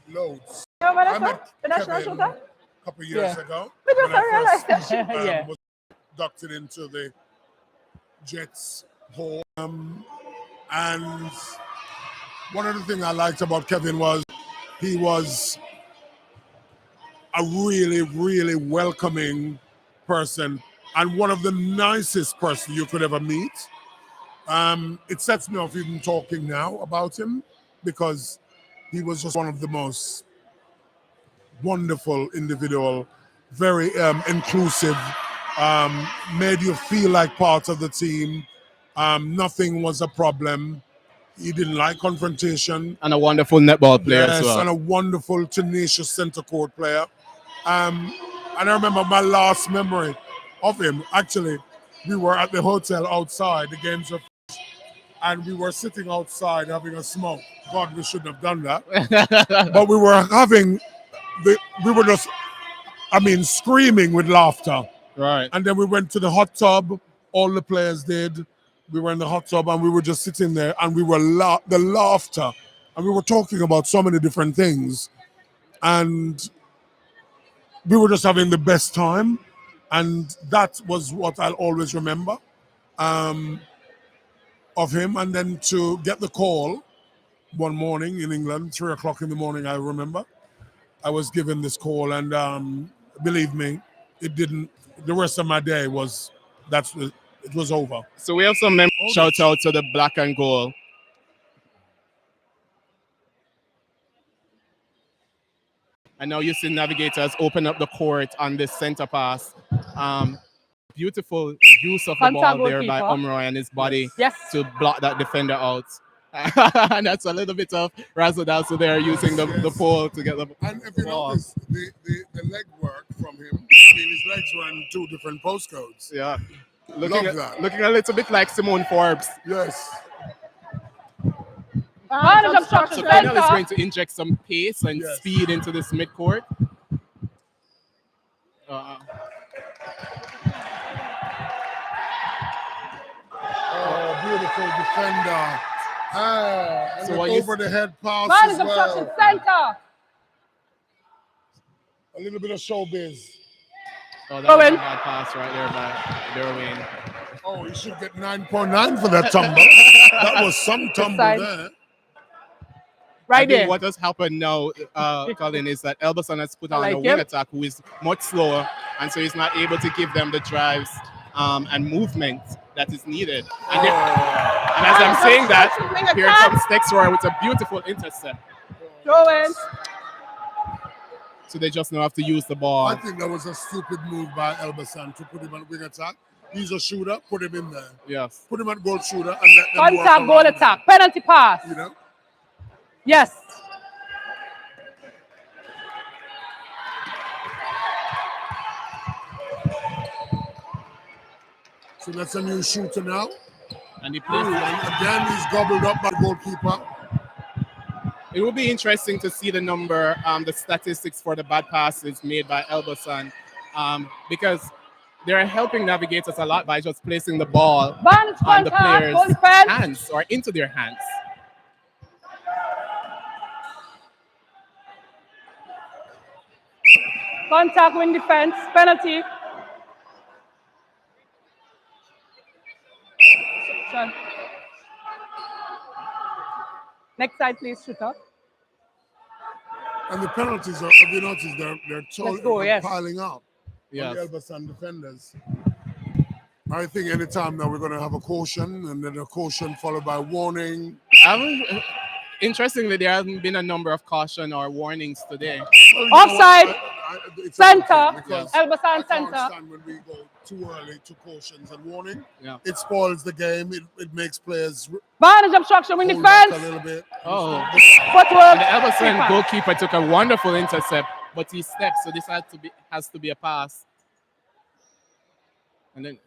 loads. I met Kevin a couple of years ago But when I just first yeah. was inducted into the Jets Hall. And one of the things I liked about Kevin was he was a really, really welcoming person and one of the nicest person you could ever meet. It sets me off even talking now about him, because he was just one of the most wonderful individual, very inclusive, made you feel like part of the team. Nothing was a problem. He didn't like confrontation. And a wonderful netball player as well. And a wonderful, tenacious center court player. And I remember my last memory of him, actually, we were at the hotel outside, the games were finished, and we were sitting outside having a smoke. God, we shouldn't have done that. But we were just screaming with laughter. Right. And then we went to the hot tub, all the players did. We were in the hot tub and we were just sitting there, and we were the laughter, and we were talking about so many different things, and we were just having the best time, and that was what I'll always remember of him. And then to get the call one morning in England, 3 o'clock in the morning, I remember, I was given this call, and believe me, the rest of my day was, it was over. So we have some shout out to the black and gold. And now you see Navigators open up the court on this center pass. Beautiful use of the ball there by Omroy and his body to block that defender out. And that's a little bit of razzle dazzle there, using the pole to get the ball. And if you notice, the leg work from him, his legs were in 2 different postcodes. Yeah. Love that. Looking a little bit like Simone Forbes. Yes. So Final is going to inject some pace and speed into this midcourt. Beautiful defender. So over the head pass Man as is obstruction well. center. A little bit of showbiz. Oh, that was a bad pass right there by Derwin. Oh, you should get 9.9 for that tumble. That was some tumble there. I think what has happened now, Colin, is that Elbasan has put on a wing attack who is much slower, and so he's not able to give them the drives and movement that is needed. And as I'm saying that, here comes Texroy with a beautiful intercept. Throw in. So they just now have to use the ball. I think that was a stupid move by Elbasan to put him on wing attack. He's a shooter, put him in there. Yes. Put him at goal shooter and let them work Contact, around goal him, attack, penalty pass. you know? Yes. So that's a new shooter now. And he plays. Again, he's gobbled up by the goalkeeper. It will be interesting to see the number, the statistics for the bad passes made by Elbasan, because they're helping navigators a lot by just placing the ball on the players' hands or into their hands. Contact, win defense, penalty. Sean. Next side, please, shooter. And the penalties are, have you noticed, they're piling up on the Elbasan defenders. I think anytime now we're going to have a caution, and then a caution followed by warning. Interestingly, there hasn't been a number of caution or warnings today. Well, Offside, center, because Elbasan I can't center. stand when we go too early to cautions and warning. Yeah. It spoils the game. It makes players Vantage obstruction, win hold back defense. a little bit. Oh, Footwork. and the Elbasan Keeper. goalkeeper took a wonderful intercept, but he stepped, so this has to be a pass. And then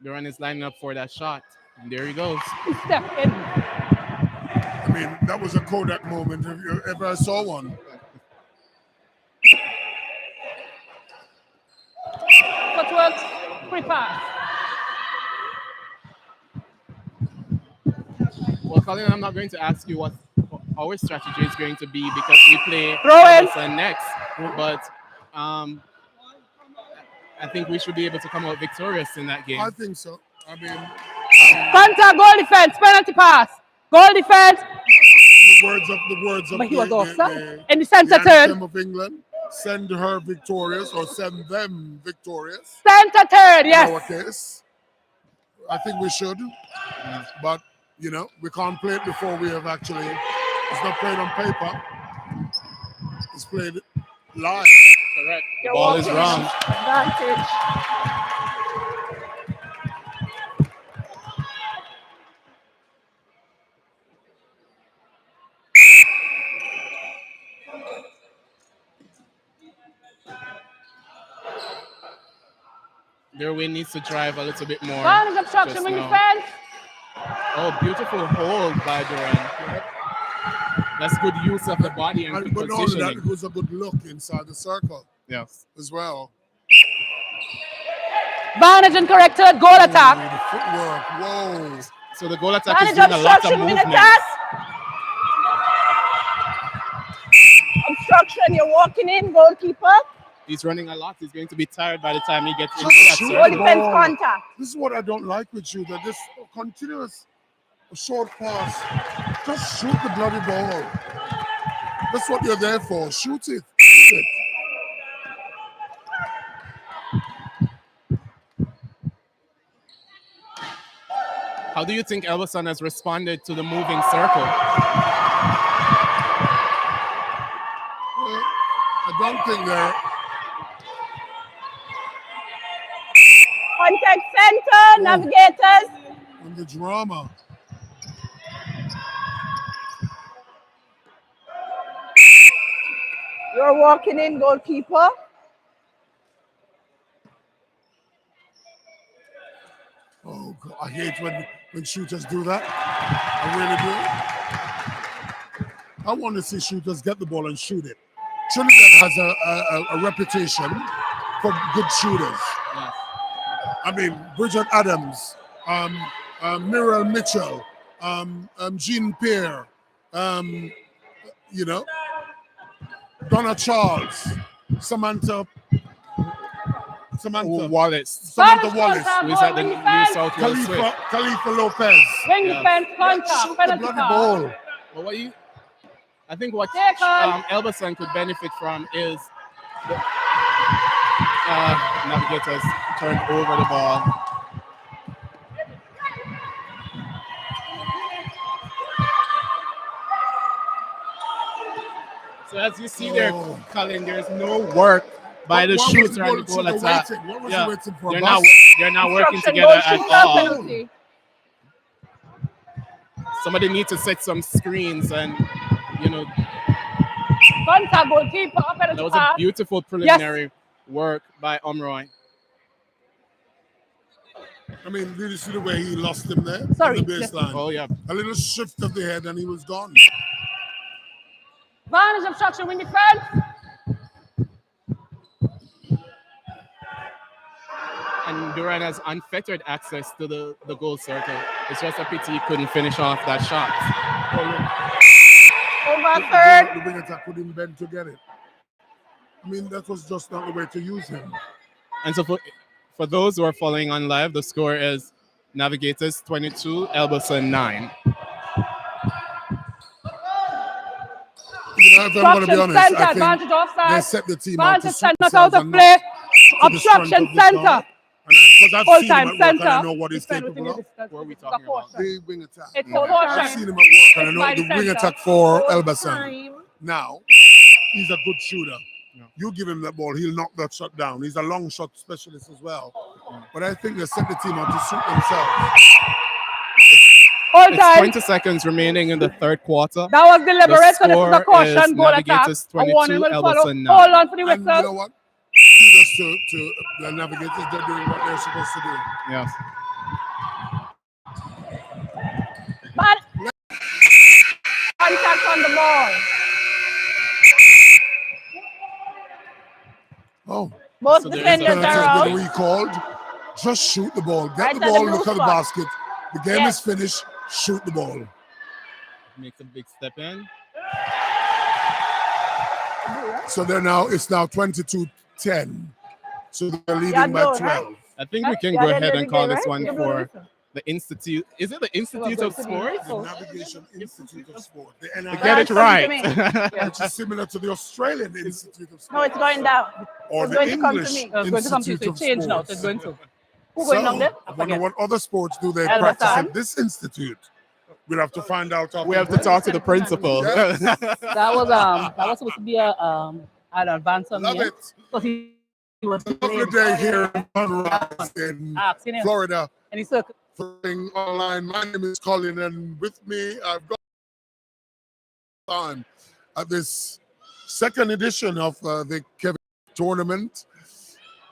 the run is lining up for that shot, and there he goes. He stepped in. I mean, that was a Kodak moment if you ever saw one. Footwork, free pass. Well, Colin, I'm not going to ask you what our strategy is going to be because we play Rowan next, but I think we should be able to come out victorious in that game. I think so. I mean, Contact, goal defense, penalty pass. Goal defense. The words of But he was offside. the In the center anthem third. of England. Send her victorious or send them victorious. Center third, yes. In our case, I think we should. But, you know, we can't play it before we have actually. It's not played on paper. It's played live. Correct. The ball is wrong. Advantage. Their win needs to drive a little bit more. Vantage obstruction, win defense. Oh, beautiful hold by Duran. That's good use of the body and good But not only that, positioning. it was a good look inside the circle. Yes. As well. Vantage incorrected, goal attack. The footwork, whoa. So the goal attack is Vantage doing a lot of obstruction, win movement. attack. Obstruction, you're walking in, goalkeeper. He's running a lot. He's going to be tired by the time he gets into Just that shoot circle. the Defense ball. contact. This is what I don't like with you, that this continuous short pass. Just shoot the bloody ball. That's what you're there for. Shoot it. Shoot it. How do you think Elbasan has responded to the moving circle? I don't think they're. Contact center, navigators. And the drama. You're walking in, goalkeeper. Oh, God, I hate when shooters do that. I really do. I want to see shooters get the ball and shoot it. Trinidad has a reputation for good shooters. Yes. I mean, Bridget Adams, Muriel Mitchell, Jean Peart, you know, Donna Charles, Samantha Wallace. Samantha Wallace. Who is at the New South Wales Swift. Khalifa Lopez. Wing defense, contact, Shoot the penalty bloody pass. ball. Well, I think what Take on. Elbasan could benefit from is the navigators turned over the ball. So as you see there, Oh. Colin, there's no work by the What was shooter the and the goal goal shooter attack. waiting? What was Yeah, he waiting for? they're Bus? not working Instruction, together goal at shooter, all. penalty. Somebody needs to set some screens and, you know, Contact goalkeeper, penalty that was a pass. beautiful preliminary work by Omroy. I mean, did you see the way he lost him there Sorry, on the yes. baseline? Oh, yeah. A little shift of the head and he was gone. Vantage obstruction, win defense. And Duran has unfettered access to the goal circle. It's just a pity he couldn't finish off that shot. Over third. The wing attack couldn't bend to get it. I mean, that was just not the way to use him. And so for those who are following on live, the score is Navigators 22, Elbasan 9. You know, if I'm going to be honest, Center, I think advantage offside. they set the team out to Vantage suit center out themselves of and play. not to the strength Obstruction of the center. star. Because I've Full seen him time at work and I center. know what he's Defend capable within of. your distance. What are we It's talking about? The wing attack. It's full I've motion. seen him at work and I It's know by the the wing center. attack for Full Elbasan. time. Now, he's a good shooter. You give him that ball, he'll knock that shot down. He's a long shot specialist as well. But I think they set the team out to suit themselves. Full It's time. 20 seconds remaining in the third quarter. That was deliberate, so this is a score caution is goal attack. Navigators A warning 22, will follow. Elbasan 9. Hold on for the And whistle. you know what? Kudos to the Navigators. They're doing what they're supposed to do. Yes. But contact on the ball. Oh. Both So there is defenders a are Penalty out. has been recalled. Just shoot the ball. Get Right the at ball, the look blue at the spot. basket. The game Yes. is finished. Shoot the ball. Makes a big step in. So it's now 22-10. So they're leading Yeah, by no, 12. right? I think we can Yeah, go they're ahead the and call game, this right? one You're blue for whistle. the Institute. Is it the Institute of Sports? The Navigation Institute of Sport. The To NIS. get it right. Which is similar to the Australian Institute of Sport. No, it's going down. Or It's the going to come to English me. It's going to come to you, Institute so of it changed now. Sports. It's going to. Who going down there? I wonder what other sports do they Elbasan. practice at this institute. We'll have to find out. We have to talk to the principal. Yes. That was supposed to be an advance on Love me. it. But he was Lovely late. day here in Sunrise in Asking him. Florida. And he said, Following online. My name is Colin, and with me, I've got time at this second edition of the Kevin tournament.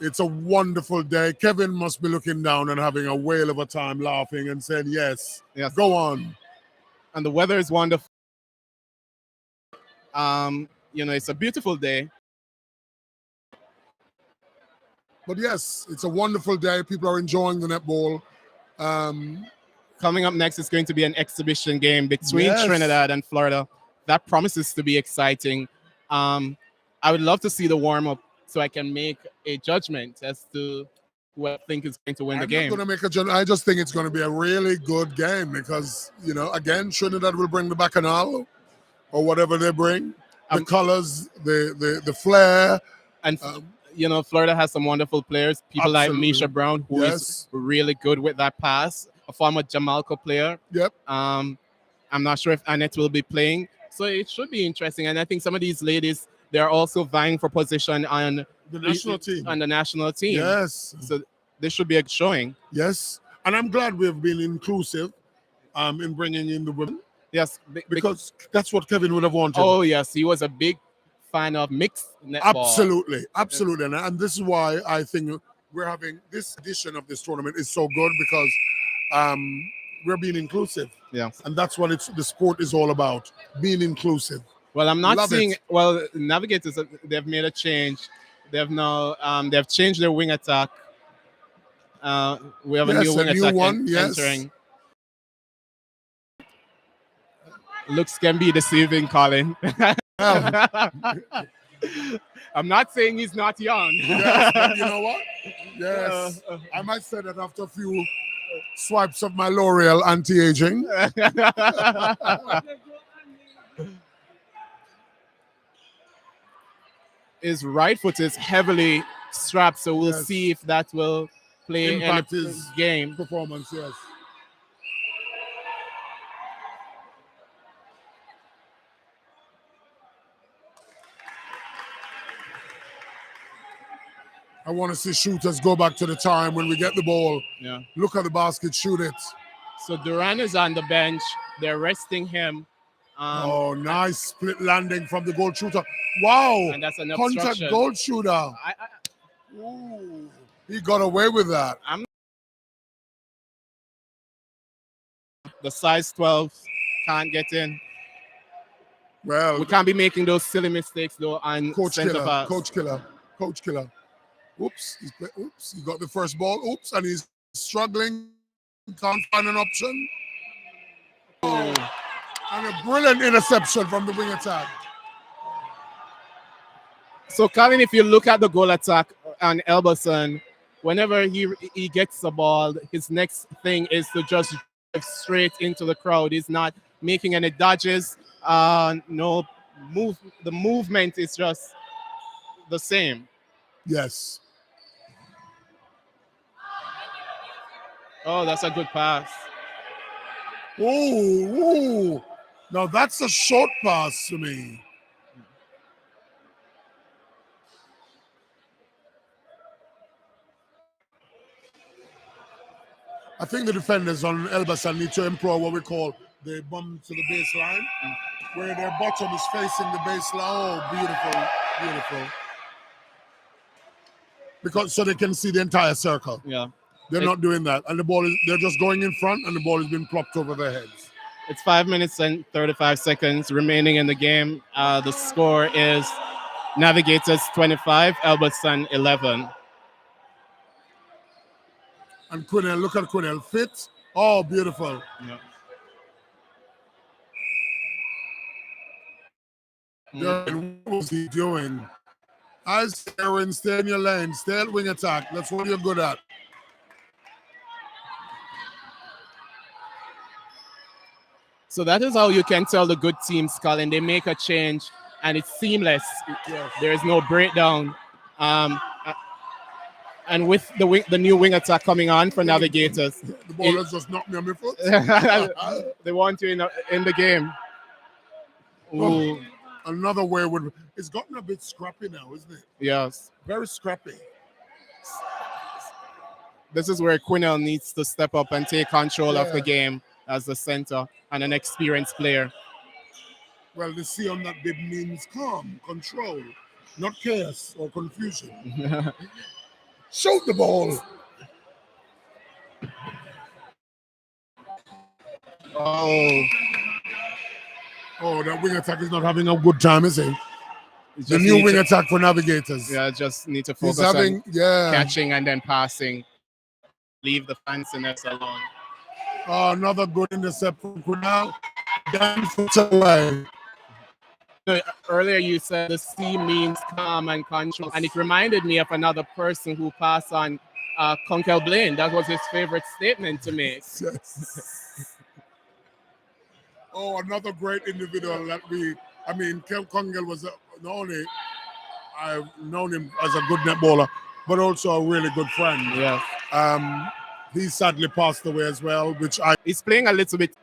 It's a wonderful day. Kevin must be looking down and having a whale of a time, laughing and saying, yes, go on. And the weather is wonderful. It's a beautiful day. But yes, it's a wonderful day. People are enjoying the netball. Coming up next is going to be an exhibition game between Yes. Trinidad and Florida. That promises to be exciting. I would love to see the warm-up so I can make a judgment as to who I think is going to win the I'm game. not going to make a judgment. I just think it's going to be a really good game because, again, Trinidad will bring the bacchanal or whatever they bring. The colors, the flair. And Florida has some wonderful players. People like Absolutely. Misha Brown, who is really good with that pass. A former Jamalco player. Yep. I'm not sure if Annette will be playing, so it should be interesting. And I think some of these ladies, they are also vying for position on the national team. On the national team. Yes. So this should be a showing. Yes. And I'm glad we've been inclusive in bringing in the women. Yes. Because that's what Kevin would have wanted. Oh, yes. He was a big fan of mixed netball. Absolutely. Absolutely. And this is why I think we're having this edition of this tournament is so good because we're being inclusive. Yeah. And that's what the sport is all about, being inclusive. Well, I'm not Love seeing. it. Well, Navigators, they've made a change. They've now they've changed their wing attack. We have a new wing attack entering. Looks can be deceiving, Colin. I'm not saying he's not young. Yes, but you know what? Yes. I might say that after a few swipes of my L'Oreal anti-aging. His right foot is heavily strapped, so we'll see if that will play Impact in his game performance. Yes. I want to see shooters go back to the time when we get the ball. Yeah. Look at the basket, shoot it. So Duran is on the bench. They're resting him. Oh, nice split landing from the goal shooter. Wow. And that's an Contact obstruction. goal shooter. Ooh, he got away with that. The size 12 can't get in. Well, we can't be making those silly mistakes though on Coach center Killer, pass. Coach Killer, Coach Killer. Oops, oops, he got the first ball. Oops, and he's struggling. Can't find an option. Oh, and a brilliant interception from the wing attack. So, Colin, if you look at the goal attack on Elberson, whenever he gets the ball, his next thing is to just drive straight into the crowd. He's not making any dodges. No move. The movement is just the same. Yes. Oh, that's a good pass. Ooh. Now that's a short pass to me. I think the defenders on Elbasan need to employ what we call the bum to the baseline, where their bottom is facing the baseline. Oh, beautiful, beautiful. Because so they can see the entire circle. Yeah. They're not doing that. And they're just going in front and the ball has been plopped over their heads. It's 5 minutes and 35 seconds remaining in the game. The score is Navigators 25, Elbasan 11. And Quinnell, look at Quinnell. Fit. Oh, beautiful. Yeah. Darren, what was he doing? I say, Aaron, stay in your lane. Stay at wing attack. That's what you're good at. So that is how you can tell the good teams, Colin. They make a change and it's seamless. Yes. There is no breakdown. And with the new wing attack coming on for Navigators, the ball has just knocked me on my foot. they want you in the game. Oh, another way would. It's gotten a bit scrappy now, isn't it? Yes. Very scrappy. This is where Quinnell needs to step up and take control of the game as the center and an experienced player. Well, the C on that bib means calm, control, not chaos or confusion. Shoot the ball. Oh, that wing attack is not having a good time, is he? The new wing attack for Navigators. Yeah, just need to focus on catching and then passing. Leave the fanciness alone. Oh, another good intercept from Quinnell. Down foot away. Earlier you said the C means calm and control, and it reminded me of another person who passed on, Kunkel Blaine. That was his favorite statement to me. Yes. Oh, another great individual that Kel Kunkel was not only I've known him as a good netballer, but also a really good friend. Yeah. He sadly passed away as well, He's playing a little bit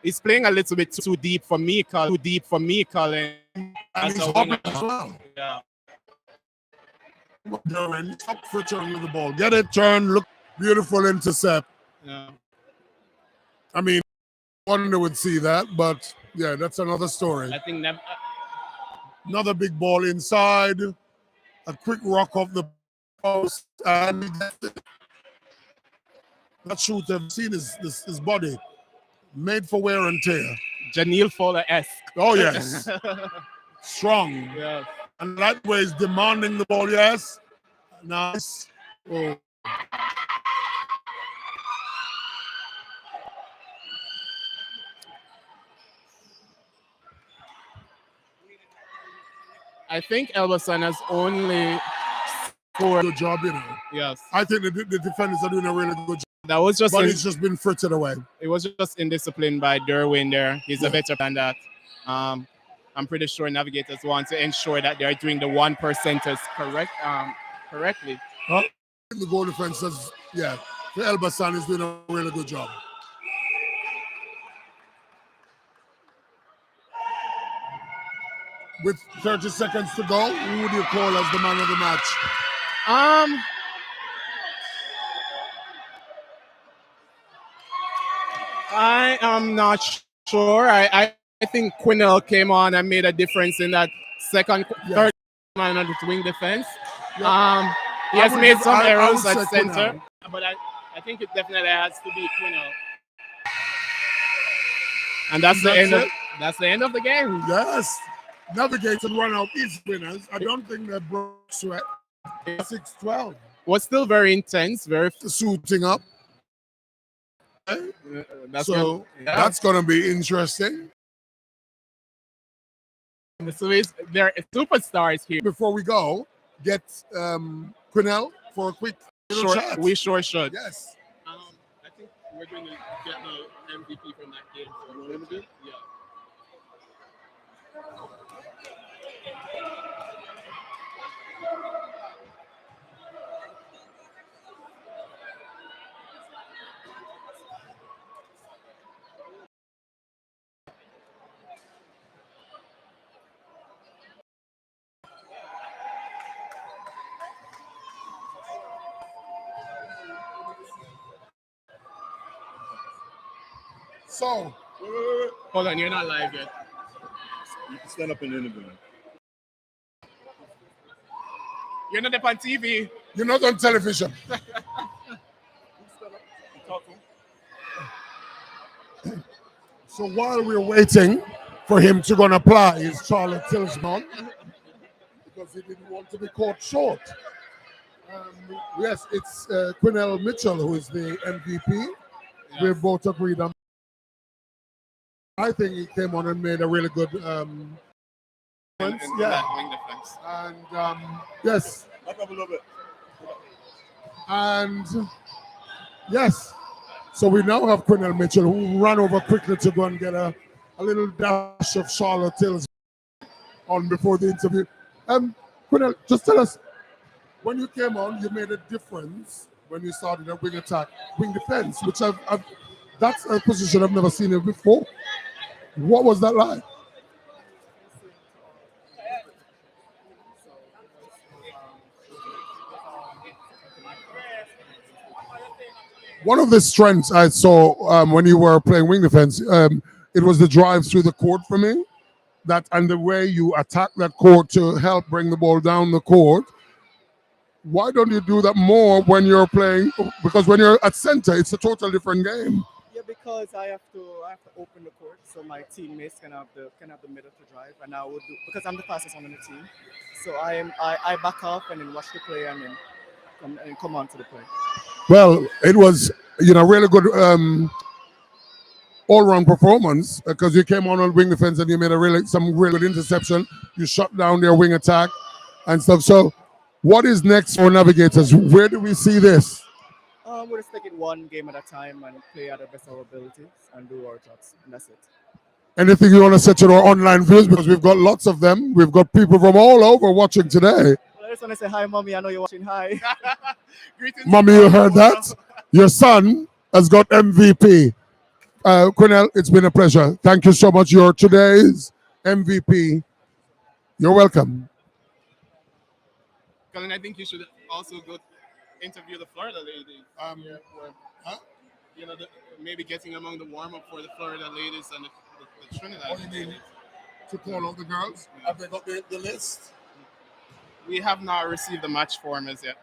too deep for me, Colin. And he's hopping as well. Yeah. Stop frittering with the ball. Get it, turn, look, beautiful intercept. Yeah. I mean, wonder would see that, but yeah, that's another story. I think another big ball inside, a quick rock off the post, and that shooter, I've seen his body made for wear and tear. Janelle Fowler-esque. Oh yes. Strong. Yeah. And that way is demanding the ball, yes. Nice. Oh. I think Elbasan has only scored. Good job, you know. Yes. I think the defenders are doing a really good job. That was just. But it's just been frittered away. It was just indisciplined by Derwin there. He's a better than that. I'm pretty sure Navigators want to ensure that they're doing the 1%ers correctly. Huh? The goal defense says, yeah, Elbasan is doing a really good job. With 30 seconds to go, who would you call as the man of the match? I am not sure. I think Quinnell came on and made a difference in that third Yes. man on the wing defense. Yep. He has made some I errors would at say center, Quinnell. but I think it definitely has to be Quinnell. And that's the That's end of it. the game. Yes. Navigate and run out each winners. I don't think they broke sweat. 6-12. Was still very intense, very Suiting up. that's So yeah. that's gonna be interesting. So there are superstars here. Before we go, get Quinnell for a quick little chat. We sure should. Yes. I think we're going to get the MVP from that game. So yeah. So, hold on, you're not live yet. You can stand up and interview. You're not up on TV. You're not on television. So while we're waiting for him to go and apply his Charlotte Tillsman, because he didn't want to be caught short. Yes, it's Quinnell Mitchell who is the MVP. Yes. We've both agreed on. I think he came on and made a really good defense. In Yeah. that wing defense. And yes. Back up a little bit. And yes. So we now have Quinnell Mitchell who ran over quickly to go and get a little dash of Charlotte Tills on before the interview. Quinnell, just tell us, when you came on, you made a difference when you started a wing attack, wing defense, which that's a position I've never seen it before. What was that like? One of the strengths I saw when you were playing wing defense, it was the drive through the court for me. That and the way you attack that court to help bring the ball down the court. Why don't you do that more when you're playing? Because when you're at center, it's a totally different game. Yeah, because I have to open the court so my teammates can have the middle to drive, and I would do because I'm the fastest one on the team. So I back off and then watch the play and then come on to the play. Well, it was really good all-round performance because you came on wing defense and you made some really good interception. You shut down their wing attack and stuff. So, what is next for Navigators? Where do we see this? We're just taking one game at a time and play at the best of our abilities and do our jobs, and that's it. Anything you want to say to our online viewers? Because we've got lots of them. We've got people from all over watching today. Well, I just want to say hi, mommy. I know you're watching. Hi. Greetings. Mommy, you heard that? Your son has got MVP. Quinnell, it's been a pleasure. Thank you so much. You're today's MVP. You're welcome. Colin, I think you should also go interview the Florida ladies. Huh? Maybe getting among the warm up for the Florida ladies and the Trinidad. What do you mean? To call out the girls? Have they got the list? We have not received the match form as yet.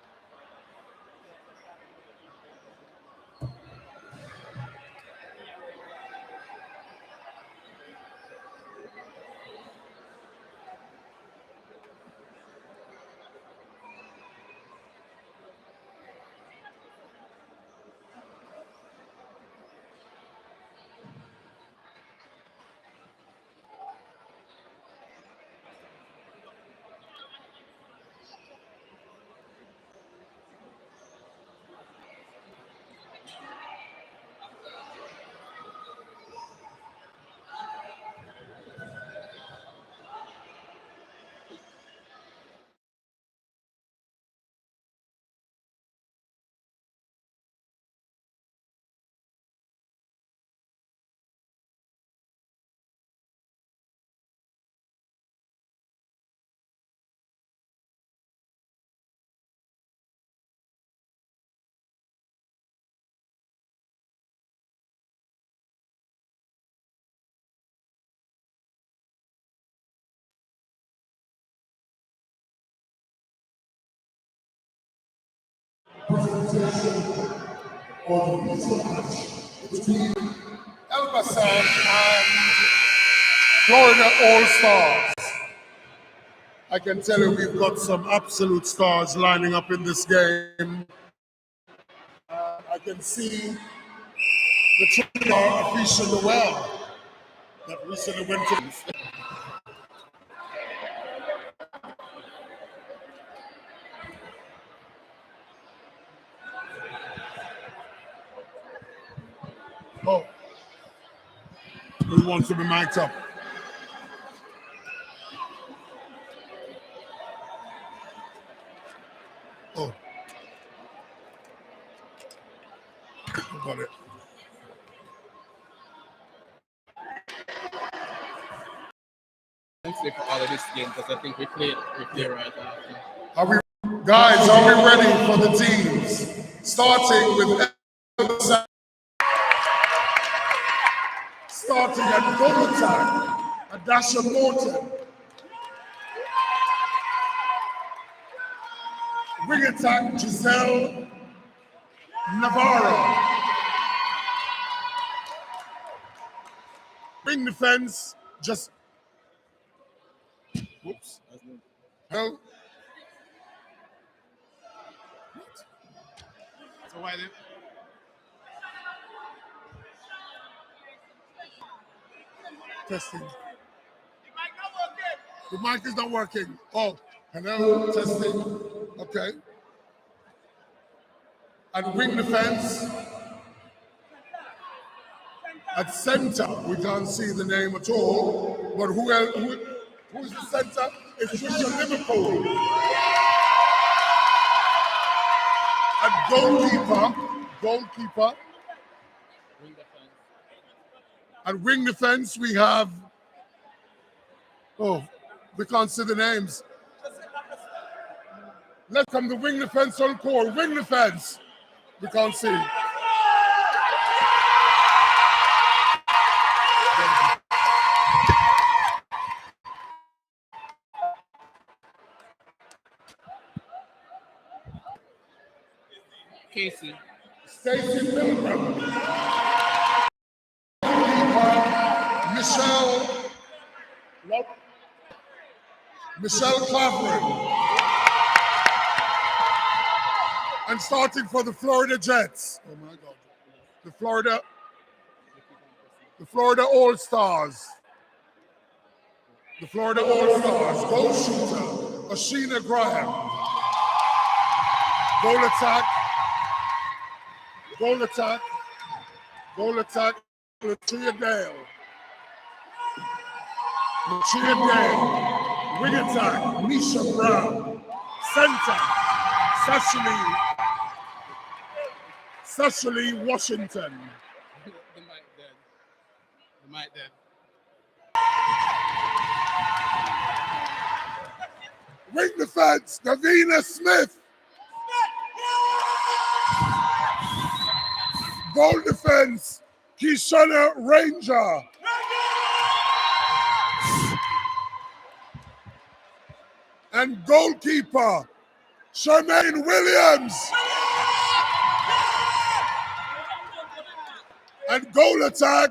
presentation of the mutual match between Elbasan and Florida All-Stars. I can tell you we've got some absolute stars lining up in this game. I can see the children are officially well that recently went to. Oh, who wants to be mic'd up? Oh, I got it. For all of this game because I think we played right after. Are we, guys, are we ready for the teams? Starting with starting at goal attack, Adasha Morton. Wing attack, Giselle Navarro. Wing defense, just. Whoops. Hell. So why did? Testing. The mic is not working. Oh, hello, testing. Okay. And wing defense. At center, we can't see the name at all. But who's the center? It's Trisha Liverpool. At goalkeeper. At wing defense, we have. Oh, we can't see the names. Let's come the wing defense on core. Wing defense. We can't see. Casey. Stacey Pilgrim. Michelle Clavering. And starting for the Florida Jets. Oh my God. The Florida All-Stars. The Florida All-Stars. Goal shooter, Ashina Graham. Goal attack. Latia Dale. Wing attack, Nisha Brown. Center, Cecily Washington. The mic dead. Wing defense, Davina Smith. Goal defense, Kishana Ranger. And goalkeeper, Charmaine Williams. And goal attack,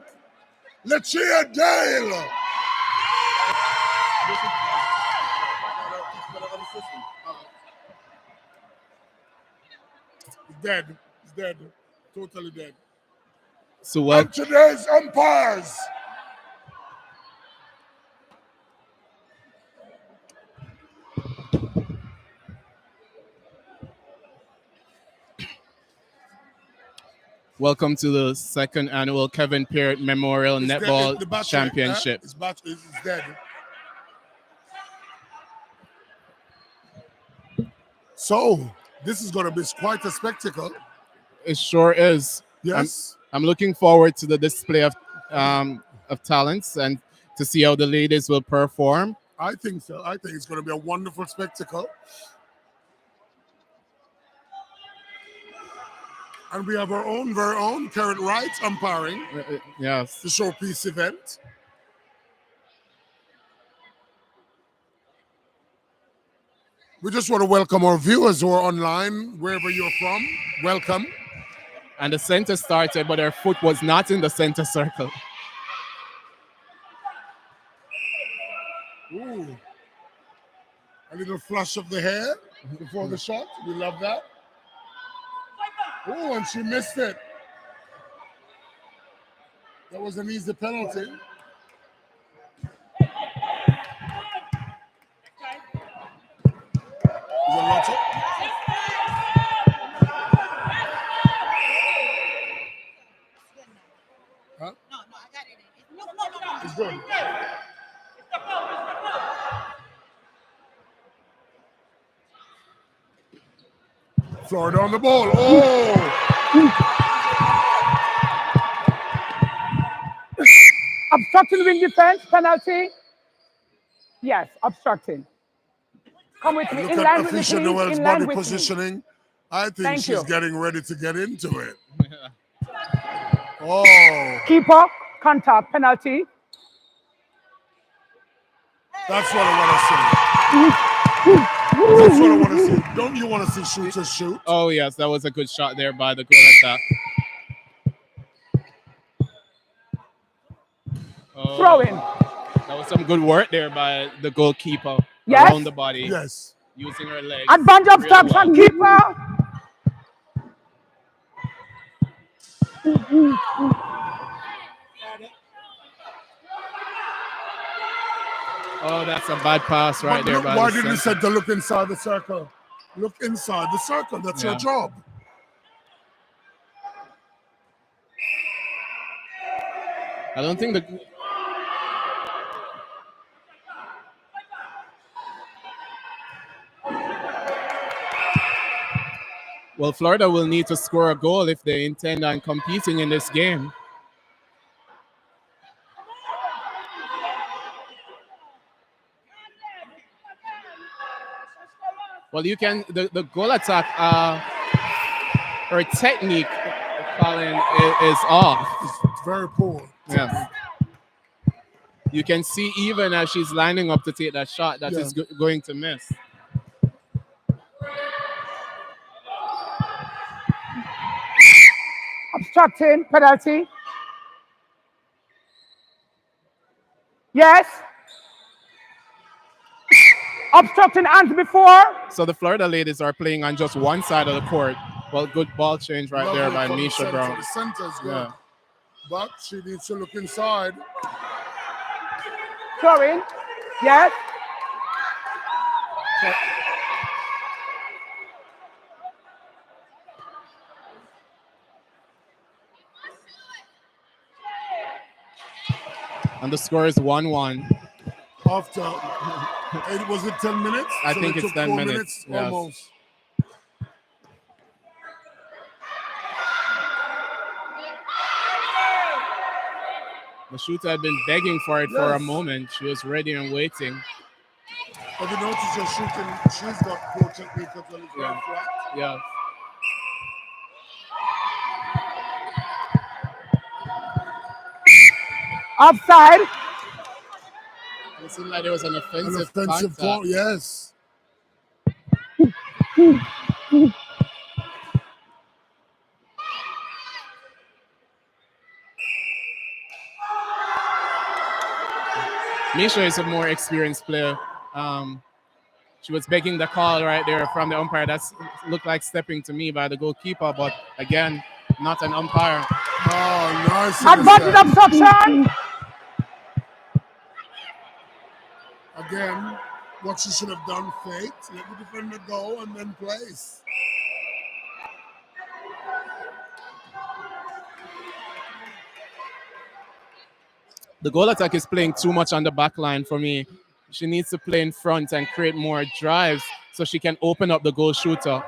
Lachia Dale. He's dead. He's dead. Totally dead. So what? And today's umpires. Welcome to the second annual Kevin Peart Memorial Netball Championship. It's dead. So, this is going to be quite a spectacle. It sure is. Yes. I'm looking forward to the display of talents and to see how the ladies will perform. I think so. I think it's going to be a wonderful spectacle. And we have our very own Karen Wright umpiring. Yes. The showpiece event. We just want to welcome our viewers who are online, wherever you're from. Welcome. And the center started, but her foot was not in the center circle. Ooh. A little flush of the hair before the shot. We love that. Oh, and she missed it. That was an easy penalty. Is it Lotto? Huh? It's good. Florida on the ball. Oh! Obstructing wing defense, penalty. Yes, obstructing. Come with me. Look In at line with me, Official please. Noel's In body line with me. positioning. I think Thank she's you. getting ready to get into it. Oh. Keeper, contact, penalty. That's what I want to see. That's what I want to see. Don't you want to see shooters shoot? Oh, yes, that was a good shot there by the goal attack. Oh, Throw in. that was some good work there by the goalkeeper Yes. around the body. Yes. Using her legs. Advantage obstruction, Really keeper. Oh, that's a bad pass right there Look, by why the didn't you center. say to look inside the circle? Look inside the circle. That's your job. I don't think the... Well, Florida will need to score a goal if they intend on competing in this game. Well, you can... The goal attack, her technique, Colin, is off. It's very poor. Yes. You can see even as she's lining up to take that shot that is going to miss. Obstructing, penalty. Yes. Obstructing hands before. So the Florida ladies are playing on just one side of the court. Well, good ball change right there by Misha Brown. The center is good. Yeah. But she needs to look inside. Throwing. Yes. And the score is 1-1. After, was it 10 minutes? I So think it it's took 10 4 minutes. Yes. almost. The shooter had been begging for it for a moment. She was ready and waiting. Have you noticed your shooting? She's got poor technique as well. It's very flat. Yeah. Offside. It seemed like there was an offensive contact. call, yes. Misha is a more experienced player. She was begging the call right there from the umpire. That looked like stepping to me by the goalkeeper, but again, not an umpire. Oh, nice. Advantage obstruction. Again, what she should have done, fake, let the defender go and then place. The goal attack is playing too much on the back line for me. She needs to play in front and create more drives so she can open up the goal shooter.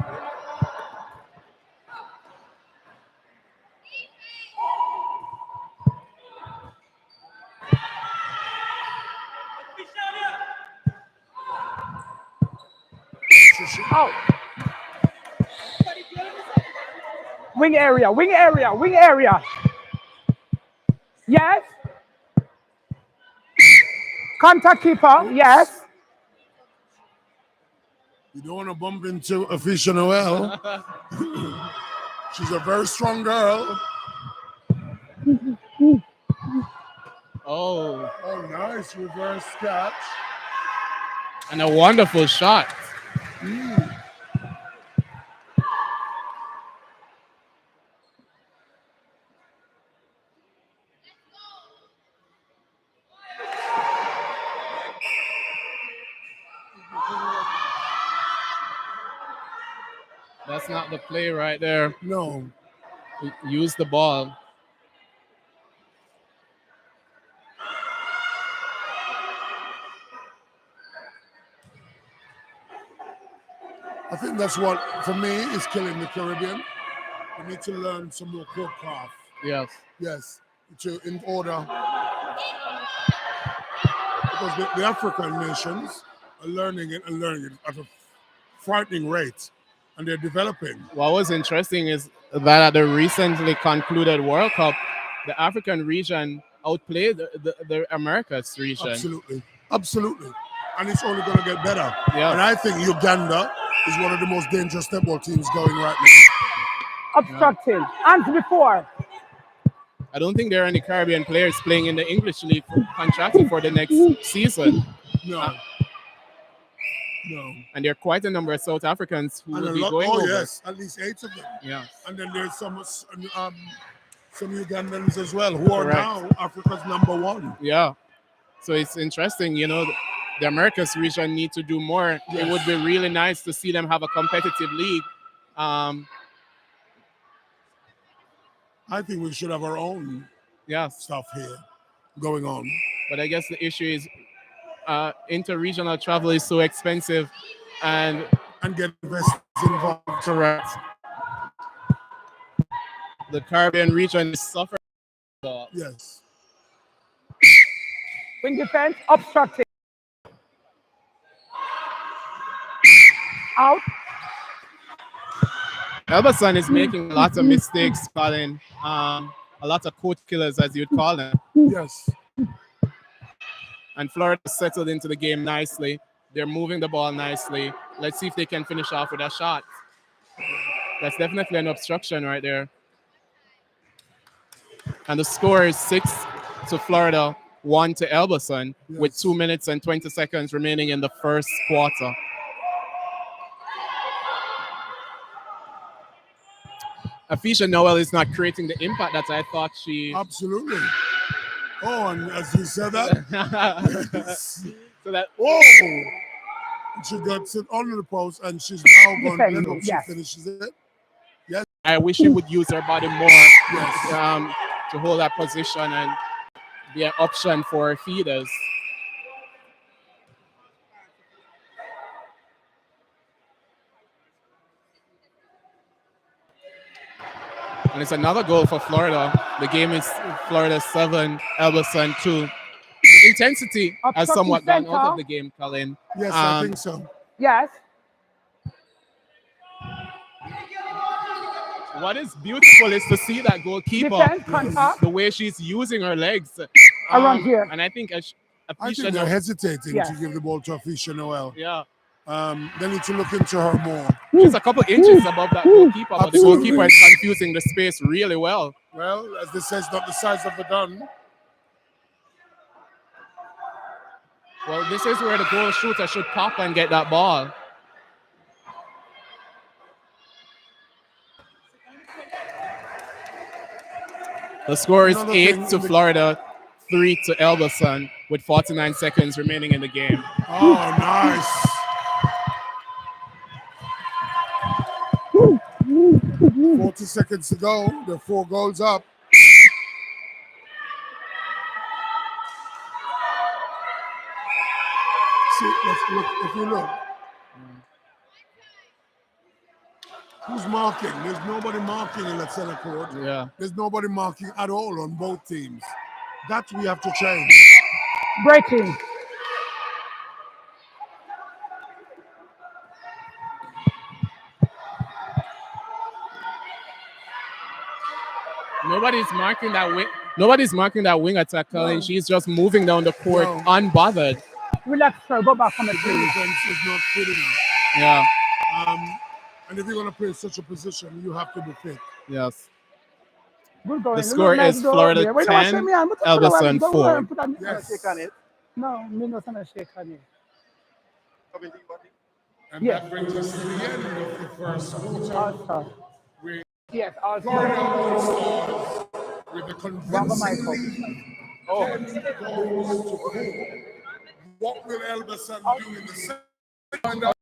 Out. Wing area, wing area, wing area. Yes. Contact keeper, yes. You don't want to bump into Afisha Noel. She's a very strong girl. Oh. Oh, nice reverse catch. And a wonderful shot. That's not the play right there. No. Use the ball. I think that's what, for me, is killing the Caribbean. We need to learn some more court craft. Yes. Yes, in order. Because the African nations are learning it at a frightening rate, and they're developing. What was interesting is that at the recently concluded World Cup, the African region outplayed the Americas region. Absolutely. Absolutely. And it's only going to get better. Yeah. And I think Uganda is one of the most dangerous netball teams going right now. Obstructing. Hands before. I don't think there are any Caribbean players playing in the English League contracted for the next season. No. No. And there are quite a number of South Africans who And will a be lot, going oh over. yes, at least 8 of them. Yeah. And then there's some Ugandans as well who are Correct. now Africa's #1. Yeah. So it's interesting, the Americas region need to do more. Yes. It would be really nice to see them have a competitive league. I think we should have our own stuff here going on. But I guess the issue is inter-regional travel is so expensive and get investors involved. Correct. The Caribbean region is suffering. Yes. Wing defense, obstructing. Out. Elbasan is making lots of mistakes, Colin. A lot of coach killers, as you'd call them. Yes. And Florida settled into the game nicely. They're moving the ball nicely. Let's see if they can finish off with a shot. That's definitely an obstruction right there. And the score is 6 to Florida, 1 to Elbasan, with 2 minutes and 20 seconds remaining in the first quarter. Afisha Noel is not creating the impact that I thought she... Absolutely. Oh, and as you said that, so that... Whoa! She gets it under the post, and she's now going to hope she finishes it. Yes. I wish she would use her body more to hold that position and be an option for feeders. And it's another goal for Florida. The game is Florida 7, Elbasan 2. Intensity has somewhat gone out of the game, Colin. Yes, I think so. Yes. What is beautiful is to see that goalkeeper, the way she's using her legs. Around here. And I think I think they're hesitating to give the ball to Afisha Noel. Yeah. They need to look into her more. Just a couple inches above that goalkeeper, but the goalkeeper is confusing the space really well. Well, as they say, it's not the size of the gun. Well, this is where the goal shooter should pop and get that ball. The score is 8 to Florida, 3 to Elbasan, with 49 seconds remaining in the game. Oh, nice. 40 seconds to go. They're 4 goals up. See, let's look. If you look, who's marking? There's nobody marking in that center court. Yeah. There's nobody marking at all on both teams. That we have to change. Breaking. Nobody's marking that wing. Nobody's marking that wing attack, Colin. No. She's just moving down the court unbothered. Relax, sir. Go back from the defense is not good enough. Yeah. And if you're going to play such a position, you have to be fit. Yes. Good going. The You look score nice is go Florida there. Wait, no, shake 10, me hand. But Elbasan don't go 4. and put a Yes. shake on it. No, me not gonna shake on it. And Yes. that brings us to the end of the first quarter. Also. With Yes, also. Florida All-Stars with a Grab a mic convincing up. lead, 10 goals to 4. What will Elbasan do in the second? Find out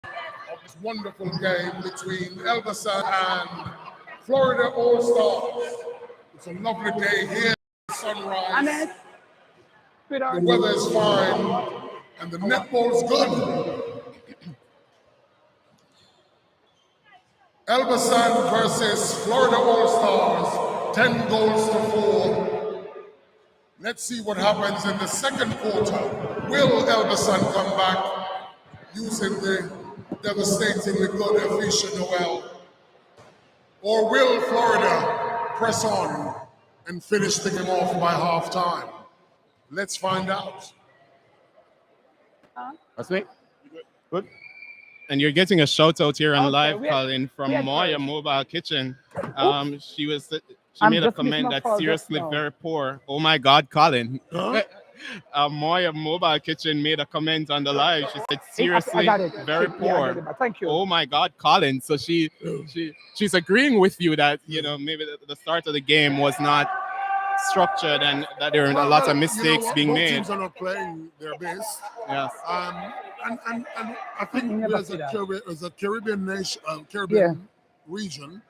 of this wonderful game between Elbasan and Florida All-Stars. It's a lovely day here. Sunrise. Annette. The weather is fine, and the netball is good. Elbasan versus Florida All-Stars, 10 goals to 4. Let's see what happens in the second quarter. Will Elbasan come back using the devastatingly good Afisha Noel? Or will Florida press on and finish the game off by halftime? Let's find out. That's me. Good. And you're getting a shout out here on live, Colin, from Moya Mobile Kitchen. She made a comment that's seriously very poor. Oh my God, Colin. Huh? Moya Mobile Kitchen made a comment on the live. She said, seriously, very poor. Thank you. Oh my God, Colin. So she's agreeing with you that, maybe the start of the game was not structured and that there are a lot of mistakes being both made. Teams are not playing their best. Yes. And I think as a Caribbean nation, Caribbean region,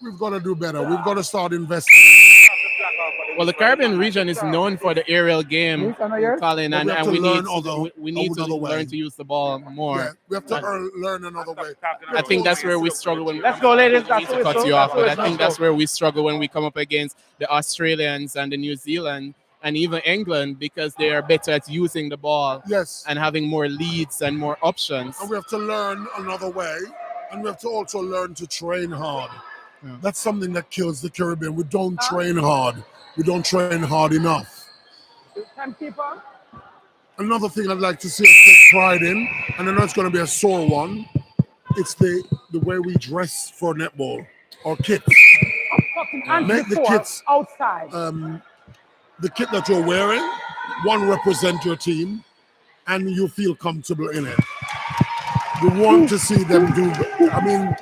we've got to do better. We've got to start investing. Well, the Caribbean region is known for the aerial game, Colin, and we need to learn to use the ball more. Yeah, we have to learn another way. I think that's where we struggle when Let's go, ladies. I need to cut you off, but I think that's where we struggle when we come up against the Australians and the New Zealand and even England, because they are better at using the ball and having more leads and more options. And we have to learn another way, and we have to also learn to train hard. Yeah. That's something that kills the Caribbean. We don't train hard. We don't train hard enough. Timekeeper. Another thing I'd like to see us take pride in, and I know it's going to be a sore one, it's the way we dress for netball, or kits. Make the kits outside. The kit that you're wearing, one, represent your team, and you feel comfortable in it. We want to see them do. I mean,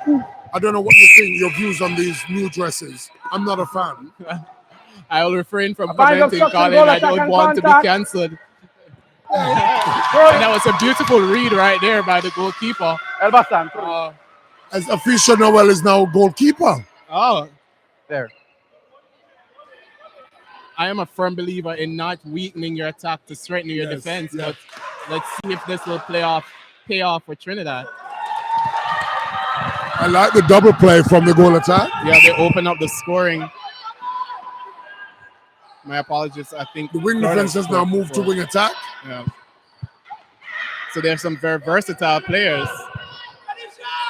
I don't know what you think, your views on these new dresses. I'm not a fan. I will refrain from commenting, Colin. I don't want to be cancelled. And that was a beautiful read right there by the goalkeeper. Elbasan. As Afisha Noel is now goalkeeper. Oh, there. I am a firm believer in not weakening your attack to strengthen your defense. But let's see if this will pay off for Trinidad. I like the double play from the goal attack. Yeah, they open up the scoring. My apologies. I think the wing defense has now moved to wing attack. Yeah. So there's some very versatile players.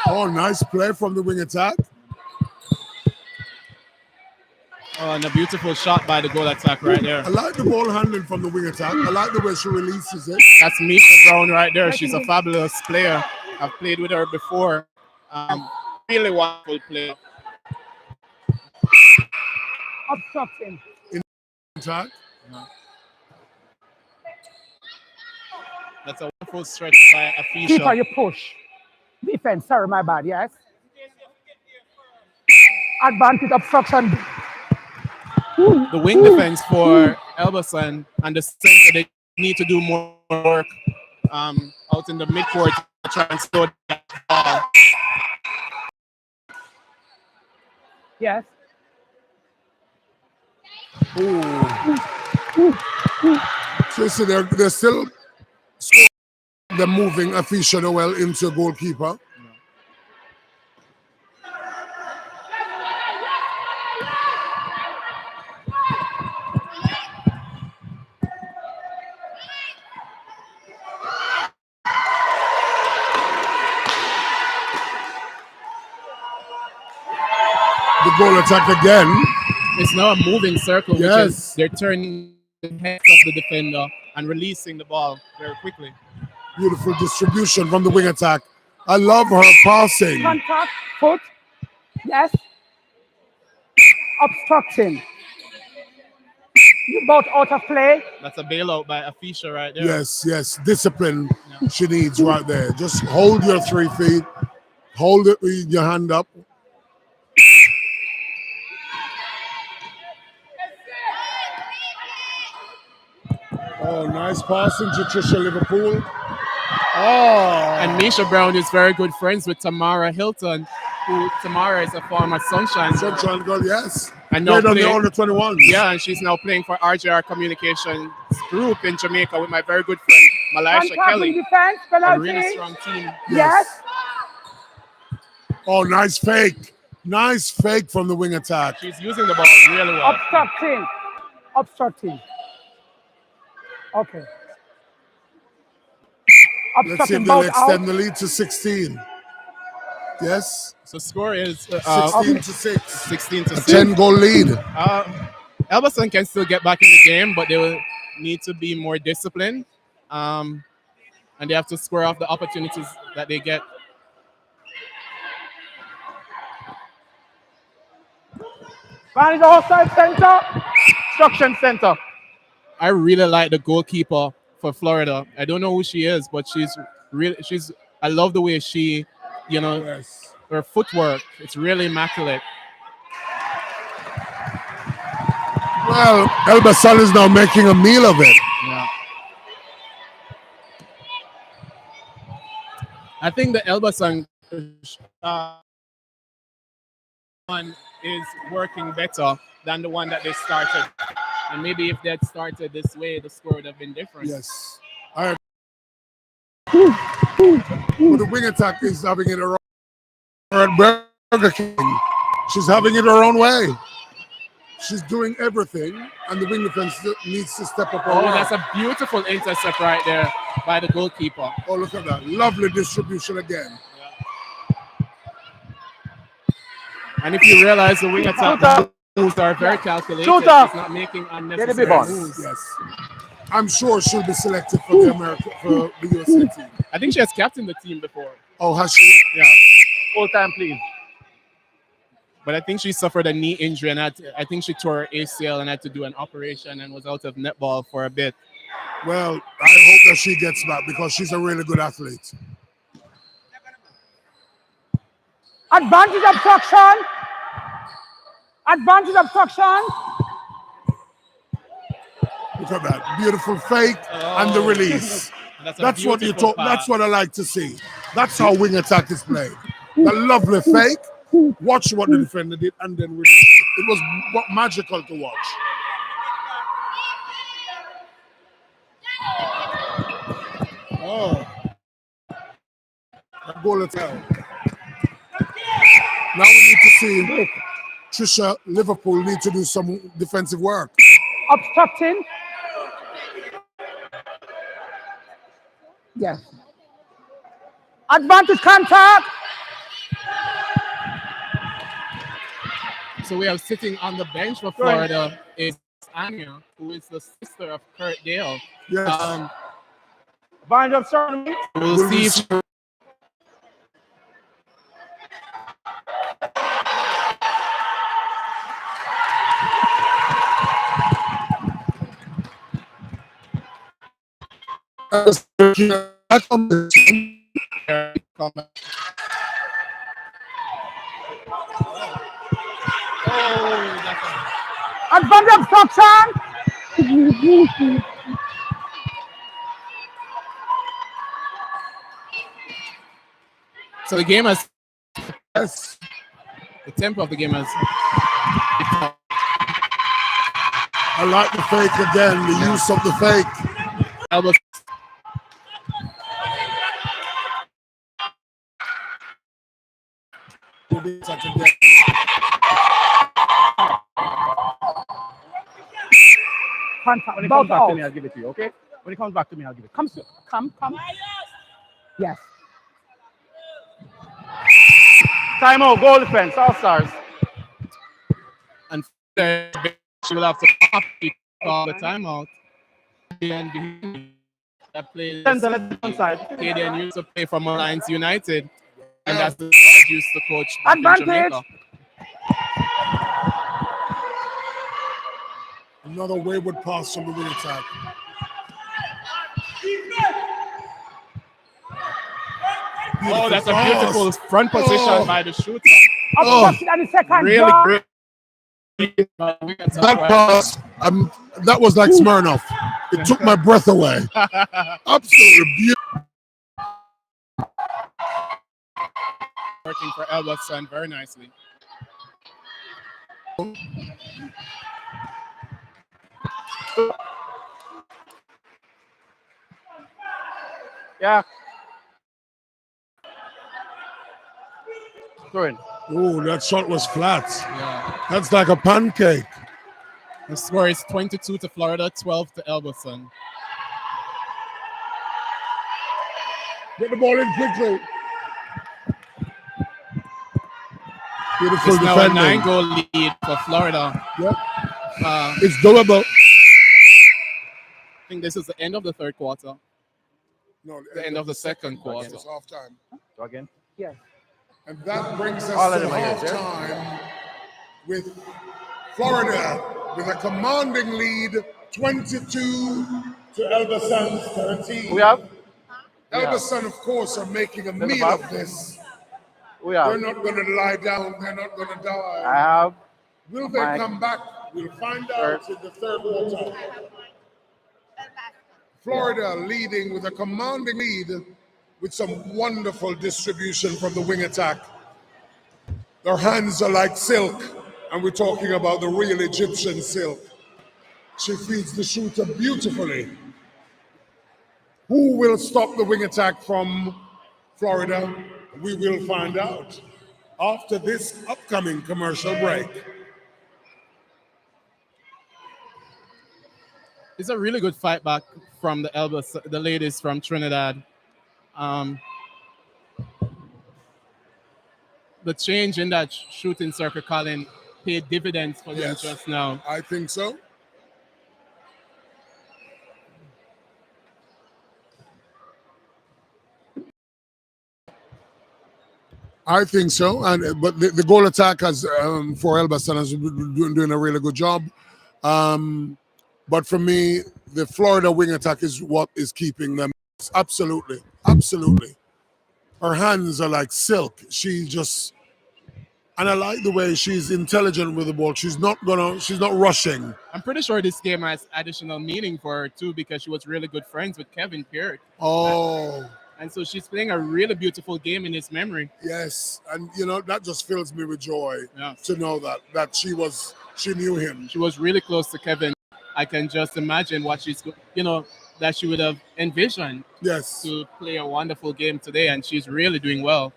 Oh, nice play from the wing attack. Oh, and a beautiful shot by the goal attack right there. I like the ball handling from the wing attack. I like the way she releases it. That's Misha Brown right there. She's a fabulous player. I've played with her before. Really wonderful player. Obstructing. Attack. That's a wonderful stretch by Afisha. Keeper, you push. Defense, sorry, my bad, yes. Advantage, obstruction. The wing defense for Elbasan and the center, they need to do more work out in the midcourt to try and slow that ball. Yes. So they're still scoring. They're moving Afisha Noel into goalkeeper. The goal attack again. It's now a moving circle, yes. Which is they're turning the heads of the defender and releasing the ball very quickly. Beautiful distribution from the wing attack. I love her passing. Contact, foot, yes. Obstructing. You both out of play. That's a bailout by Afisha right there. Yes, yes. Discipline she needs right there. Just hold your 3 feet. Hold it with your hand up. Oh, nice passing to Trisha Liverpool. Oh. And Misha Brown is very good friends with Tamara Hilton, who Tamara is a former Sunshine girl. Sunshine girl, yes. And now Played on the under 21s. Yeah, and she's now playing for RJR Communications Group in Jamaica with my very good friend Malaysia Contact Kelly. in defense, A penalty. really strong team. Yes. Oh, nice fake. Nice fake from the wing attack. She's using the ball really well. Obstructing. Obstructing. Okay. Let's see if they'll extend the lead to 16. Yes. So score is 16 to 6. 16 to 6. 10-goal lead. Elbasan can still get back in the game, but they will need to be more disciplined. And they have to square off the opportunities that they get. Man is outside center. Instruction center. I really like the goalkeeper for Florida. I don't know who she is, but she's really I love the way she, her footwork. It's really immaculate. Well, Elbasan is now making a meal of it. Yeah. I think the Elbasan one is working better than the one that they started. And maybe if they had started this way, the score would have been different. Yes. All right. But the wing attack is having it her own. Burger King. She's having it her own way. She's doing everything, and the wing defense needs to step up. Oh, that's a beautiful intercept right there by the goalkeeper. Oh, look at that. Lovely distribution again. And if you realize the wing attack moves are very calculated, she's not making unnecessary moves. Yes. I'm sure she'll be selected for the USA team. I think she has captained the team before. Oh, has she? Yeah. Full time, please. But I think she suffered a knee injury, and I think she tore her ACL and had to do an operation and was out of netball for a bit. Well, I hope that she gets back because she's a really good athlete. Advantage obstruction. Advantage obstruction. Look at that. Beautiful fake and the release. That's what you talk. That's what I like to see. That's how wing attack is played. A lovely fake. Watch what the defender did and then release. It was magical to watch. Oh. That goal at hell. Now we need to see Trisha Liverpool need to do some defensive work. Obstructing. Yes. Advantage contact. So we have sitting on the bench for Florida is Anya, who is the sister of Peart Dale. Yes. Advantage obstruction. We'll see if Advantage obstruction. so the game has Yes. the tempo of the game has I like the fake again, the use of the fake. elbow. Contact. When it comes back to me, I'll give it to you, okay? When it comes back to me, I'll give it to you. Come. Yes. Time out, goal defense, all stars. And she will have to copy call the timeout. that plays Center left hand side. Cadian used to play for Alliance United, and that's the George used to coach back in Jamaica. Another wayward pass from the wing attack. Oh, that's a beautiful front position by the shooter. Obstruction on the second Really draw. great. That pass, that was like Smirnoff. It took my breath away. Absolutely beautiful. Working for Elbason very nicely. Yeah. Throwing. Oh, that shot was flat. Yeah. That's like a pancake. The score is 22 to Florida, 12 to Elbason. Get the ball in quickly. Beautiful It's now defending. a 9-goal lead for Florida. Yep. It's doable. I think this is the end of the third quarter. No, the end of the second quarter. It's half time. Again? Yeah. And that brings All us of to them are here, sir. halftime with Florida with a commanding lead, 22 to Elbason's 13. We have? Elbason, of course, are making a Send the meal pass. of this. We have. They're not going to lie down. They're not going to die. I have. Will they Mike. come back? We'll find out in the third quarter. Florida leading with a commanding lead with some wonderful distribution from the wing attack. Their hands are like silk, and we're talking about the real Egyptian silk. She feeds the shooter beautifully. Who will stop the wing attack from Florida? We will find out after this upcoming commercial break. It's a really good fight back from the ladies from Trinidad. The change in that shooting circle, Colin, paid dividends for them just now. I think so. I think so, but the goal attack has for Elbasan has been doing a really good job. But for me, the Florida wing attack is what is keeping them. Absolutely, absolutely. Her hands are like silk. And I like the way she's intelligent with the ball. She's not rushing. I'm pretty sure this game has additional meaning for her too, because she was really good friends with Kevin Peart. Oh. And so she's playing a really beautiful game in his memory. Yes, and that just fills me with joy to know that she knew him. She was really close to Kevin. I can just imagine what that she would have envisioned. Yes. To play a wonderful game today, and she's really doing well.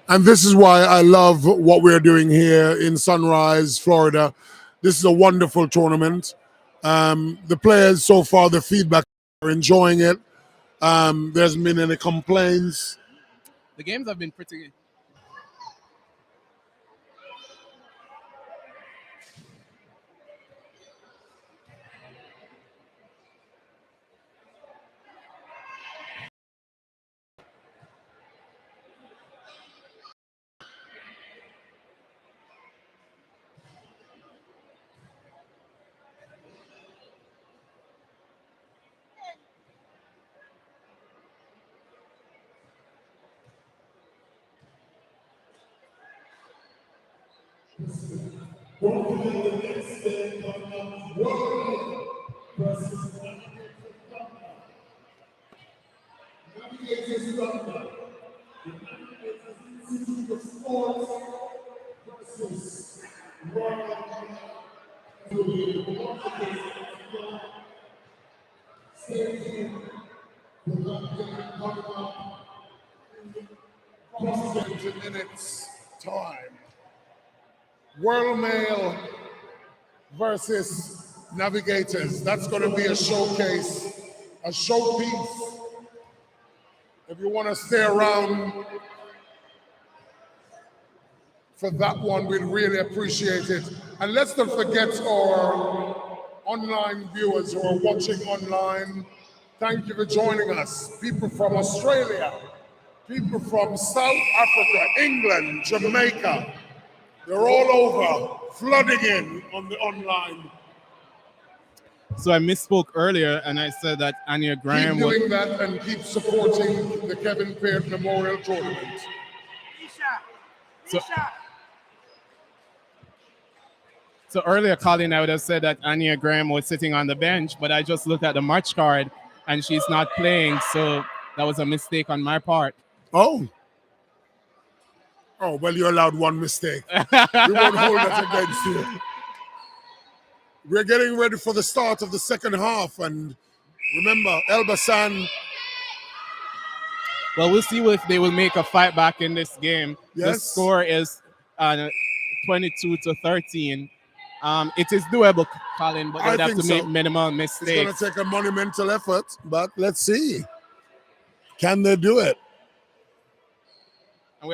And this is why I love what we're doing here in Sunrise, Florida. This is a wonderful tournament. The players so far, the feedback, are enjoying it. There's been any complaints. The games have been pretty. Minutes time. World Mail versus Navigators. That's going to be a showcase, a showpiece. If you want to stay around for that one, we'd really appreciate it. And let's not forget our online viewers who are watching online. Thank you for joining us. People from Australia, people from South Africa, England, Jamaica. They're all over, flooding in on the online. So I misspoke earlier and I said that Anya Graham Keep was. doing that and keep supporting the Kevin Peart Memorial Tournament. So, so earlier, Colin, I would have said that Anya Graham was sitting on the bench, but I just looked at the match card and she's not playing. So that was a mistake on my part. Oh. Oh, well, you allowed one mistake. We won't hold that against you. We're getting ready for the start of the second half. And remember, Elbasan. Well, we'll see if they will make a fight back in this game. Yes. The score is 22-13. It is doable, Colin, but they would have to make minimal mistakes. It's going to take a monumental effort, but let's see. Can they do it? And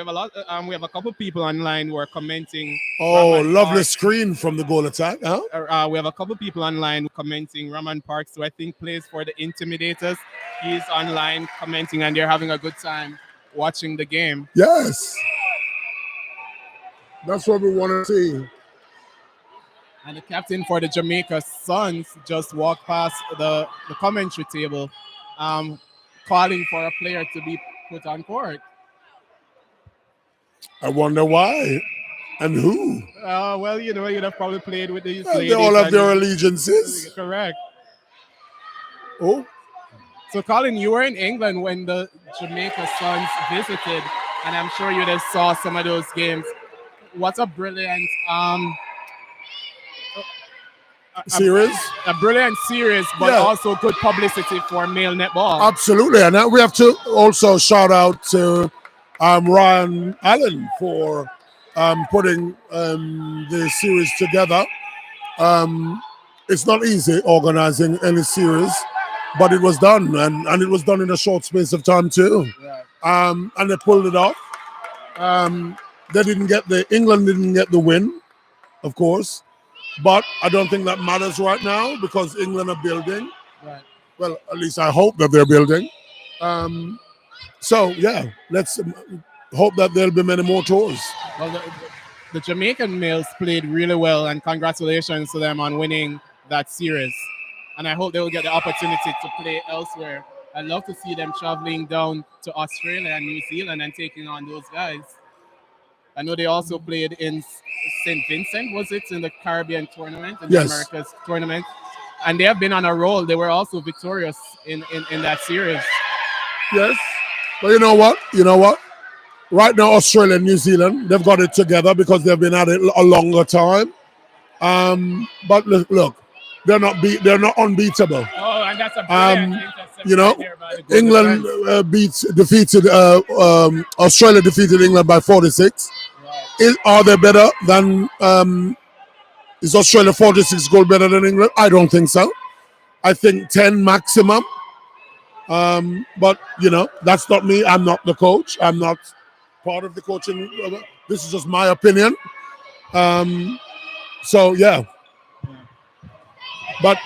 we have a couple people online who are commenting. Oh, lovely screen from the goal attack, huh? We have a couple people online commenting. Raman Parks, who I think plays for the Intimidators. He's online commenting, and they're having a good time watching the game. Yes. That's what we want to see. And the captain for the Jamaica Suns just walked past the commentary table, calling for a player to be put on court. I wonder why and who. Well, you'd have probably played with these ladies. They all have their allegiances. Correct. Oh. So, Colin, you were in England when the Jamaica Suns visited, and I'm sure you just saw some of those games. What a brilliant series. A brilliant series, but also good publicity for male netball. Absolutely. And we have to also shout out to Ryan Allen for putting the series together. It's not easy organizing any series, but it was done, and it was done in a short space of time too. Right. And they pulled it off. England didn't get the win, of course, but I don't think that matters right now because England are building. Right. Well, at least I hope that they're building. So yeah, let's hope that there'll be many more tours. Well, the Jamaican males played really well, and congratulations to them on winning that series. And I hope they will get the opportunity to play elsewhere. I'd love to see them traveling down to Australia and New Zealand and taking on those guys. I know they also played in St. Vincent, was it, in the Caribbean tournament, in the Americas tournament? And they have been on a roll. They were also victorious in that series. Yes. But you know what? Right now, Australia and New Zealand, they've got it together because they've been at it a longer time. But look, they're not unbeatable. Oh, and that's a brilliant England defeated Australia defeated England by 46. Right. Are they better than? Is Australia 46 goal better than England? I don't think so. I think 10 maximum. But that's not me. I'm not the coach. I'm not part of the coaching. This is just my opinion. So yeah. But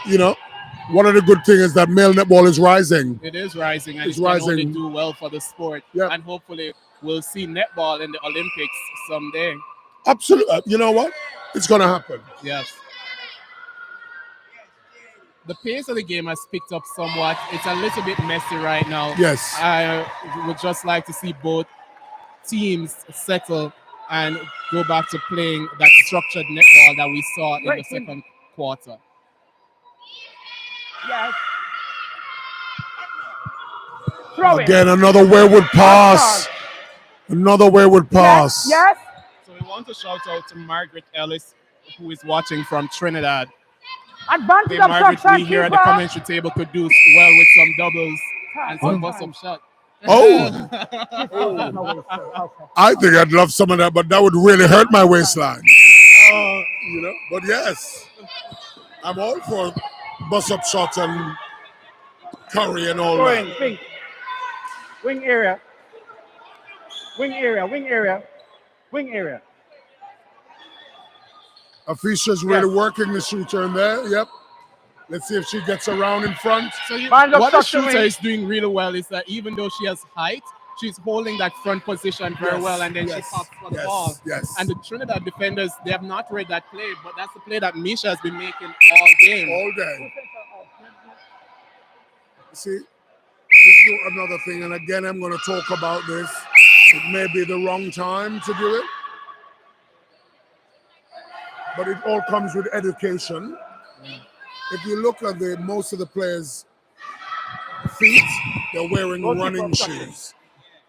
one of the good things is that male netball is rising. It is rising, and it's going to only do well for the sport. Yeah. And hopefully we'll see netball in the Olympics someday. Absolutely. You know what? It's going to happen. Yes. The pace of the game has picked up somewhat. It's a little bit messy right now. Yes. I would just like to see both teams settle and go back to playing that structured netball that we saw in the second quarter. Yes. Again, another wayward pass. Another wayward pass. Yes. So we want to shout out to Margaret Ellis, who is watching from Trinidad. Advantage of Margaret, we here at the commentary table could do well with some doubles and some bust-up shot. Oh. I think I'd love some of that, but that would really hurt my waistline. But yes, I'm all for bust-up shots and curry and all that. Wing area. Wing area. Wing area. Wing area. Afisha's really working the shooter in there. Yep. Let's see if she gets around in front. So Man, just what the structure shooter wing. is doing really well is that even though she has height, she's holding that front position very well, and then she pops for the ball. Yes. And the Trinidad defenders, they have not read that play, but that's the play that Misha has been making all game. All day. See, this is another thing, and again, I'm going to talk about this. It may be the wrong time to do it, but it all comes with education. If you look at most of the players' feet, they're wearing running shoes.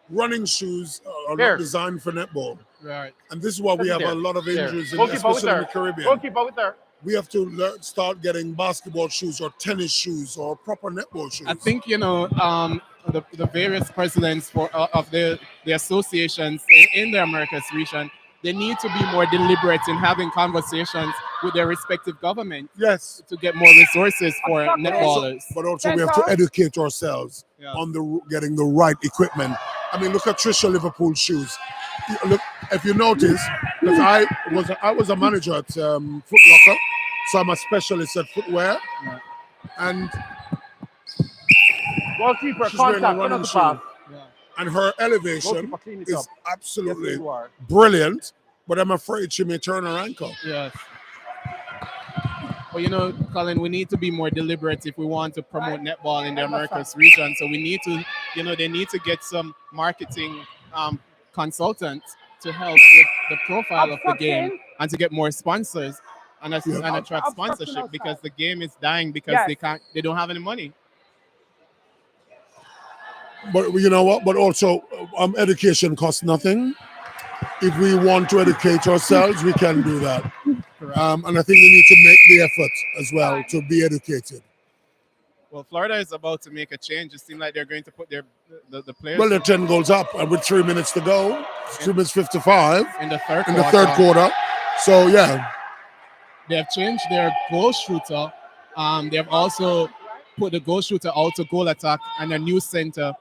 Running shoes are not designed for netball. Right. And this is why we have a lot of injuries, especially in the Caribbean. Goalkeeper with her. We have to start getting basketball shoes or tennis shoes or proper netball shoes. I think, the various presidents of the associations in the Americas region, they need to be more deliberate in having conversations with their respective government. Yes. To get more resources for netballers. But also we have to educate ourselves on getting the right equipment. I mean, look at Trisha Liverpool's shoes. Look, if you notice, because I was a manager at Foot Locker, so I'm a specialist at footwear, and goalkeeper she's wearing a contact, running shoe, and her elevation is absolutely brilliant. But I'm afraid she may turn her ankle. Yes. But Colin, we need to be more deliberate if we want to promote netball in the Americas region. So we need to, they need to get some marketing consultants to help with the profile of the game and to get more sponsors and attract sponsorship, because the game is dying because they don't have any money. But you know what? But also, education costs nothing. If we want to educate ourselves, we can do that. And I think we need to make the effort as well to be educated. Well, Florida is about to make a change. It seems like they're going to put the players. Well, they're 10 goals up, and with 3 minutes to go, 3 minutes 55 in the third quarter. So yeah, they have changed their goal shooter. They have also put the goal shooter out to goal attack, and a new center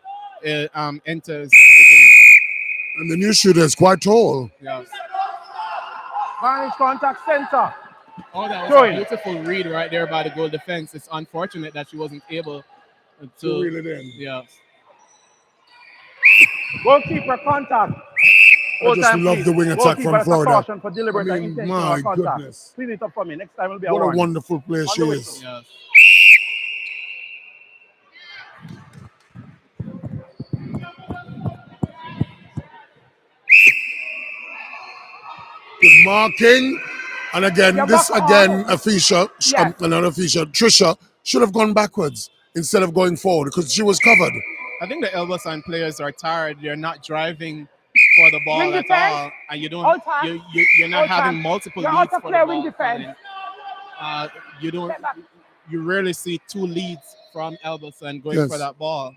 enters the game. And the new shooter is quite tall. Yes. Varnish contact center. Oh, that was a beautiful read right there by the goal defense. It's unfortunate that she wasn't able to reel it in. Yes. Goalkeeper contact. I just love the wing attack from Florida. For deliberate and intentional my contact. goodness. Clean it up for me. Next time will be a What a warning. wonderful player she is. Yes. Good marking. And again, Afisha, another Afisha, Trisha should have gone backwards instead of going forward because she was covered. I think the Elbow Sign players are tired. They're not driving for the ball at all, and you're not having multiple leads for the ball. You rarely see two leads from Elbow Sign going for that ball.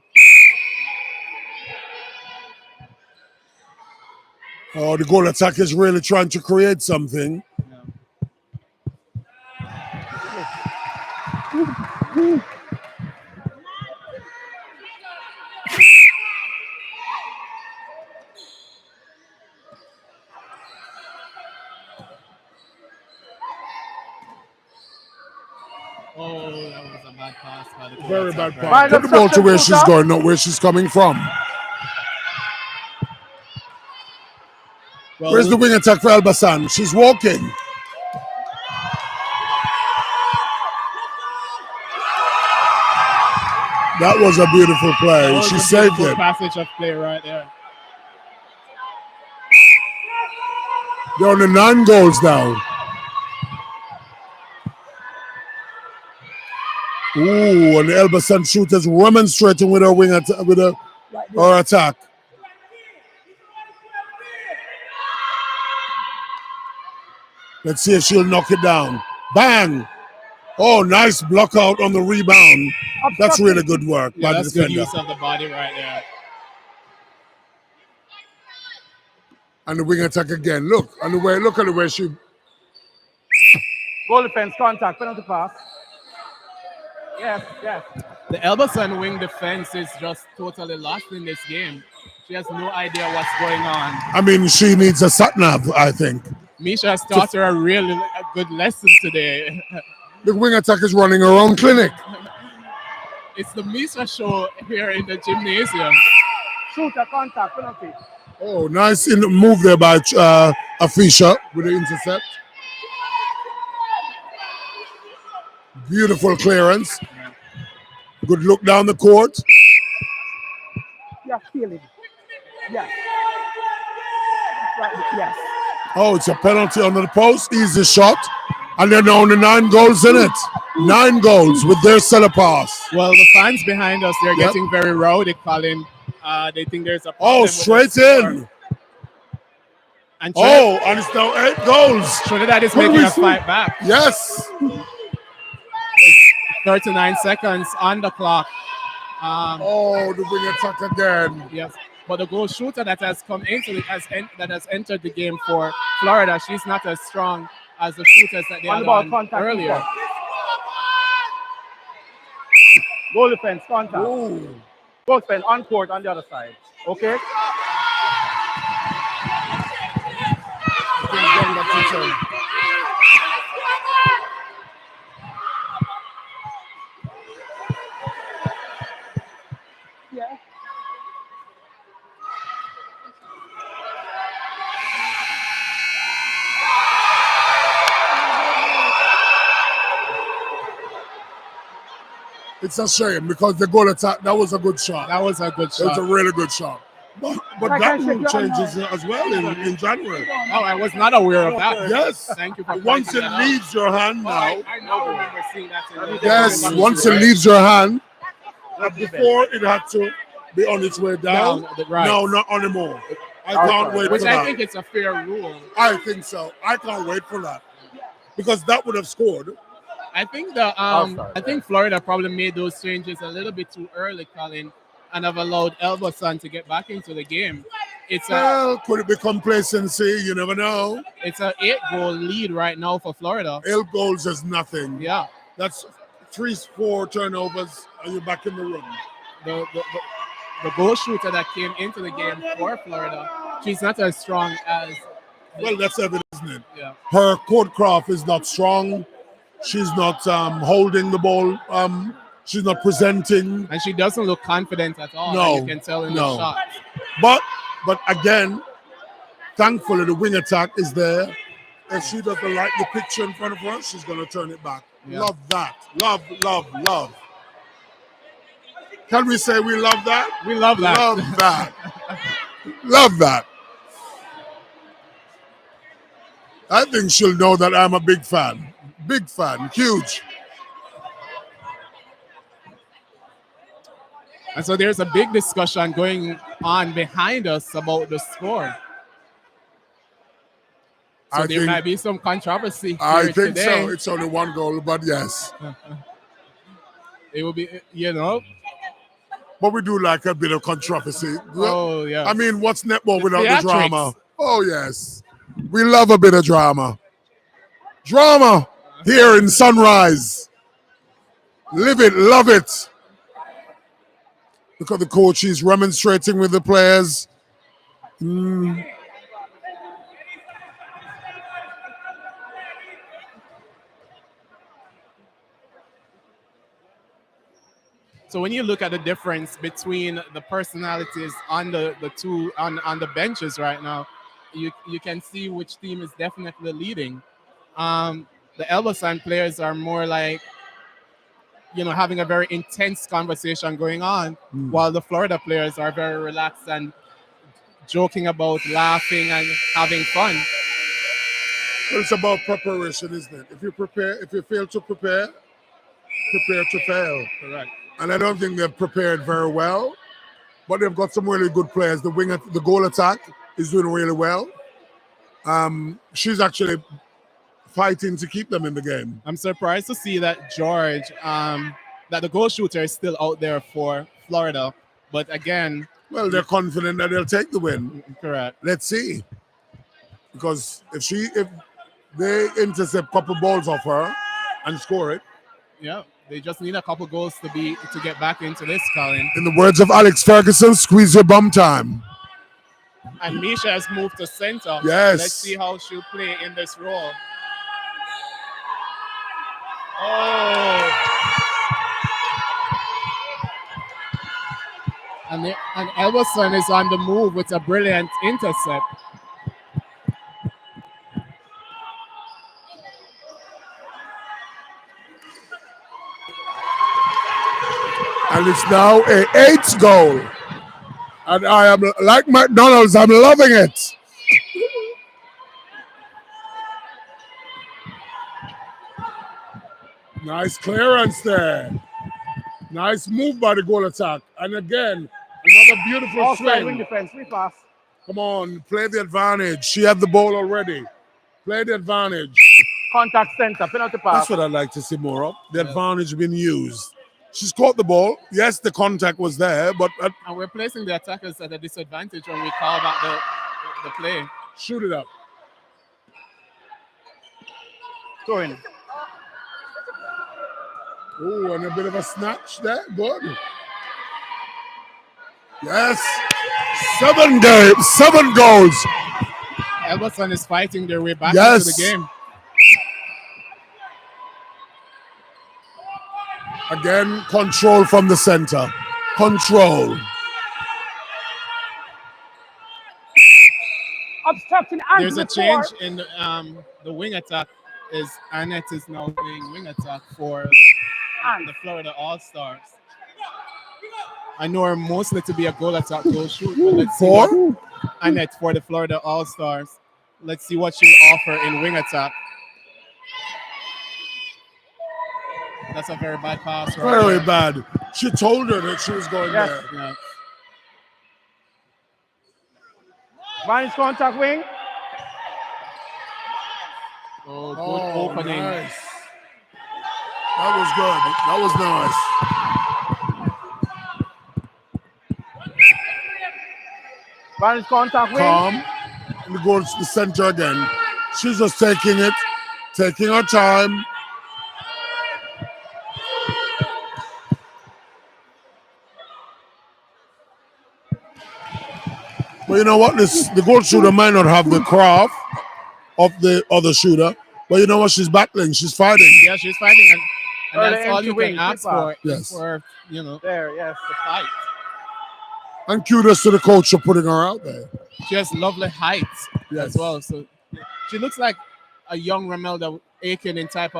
Oh, the goal attack is really trying to create something. Oh, that was a bad pass by the goal. Very bad pass. Put the ball to where she's going, not where she's coming from. Well, where's the wing attack for Elbasan? She's walking. That was a beautiful play. She saved it. Passage of play right there. They're on the 9 goals now. Ooh, and the Elbasan shooters remonstrating with her wing her attack. Let's see if she'll knock it down. Bang! Oh, nice block out on the rebound. That's really good work by the defender. Good use of the body right there. And the wing attack again. Look at the way she. Goal defense contact, penalty pass. Yes. The Elbasan wing defense is just totally lost in this game. She has no idea what's going on. I mean, she needs a sat nav, I think. Misha has taught her a really good lesson today. The wing attack is running her own clinic. It's the Misa show here in the gymnasium. Shooter contact penalty. Oh, nice move there by Afisha with the intercept. Beautiful clearance. Good look down the court. Yeah, feeling. Yes. Right. Yes. Oh, it's a penalty under the post. Easy shot. And they're only 9 goals in it. 9 goals with their center pass. Well, the fans behind us, they're getting very rowdy, Colin. They think there's a problem. Oh, with straight the score. in. And And it's now 8 goals. Trinidad is What do making we a see? fight back. Yes. 39 seconds on the clock. The wing attack again. Yes, but the goal shooter that has come into it that has entered the game for Florida, she's not as strong as the shooters that they had on earlier. Goal defense contact. Goal defense on court on the other side. Okay. Yeah. It's a shame because the goal attack, that was a good shot. That was a good It was shot. a really good shot. But that rule changes as well in January. Oh, I was not aware of that. Yes. Thank you for Once pointing it that out. leaves your hand now. I don't remember seeing that. Yes, once it leaves your hand. Before it had to be on its way down. Right. No, not anymore. I can't wait Which for I that. think it's a fair rule. I think so. I can't wait for that. Because that would have scored. I think I think Florida probably made those changes a little bit too early, Colin, and have allowed Elbasan to get back into the game. Could it be complacency? You never know. It's an 8-goal lead right now for Florida. 8 goals is nothing. Yeah. That's 3-4 turnovers and you're back in the room. The goal shooter that came into the game for Florida, she's not as strong as... Well, that's evident, isn't it? Yeah. Her court craft is not strong. She's not holding the ball. She's not presenting. And she doesn't look confident at all. No. You can tell in the shots. But again, thankfully the wing attack is there. If she doesn't like the picture in front of her, she's going to turn it back. Yeah. Love that. Love, love, love. Can we say we love that? We love that. Love that. Love that. I think she'll know that I'm a big fan. Big fan. Huge. And so there's a big discussion going on behind us about the score. So there might be some controversy here I think today. so. It's only 1 goal, but yes. It will be, you know. But we do like a bit of controversy. Oh, yeah. I mean, what's netball without theatrics. the drama? Oh, yes. We love a bit of drama. Drama here in Sunrise. Live it, love it. Look at the coach. He's remonstrating with the players. So when you look at the difference between the personalities on the two on the benches right now, you can see which team is definitely leading. The Elbasan players are more like, you know, having a very intense conversation going on, while the Florida players are very relaxed and joking about, laughing and having fun. Well, it's about preparation, isn't it? If you fail to prepare to fail. Correct. And I don't think they've prepared very well, but they've got some really good players. The goal attack is doing really well. She's actually fighting to keep them in the game. I'm surprised to see that George, that the goal shooter is still out there for Florida. But again... Well, they're confident that they'll take the win. Correct. Let's see. Because if they intercept a couple balls off her and score it. Yeah, they just need a couple goals to get back into this, Colin. In the words of Alex Ferguson, squeeze your bum time. And Misha has moved to center. Yes. Let's see how she'll play in this role. Oh. And Elverson is on the move with a brilliant intercept. And it's now a 8th goal. And I am, like McDonald's, I'm loving it. Nice clearance there. Nice move by the goal attack. And again, another beautiful Offside wing swing. defense, free pass. Come on, play the advantage. She had the ball already. Play the advantage. Contact center, penalty pass. That's what I'd like to see more of. The advantage being used. She's caught the ball. Yes, the contact was there, but... and we're placing the attackers at a disadvantage when we call back the play. Shoot it up. Throw in. Oh, and a bit of a snatch there. Good. Yes. 7 goals. Elverson is fighting their way back Yes. into the game. Again, control from the center. Control. Obstructing There's a change in the wing attack. Annette is now playing wing attack for the Florida All-Stars. I know her mostly to be a goal attack, goal shoot, but let's see what Annette for the Florida All-Stars. Let's see what she'll offer in wing attack. That's a very bad pass. Very bad. She told her that she was going there. Yeah. Vantage contact wing. Oh, good opening. Nice. That was good. That was nice. Vantage contact wing. Calm. And it goes to the center again. She's just taking it, taking her time. But you know what? The goal shooter might not have the craft of the other shooter, but you know what? She's battling. She's fighting. Yeah, she's fighting, and that's all you can ask for. Yes. For there, yes, the fight. And kudos to the coach for putting her out there. She has lovely height as well. So she looks like a young Ramelda Aiken in terms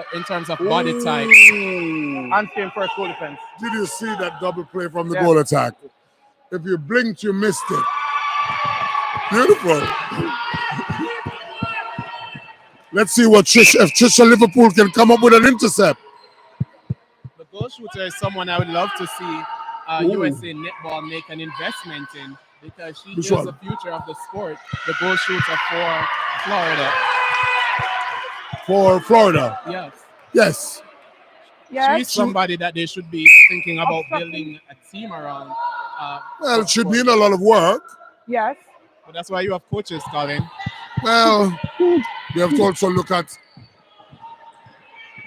of body type. And same first goal defense. Did you see that double play from the goal attack? If you blinked, you missed it. Beautiful. Let's see what if Trisha Liverpool can come up with an intercept. The goal shooter is someone I would love to see USA Netball make an investment in, because she is the future of the sport. The goal shooter for Florida. For Florida? Yes. Yes. She's somebody that they should be thinking about building a team around. Well, it should need a lot of work. Yes. But that's why you have coaches, Colin. Well, we have to also look at.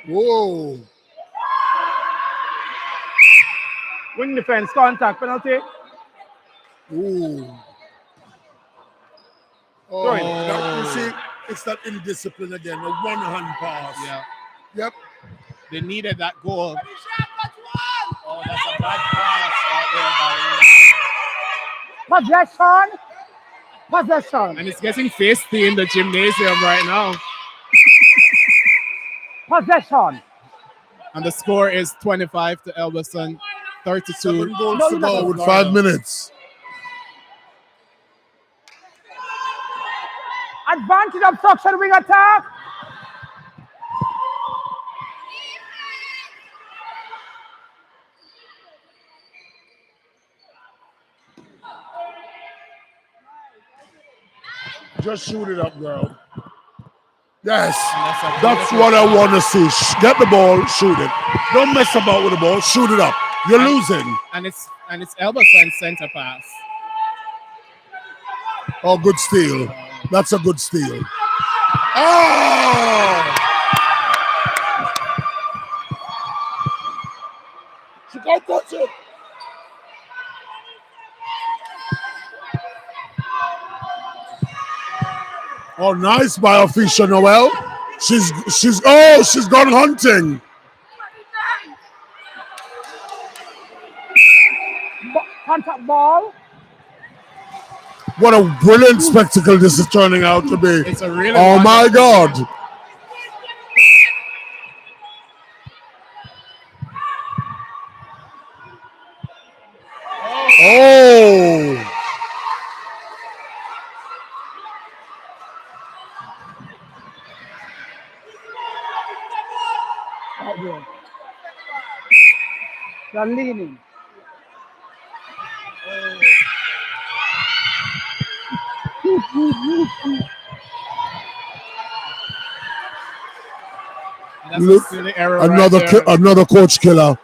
Whoa. Wing defense, contact, penalty. Ooh. Oh, you see, it's that indiscipline again. A one-hand pass. Yeah. Yep. They needed that goal. Oh, that's a bad pass right there, Possession. Possession. and it's getting feisty in the gymnasium right now. Possession. And the score is 25 to Elverson, 32. 7 goals to go with 5 minutes. Advantage obstruction wing attack. Just shoot it up, girl. Yes, that's what I want to see. Get the ball, shoot it. Don't mess about with the ball. Shoot it up. You're losing. And it's Elverson's center pass. Oh, good steal. That's a good steal. Oh! She can't touch it. Oh, nice by Official Noel. She's gone hunting. ball. What a brilliant spectacle this is turning out to be. It's a really Oh my wonderful God. game. Oh. They're leaning. That's a Look, silly error right there. another coach killer.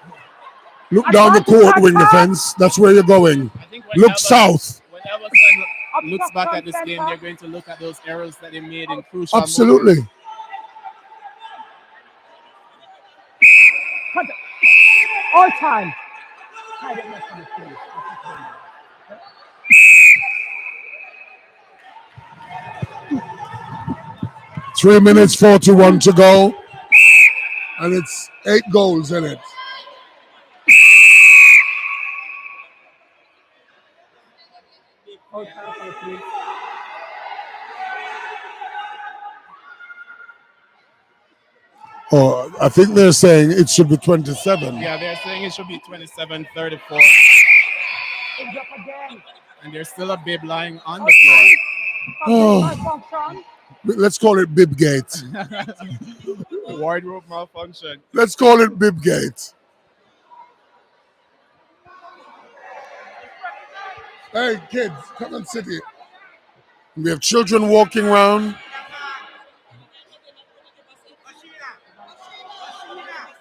Look down the court, wing defense. That's where you're going. I think Look south. when Everson looks back at this game, they're going to look at those errors that they made in crucial moments. Absolutely. All time. 3 minutes 41 to go. And it's 8 goals in it. All time for the three. Oh, I think they're saying it should be 27. Yeah, they're saying it should be 27-34. It's up again. And there's still a bib lying on the floor. Oh, let's call it Bibgate. Wardrobe malfunction. Let's call it Bibgate. Hey, kids, come and sit here. We have children walking around.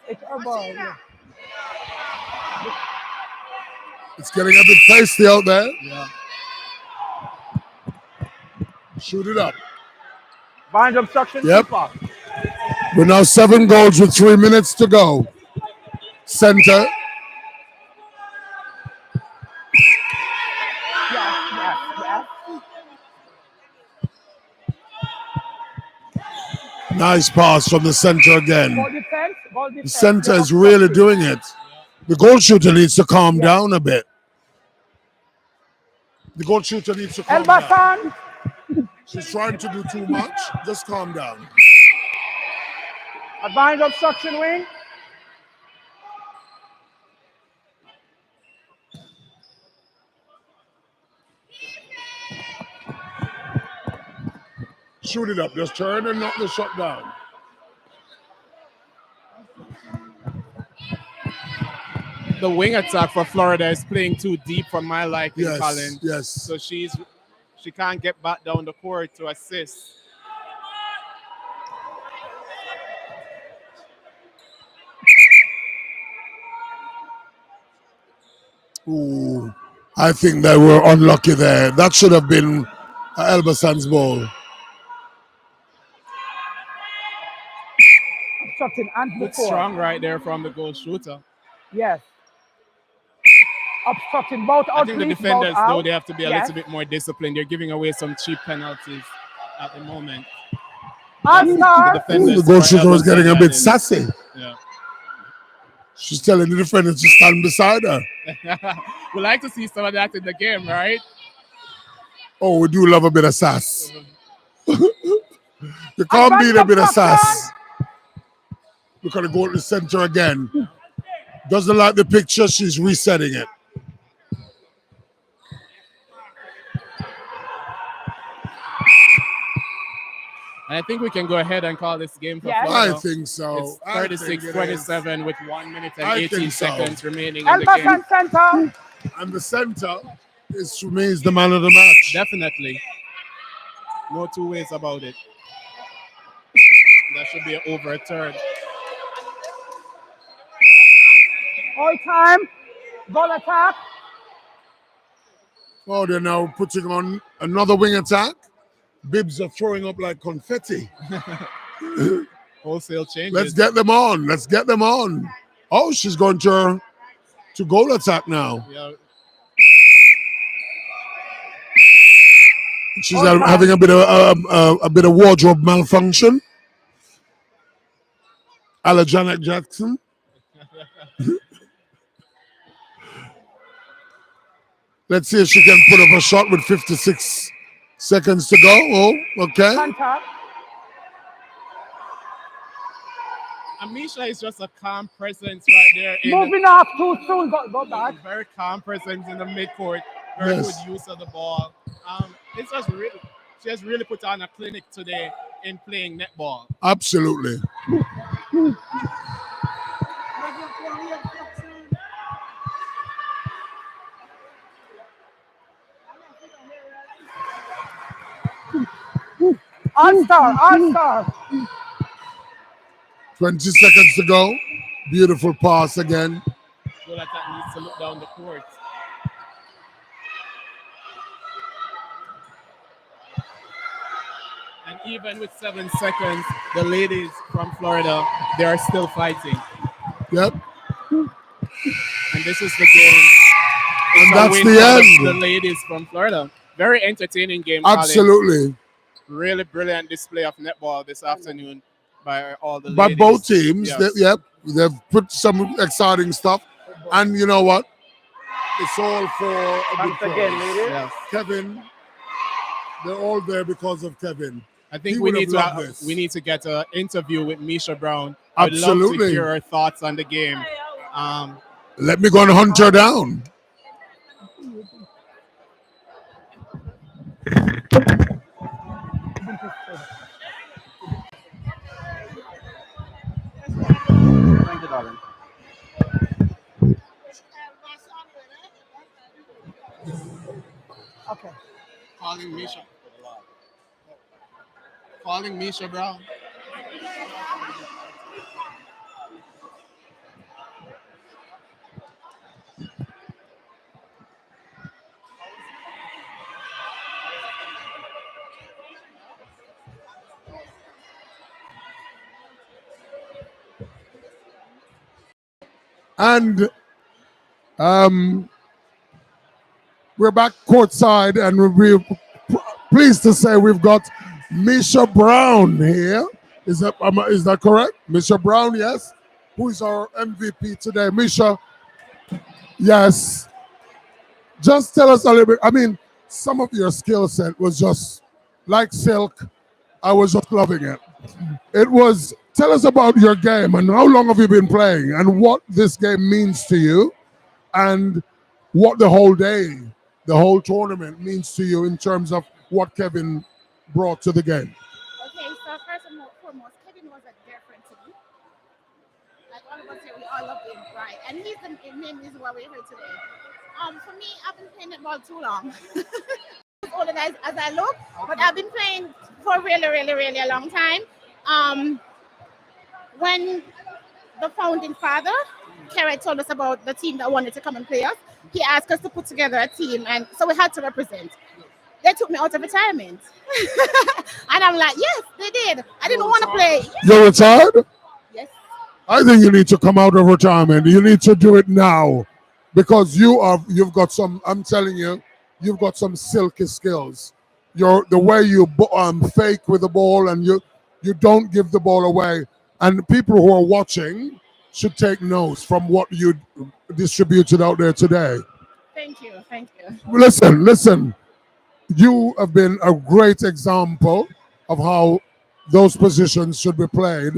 It's our ball. Yeah. It's getting a bit feisty out there. Yeah. Shoot it up. Bind obstruction. Yep. We're now 7 goals with 3 minutes to go. Center. Yes. Nice pass from the center again. Ball defense. The center is really doing it. The goal shooter needs to calm down a bit. The goal shooter needs to calm down. She's trying to do too much. Just calm down. Advantage obstruction wing. Shoot it up. Just turn and knock the shot down. The wing attack for Florida is playing too deep for my liking, Yes, Colin. yes. So she can't get back down the court to assist. Ooh, I think they were unlucky there. That should have been Elbasan's ball. Obstructing and Good strong right there from the goal shooter. Yes. Obstructing both out. I think the defenders, though, they have to be a little bit more disciplined. They're giving away some cheap penalties at the moment. The goal shooter was getting a bit sassy. Yeah. She's telling the defender to stand beside her. We like to see some of that in the game, right? Oh, we do love a bit of sass. You can't beat a bit of sass. We're going to go to the center again. Doesn't like the picture, she's resetting it. And I think we can go ahead and call this game for Florida. I think so. It's 36-27 with 1 minute and 18 seconds remaining in the Elbasan game. center. And the center is, for me, is the man of the match. Definitely. No two ways about it. That should be over a third. All time. Ball attack. Oh, they're now putting on another wing attack. Bibs are throwing up like confetti. Wholesale changes. Let's get them on. Let's get them on. Oh, she's going to goal attack now. Yeah. She's having a bit of wardrobe malfunction. A la Janet Jackson. Let's see if she can put up a shot with 56 seconds to go. Oh, okay. Contact. Amisha is just a calm presence right there. Moving off too soon. Go back. Very calm presence in the midcourt. Very Yes. good use of the ball. It's just really, she has really put on a clinic today in playing netball. Absolutely. All-star. 20 seconds to go. Beautiful pass again. Well, that needs to look down the court. And even with 7 seconds, the ladies from Florida, they are still fighting. Yep. And this is the game. And that's the The end. ladies from Florida. Very entertaining game, Absolutely. Colin. Really brilliant display of netball this afternoon by all the By ladies. both teams, Yes. they've put some exciting stuff. And you know what? It's all for a good Once again, cause. ladies. Yes. Kevin, they're all there because of Kevin. I think He we would need have to loved this. we need to get an interview with Misha Brown. I'd love to Absolutely. hear her thoughts on the game. Let me go and hunt her down. Thank you, darling. Okay. Calling Misha. Calling Misha Brown. And we're back courtside, and we're pleased to say we've got Misha Brown here. Is that correct? Misha Brown, yes. Who is our MVP today? Misha, yes. Just tell us a little bit. I mean, some of your skill set was just like silk. I was just loving it. It was, tell us about your game and how long have you been playing and what this game means to you and what the whole day, the whole tournament means to you in terms of what Kevin brought to the game. Okay, so first and foremost, Kevin was a dear friend to me. Like all of us here, we all love him, right? And he's the main reason why we're here today. For me, I've been playing netball too long. As old as I look, but I've been playing for a really, really, really a long time. When the founding father, Kerry, told us about the team that wanted to come and play us, he asked us to put together a team, and so we had to represent. They took me out of retirement. And I'm like, yes, they did. I didn't want to play. You're retired? Yes. I think you need to come out of retirement. You need to do it now because you've got some, I'm telling you, you've got some silky skills. The way you fake with the ball and you don't give the ball away. And people who are watching should take notes from what you distributed out there today. Thank you. Thank you. Listen. You have been a great example of how those positions should be played.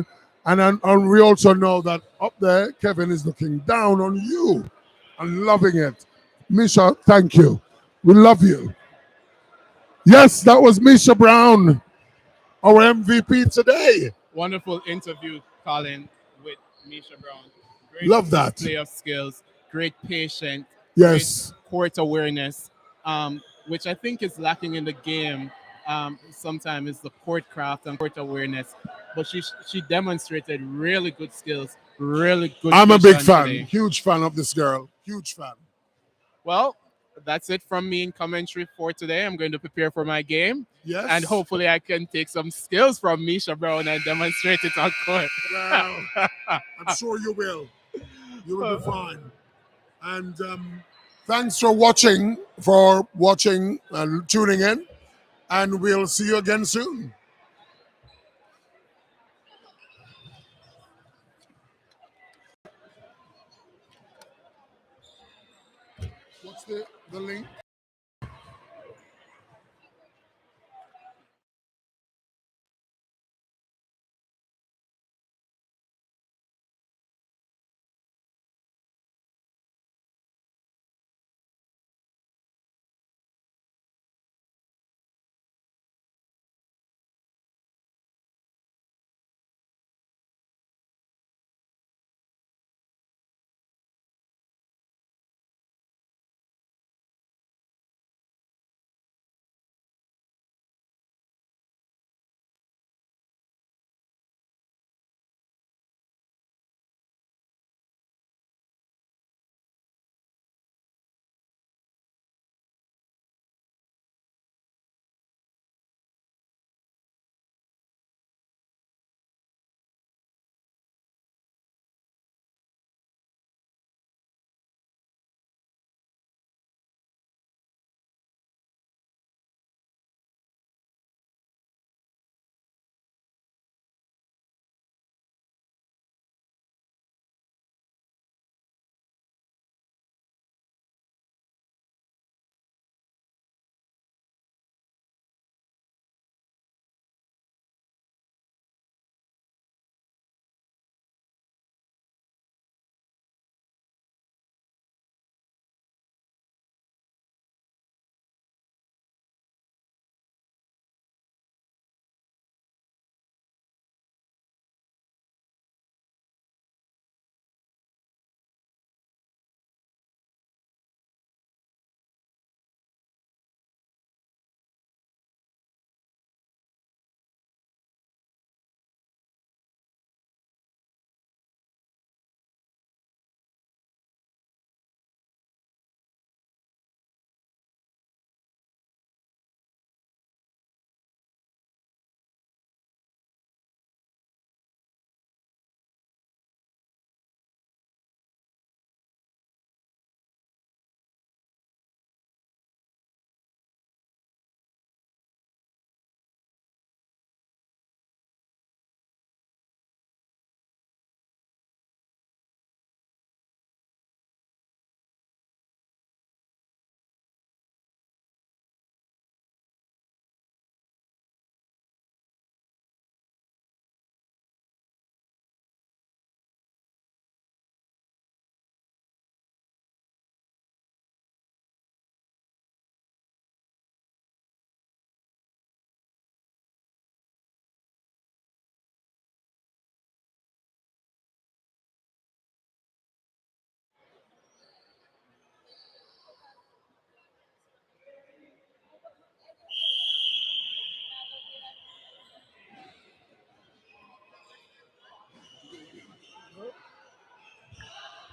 And we also know that up there, Kevin is looking down on you and loving it. Misha, thank you. We love you. Yes, that was Misha Brown, our MVP today. Wonderful interview, Colin, with Misha Brown. Great Love that. display of skills, great patience, Yes. great court awareness, which I think is lacking in the game. Sometimes is the court craft and court awareness, but she demonstrated really good skills, really good. I'm a big vision fan, today. huge fan of this girl, huge fan. Well, that's it from me in commentary for today. I'm going to prepare for my game. Yes. And hopefully I can take some skills from Misha Brown and demonstrate it on court. Well, I'm sure you will. You will be fine. And thanks for watching and tuning in. And we'll see you again soon. What's the link?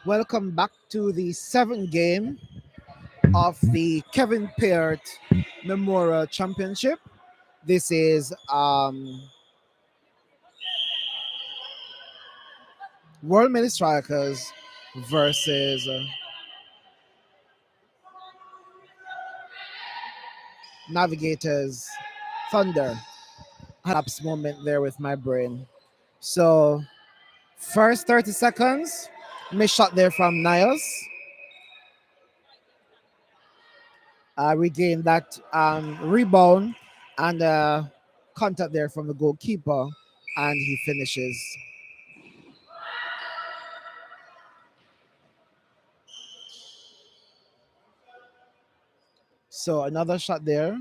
Welcome back to the seventh game of the Kevin Peart Memorial Championship. This is World Male Strikers versus Navigators Thunder. I had a lapse moment there with my brain. So, first 30 seconds, missed shot there from Niles. Regained that rebound and contact there from the goalkeeper, and he finishes. So another shot there,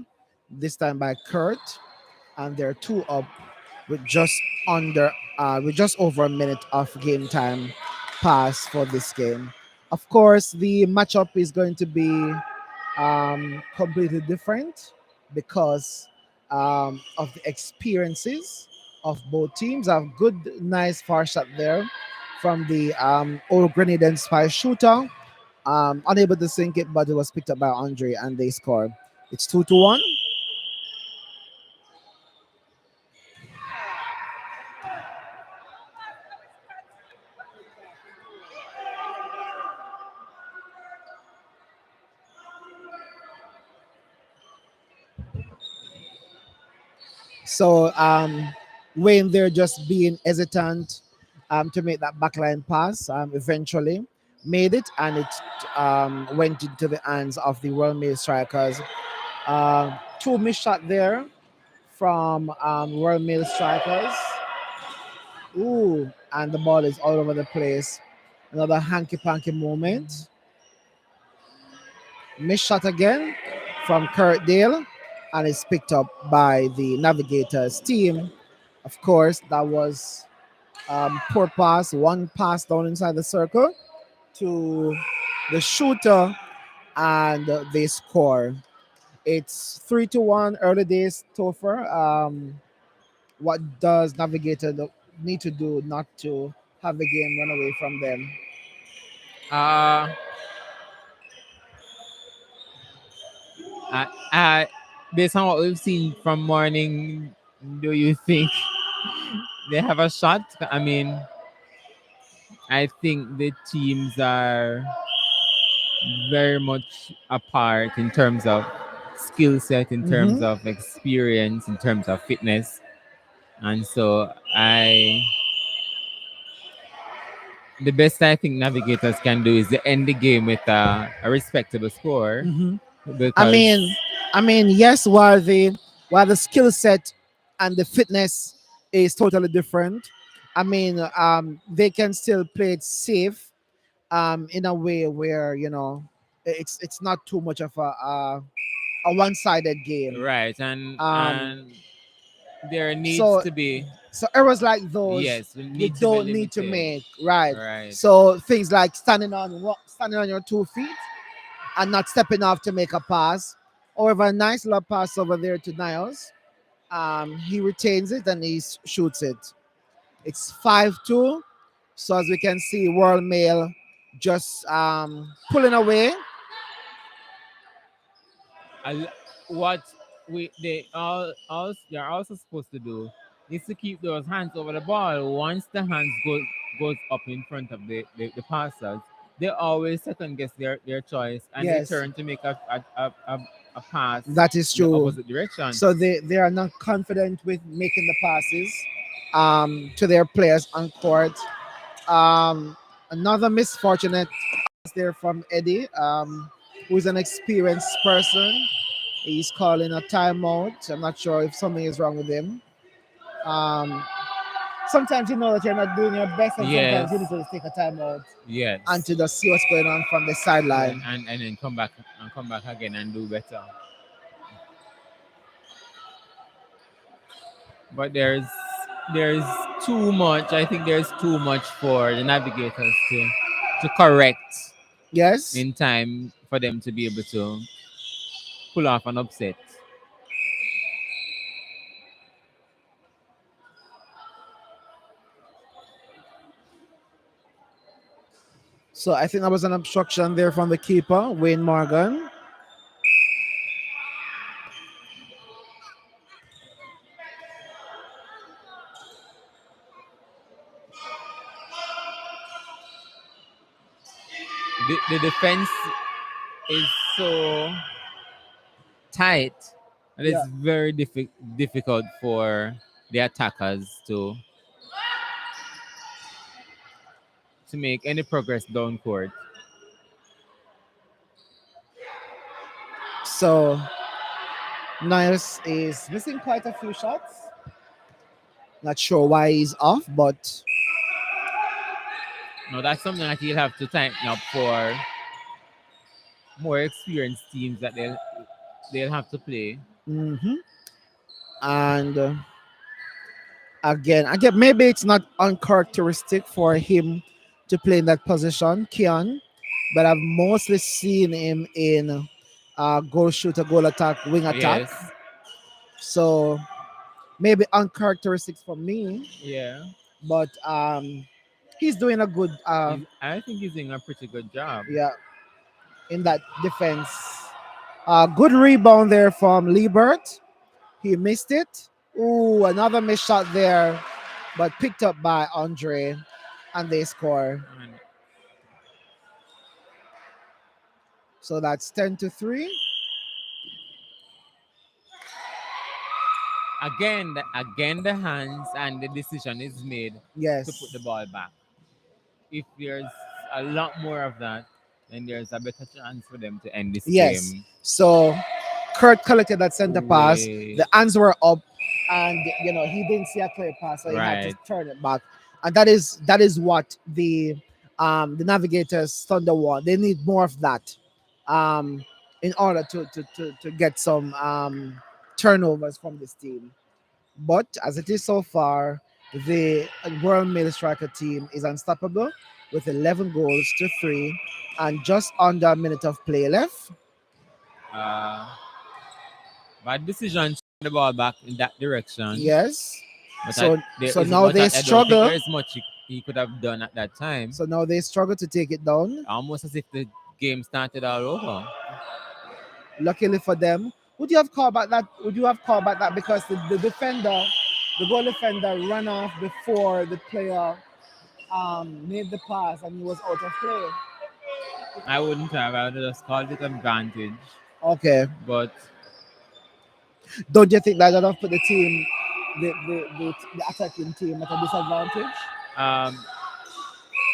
this time by Kurt, and they're two up with just over a minute of game time pass for this game. Of course, the matchup is going to be completely different because of the experiences of both teams. A good, nice far shot there from the old Grenadian spy shooter. Unable to sink it, but it was picked up by Andre and they score. It's 2-1. So Wayne there just being hesitant to make that backline pass. Eventually made it, and it went into the hands of the Royal Mail strikers. Two missed shot there from Royal Mail strikers. Ooh, and the ball is all over the place. Another hanky panky moment. Missed shot again from Kurt Dale, and it's picked up by the Navigators team. Of course, that was poor pass, one pass down inside the circle to the shooter, and they score. It's 3-1 early days, Topher. What does Navigator need to do not to have the game run away from them? Uh, Based on what we've seen from morning, do you think they have a shot? I mean, I think the teams are very much apart in terms of skill set, in terms Mhm. of experience, in terms of fitness. And so the best I think Navigators can do is to end the game with a respectable score Mhm. I because mean, yes, while the skill set and the fitness is totally different. I mean, they can still play it safe, in a way where it's not too much of a one-sided game. right and Um, there needs so to be errors like those yes, we you need to be don't need to limited. make, right? Right. So things like standing on your 2 feet and not stepping off to make a pass. However, a nice love pass over there to Niles. He retains it and he shoots it. It's 5-2. So as we can see, World Mail just pulling away. What they're also supposed to do is to keep those hands over the ball. Once the hands goes up in front of the passers, they always second guess their choice and they Yes, turn to make a pass that is in the true. opposite direction. So they are not confident with making the passes to their players on court. Another misfortunate pass there from Eddie, who is an experienced person. He's calling a timeout. I'm not sure if something is wrong with him. Um, Sometimes you know that you're not doing your best, and Yes. sometimes you need to just take a timeout Yes. and to just see what's going on from the Yeah, sideline. and then come back again and do better. But there's too much. I think there's too much for the navigators to correct Yes. in time for them to be able to pull off an upset. So I think that was an obstruction there from the keeper, Wayne Morgan. The defense is so tight and Yeah. it's very difficult for the attackers to make any progress down court. So Niles is missing quite a few shots. Not sure why he's off, but No, that's something that you'll have to tighten up for more experienced teams that they'll have to play. mhm. And again, maybe it's not uncharacteristic for him to play in that position, Keon, but I've mostly seen him in goal shooter, goal attack, wing attack. Yes. So maybe uncharacteristic for me, Yeah. but he's doing a good I think he's doing a pretty good job. yeah in that defense. Good rebound there from Liebert. He missed it. Ooh, another missed shot there, but picked up by Andre, and they score. So that's 10-3. Again, the hands and the decision is made Yes. to put the ball back. If there's a lot more of that, then there's a better chance for them to end this Yes. game. So Kurt collected that center pass. Way. The hands were up, and he didn't see a clear pass, so he had to Right. turn it back. And that is what the Navigators Thunder want. They need more of that, in order to get some turnovers from this team. But as it is so far, the World Male Striker team is unstoppable with 11 goals to 3 and just under a minute of play left. Bad decision to the ball back in that direction. Yes. But So there so is- now but they I don't think struggle. there is much he could have done at that time. So now they struggle to take it down. Almost as if the game started all over. Luckily for them, would you have called back that? Would you have called back that because the defender, the goal defender, ran off before the player made the pass and he was out of play? I wouldn't have. I would have just called it advantage. Okay. But don't you think that would have put the team, the attacking team, at a disadvantage?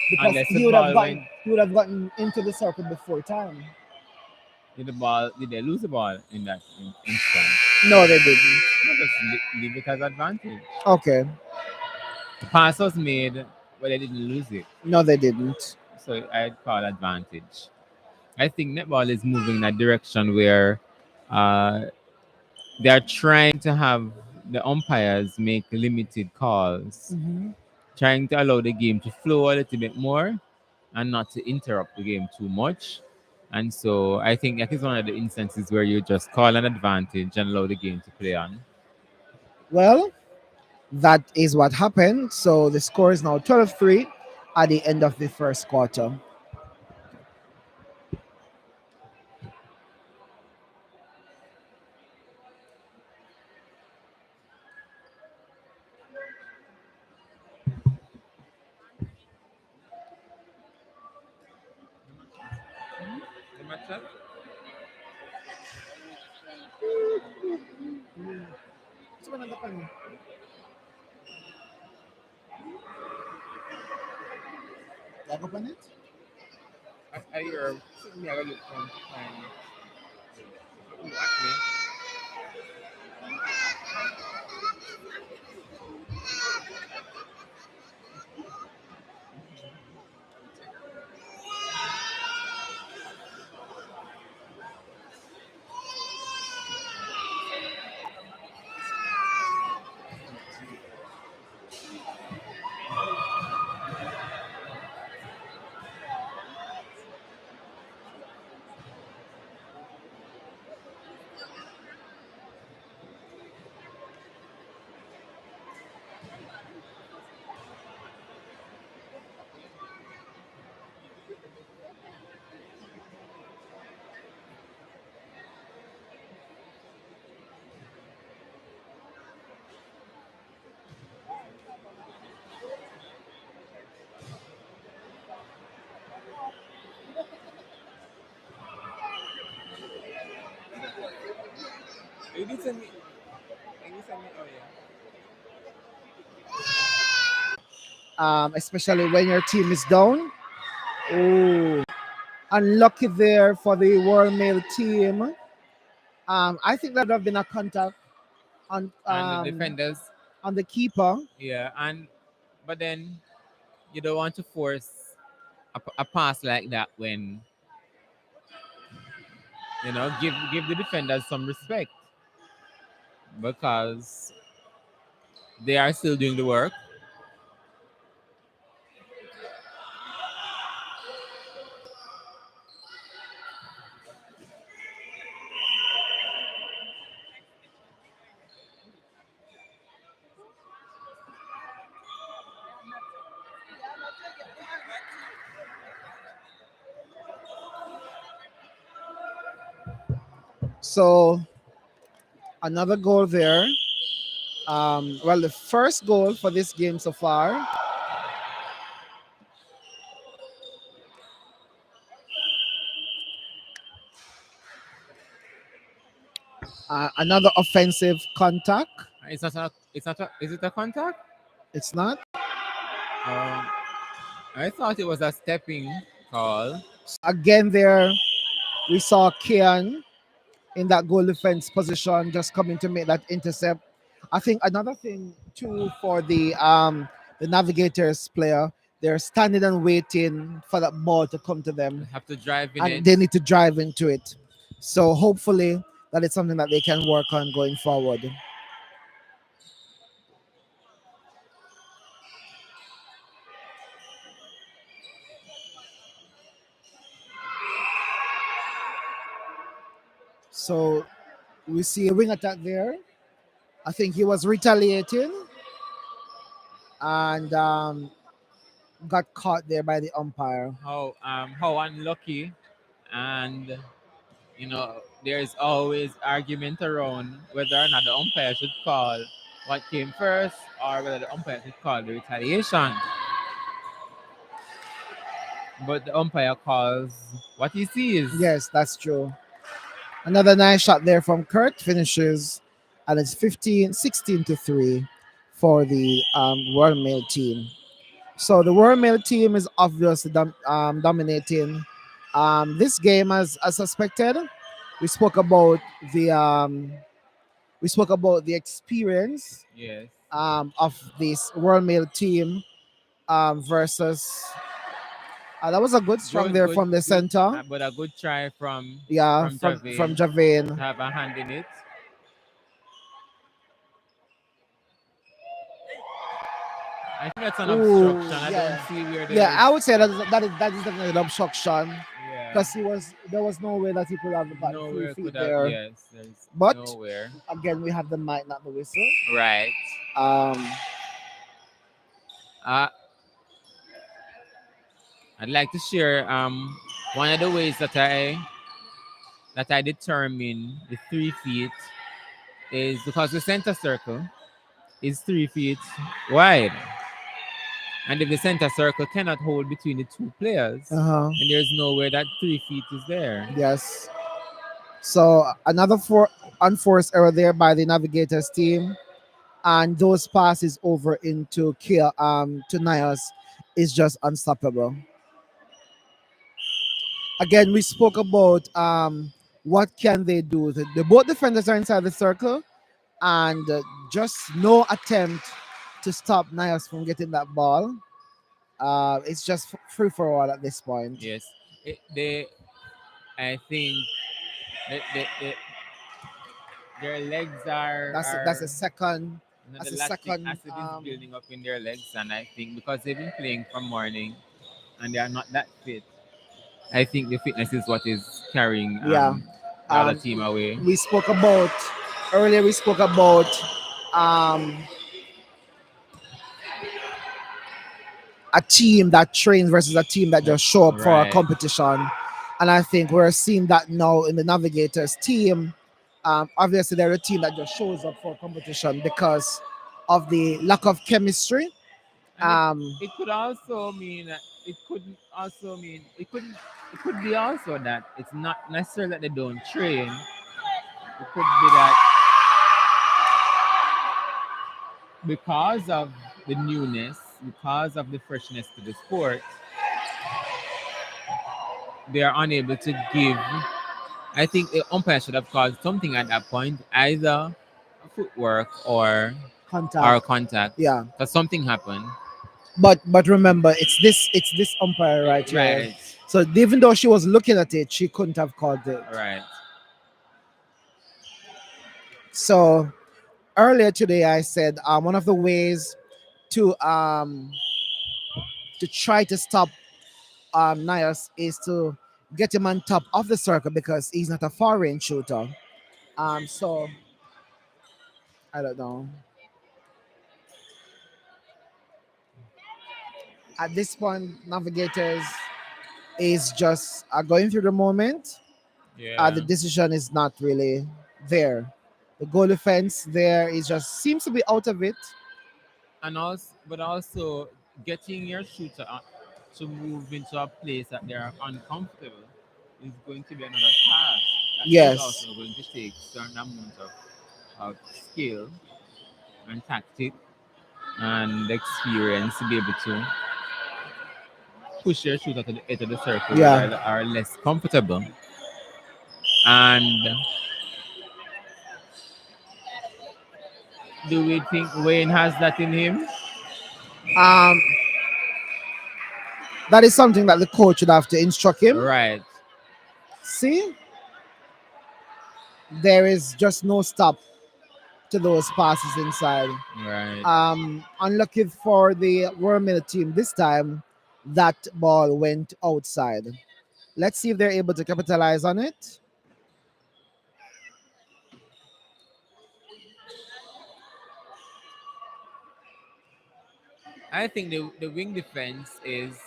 Because unless he the would have ball gotten went, he would have gotten into the circle before time. did they lose the ball in that instance? No, they didn't. No, just leave it as advantage. Okay. The pass was made, but they didn't lose it. No, they didn't. So I'd call advantage. I think netball is moving in a direction where they are trying to have the umpires make limited calls, Mhm. trying to allow the game to flow a little bit more and not to interrupt the game too much. And so I think that is one of the instances where you just call an advantage and allow the game to play on. Well, that is what happened. So the score is now 12-3 at the end of the first quarter. Like open it? I hear me I look from time. You did send me. You send me. Oh especially when your team is down. Oh, unlucky there for the World Mail team. I think that would have been a contact on yeah. And the defenders. on the keeper. Yeah. But then you don't want to force a pass like that when give the defenders some respect because they are still doing the work. So another goal there. Well, the first goal for this game so far. Another offensive contact. It's not a. It's not a. Is it a contact? It's not. Um, I thought it was a stepping call. Again, there we saw Kian in that goal defense position, just coming to make that intercept. I think another thing too for the Navigators player, they're standing and waiting for that ball to come to them, Have to drive in and it. they need to drive into it. So hopefully that is something that they can work on going forward. So we see a wing attack there. I think he was retaliating and got caught there by the umpire. How unlucky, and there's always argument around whether or not the umpire should call what came first or whether the umpire should call the retaliation. But the umpire calls what he sees. Yes, that's true. Another nice shot there from Kurt, finishes, and it's 16 to 3 for the Royal Mail team. So the Royal Mail team is obviously dominating this game as suspected. We spoke about the experience Yes. of this Royal Mail team versus that was a good strong there from the center. But a good try from Yeah, from from Javane Javane. to have a hand in it. I think that's an Ooh, obstruction. I yeah. don't see where there Yeah, is. I would say that is definitely an obstruction Yeah. because there was no way that he could have got the 3 Nowhere feet could have. there. Yes, there's But nowhere. again, we have the mic, not the whistle. Right. Um, Uh, I'd like to share one of the ways that I determine the 3 feet is because the center circle is 3 feet wide. And if the center circle cannot hold between the two players, and there's nowhere that 3 feet is there. Yes. So another unforced error there by the Navigators team, and those passes over into to Nias is just unstoppable. Again, we spoke about what can they do. The both defenders are inside the circle, and just no attempt to stop Nias from getting that ball. It's just free for all at this point. Yes. I think their legs are. That's a second. The That's a lactic second. acid is building up in their legs, and I think because they've been playing from morning and they are not that fit, I think the fitness is what is carrying Yeah. the other team away. We spoke about earlier. We spoke about a team that trains versus a team that just show up for a Right. competition, and I think we're seeing that now in the Navigators team. Obviously, they're a team that just shows up for competition because of the lack of chemistry. And it could also mean it could be also that it's not necessarily that they don't train. It could be that because of the newness, because of the freshness to the sport, they are unable to give. I think the umpire should have called something at that point, either footwork or Contact. contact, Yeah. because something happened. But remember, it's this umpire right here. Right, So even though she was looking at it, she couldn't have called it. right. So earlier today, I said one of the ways to try to stop Nias is to get him on top of the circle because he's not a far range shooter. So I don't know. At this point, Navigators is just going through the moment. The Yeah. decision is not really there. The goal defense there is just seems to be out of it. And also, but also getting your shooter to move into a place that they are uncomfortable is going to be another task. That is Yes. also going to take certain amount of skill and tactic and experience to be able to push your shooter to the edge of the circle where Yeah. they are less comfortable. And do we think Wayne has that in him? Um, that is something that the coach would have to instruct him. Right, See, there is just no stop to those passes inside. right. Unlucky for the Wormmill team this time, that ball went outside. Let's see if they're able to capitalize on it. I think the wing defense is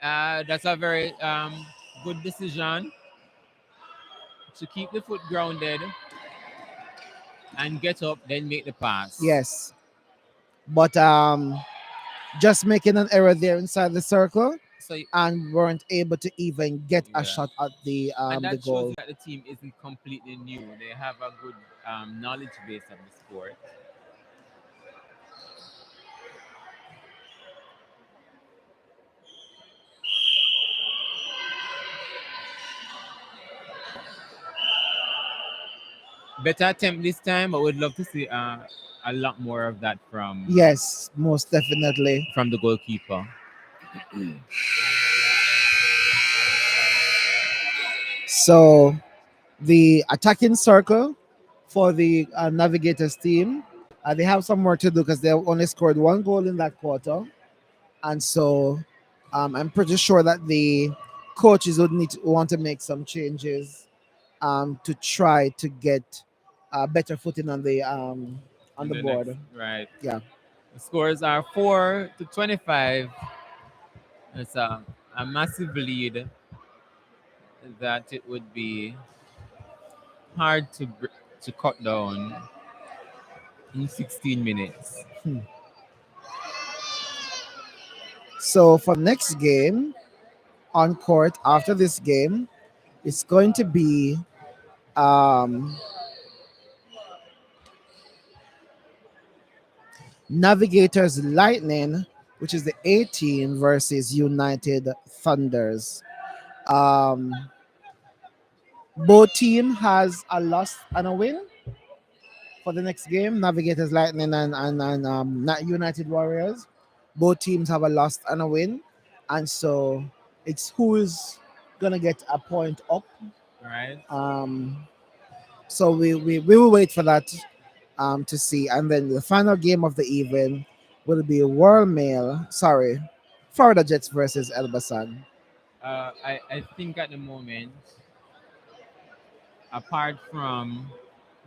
that's a very good decision to keep the foot grounded and get up, then make the pass. Yes, but just making an error there inside the circle So and weren't able to even get a yeah, shot at the and the that shows goal. you that the team isn't completely new. They have a good knowledge base of the sport. Better attempt this time, but we'd love to see a lot more of that Yes, most definitely. from the goalkeeper. So the attacking circle for the Navigators team, they have some more to do because they only scored one goal in that quarter, and so I'm pretty sure that the coaches would want to make some changes to try to get better footing on In the the next, board. right. Yeah. The scores are 4-25. It's a massive lead that it would be hard to cut down in 16 minutes. So for next game on court after this game, it's going to be um, Navigators Lightning, which is the 18 versus United Thunders. Um, both team has a loss and a win for the next game. Navigators Lightning and not United Warriors. Both teams have a loss and a win, and so it's who's gonna get a point up. Right? So we will wait for that to see, and then the final game of the evening will be Florida Jets versus Elbasan. I think at the moment, apart from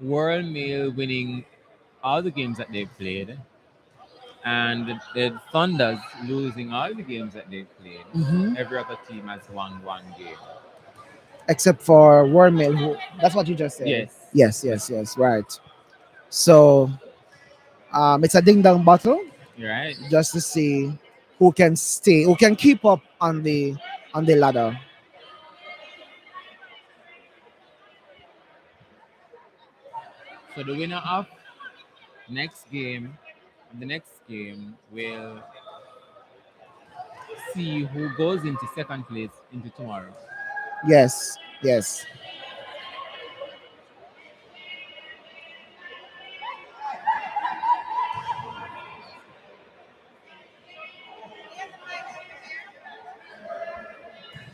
World Mail winning all the games that they've played, and the Thunders losing all the games that they've played, Mhm. every other team has won one game. Except for Wormmill, who that's what you just said. Yes. Yes, right. So it's a ding dong battle You're right. just to see who can keep up on the ladder. So the winner of next game, the next game will see who goes into second place into tomorrow. Yes, yes.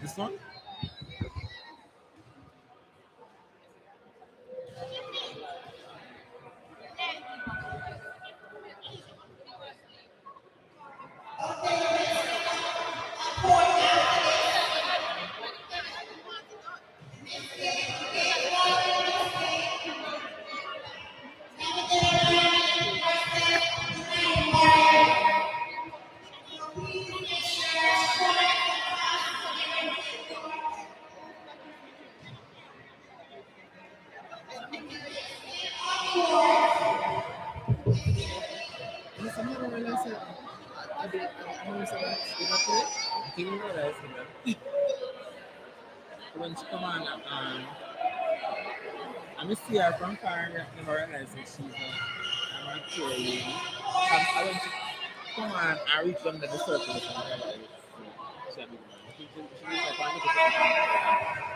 This one? Listen, I don't realize that. I know that you not play. I think you realize that when she come on, I'm a see her from far and I never realize that she's a mature lady. I when she come on, I reach under the surface and I realize she's a big man. She looks like one little something from the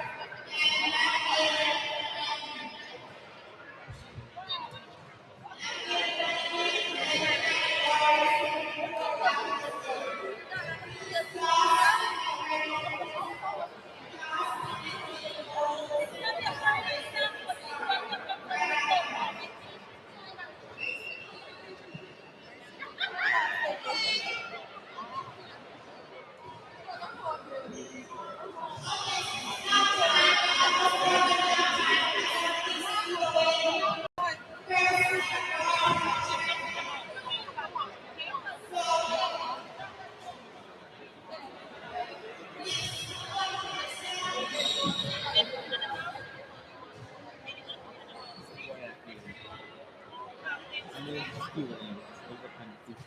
I mean, it's cute and it's over kind of 50.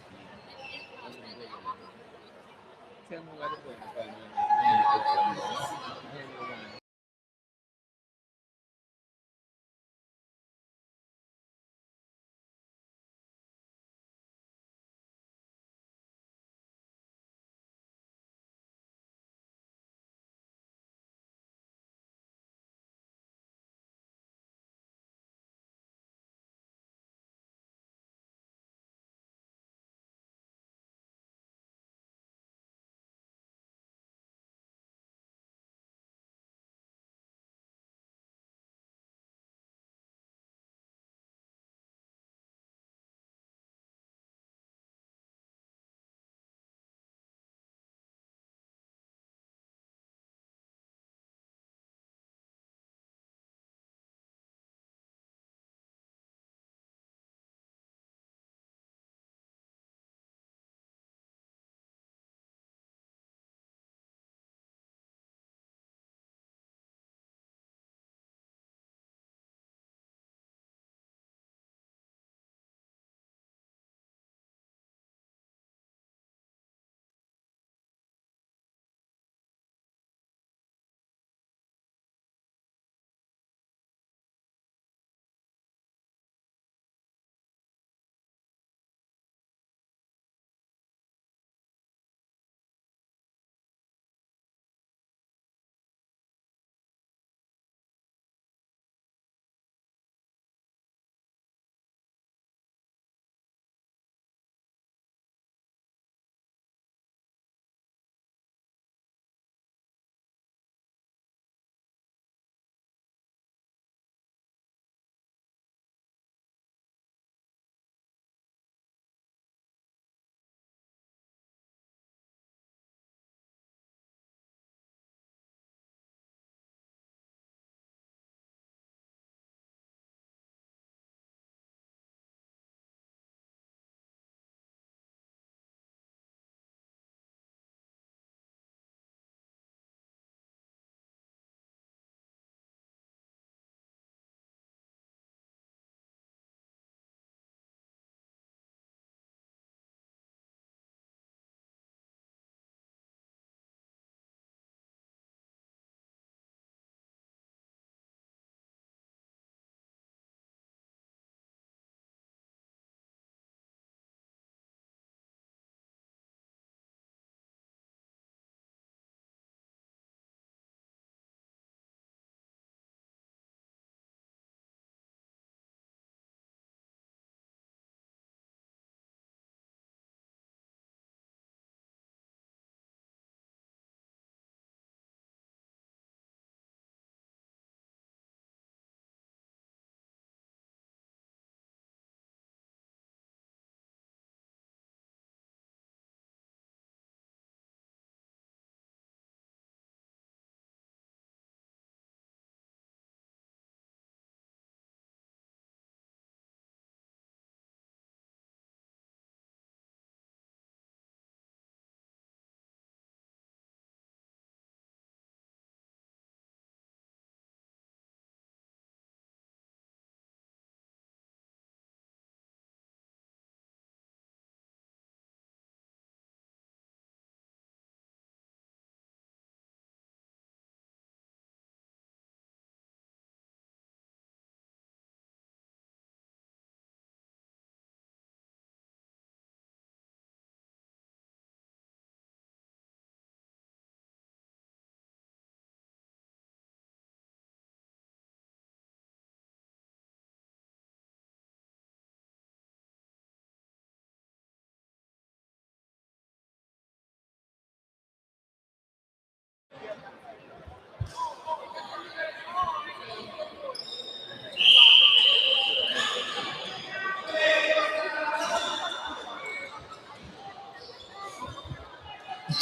Tell me what the boy is going on.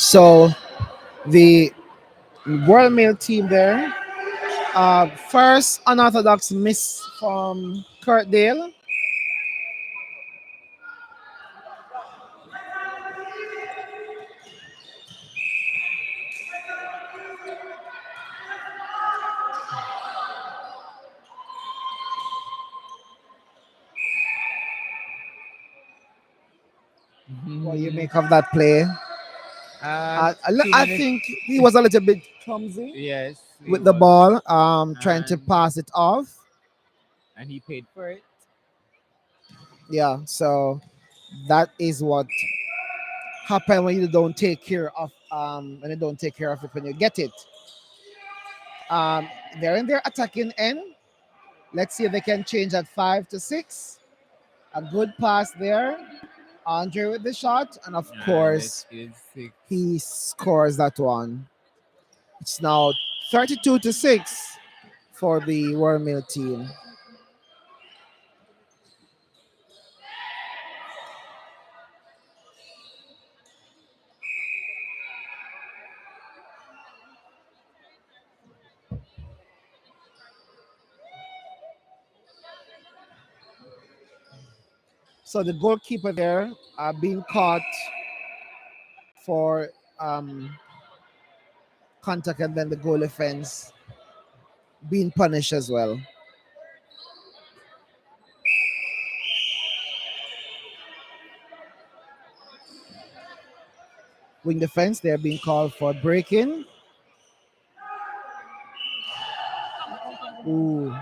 So the World Mail team there. First unorthodox miss from Kurt Dale. What you make of that play? Two I minutes. think he was a little bit clumsy Yes, he with the was. ball, trying to And pass it off. he paid for it. Yeah, so that is what happen when you don't take care of when you don't take care of it when you get it. They're in their attacking end. Let's see if they can change at 5-6. A good pass there. Andre with the shot, and of And it course is 6. he scores that one. It's now 32-6 for the World Mill team. So the goalkeeper there being caught for contact, and then the goal offense being punished as well. Wing defense, they're being called for breaking. Ooh.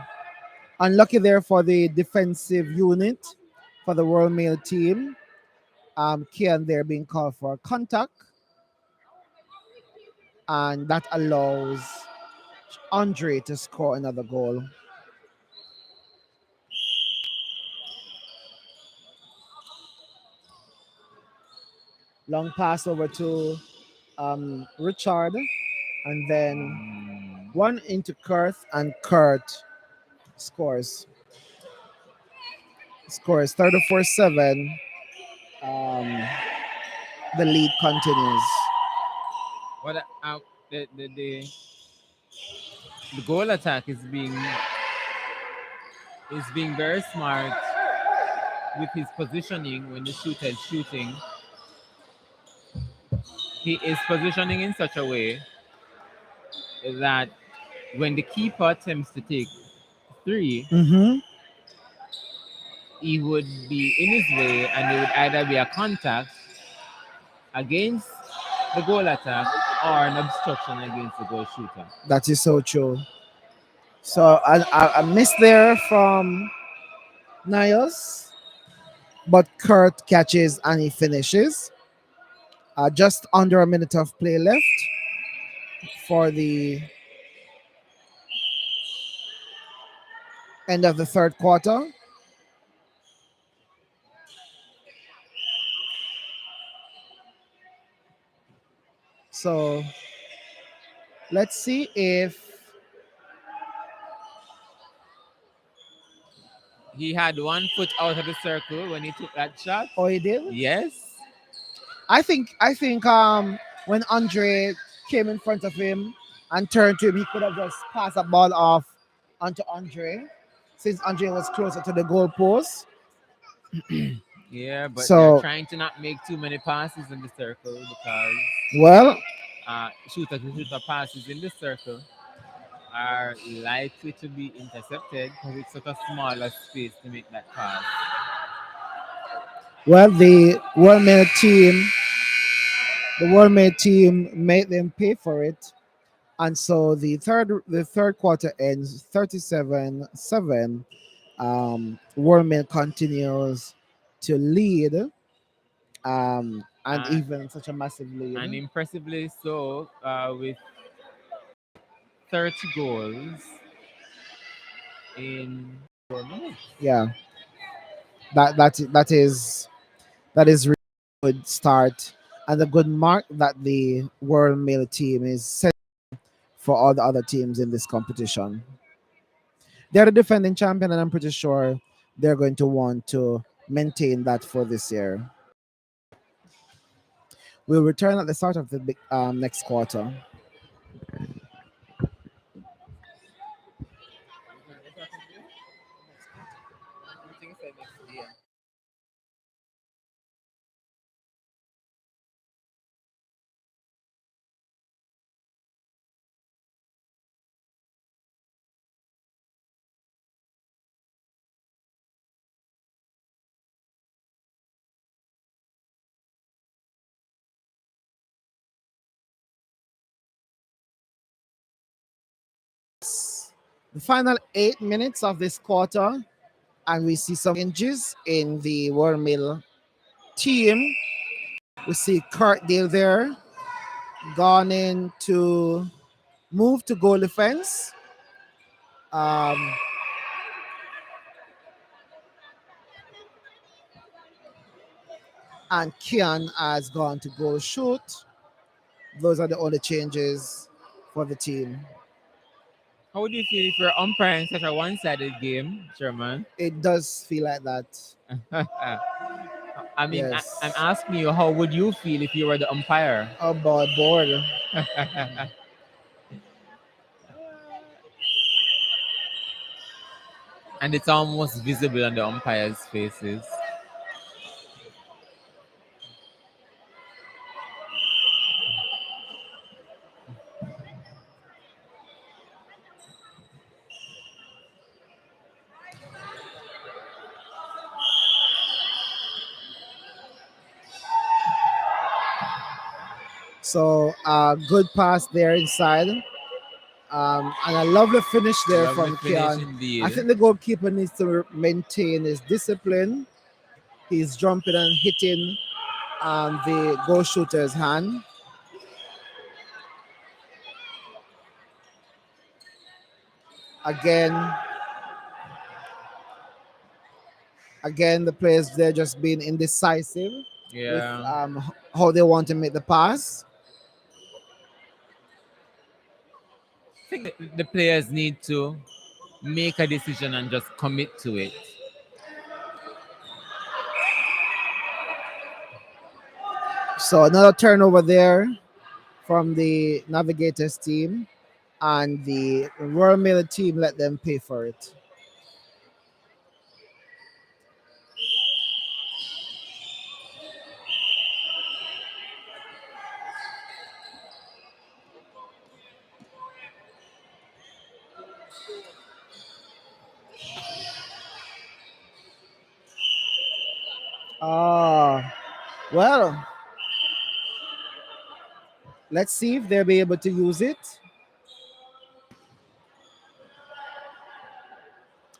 Unlucky there for the defensive unit for the Royal Mail team. Kian there being called for contact. And that allows Andre to score another goal. Long pass over to Richard, and then one into Kurt, and Kurt scores. Scores 34-7. The lead continues. What the goal attack is being very smart with his positioning when the shooter is shooting. He is positioning in such a way that when the keeper attempts to take 3, Mm-hmm. he would be in his way, and there would either be a contact against the goal attack or an obstruction against the goal shooter. That is so true. So a miss there from Niles, but Kurt catches and he finishes. Just under a minute of play left for the end of the third quarter. So let's see if He had 1 foot out of the circle when he took that shot. oh he did. Yes. I think when Andre came in front of him and turned to him, he could have just passed a ball off onto Andre, since Andre was closer to the goal post. Yeah, but they're So trying to not make too many passes in the circle because well, shooter passes in the circle are likely to be intercepted because it's such a smaller space to make that pass. the World Made team made them pay for it, and so the third quarter ends 37-7. World Made continues to lead, and Uh, even such a massive and lead. impressively so, with 30 goals in 4 minutes. Yeah, that is really good start, and a good mark that the World Male team is set for all the other teams in this competition. They're the defending champion, and I'm pretty sure they're going to want to maintain that for this year. will return at the start of the next quarter. The final 8 minutes of this quarter, and we see some changes in the Wormill team. We see Kurt Dale there, gone in to move to goal defense. Um, and Kian has gone to goal shoot. Those are the only changes for the team. How would you feel if you're umpiring such a one-sided game, Sherman? It does feel like that. I mean, Yes. I'm asking you, how would you feel if you were the umpire? Oh boy, bored. And it's almost visible on the umpires' faces. So good pass there inside. And a lovely finish there Lovely from finish Kian. indeed. I think the goalkeeper needs to maintain his discipline. He's jumping and hitting the goal shooter's hand. Again, the players there just being indecisive with Yeah. how they want to make the pass. I think the players need to make a decision and just commit to it. So another turnover there from the Navigators team, and the Royal Mail team let them pay for it. Well, let's see if they'll be able to use it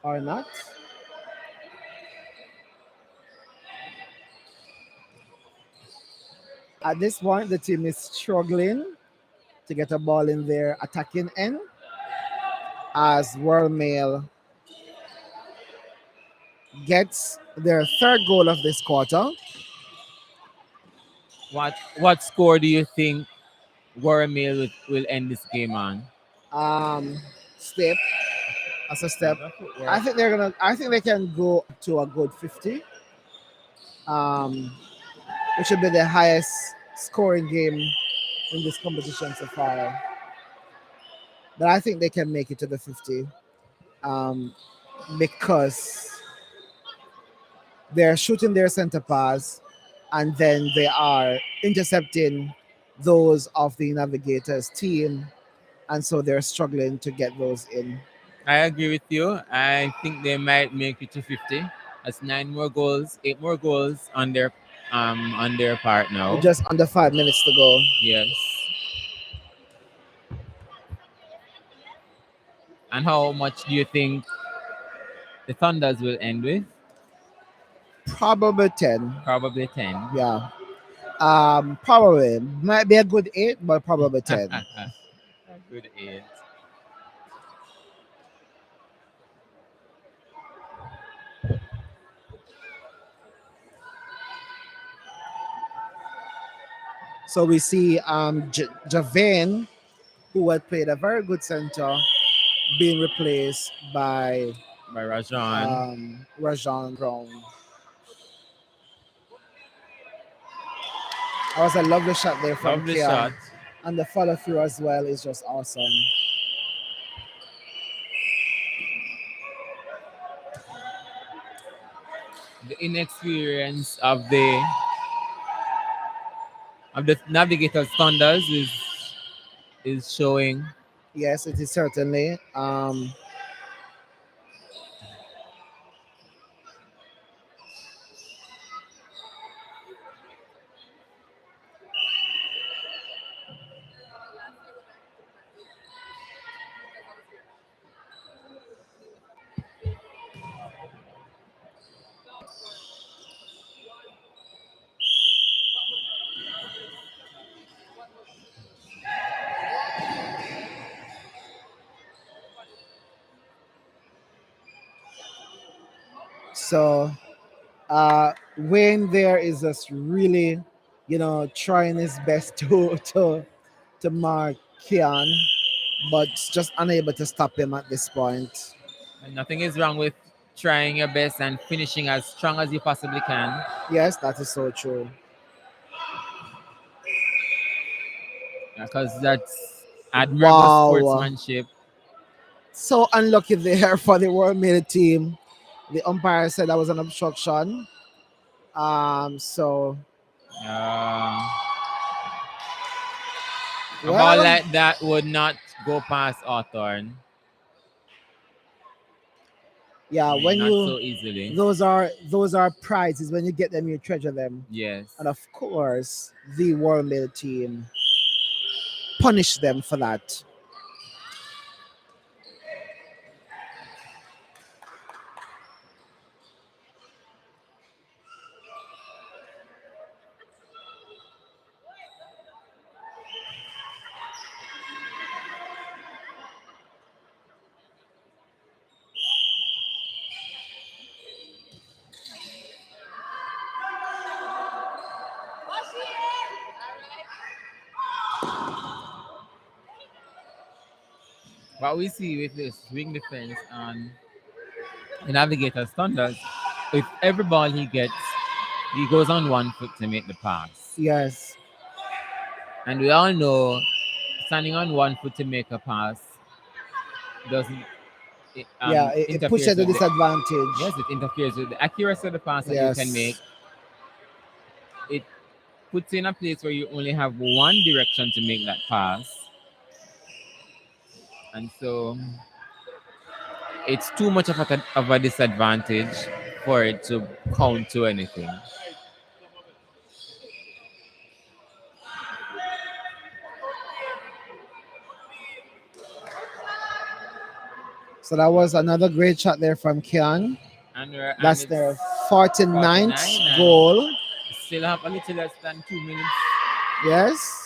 or not. At this point, the team is struggling to get a ball in their attacking end as World Mail gets their third goal of this quarter. What score do you think Warren will end this game on? Step as a step. I think they can go to a good 50. Which should be the highest scoring game in this competition so far. But I think they can make it to the 50 because they're shooting their center pass and then they are intercepting those of the Navigators team, and so they're struggling to get those in. I agree with you. I think they might make it to 50. That's 8 more goals on their part now. With just under 5 minutes to go. Yes. And how much do you think the Thunders will end with? Probably 10. Probably 10. Yeah. Probably might be a good 8, but probably 10. A good 8. So we see Javane, who had played a very good center, being replaced by Rajan. Rajan Brown. That was a lovely shot there from Lovely Kian. shot. And the follow through as well is just awesome. The inexperience of the Navigators Thunders is showing. Yes, it is certainly. So Wayne there is just really, trying his best to mark Kian, but just unable to stop him at this point. And nothing is wrong with trying your best and finishing as strong as you possibly can. Yes, that is so true. Because that's admirable Wow. sportsmanship. So unlucky there for the World Male team. The umpire said that was an obstruction. So A ball well, like that would not go past Hawthorne. yeah, when Not you so easily. those are prizes. When you get them, you treasure them. Yes. And of course, the World Male team punish them for that. What we see with this wing defense on the Navigators Thunders, with every ball he gets, he goes on one foot to make the pass. Yes. And we all know standing on one foot to make a pass doesn't It puts you interferes at a with the, disadvantage. yes, it interferes with the accuracy of the pass that you can make. Yes. It puts you in a place where you only have one direction to make that pass. And so it's too much of a disadvantage for it to count to anything. So that was another great shot there from Kian. And That's it's their 49th 49 goal. Still have a little less than 2 minutes. Yes.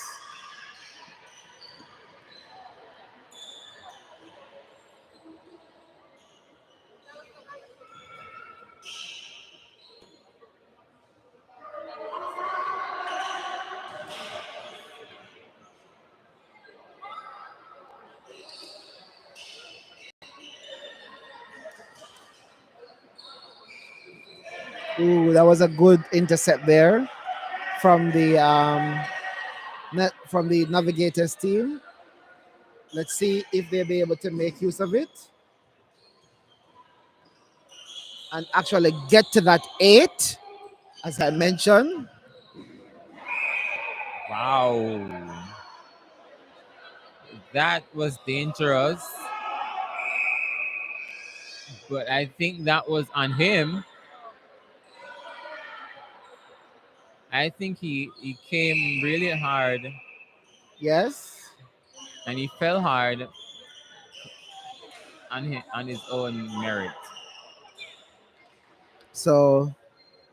Ooh, that was a good intercept there from the from the Navigators team. Let's see if they'll be able to make use of it and actually get to that 8, as I mentioned. Wow. That was dangerous. But I think that was on him. I think he came really hard. Yes. And he fell hard on his own merit. So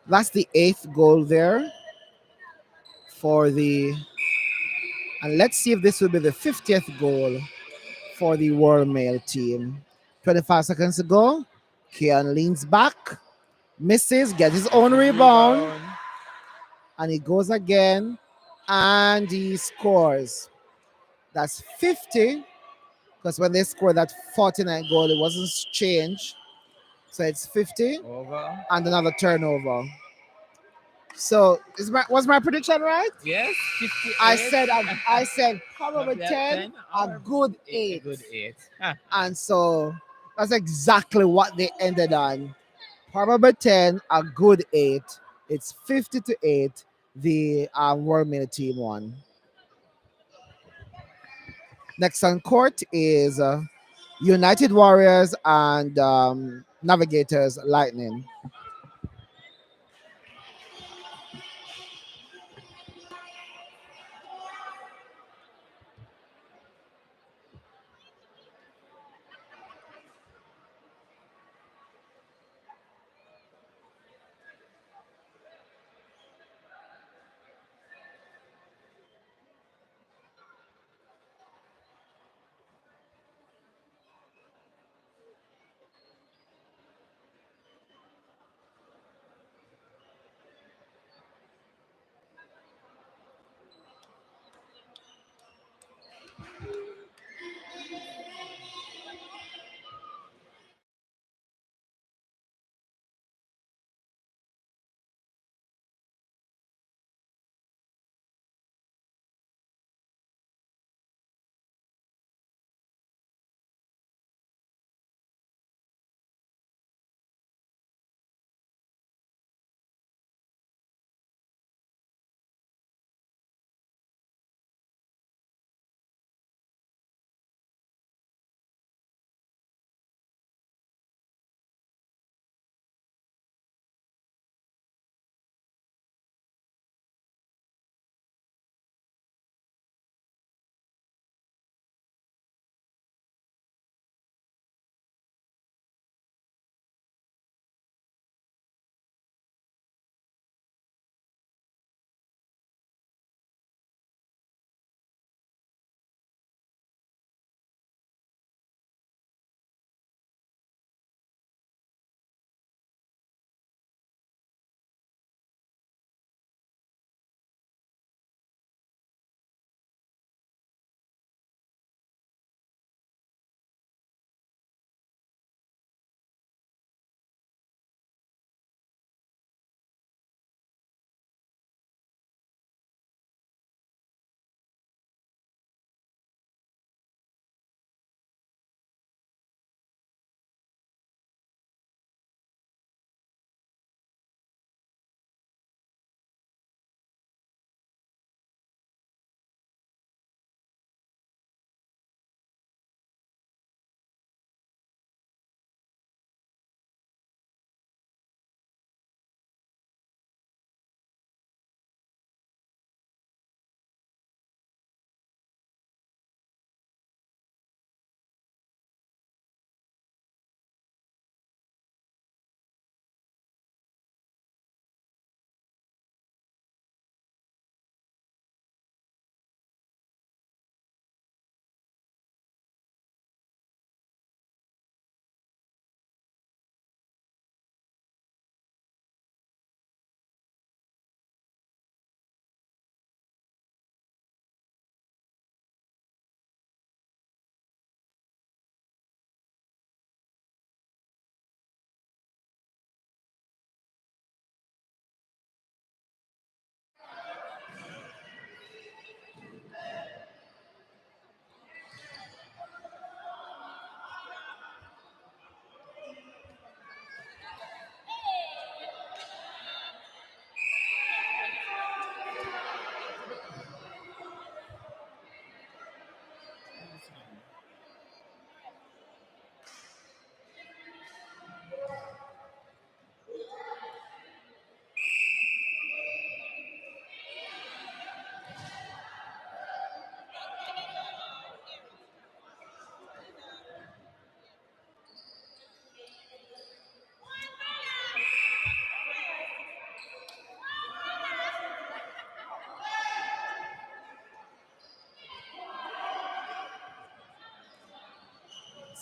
that's the 8th goal there for the. And let's see if this will be the 50th goal for the World Male team. 25 seconds to go. Kian leans back, misses, gets his own rebound, and he goes again, and he scores. That's 50, because when they scored that 49 goal, it wasn't changed. So it's 50 Over. and another turnover. So was my prediction right? Yes, I 58. said I said probably Probably at 10, 10 a or good a 8. good 8. Huh. And so that's exactly what they ended on. Probably 10, a good 8. It's 50 to 8. The World Mini team won. Next on court is United Warriors and Navigators Lightning.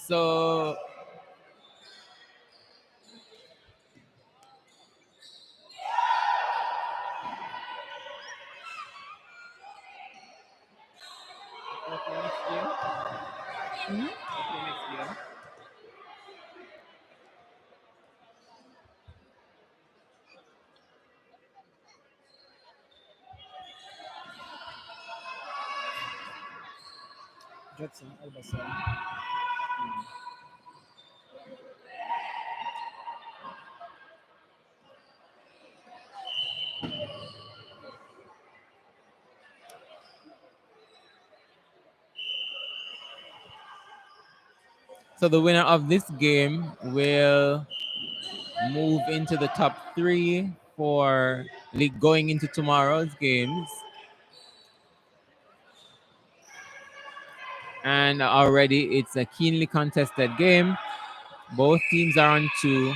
So okay, next game. Okay, next game. Jetson, Elbasan. So the winner of this game will move into the top three for league going into tomorrow's games. And already it's a keenly contested game. Both teams are on two.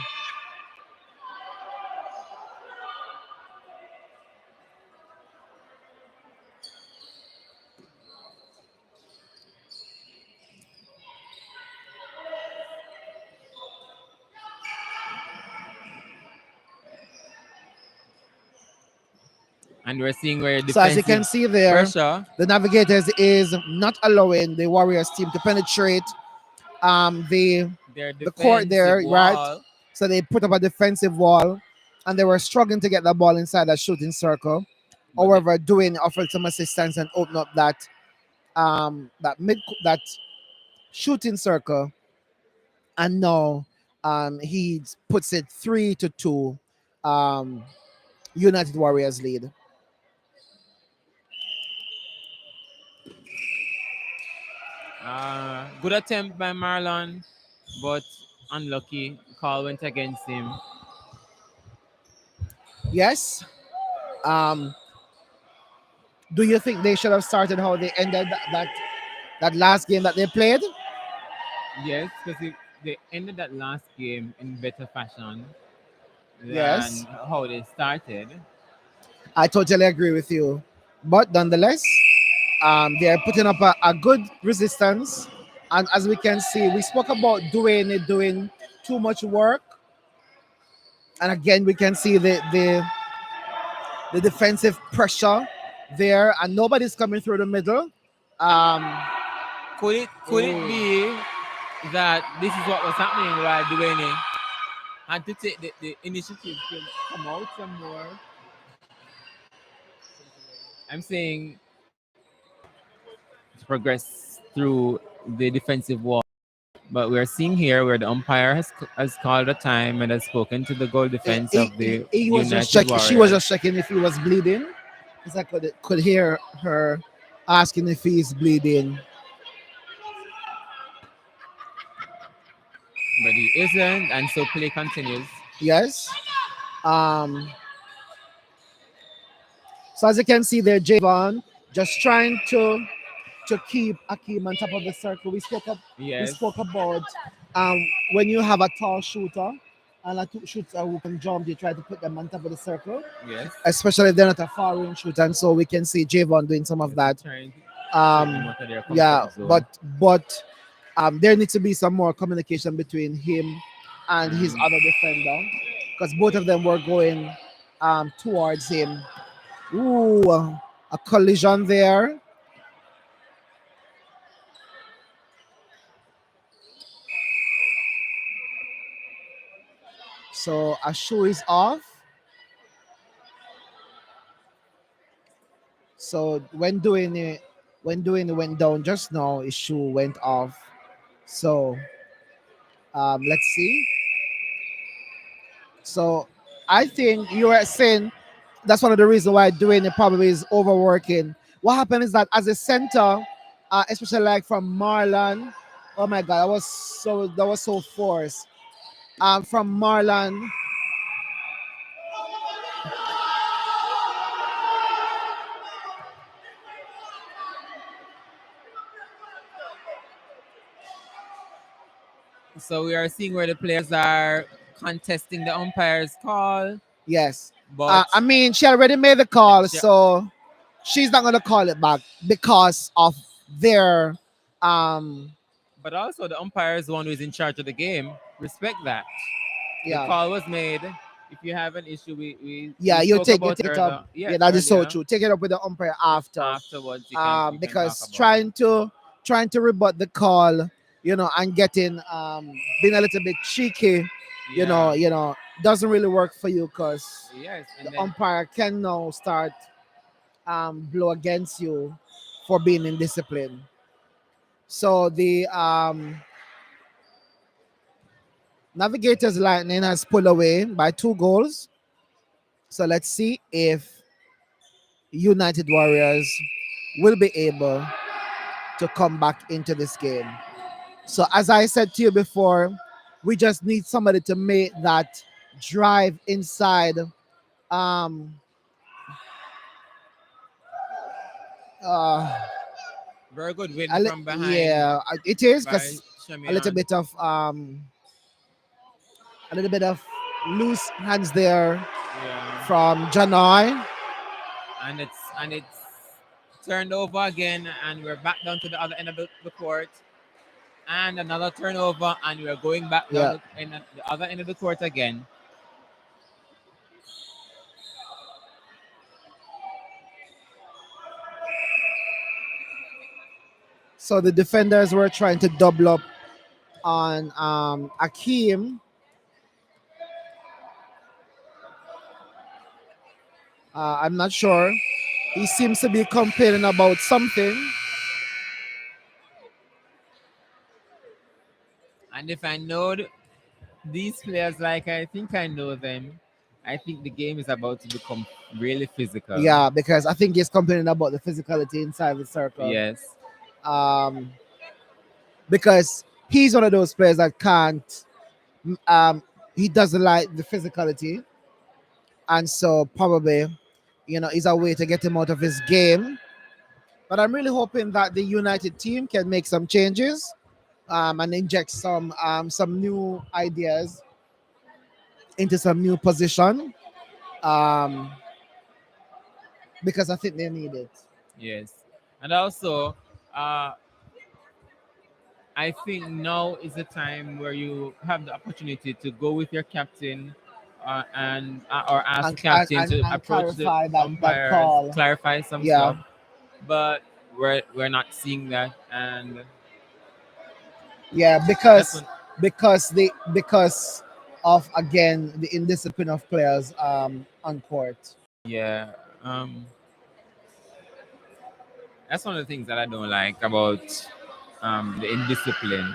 And we're seeing where So as you defensive can see there, pressure. the Navigators is not allowing the Warriors team to penetrate Their the court defensive there, right? wall. So they put up a defensive wall, and they were struggling to get the ball inside that shooting circle. However, doing offered some assistance and open up that shooting circle, and now he puts it 3-2. United Warriors lead. Good attempt by Marlon, but unlucky. Call went against him. Yes. Do you think they should have started how they ended that last game that they played? Yes, because they ended that last game in better fashion than Yes. how they started. I totally agree with you. But nonetheless, they are putting up a good resistance. And as we can see, we spoke about doing too much work. And again, we can see the defensive pressure there, and nobody's coming through the middle. Could it be that this is what was happening while Dwayne had to take the initiative to come out some more? I'm saying to progress through the defensive wall. But we're seeing here where the umpire has called a time and has spoken to the goal defense of the He was just United checking. She was Warriors. just checking if he was bleeding, because I could hear her asking if he's bleeding. But he isn't, and so play continues. Yes. So as you can see there, Javon just trying to keep Akeem on top of the circle. We Yes. spoke about when you have a tall shooter and a shooter who can jump, you try to put them on top of the circle. Yes. Especially if they're not a far range shooter, and so we can see Javon doing some of that. Trying to take them out of their comfort Yeah, zone. but there needs to be some more communication between him and his other defender, because both of them were going towards him. Ooh, a collision there. So a shoe is off. So when doing it went down just now, his shoe went off. So let's see. So I think you were saying that's one of the reasons why doing it probably is overworking. What happened is that as a center, especially like from Marlon, oh my god, that was so forced. From Marlon. So we are seeing where the players are contesting the umpire's call. Yes. But I mean, she already made the call, so she's not gonna call it back because of their but also the umpire is the one who is in charge of the game. Respect that. Yeah. The call was made. If you have an issue, we you spoke take about it earlier. up. Yeah, that is so earlier. true. Take it up with the umpire Afterwards, you can because talk about trying to rebut the call, and getting being a little bit cheeky, doesn't really work for you, because yes, and the umpire can now start blow against you for being indisciplined. So the Navigators Lightning has pulled away by 2 goals. So let's see if United Warriors will be able to come back into this game. So as I said to you before, we just need somebody to make that drive inside. Um, uh, Very good win from behind yeah, it is by because a little Shamian. bit of a little bit of loose hands there Yeah. from Janoi. And it's turned over again, and we're back down to the other end of the court. And another turnover, and we're going back down Yeah. in the other end of the court again. So the defenders were trying to double up on Akeem. I'm not sure. He seems to be complaining about something. And if I know these players like I think I know them, I think the game is about to become really physical. Yeah, because I think he's complaining about the physicality inside the circle. Yes. Um, because he's one of those players that can't. He doesn't like the physicality, and so probably, is a way to get him out of his game. But I'm really hoping that the United team can make some changes, and inject some new ideas into some new position, um, because I think they need it. Yes. And also, I think now is the time where you have the opportunity to go with your captain, and or ask the And, captain to and approach the clarify that umpires, call. clarify some Yeah, stuff. But we're not seeing that, and yeah, that's when because of again the indiscipline of players on court. yeah. That's one of the things that I don't like about the indiscipline.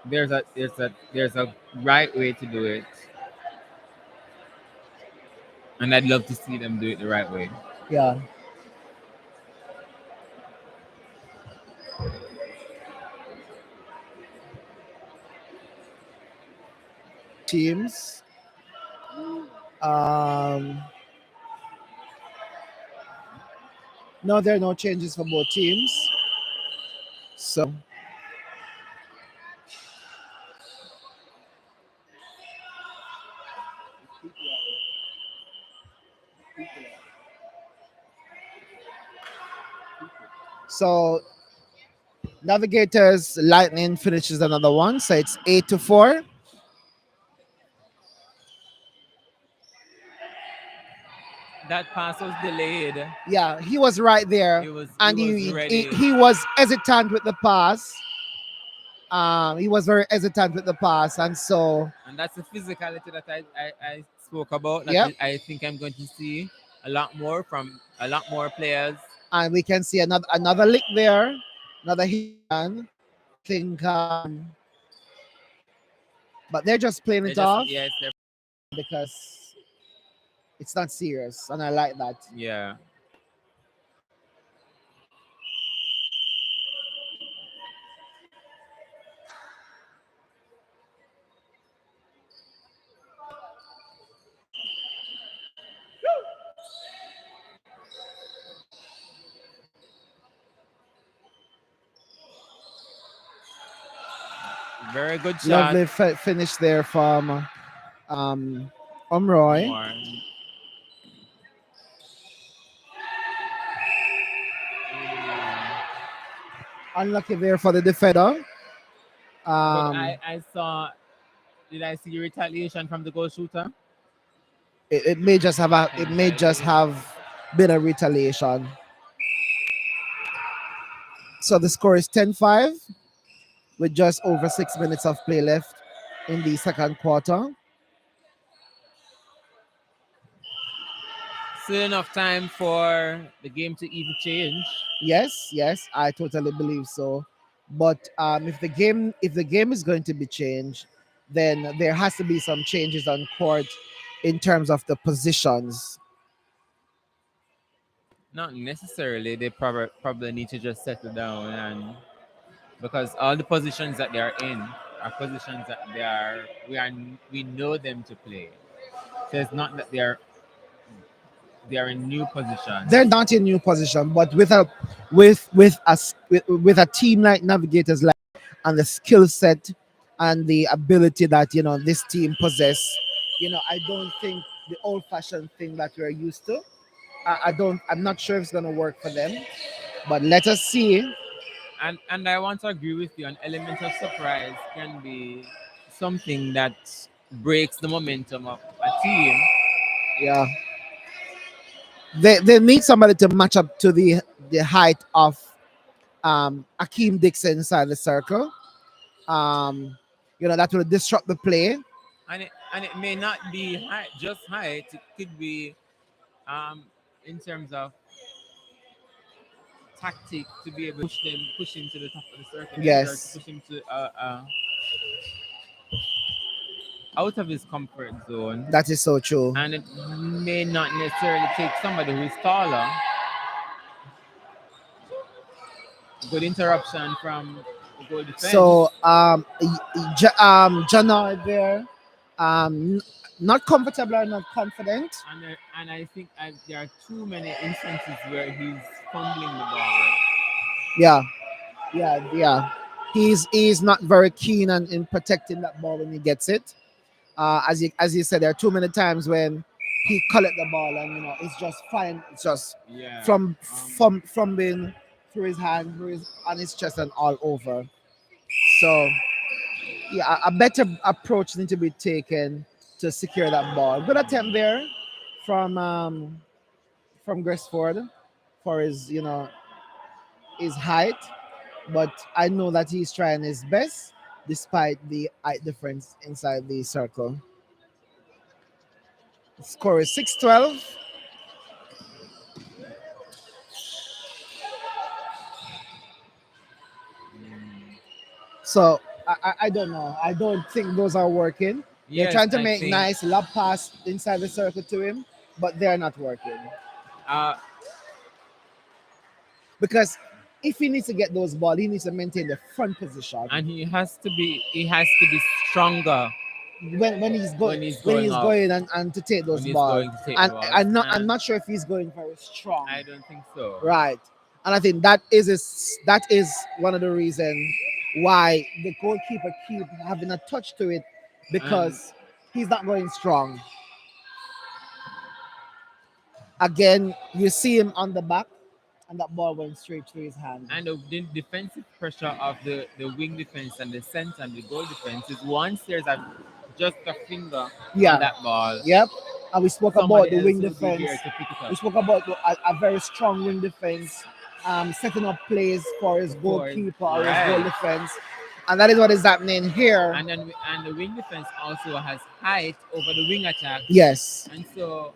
There's a right way to do it, and I'd love to see them do it the right way. Yeah. Teams. Um, no, there are no changes for both teams. So so Navigators Lightning finishes another one, so it's 8-4. That pass was delayed. Yeah, he was right there, He and was he, ready. he was hesitant with the pass. He was very hesitant with the pass, and so And that's the physicality that I spoke about. That yep. I think I'm going to see a lot more from a lot more players. And we can see another lick there, another hit. I think, but they're just playing They it just off yes, they're because it's not serious, and I like that. yeah. Very good shot. Lovely finish there from Omroy. More. Unlucky there for the defender. But Um, I saw. Did I see retaliation from the goal shooter? it may just have been a retaliation. So the score is 10-5 with just over 6 minutes of play left in the second quarter. Still enough time for the game to even change. Yes, yes, I totally believe so. But if the game is going to be changed, then there has to be some changes on court in terms of the positions. Not necessarily. They probably need to just settle down, and because all the positions that they are in are positions that we know them to play. So it's not that they are in new positions. They're not in new position, but with a team like Navigators, like, and the skill set and the ability that this team possess, I don't think the old-fashioned thing that we're used to. I don't. I'm not sure if it's gonna work for them, but let us see. And I want to agree with you. An element of surprise can be something that breaks the momentum of a team. Yeah, they need somebody to match up to the height of Akeem Dixon inside the circle. That will disrupt the play. And it may not be just height. It could be um, in terms of tactic to be able to push him to the top of the circle, enter to Yes, push him to out of his comfort zone. that is so true. And it may not necessarily take somebody who is taller. Good interruption from the goal defense. So Jana there, um, not comfortable or not confident. And I think there are too many instances where he's fumbling the ball. Yeah, yeah. He's not very keen on in protecting that ball when he gets it. As you said, there are too many times when he collect the ball and it's just fine. It's just Yeah. from being through his hand, on his chest and all over. So yeah, a better approach needs to be taken to secure that ball. Good attempt there from Gresford for his height, but I know that he's trying his best despite the height difference inside the circle. Score is 6-12. So I don't know. I don't think those are working. They're Yes, trying to I make think nice lob pass inside the circle to him, but they're not working. uh, Because if he needs to get those balls, he needs to maintain the front position. and he has to be stronger When he's going when he's when going he's up, going and to take when those he's balls. going to take the And balls. I'm And not sure if he's going very strong. I don't think so. Right. And I think that is one of the reasons why the goalkeeper keep having a touch to it, And because he's not going strong. Again, you see him on the back, and that ball went straight through his hand. and the defensive pressure of the wing defense and the center and the goal defense is once there's just a finger on Yeah. that ball, Yep. And we spoke about somebody the else wing will be defense. there to pick it We up. spoke about a very strong wing defense, setting up plays for his For goalkeeper or his goal right. defense. And that is what is happening here. And the wing defense also has height over the wing attack. Yes. And so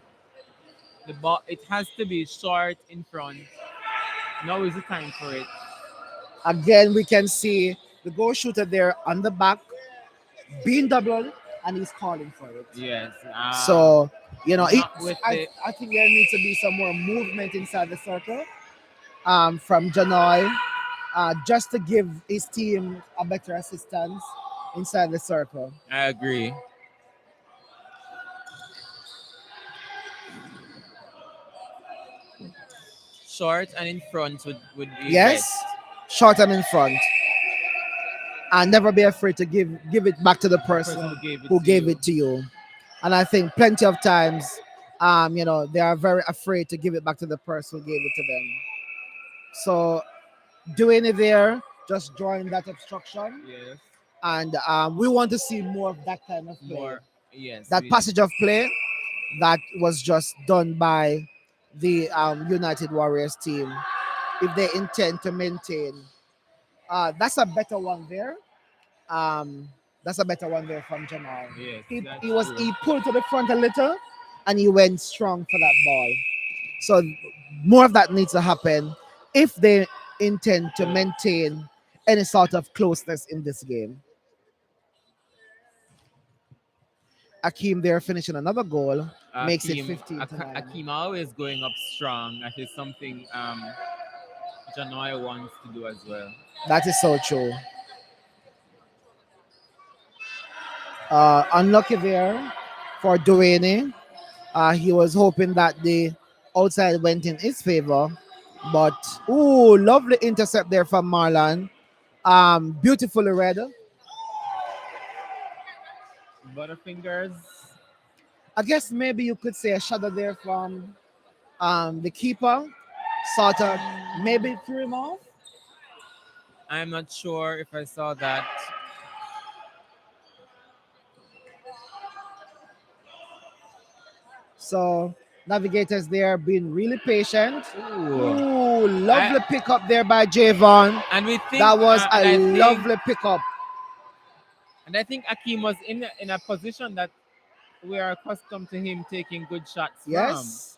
the ball, it has to be short in front. Now is the time for it. Again, we can see the goal shooter there on the back being doubled, and he's calling for it. Yes. So, Not with the I think there needs to be some more movement inside the circle from Janoy, just to give his team a better assistance inside the circle. I agree. Short and in front would be Yes, best. short and in front, and never be afraid to give it back to the The person person who gave it who to gave you. it to you. And I think plenty of times, they are very afraid to give it back to the person who gave it to them. So doing it there, just drawing that obstruction, Yes. and we want to see more of that kind of play. More. Yes. That passage of play that was just done by the United Warriors team, if they intend to maintain. That's a better one there. That's a better one there from Jamal. Yes, He, that's he was true. he pulled to the front a little, and he went strong for that ball. So more of that needs to happen if they intend to maintain any sort of closeness in this game. Akeem there finishing another goal makes it 15-9. Akeem always going up strong. That is something Janoy wants to do as well. That is so true. Unlucky there for Duane. He was hoping that the outside went in his favor, but ooh, lovely intercept there from Marlon. Beautifully read. Butterfingers. I guess maybe you could say a shadow there from the keeper, sort of maybe threw him off. I'm not sure if I saw that. So navigators there being really patient. Ooh. Ooh, lovely pickup there by Javon. And we think that was and a I think, lovely pickup. And I think Akeem was in a position that we are accustomed to him taking good shots Yes.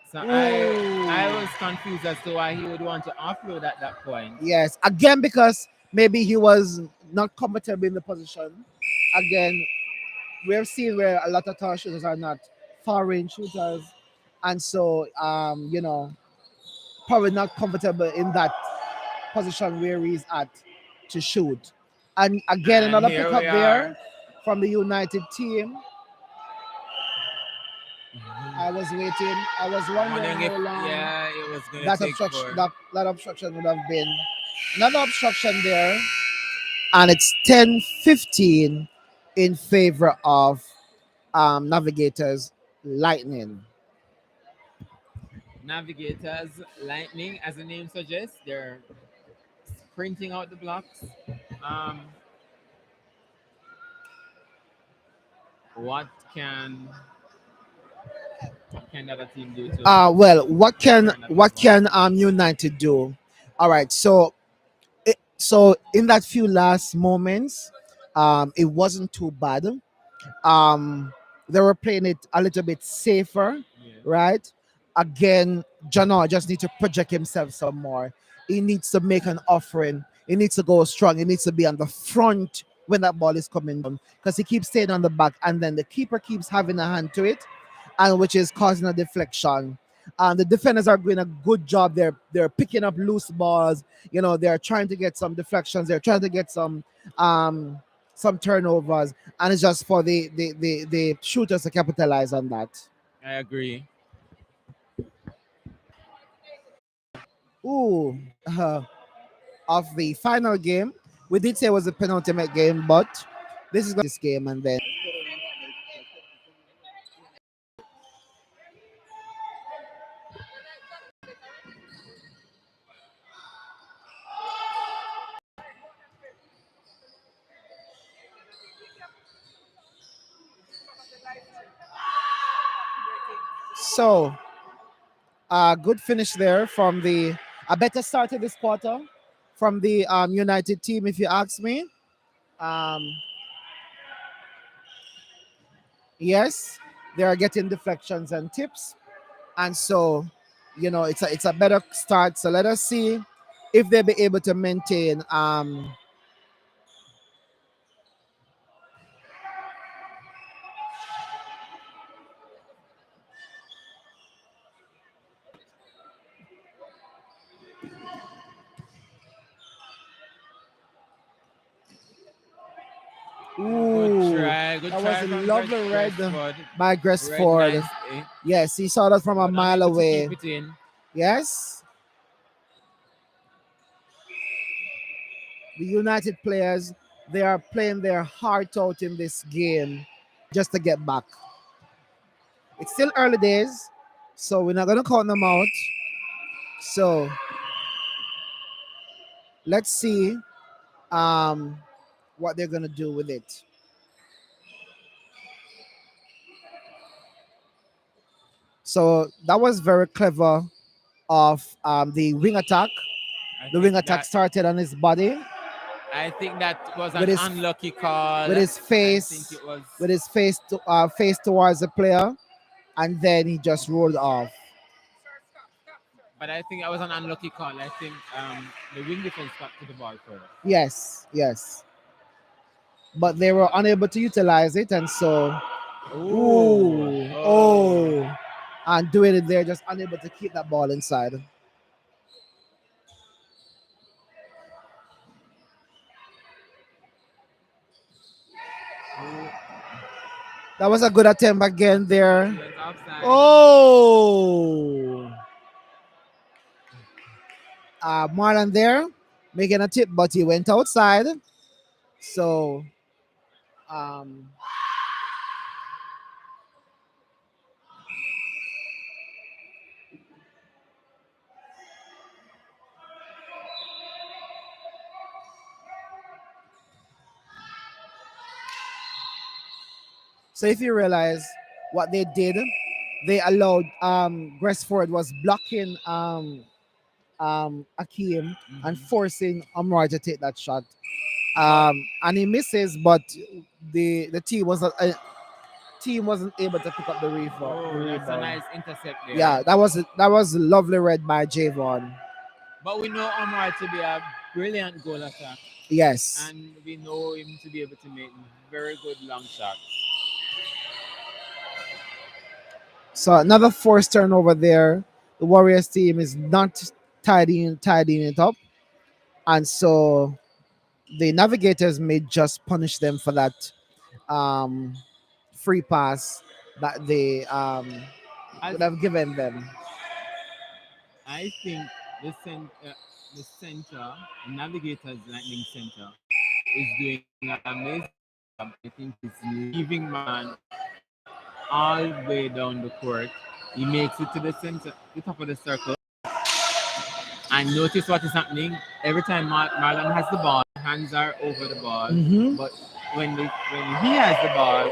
from. So I was confused as to why he would want to offload at that point. Yes, again because maybe he was not comfortable in the position. Again, we've seen where a lot of tall shooters are not far range shooters, and so probably not comfortable in that position where he's at to shoot. And again, And another here pickup we there are. from the United team. I was waiting. I was wondering if how long it was going to that take obstruction, for. that obstruction would have been. Another obstruction there, and it's 10-15 in favor of Navigators Lightning. Navigators Lightning, as the name suggests, they're sprinting out the blocks. What can the other team do to? Well, what can United do? All right, so in that few last moments, it wasn't too bad. They were playing it a little bit safer, right? Again, Jano just needs to project himself some more. He needs to make an offering. He needs to go strong. He needs to be on the front when that ball is coming down because he keeps staying on the back, and then the keeper keeps having a hand to it, and which is causing a deflection. And the defenders are doing a good job. They're picking up loose balls. They're trying to get some deflections. They're trying to get some turnovers, and it's just for the shooters to capitalize on that. I agree. Ooh, of the final game, we did say it was a penultimate game, but this is this game, and then so good finish there from a better start of this quarter from the United team, if you ask me. Yes, they are getting deflections and tips, and so it's a better start. So let us see if they'll be able to maintain Good try. Good that try was a from lovely red Gresford. by Gresford. Nicely, Yes, he saw that from a but mile unable to away. keep it in. Yes. The United players, they are playing their heart out in this game just to get back. It's still early days, so we're not going to count them out. So let's see what they're going to do with it. So that was very clever of the wing attack. The wing attack started on his body. I think that was an With his- unlucky call. with his I face, think it was. with his face towards the player, and then he just rolled off. But I think I was an unlucky call. I think the wing defense got to the ball first. Yes, yes. But they were unable to utilize it, and so, Ooh. ooh, Oh. oh, and doing it there, just unable to keep that ball inside. That was a good attempt again there. He went offside. Oh, Marlon there making a tip, but he went outside. So, um, so if you realize what they did, they allowed Gresford was blocking Akeem and forcing Amar to take that shot. And he misses, but the team wasn't able to pick up the rebound. Oh, that's a nice intercept there. Yeah, that was lovely read by Javon. But we know Omar to be a brilliant goal attacker. Yes. And we know him to be able to make very good long shots. So another forced turnover there. The Warriors team is not tidying it up, and so the Navigators may just punish them for that um, free pass that they would have given them. I think the center, Navigators Lightning Center, is doing an amazing job. I think he's leaving man all the way down the court. He makes it to the center, the top of the circle. And notice what is happening. Every time Marlon has the ball, hands are over the ball. Mhm. But when he has the ball,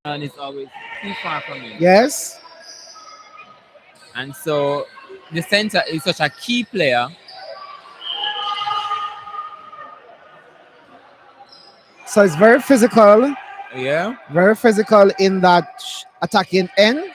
Marlon is always too far from him. Yes. And so the center is such a key player. So it's very physical. Yeah. Very physical in that attacking end.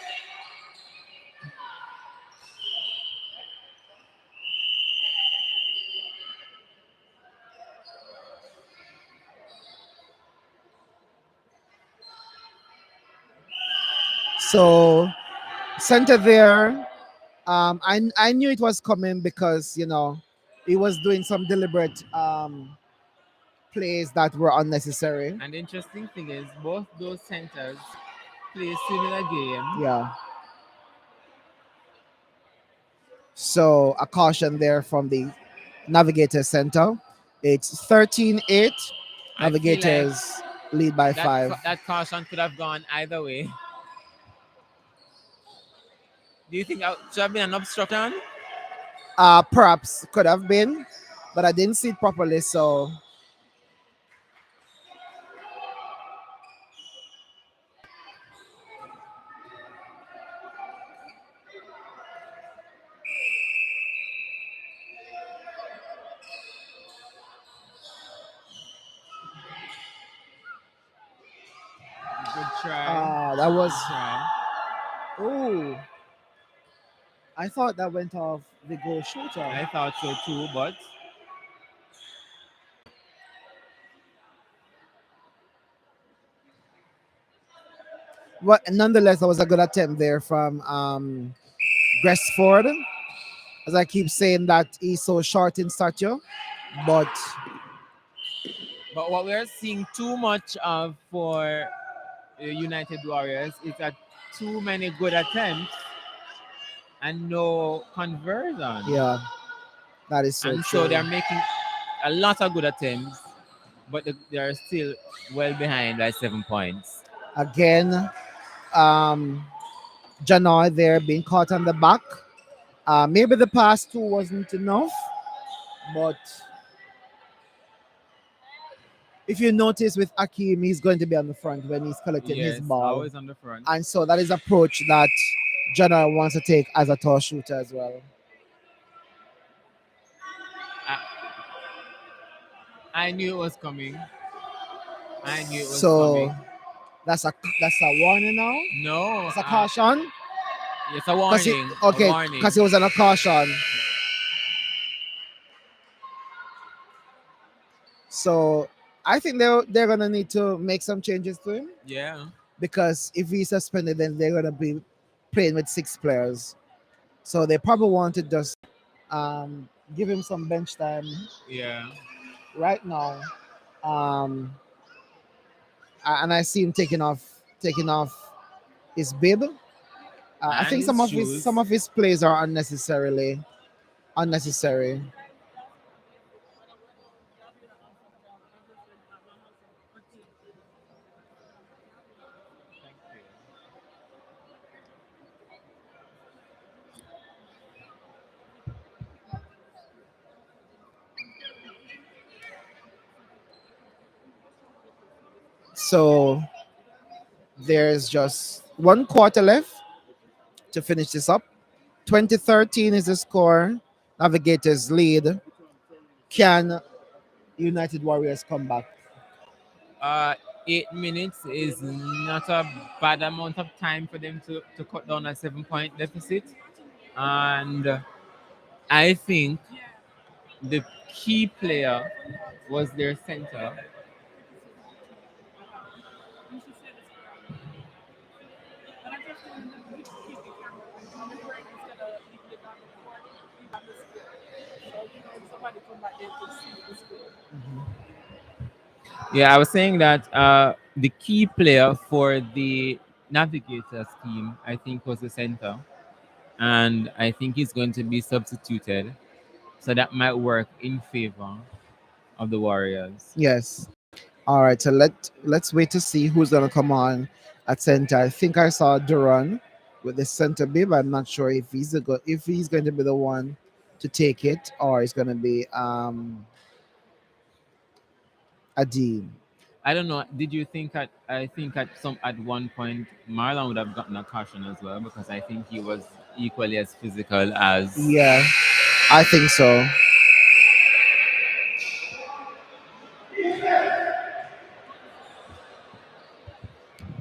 So center there. I knew it was coming because he was doing some deliberate plays that were unnecessary. And the interesting thing is both those centers play similar game. Yeah. So a caution there from the Navigator Center. It's 13-8. Navigators lead by 5. That caution could have gone either way. Do you think that should have been an obstruction? Perhaps could have been, but I didn't see it properly. So Good try. that was. Good try. Oh, I thought that went off the goal shooter. I thought so too, but nonetheless, that was a good attempt there from Gresford. As I keep saying that he's so short in stature, but what we're seeing too much of for United Warriors is that too many good attempts and no conversion. yeah, that is so and true. so they're making a lot of good attempts, but they're still well behind by 7 points. Again, Janoi there being caught on the back. Maybe the pass two wasn't enough, but if you notice with Akeem, he's going to be on the front when he's collecting his ball. Always on the front. And so that is approach that Janoi wants to take as a tall shooter as well. I knew it was coming. So that's a warning now? No. It's a caution? It's a Cause he warning. A okay, warning. because he was on a caution. So I think they're gonna need to make some changes to him Yeah. because if he's suspended, then they're gonna be playing with 6 players. So they probably want to just give him some bench time Yeah. right now. Um, and I see him taking off his bib. I And think his some shoes. of his plays are unnecessary. So there's just 1 quarter left to finish this up. 2013 is the score. Navigators lead. Can United Warriors come back? Uh, 8 minutes is not a bad amount of time for them to cut down a 7 point deficit. And I think the key player was their center. Yeah, I was saying that the key player for the Navigators team, I think, was the center. And I think he's going to be substituted. So that might work in favor of the Warriors. Yes. All right. So let's wait to see who's gonna come on at center. I think I saw Duran with the center bib. I'm not sure if if he's going to be the one to take it or it's gonna be Adim. I don't know. Did you think I think at one point Marlon would have gotten a caution as well because I think he was equally as physical as Yeah, I think so.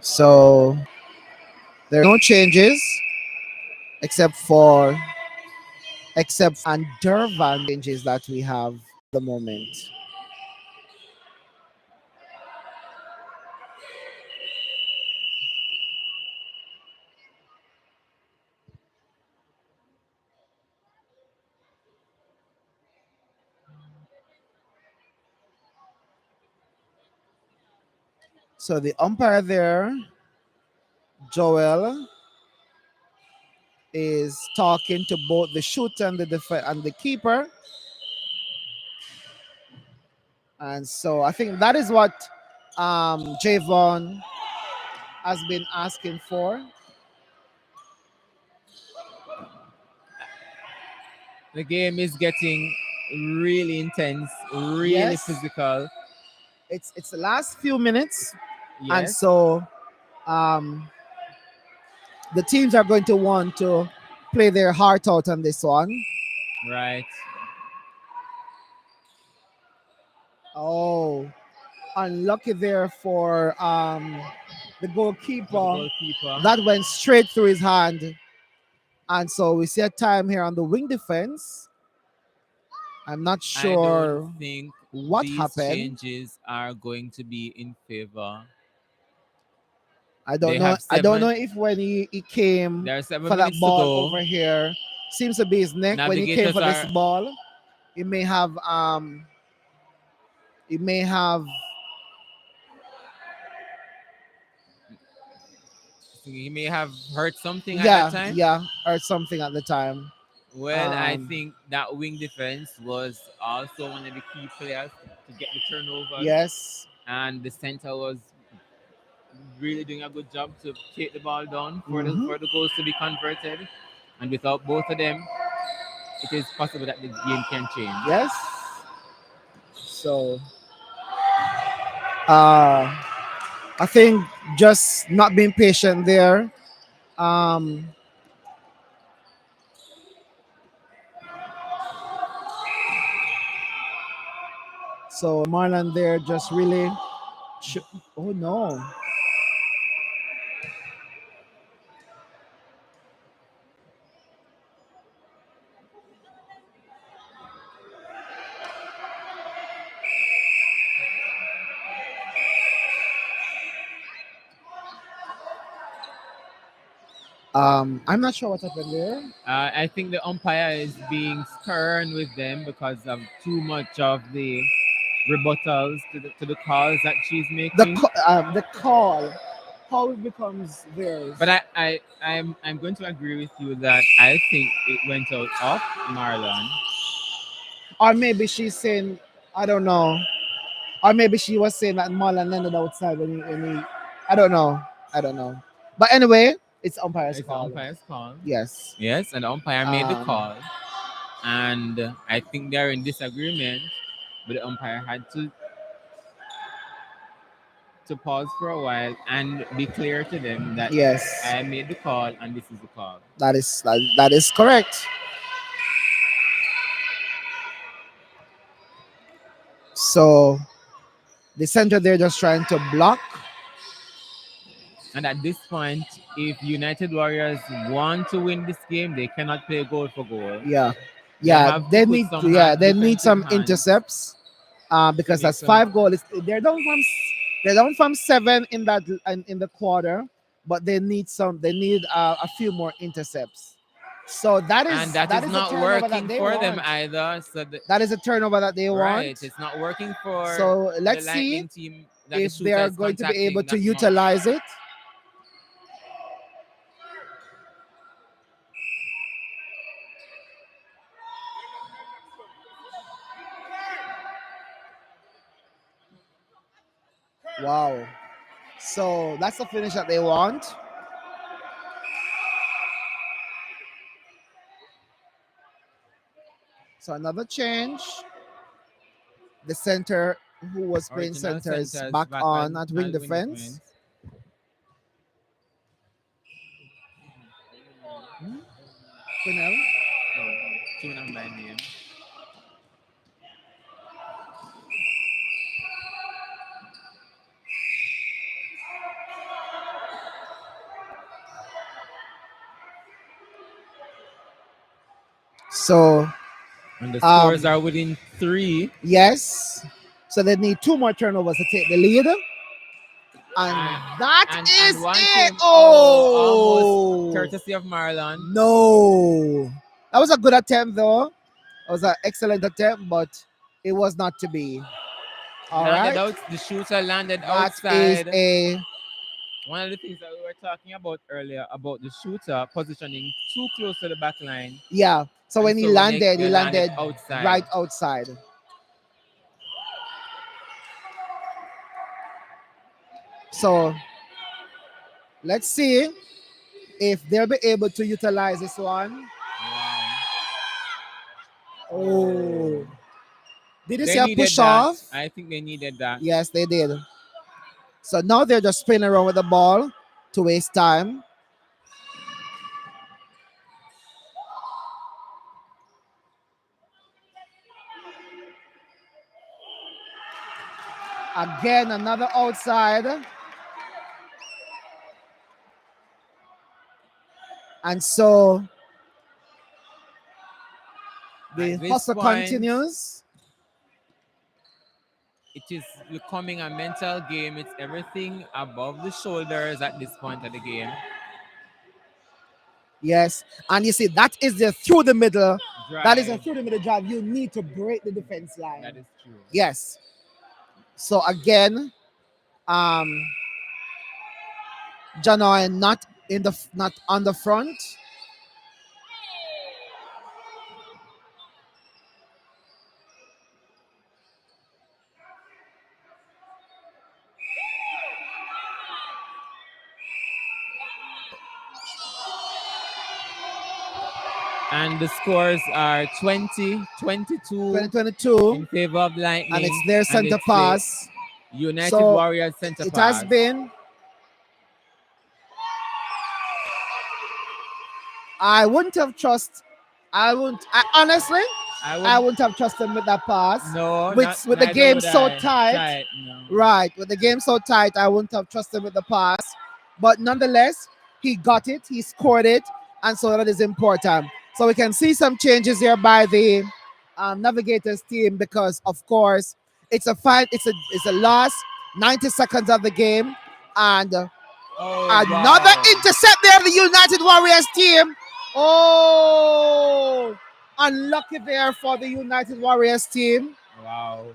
So there are no changes except for and Durvan changes that we have at the moment. So the umpire there, Joel, is talking to both the shooter and the keeper. And so I think that is what Javon has been asking for. the game is getting really intense, really Yes, physical. it's the last few minutes, and Yes, so um, the teams are going to want to play their heart out on this one. right. Oh, unlucky there for the For the goalkeeper. goalkeeper. That went straight through his hand. And so we see a time here on the wing defense. I'm not I don't sure think what these happened. changes are going to be in favor. I don't They know. have I don't know seven. if when he came There are seven for that minutes to ball go. over here, seems to be his neck. When he came Navigators for this are ball, he may have he may have he may have hurt something at that yeah, time. yeah, or something at the time. Well, I think that wing defense was also one of the key players to get the turnovers, Yes. and the center was really doing a good job to take the ball down Mhm. for the goals to be converted. And without both of them, it is possible that the game can change. Yes. So uh I think just not being patient there. Um so Marlon there just really oh no. I'm not sure what happened there. I think the umpire is being stern with them because of too much of the rebuttals to the calls that she's making. The call, how it becomes theirs. But I'm going to agree with you that I think it went out off Marlon. Or maybe she's saying, I don't know. Or maybe she was saying that Marlon landed outside when he I don't know. I don't know. But anyway, it's umpire's It's the call. umpire's call. Yes. Yes, and the umpire made the Um, call. And I think they're in disagreement, but the umpire had to pause for a while and be clear to them that Yes. I made the call and this is the call. That is correct. So the center they're just trying to block. And at this point, if United Warriors want to win this game, they cannot play goal for goal. Yeah. They Yeah. have to They put need some they need some defensive hands. intercepts. Because make that's some- 5 goals. They're down from 7 in that in the quarter, but they need a few more intercepts. So that is And that is a not turnover working that they for want. them either. So That is a turnover that they right, want. it's not working for So the let's see Lightning team that if the they shooter are is going to be able to contacting that much. utilize it. Wow. So that's the finish that they want. So another change. The center who was playing Original center is centers back on at wing wing defense. Quinnell. No, tune on by name. So And the scores are within 3. Yes. So they need 2 more turnovers to take the lead. And that is and one it. came Oh, almost courtesy of Marlon. No. That was a good attempt, though. It was an excellent attempt, but it was not to be. All Landed right. out. The shooter landed That is outside. One of the things that we were talking about earlier about the shooter positioning too close to the back line. Yeah. So when he landed, he landed outside. right outside. So let's see if they'll be able to utilize this one. Oh. Did you They see a needed push that. off? I think they needed that. Yes, they did. So now they're just spinning around with the ball to waste time. Again, another outside. And so the hustle continues. It is becoming a mental game. It's everything above the shoulders at this point of the game. Yes. And you see, that is the through the middle. Drive. That is a through the middle drive. You need to break the defense line. That is true. Yes. So again, Janoy not on the front. And the scores are 20-22 in favor of Lightning. And it's their center pass. United So Warriors center it pass. has been. I wouldn't have trust. I wouldn't have trusted him with that pass. No, with the neither game would so I. tight. No. Right, with the game so tight, I wouldn't have trusted him with the pass. But nonetheless, he got it, he scored it, and so that is important. So we can see some changes here by the Navigators team because, of course, it's a fight. It's a last 90 seconds of the game, and Oh, Another wow. intercept there, the United Warriors team. Oh, unlucky there for the United Warriors team. Wow.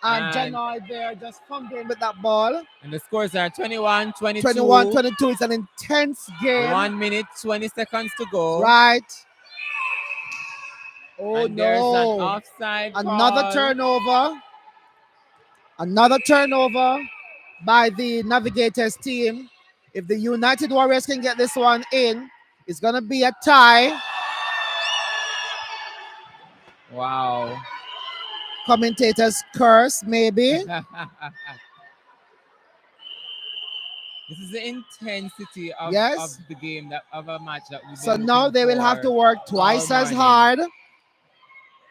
And And, Janoy there just fumbling with that ball. and the scores are 21 21 22. 22. It's an intense game. 1 minute, 20 seconds to go. Right. Oh, And there's an no. offside Another call. turnover. Another turnover by the Navigators team. If the United Warriors can get this one in, it's going to be a tie. Wow. Commentators curse, maybe. This is the intensity of Yes. the game, that of a match that we've So been now looking they will have for to work all twice as morning. hard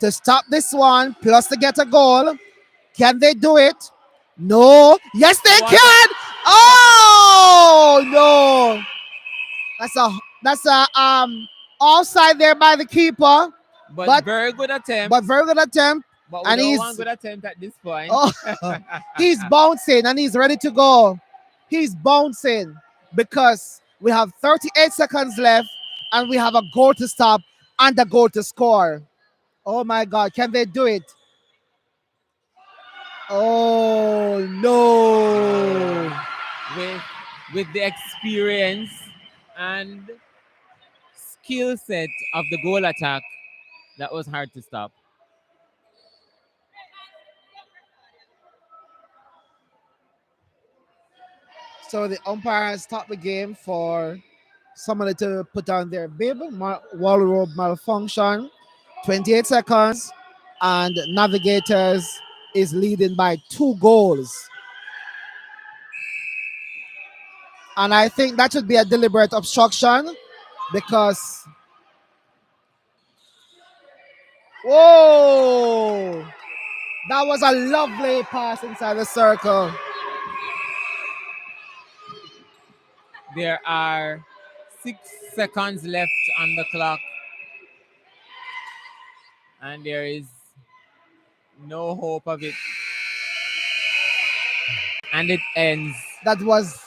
to stop this one, plus to get a goal. Can they do it? No. Yes, they can. Oh no! That's a offside there by the keeper. But very good attempt. But very good attempt. But we And don't he's want good attempt at this point. oh, he's bouncing and he's ready to go. He's bouncing because we have 38 seconds left and we have a goal to stop and a goal to score. Oh my God, can they do it? Oh no! With the experience and skill set of the goal attack, that was hard to stop. So the umpire has stopped the game for somebody to put on their bib, wall robe malfunction. 28 seconds, and Navigators is leading by 2 goals. And I think that should be a deliberate obstruction because. Whoa! That was a lovely pass inside the circle. There are 6 seconds left on the clock. And there is no hope of it. And it ends. That was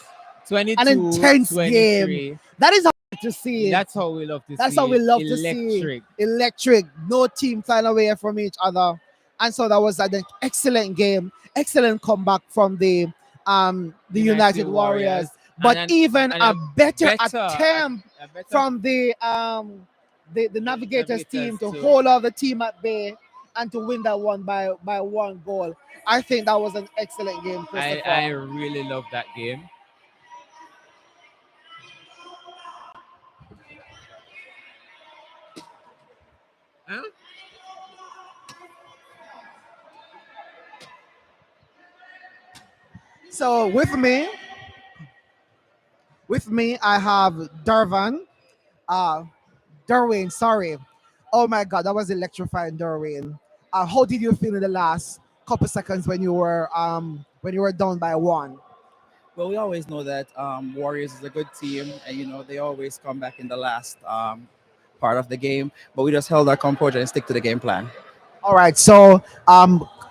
22, an intense 23. game. That is hard to see. That's how we love to see. That's how we love to Electric. see. Electric. No team flying away from each other. And so that was an excellent game. Excellent comeback from the United Warriors. But even a better attempt from the Navigators team to hold all the team at bay and to win that one by 1 goal. I think that was an excellent game, Christopher. I really love that game. Huh? So with me, I have Derwin, sorry. Oh my God, that was electrifying, Derwin. How did you feel in the last couple seconds when you were down by 1? Well, we always know that Warriors is a good team, and they always come back in the last part of the game. But we just held our composure and stick to the game plan. All right. So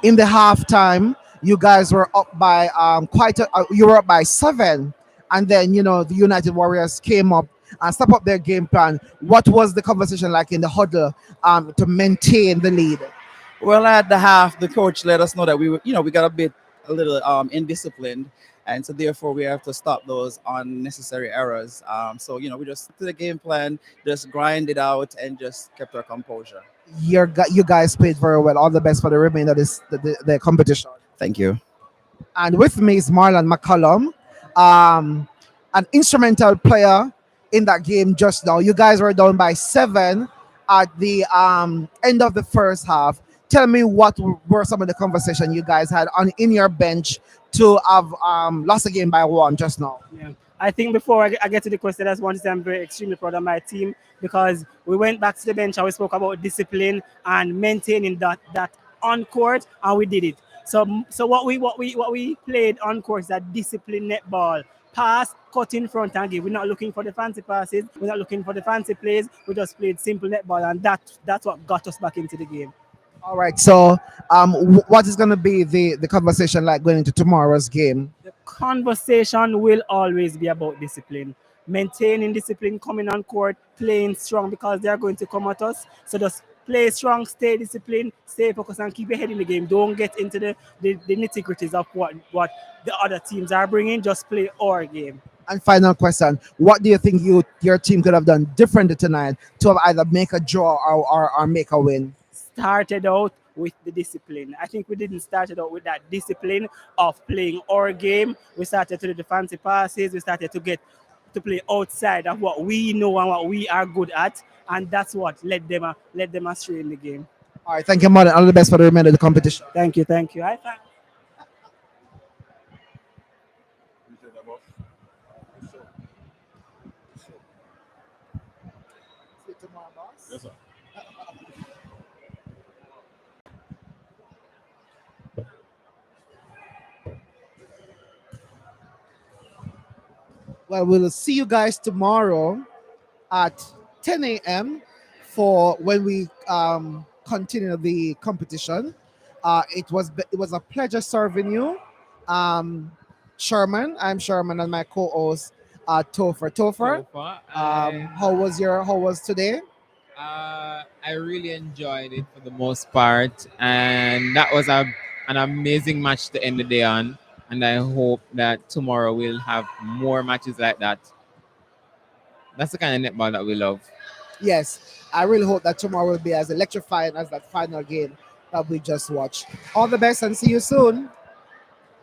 in the halftime, you guys were up by you were up by 7, and then the United Warriors came up and step up their game plan. What was the conversation like in the huddle to maintain the lead? Well, at the half, the coach let us know that we got a little indisciplined, and so therefore we have to stop those unnecessary errors. So we just to the game plan, just grind it out, and just kept our composure. You guys played very well. All the best for the remainder of the competition. Thank you. And with me is Marlon McCullum, an instrumental player in that game just now. You guys were down by 7 at the end of the first half. Tell me what were some of the conversation you guys had in your bench to have lost the game by 1 just now. Yeah. I think before I get to the question, I just want to say I'm very extremely proud of my team because we went back to the bench and we spoke about discipline and maintaining that on court, and we did it. So what we played on court is that discipline netball. Pass, cut in front and give. We're not looking for the fancy passes. We're not looking for the fancy plays. We just played simple netball, and that's what got us back into the game. All right. So what is going to be the conversation like going into tomorrow's game? conversation will always be about discipline. Maintaining discipline, coming on court, playing strong because they are going to come at us. So just play strong, stay disciplined, stay focused, and keep your head in the game. Don't get into the nitty gritties of what the other teams are bringing. Just play our game. And final question: what do you think your team could have done differently tonight to have either make a draw or make a win? Started out with the discipline. I think we didn't start it out with that discipline of playing our game. We started to do the fancy passes. We started to get to play outside of what we know and what we are good at, and that's what led them astray in the game. All right, thank you, Martin. All the best for the remainder of the competition. Thank you, thank you. High five. Yes, sir. Well, we'll see you guys tomorrow at 10 a.m. for when we continue the competition. It was a pleasure serving you, Sherman. I'm Sherman, and my co-host Topher. Topher, how was today? I really enjoyed it for the most part, and that was an amazing match to end the day on. And I hope that tomorrow we'll have more matches like that. That's the kind of netball that we love. Yes, I really hope that tomorrow will be as electrifying as that final game that we just watched. All the best and see you soon.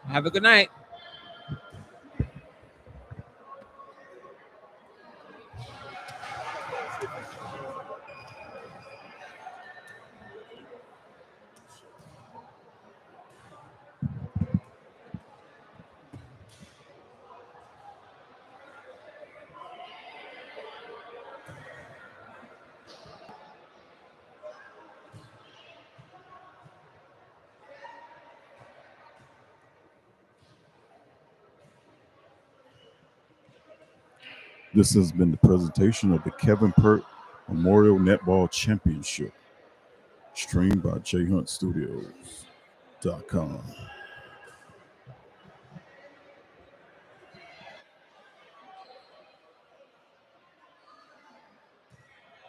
Have a good night. This has been the presentation of the Kevin Peart Memorial Netball Championship, streamed by jhuntstudios.com.